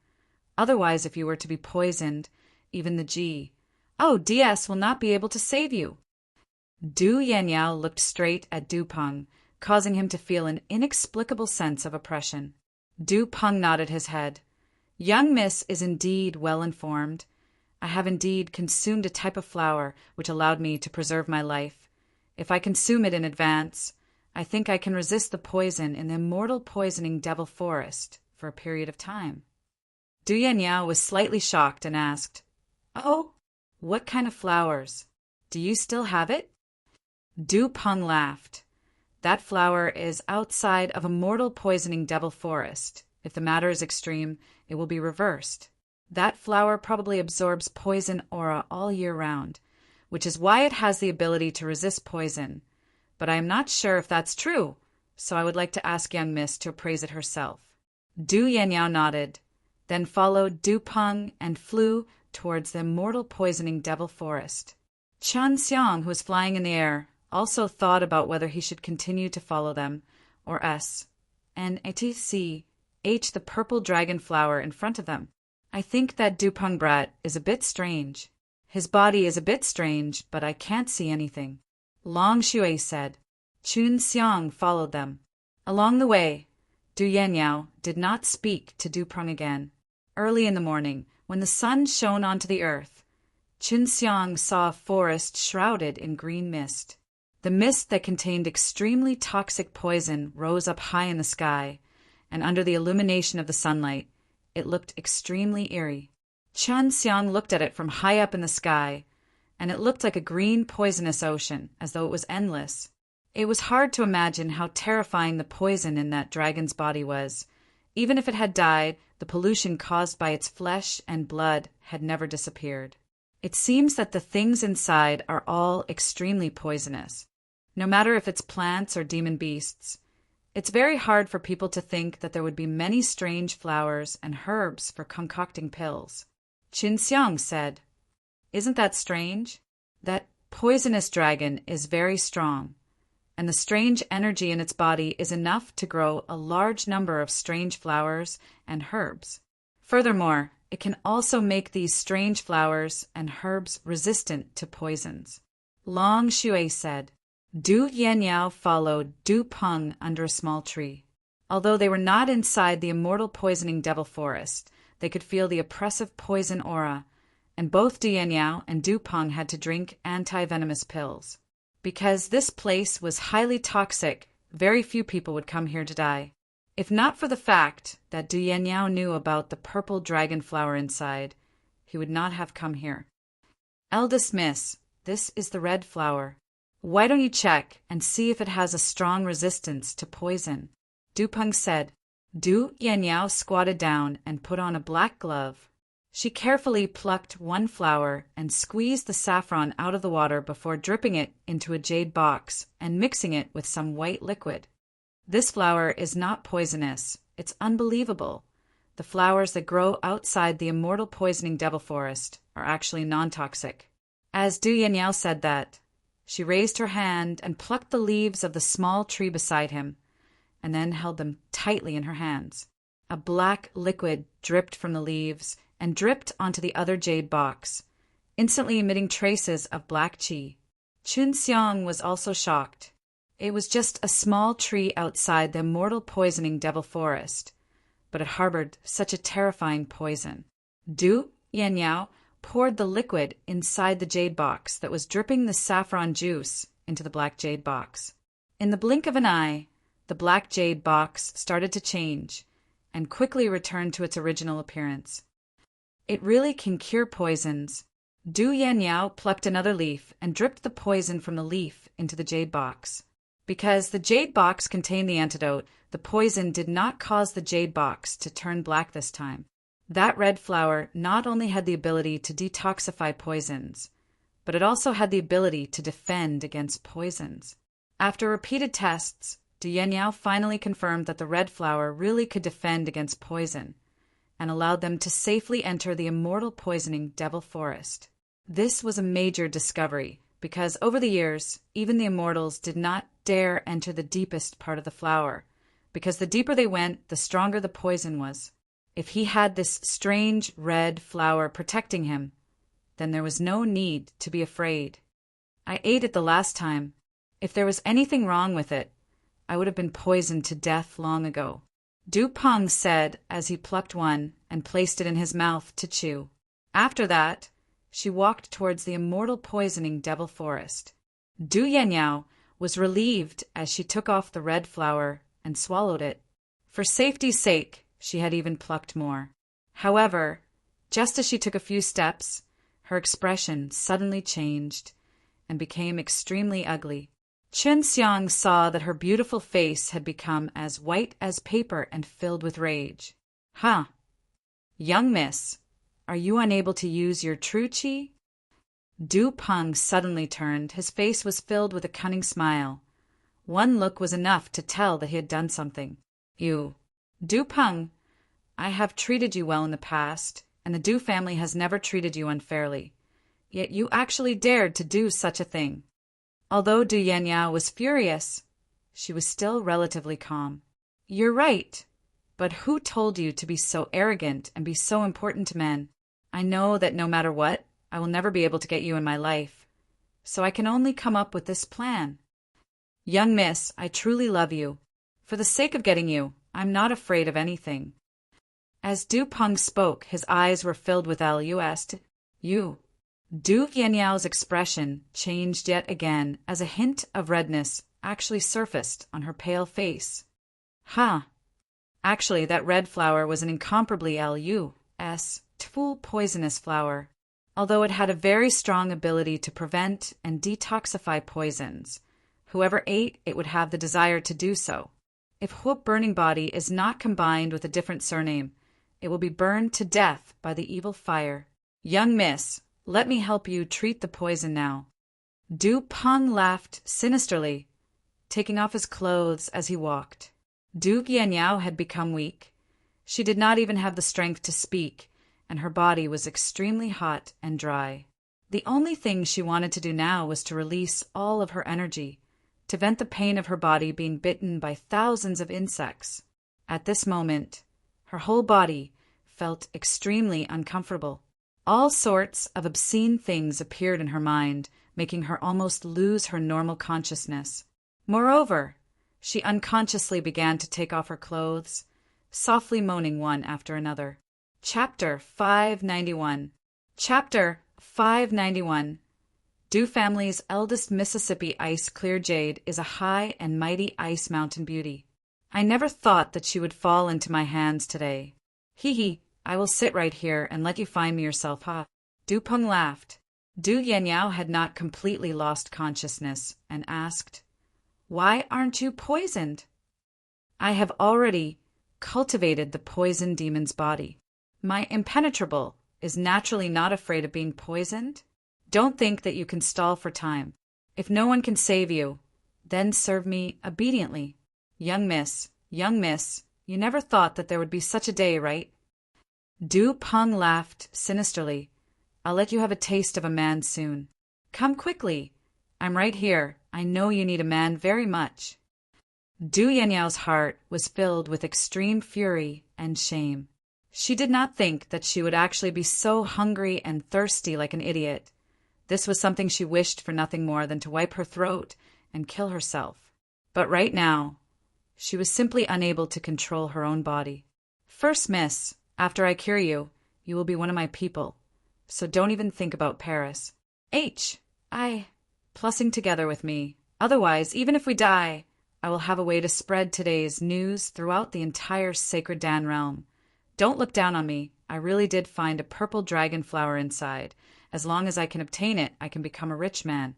Otherwise, if you were to be poisoned, even the DS will not be able to save you. Du Yanyao looked straight at Du Peng, causing him to feel an inexplicable sense of oppression. Du Peng nodded his head. Young miss is indeed well informed. I have indeed consumed a type of flower which allowed me to preserve my life. If I consume it in advance, I think I can resist the poison in the immortal poisoning devil forest for a period of time. Du Yanyao was slightly shocked and asked, "Oh, what kind of flowers? Do you still have it?" Du Peng laughed. "That flower is outside of immortal poisoning devil forest. If the matter is extreme, it will be reversed. That flower probably absorbs poison aura all year round, which is why it has the ability to resist poison. But I am not sure if that's true, so I would like to ask young miss to appraise it herself." Du Yanyao nodded, then followed Du Peng and flew towards the immortal poisoning devil forest. Chen Xiang, who was flying in the air, also thought about whether he should continue to follow them, or and etc. the purple dragon flower in front of them. "I think that Du Peng brat is a bit strange. His body is a bit strange, but I can't see anything," Long Shui said. Chun Xiang followed them. Along the way, Du Yanyao did not speak to Du Peng again. Early in the morning, when the sun shone onto the earth, Chun Xiang saw a forest shrouded in green mist. The mist that contained extremely toxic poison rose up high in the sky, and under the illumination of the sunlight, it looked extremely eerie. Chun Xiang looked at it from high up in the sky, and it looked like a green poisonous ocean, as though it was endless. It was hard to imagine how terrifying the poison in that dragon's body was. Even if it had died, the pollution caused by its flesh and blood had never disappeared. It seems that the things inside are all extremely poisonous, no matter if it's plants or demon beasts. It's very hard for people to think that there would be many strange flowers and herbs for concocting pills. Qin Xiang said, "Isn't that strange? That poisonous dragon is very strong, and the strange energy in its body is enough to grow a large number of strange flowers and herbs. Furthermore, it can also make these strange flowers and herbs resistant to poisons." Long Shui said. Du Yanyao followed Du Peng under a small tree. Although they were not inside the immortal poisoning devil forest, they could feel the oppressive poison aura, and both Du Yanyao and Du Peng had to drink anti-venomous pills. Because this place was highly toxic, very few people would come here to die. If not for the fact that Du Yanyao knew about the purple dragon flower inside, he would not have come here. "Eldest miss, this is the red flower. Why don't you check and see if it has a strong resistance to poison?" Du Peng said. Du Yanyao squatted down and put on a black glove. She carefully plucked one flower and squeezed the saffron out of the water before dripping it into a jade box and mixing it with some white liquid. "This flower is not poisonous. It's unbelievable. The flowers that grow outside the immortal poisoning devil forest are actually non-toxic." As Du Yanyao said that, she raised her hand and plucked the leaves of the small tree beside him, and then held them tightly in her hands. A black liquid dripped from the leaves and dripped onto the other jade box, instantly emitting traces of black qi. Chun Xiang was also shocked. It was just a small tree outside the immortal poisoning devil forest, but it harbored such a terrifying poison. Du Yanyao poured the liquid inside the jade box that was dripping the saffron juice into the black jade box. In the blink of an eye, the black jade box started to change and quickly returned to its original appearance. It really can cure poisons. Du Yanyao plucked another leaf and dripped the poison from the leaf into the jade box. Because the jade box contained the antidote, the poison did not cause the jade box to turn black this time. That red flower not only had the ability to detoxify poisons, but it also had the ability to defend against poisons. After repeated tests, Du Yanyao finally confirmed that the red flower really could defend against poison, and allowed them to safely enter the immortal poisoning devil forest. This was a major discovery, because over the years, even the immortals did not dare enter the deepest part of the flower, because the deeper they went, the stronger the poison was. If he had this strange red flower protecting him, then there was no need to be afraid. I ate it the last time. If there was anything wrong with it, I would have been poisoned to death long ago," Du Peng said as he plucked one and placed it in his mouth to chew. After that, she walked towards the immortal poisoning devil forest. Du Yanniao was relieved as she took off the red flower and swallowed it. For safety's sake, she had even plucked more. However, just as she took a few steps, her expression suddenly changed and became extremely ugly. Chen Xiang saw that her beautiful face had become as white as paper and filled with rage. "Huh! Young miss, are you unable to use your true qi?" Du Peng suddenly turned. His face was filled with a cunning smile. One look was enough to tell that he had done something. "You, Du Peng, I have treated you well in the past, and the Du family has never treated you unfairly. Yet you actually dared to do such a thing." Although Du Yanniao was furious, she was still relatively calm. "You're right, but who told you to be so arrogant and be so important to men? I know that no matter what, I will never be able to get you in my life, so I can only come up with this plan. Young miss, I truly love you. For the sake of getting you, I'm not afraid of anything." As Du Peng spoke, his eyes were filled with lust. "You." Du Yanniao's expression changed yet again as a hint of redness actually surfaced on her pale face. "Huh. Actually, that red flower was an incomparably full poisonous flower. Although it had a very strong ability to prevent and detoxify poisons, whoever ate it would have the desire to do so. If Huop burning body is not combined with a different surname, it will be burned to death by the evil fire. Young miss, let me help you treat the poison now." Du Peng laughed sinisterly, taking off his clothes as he walked. Du Yanniao had become weak. She did not even have the strength to speak, and her body was extremely hot and dry. The only thing she wanted to do now was to release all of her energy, to vent the pain of her body being bitten by thousands of insects. At this moment, her whole body felt extremely uncomfortable. All sorts of obscene things appeared in her mind, making her almost lose her normal consciousness. Moreover, she unconsciously began to take off her clothes, softly moaning one after another. Chapter 591. Chapter 591. Du family's eldest Mississippi ice-clear jade is a high and mighty ice mountain beauty. I never thought that she would fall into my hands today. Hee, I will sit right here and let you find me yourself, ha. Du Peng laughed. Du Yanniao had not completely lost consciousness and asked, "Why aren't you poisoned?" "I have already cultivated the poison demon's body. My impenetrable is naturally not afraid of being poisoned. Don't think that you can stall for time. If no one can save you, then serve me obediently. Young miss, you never thought that there would be such a day, right?" Du Peng laughed sinisterly. "I'll let you have a taste of a man soon. Come quickly. I'm right here. I know you need a man very much." Du Yanniao's heart was filled with extreme fury and shame. She did not think that she would actually be so hungry and thirsty like an idiot. This was something she wished for nothing more than to wipe her throat and kill herself. But right now, she was simply unable to control her own body. "First, miss, after I cure you, you will be one of my people. So don't even think about Paris. Plussing together with me. Otherwise, even if we die, I will have a way to spread today's news throughout the entire sacred Dan realm. Don't look down on me. I really did find a purple dragon flower inside. As long as I can obtain it, I can become a rich man."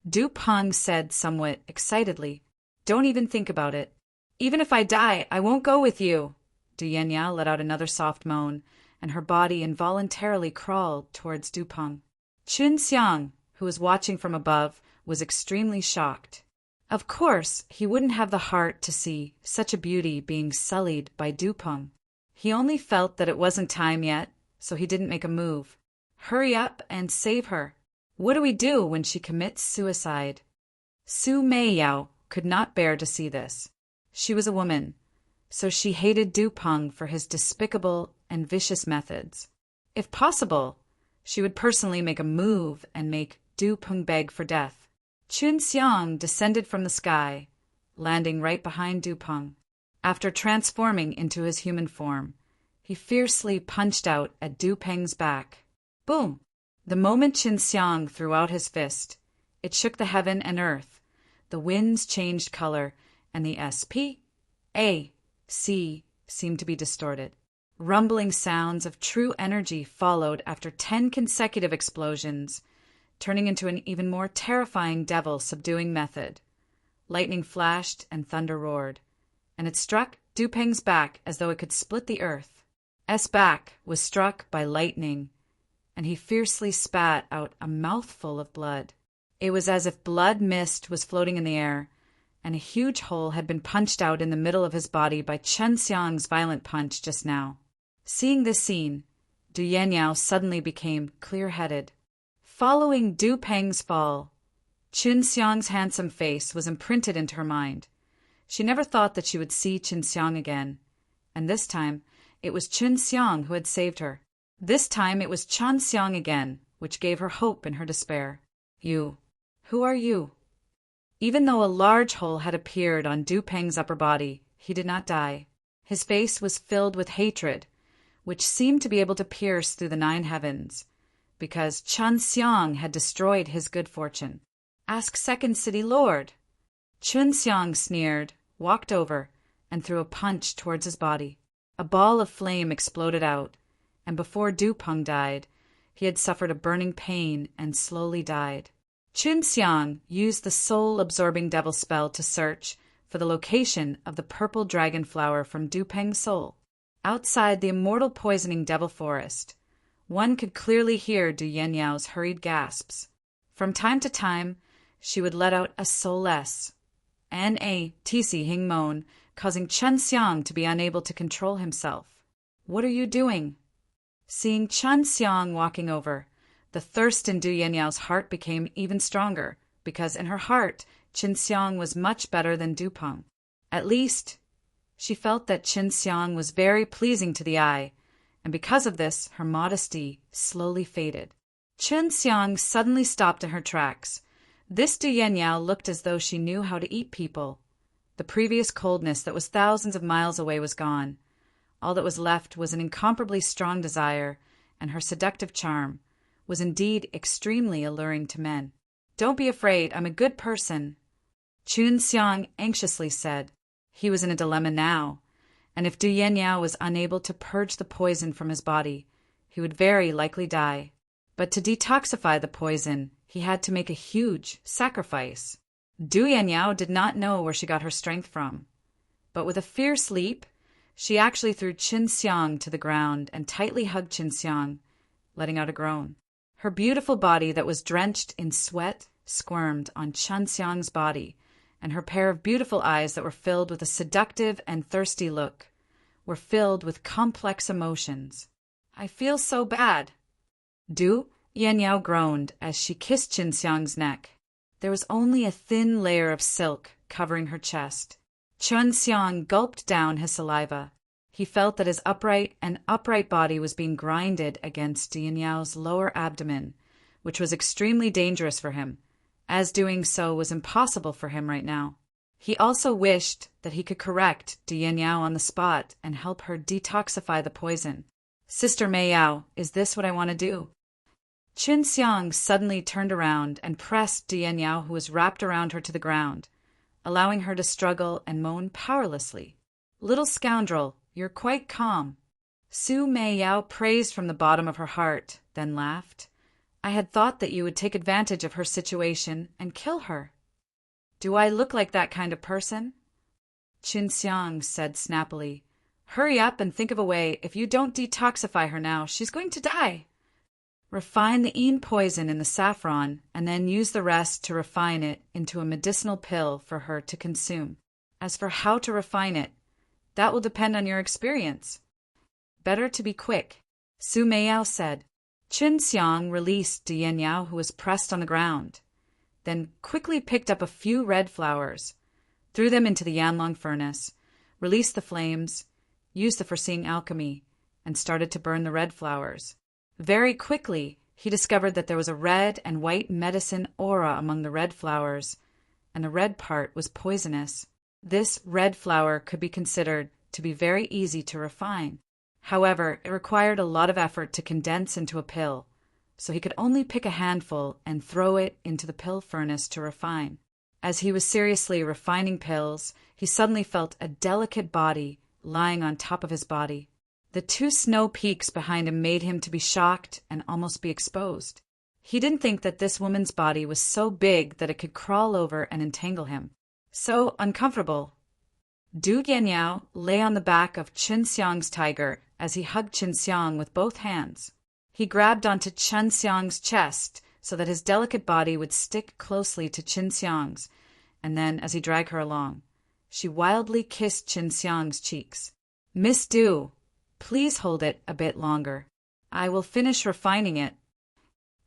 Du Peng said somewhat excitedly. "Don't even think about it. Even if I die, I won't go with you." Du Yanniao let out another soft moan, and her body involuntarily crawled towards Du Peng. Chen Xiang, who was watching from above, was extremely shocked. Of course, he wouldn't have the heart to see such a beauty being sullied by Du Peng. He only felt that it wasn't time yet, so he didn't make a move. Hurry up and save her. What do we do when she commits suicide? Su Meiyao could not bear to see this. She was a woman, so she hated Du Peng for his despicable and vicious methods. If possible, she would personally make a move and make Du Peng beg for death. Chunxiang descended from the sky, landing right behind Dupeng. After transforming into his human form, he fiercely punched out at Dupeng's back. Boom! The moment Chunxiang threw out his fist, it shook the heaven and earth. The winds changed color, and the S.P.A.C. seemed to be distorted. Rumbling sounds of true energy followed after 10 consecutive explosions, turning into an even more terrifying devil-subduing method. Lightning flashed and thunder roared, and it struck Dupeng's back as though it could split the earth. S back was struck by lightning, and he fiercely spat out a mouthful of blood. It was as if blood mist was floating in the air, and a huge hole had been punched out in the middle of his body by Chunxiang's violent punch just now. Seeing this scene, Du Yanyao suddenly became clear-headed. Following Dupeng's fall, Chunxiang's handsome face was imprinted into her mind. She never thought that she would see Chunxiang again, and this time it was Chunxiang who had saved her. This time it was Chunxiang again, which gave her hope in her despair. You. Who are you? Even though a large hole had appeared on Dupeng's upper body, he did not die. His face was filled with hatred, which seemed to be able to pierce through the 9 heavens, because Chunxiang had destroyed his good fortune. Ask Second City Lord. Chunxiang sneered, walked over, and threw a punch towards his body. A ball of flame exploded out, and before Dupeng died, he had suffered a burning pain and slowly died. Chunxiang used the soul-absorbing devil spell to search for the location of the purple dragon flower from Dupeng's soul. Outside the immortal poisoning devil forest, one could clearly hear Du Yanyao's hurried gasps. From time to time, she would let out a soulless, N-A-T-C-hing moan, causing Chunxiang to be unable to control himself. What are you doing? Seeing Chunxiang walking over, the thirst in Du Yanyao's heart became even stronger, because in her heart, Chunxiang was much better than Dupeng. At least, she felt that Chunxiang was very pleasing to the eye, and because of this, her modesty slowly faded. Chunxiang suddenly stopped in her tracks. This Du Yanyao looked as though she knew how to eat people. The previous coldness that was thousands of miles away was gone. All that was left was an incomparably strong desire, and her seductive charm was indeed extremely alluring to men. Don't be afraid, I'm a good person, Chunxiang anxiously said. He was in a dilemma now, and if Du Yanyao was unable to purge the poison from his body, he would very likely die. But to detoxify the poison, he had to make a huge sacrifice. Du Yanyao did not know where she got her strength from, but with a fierce leap, she actually threw Chunxiang to the ground and tightly hugged Chunxiang, letting out a groan. Her beautiful body that was drenched in sweat squirmed on Chunxiang's body, and her pair of beautiful eyes that were filled with a seductive and thirsty look were filled with complex emotions. I feel so bad. Du Yanyao groaned as she kissed Chunxiang's neck. There was only a thin layer of silk covering her chest. Chunxiang gulped down his saliva. He felt that his upright body was being grinded against Du Yanyao's lower abdomen, which was extremely dangerous for him, as doing so was impossible for him right now. He also wished that he could correct Du Yanyao on the spot and help her detoxify the poison. Sister Meiyao, is this what I want to do? Chunxiang suddenly turned around and pressed Du Yanyao, who was wrapped around her, to the ground, allowing her to struggle and moan powerlessly. Little scoundrel, you're quite calm. Su Meiyao praised from the bottom of her heart, then laughed. I had thought that you would take advantage of her situation and kill her. Do I look like that kind of person? Chunxiang said snappily. Hurry up and think of a way. If you don't detoxify her now, she's going to die. Refine the Yin poison in the saffron and then use the rest to refine it into a medicinal pill for her to consume. As for how to refine it, that will depend on your experience. Better to be quick, Su Meiyao said. Chunxiang released Du Yanyao, who was pressed on the ground, then quickly picked up a few red flowers, threw them into the Yanlong furnace, released the flames, used the foreseeing alchemy, and started to burn the red flowers. Very quickly, he discovered that there was a red and white medicine aura among the red flowers, and the red part was poisonous. This red flower could be considered to be very easy to refine. However, it required a lot of effort to condense into a pill, so he could only pick a handful and throw it into the pill furnace to refine. As he was seriously refining pills, he suddenly felt a delicate body lying on top of his body. The 2 snow peaks behind him made him to be shocked and almost be exposed. He didn't think that this woman's body was so big that it could crawl over and entangle him. So uncomfortable. Du Yanniao lay on the back of Chen Xiang's tiger as he hugged Chen Xiang with both hands. He grabbed onto Chen Xiang's chest so that his delicate body would stick closely to Chen Xiang's, and then, as he dragged her along, she wildly kissed Chen Xiang's cheeks. "Miss Du, please hold it a bit longer. I will finish refining it,"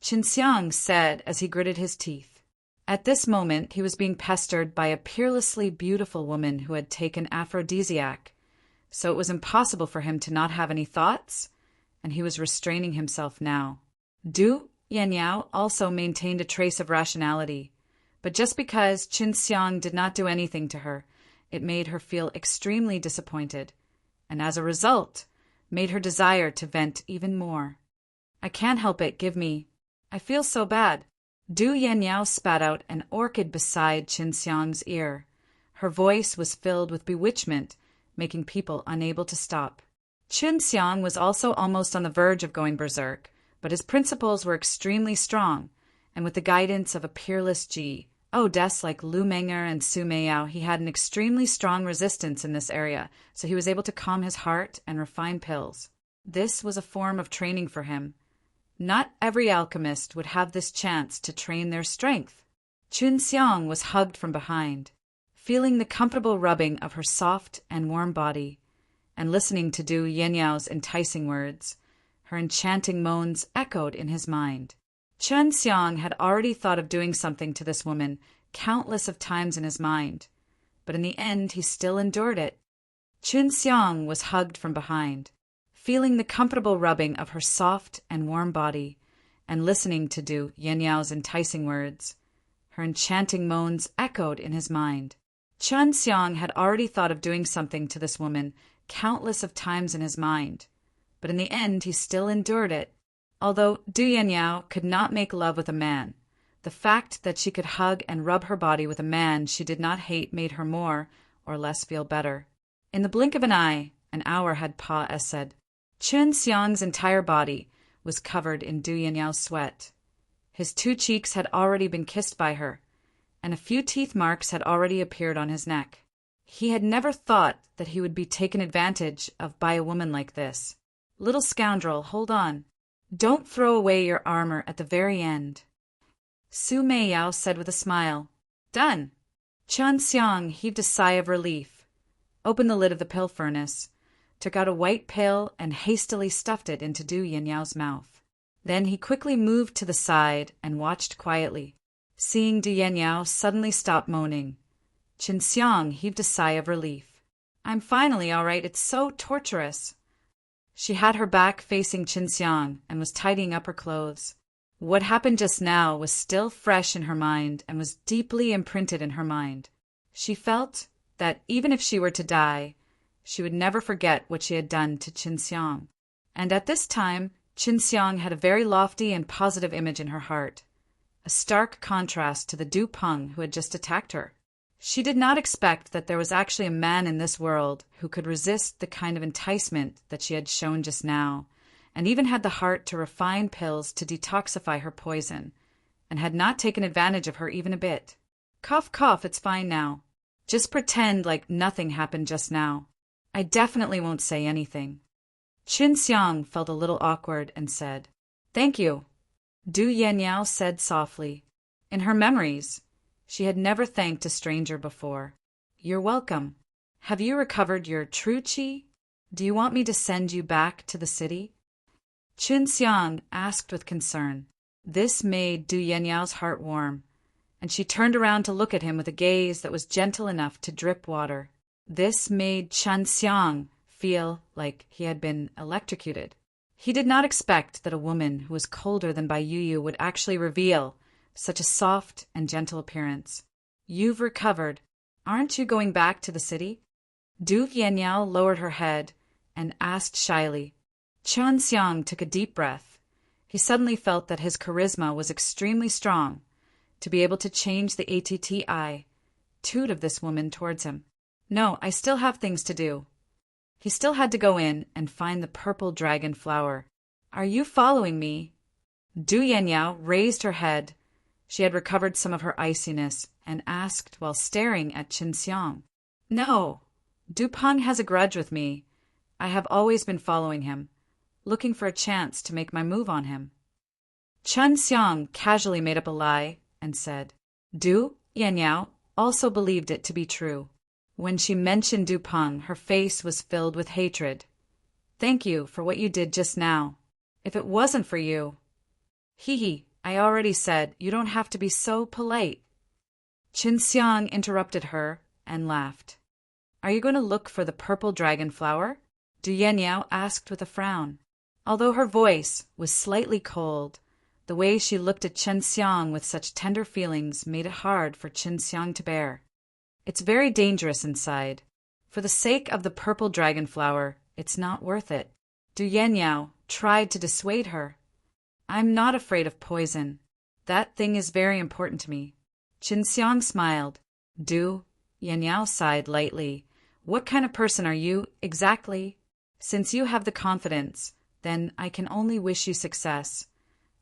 Chen Xiang said as he gritted his teeth. At this moment, he was being pestered by a peerlessly beautiful woman who had taken aphrodisiac, so it was impossible for him to not have any thoughts, and he was restraining himself now. Du Yanniao also maintained a trace of rationality, but just because Chen Xiang did not do anything to her, it made her feel extremely disappointed, and as a result, made her desire to vent even more. "I can't help it, give me. I feel so bad." Du Yanniao spat out an orchid beside Chen Xiang's ear. Her voice was filled with bewitchment, making people unable to stop. Chen Xiang was also almost on the verge of going berserk, but his principles were extremely strong, and with the guidance of a peerless Ji, des like Lu Menger and Su Meiyao, he had an extremely strong resistance in this area, so he was able to calm his heart and refine pills. This was a form of training for him. Not every alchemist would have this chance to train their strength. Chen Xiang was hugged from behind, feeling the comfortable rubbing of her soft and warm body, and listening to Du Yanniao's enticing words. Her enchanting moans echoed in his mind. Chen Xiang had already thought of doing something to this woman countless of times in his mind, but in the end he still endured it. Chen Xiang was hugged from behind, feeling the comfortable rubbing of her soft and warm body, and listening to Du Yanniao's enticing words. Her enchanting moans echoed in his mind. Chen Xiang had already thought of doing something to this woman countless of times in his mind, but in the end he still endured it. Although Du Yanniao could not make love with a man, the fact that she could hug and rub her body with a man she did not hate made her more or less feel better. In the blink of an hour had passed. Chen Xiang's entire body was covered in Du Yanniao's sweat. His 2 cheeks had already been kissed by her, and a few teeth marks had already appeared on his neck. He had never thought that he would be taken advantage of by a woman like this. "Little scoundrel, hold on. Don't throw away your armor at the very end," Su Meiyao said with a smile. "Done." Chen Xiang heaved a sigh of relief, opened the lid of the pill furnace, took out a white pill and hastily stuffed it into Du Yanniao's mouth. Then he quickly moved to the side and watched quietly. Seeing Du Yanniao suddenly stop moaning, Chen Xiang heaved a sigh of relief. "I'm finally all right, it's so torturous." She had her back facing Chen Xiang and was tidying up her clothes. What happened just now was still fresh in her mind and was deeply imprinted in her mind. She felt that even if she were to die, she would never forget what she had done to Chen Xiang. And at this time, Chen Xiang had a very lofty and positive image in her heart, a stark contrast to the Du Peng who had just attacked her. She did not expect that there was actually a man in this world who could resist the kind of enticement that she had shown just now, and even had the heart to refine pills to detoxify her poison, and had not taken advantage of her even a bit. "Cough, cough, it's fine now. Just pretend like nothing happened just now. I definitely won't say anything." Chen Xiang felt a little awkward and said, "Thank you," Du Yanniao said softly. In her memories, she had never thanked a stranger before. "You're welcome. Have you recovered your true qi? Do you want me to send you back to the city?" Chen Xiang asked with concern. This made Du Yanniao's heart warm, and she turned around to look at him with a gaze that was gentle enough to drip water. This made Chen Xiang feel like he had been electrocuted. He did not expect that a woman who was colder than Bai Yu would actually reveal such a soft and gentle appearance. "You've recovered. Aren't you going back to the city?" Du Yanniao lowered her head and asked shyly. Chuan Xiang took a deep breath. He suddenly felt that his charisma was extremely strong to be able to change the attitude of this woman towards him. "No, I still have things to do." He still had to go in and find the purple dragon flower. "Are you following me?" Du Yanniao raised her head. She had recovered some of her iciness and asked while staring at Qin Xiang. "No, Du Peng has a grudge with me. I have always been following him, looking for a chance to make my move on him." Qin Xiang casually made up a lie and said. Du Yanniao also believed it to be true. When she mentioned Du Peng, her face was filled with hatred. "Thank you for what you did just now. If it wasn't for you—" "Hee, I already said you don't have to be so polite." Qin Xiang interrupted her and laughed. "Are you going to look for the purple dragon flower?" Du Yanniao asked with a frown. Although her voice was slightly cold, the way she looked at Qin Xiang with such tender feelings made it hard for Qin Xiang to bear. "It's very dangerous inside. For the sake of the purple dragon flower, it's not worth it." Du Yanniao tried to dissuade her. "I'm not afraid of poison. That thing is very important to me." Qin Xiang smiled. Du Yanniao sighed lightly. "What kind of person are you, exactly? Since you have the confidence, then I can only wish you success.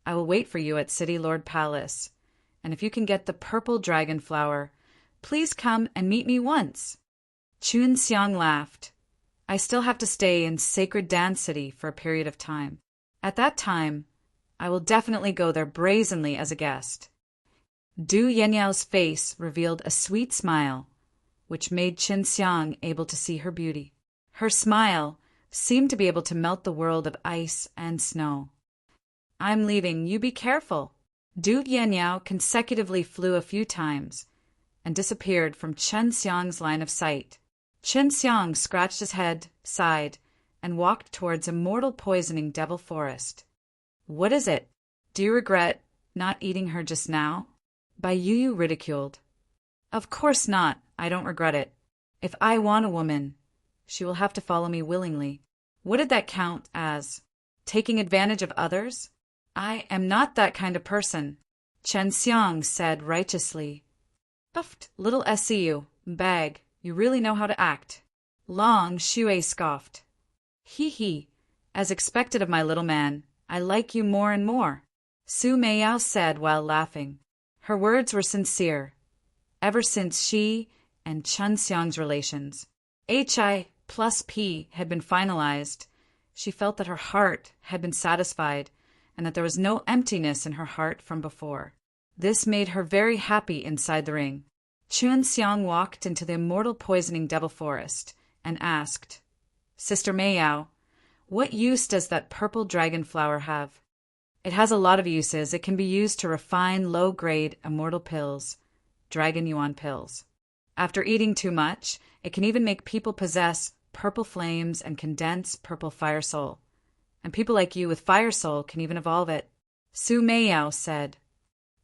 I will wait for you at City Lord Palace. And if you can get the purple dragon flower, please come and meet me once." Qin Xiang laughed. "I still have to stay in Sacred Dan City for a period of time. At that time, I will definitely go there brazenly as a guest." Du Yanniao's face revealed a sweet smile, which made Qin Xiang able to see her beauty. Her smile seemed to be able to melt the world of ice and snow. "I'm leaving. You be careful." Du Yanniao consecutively flew a few times and disappeared from Qin Xiang's line of sight. Qin Xiang scratched his head, sighed, and walked towards a mortal poisoning devil forest. "What is it? Do you regret not eating her just now?" Bai Yu ridiculed. "Of course not. I don't regret it. If I want a woman, she will have to follow me willingly. What did that count as? Taking advantage of others? I am not that kind of person," Qin Xiang said righteously. "Buffed little SCU, bag, you really know how to act." Long Shui scoffed. "Hee, as expected of my little man, I like you more and more," Su Meiyao said while laughing. Her words were sincere. Ever since she and Qin Xiang's relations, HI+P, had been finalized, she felt that her heart had been satisfied and that there was no emptiness in her heart from before. This made her very happy inside the ring. Qin Xiang walked into the immortal poisoning devil forest and asked, "Sister Meiyao, what use does that purple dragon flower have?" "It has a lot of uses. It can be used to refine low-grade immortal pills, dragon yuan pills. After eating too much, it can even make people possess purple flames and condense purple fire soul. And people like you with fire soul can even evolve it," Su Meiyao said.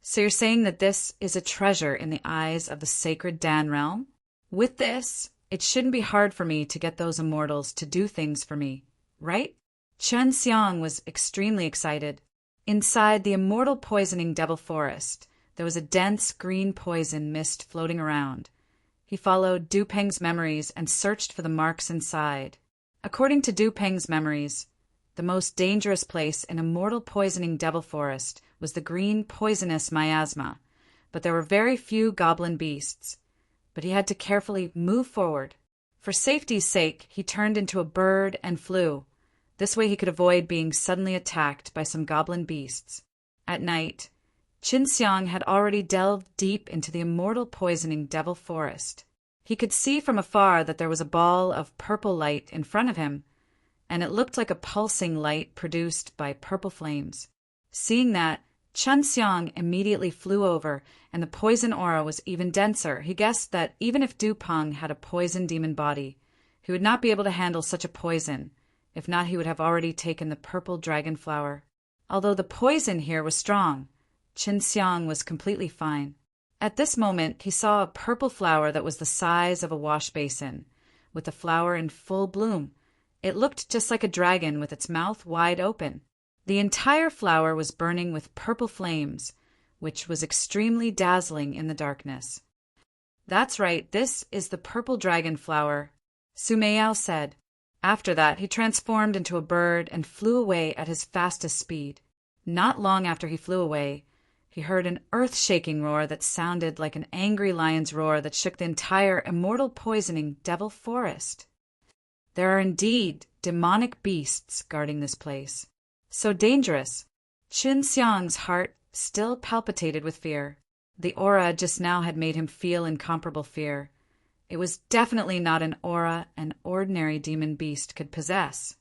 "So you're saying that this is a treasure in the eyes of the sacred Dan realm? With this, it shouldn't be hard for me to get those immortals to do things for me, right?" Qin Xiang was extremely excited. Inside the immortal poisoning devil forest, there was a dense green poison mist floating around. He followed Du Peng's memories and searched for the marks inside. According to Du Peng's memories, the most dangerous place in immortal poisoning devil forest was the green poisonous miasma, but there were very few goblin beasts. But he had to carefully move forward. For safety's sake, he turned into a bird and flew. This way he could avoid being suddenly attacked by some goblin beasts. At night, Qin Xiang had already delved deep into the immortal poisoning devil forest. He could see from afar that there was a ball of purple light in front of him, and it looked like a pulsing light produced by purple flames. Seeing that, Qin Xiang immediately flew over, and the poison aura was even denser. He guessed that even if Du Peng had a poison demon body, he would not be able to handle such a poison. If not, he would have already taken the purple dragon flower. Although the poison here was strong, Qin Xiang was completely fine. At this moment, he saw a purple flower that was the size of a wash basin, with the flower in full bloom. It looked just like a dragon with its mouth wide open. The entire flower was burning with purple flames, which was extremely dazzling in the darkness. "That's right, this is the purple dragon flower," Sumeyao said. After that, he transformed into a bird and flew away at his fastest speed. Not long after he flew away, he heard an earth-shaking roar that sounded like an angry lion's roar that shook the entire immortal poisoning devil forest. There are indeed demonic beasts guarding this place. So dangerous. Qin Xiang's heart still palpitated with fear. The aura just now had made him feel incomparable fear. It was definitely not an aura an ordinary demon beast could possess.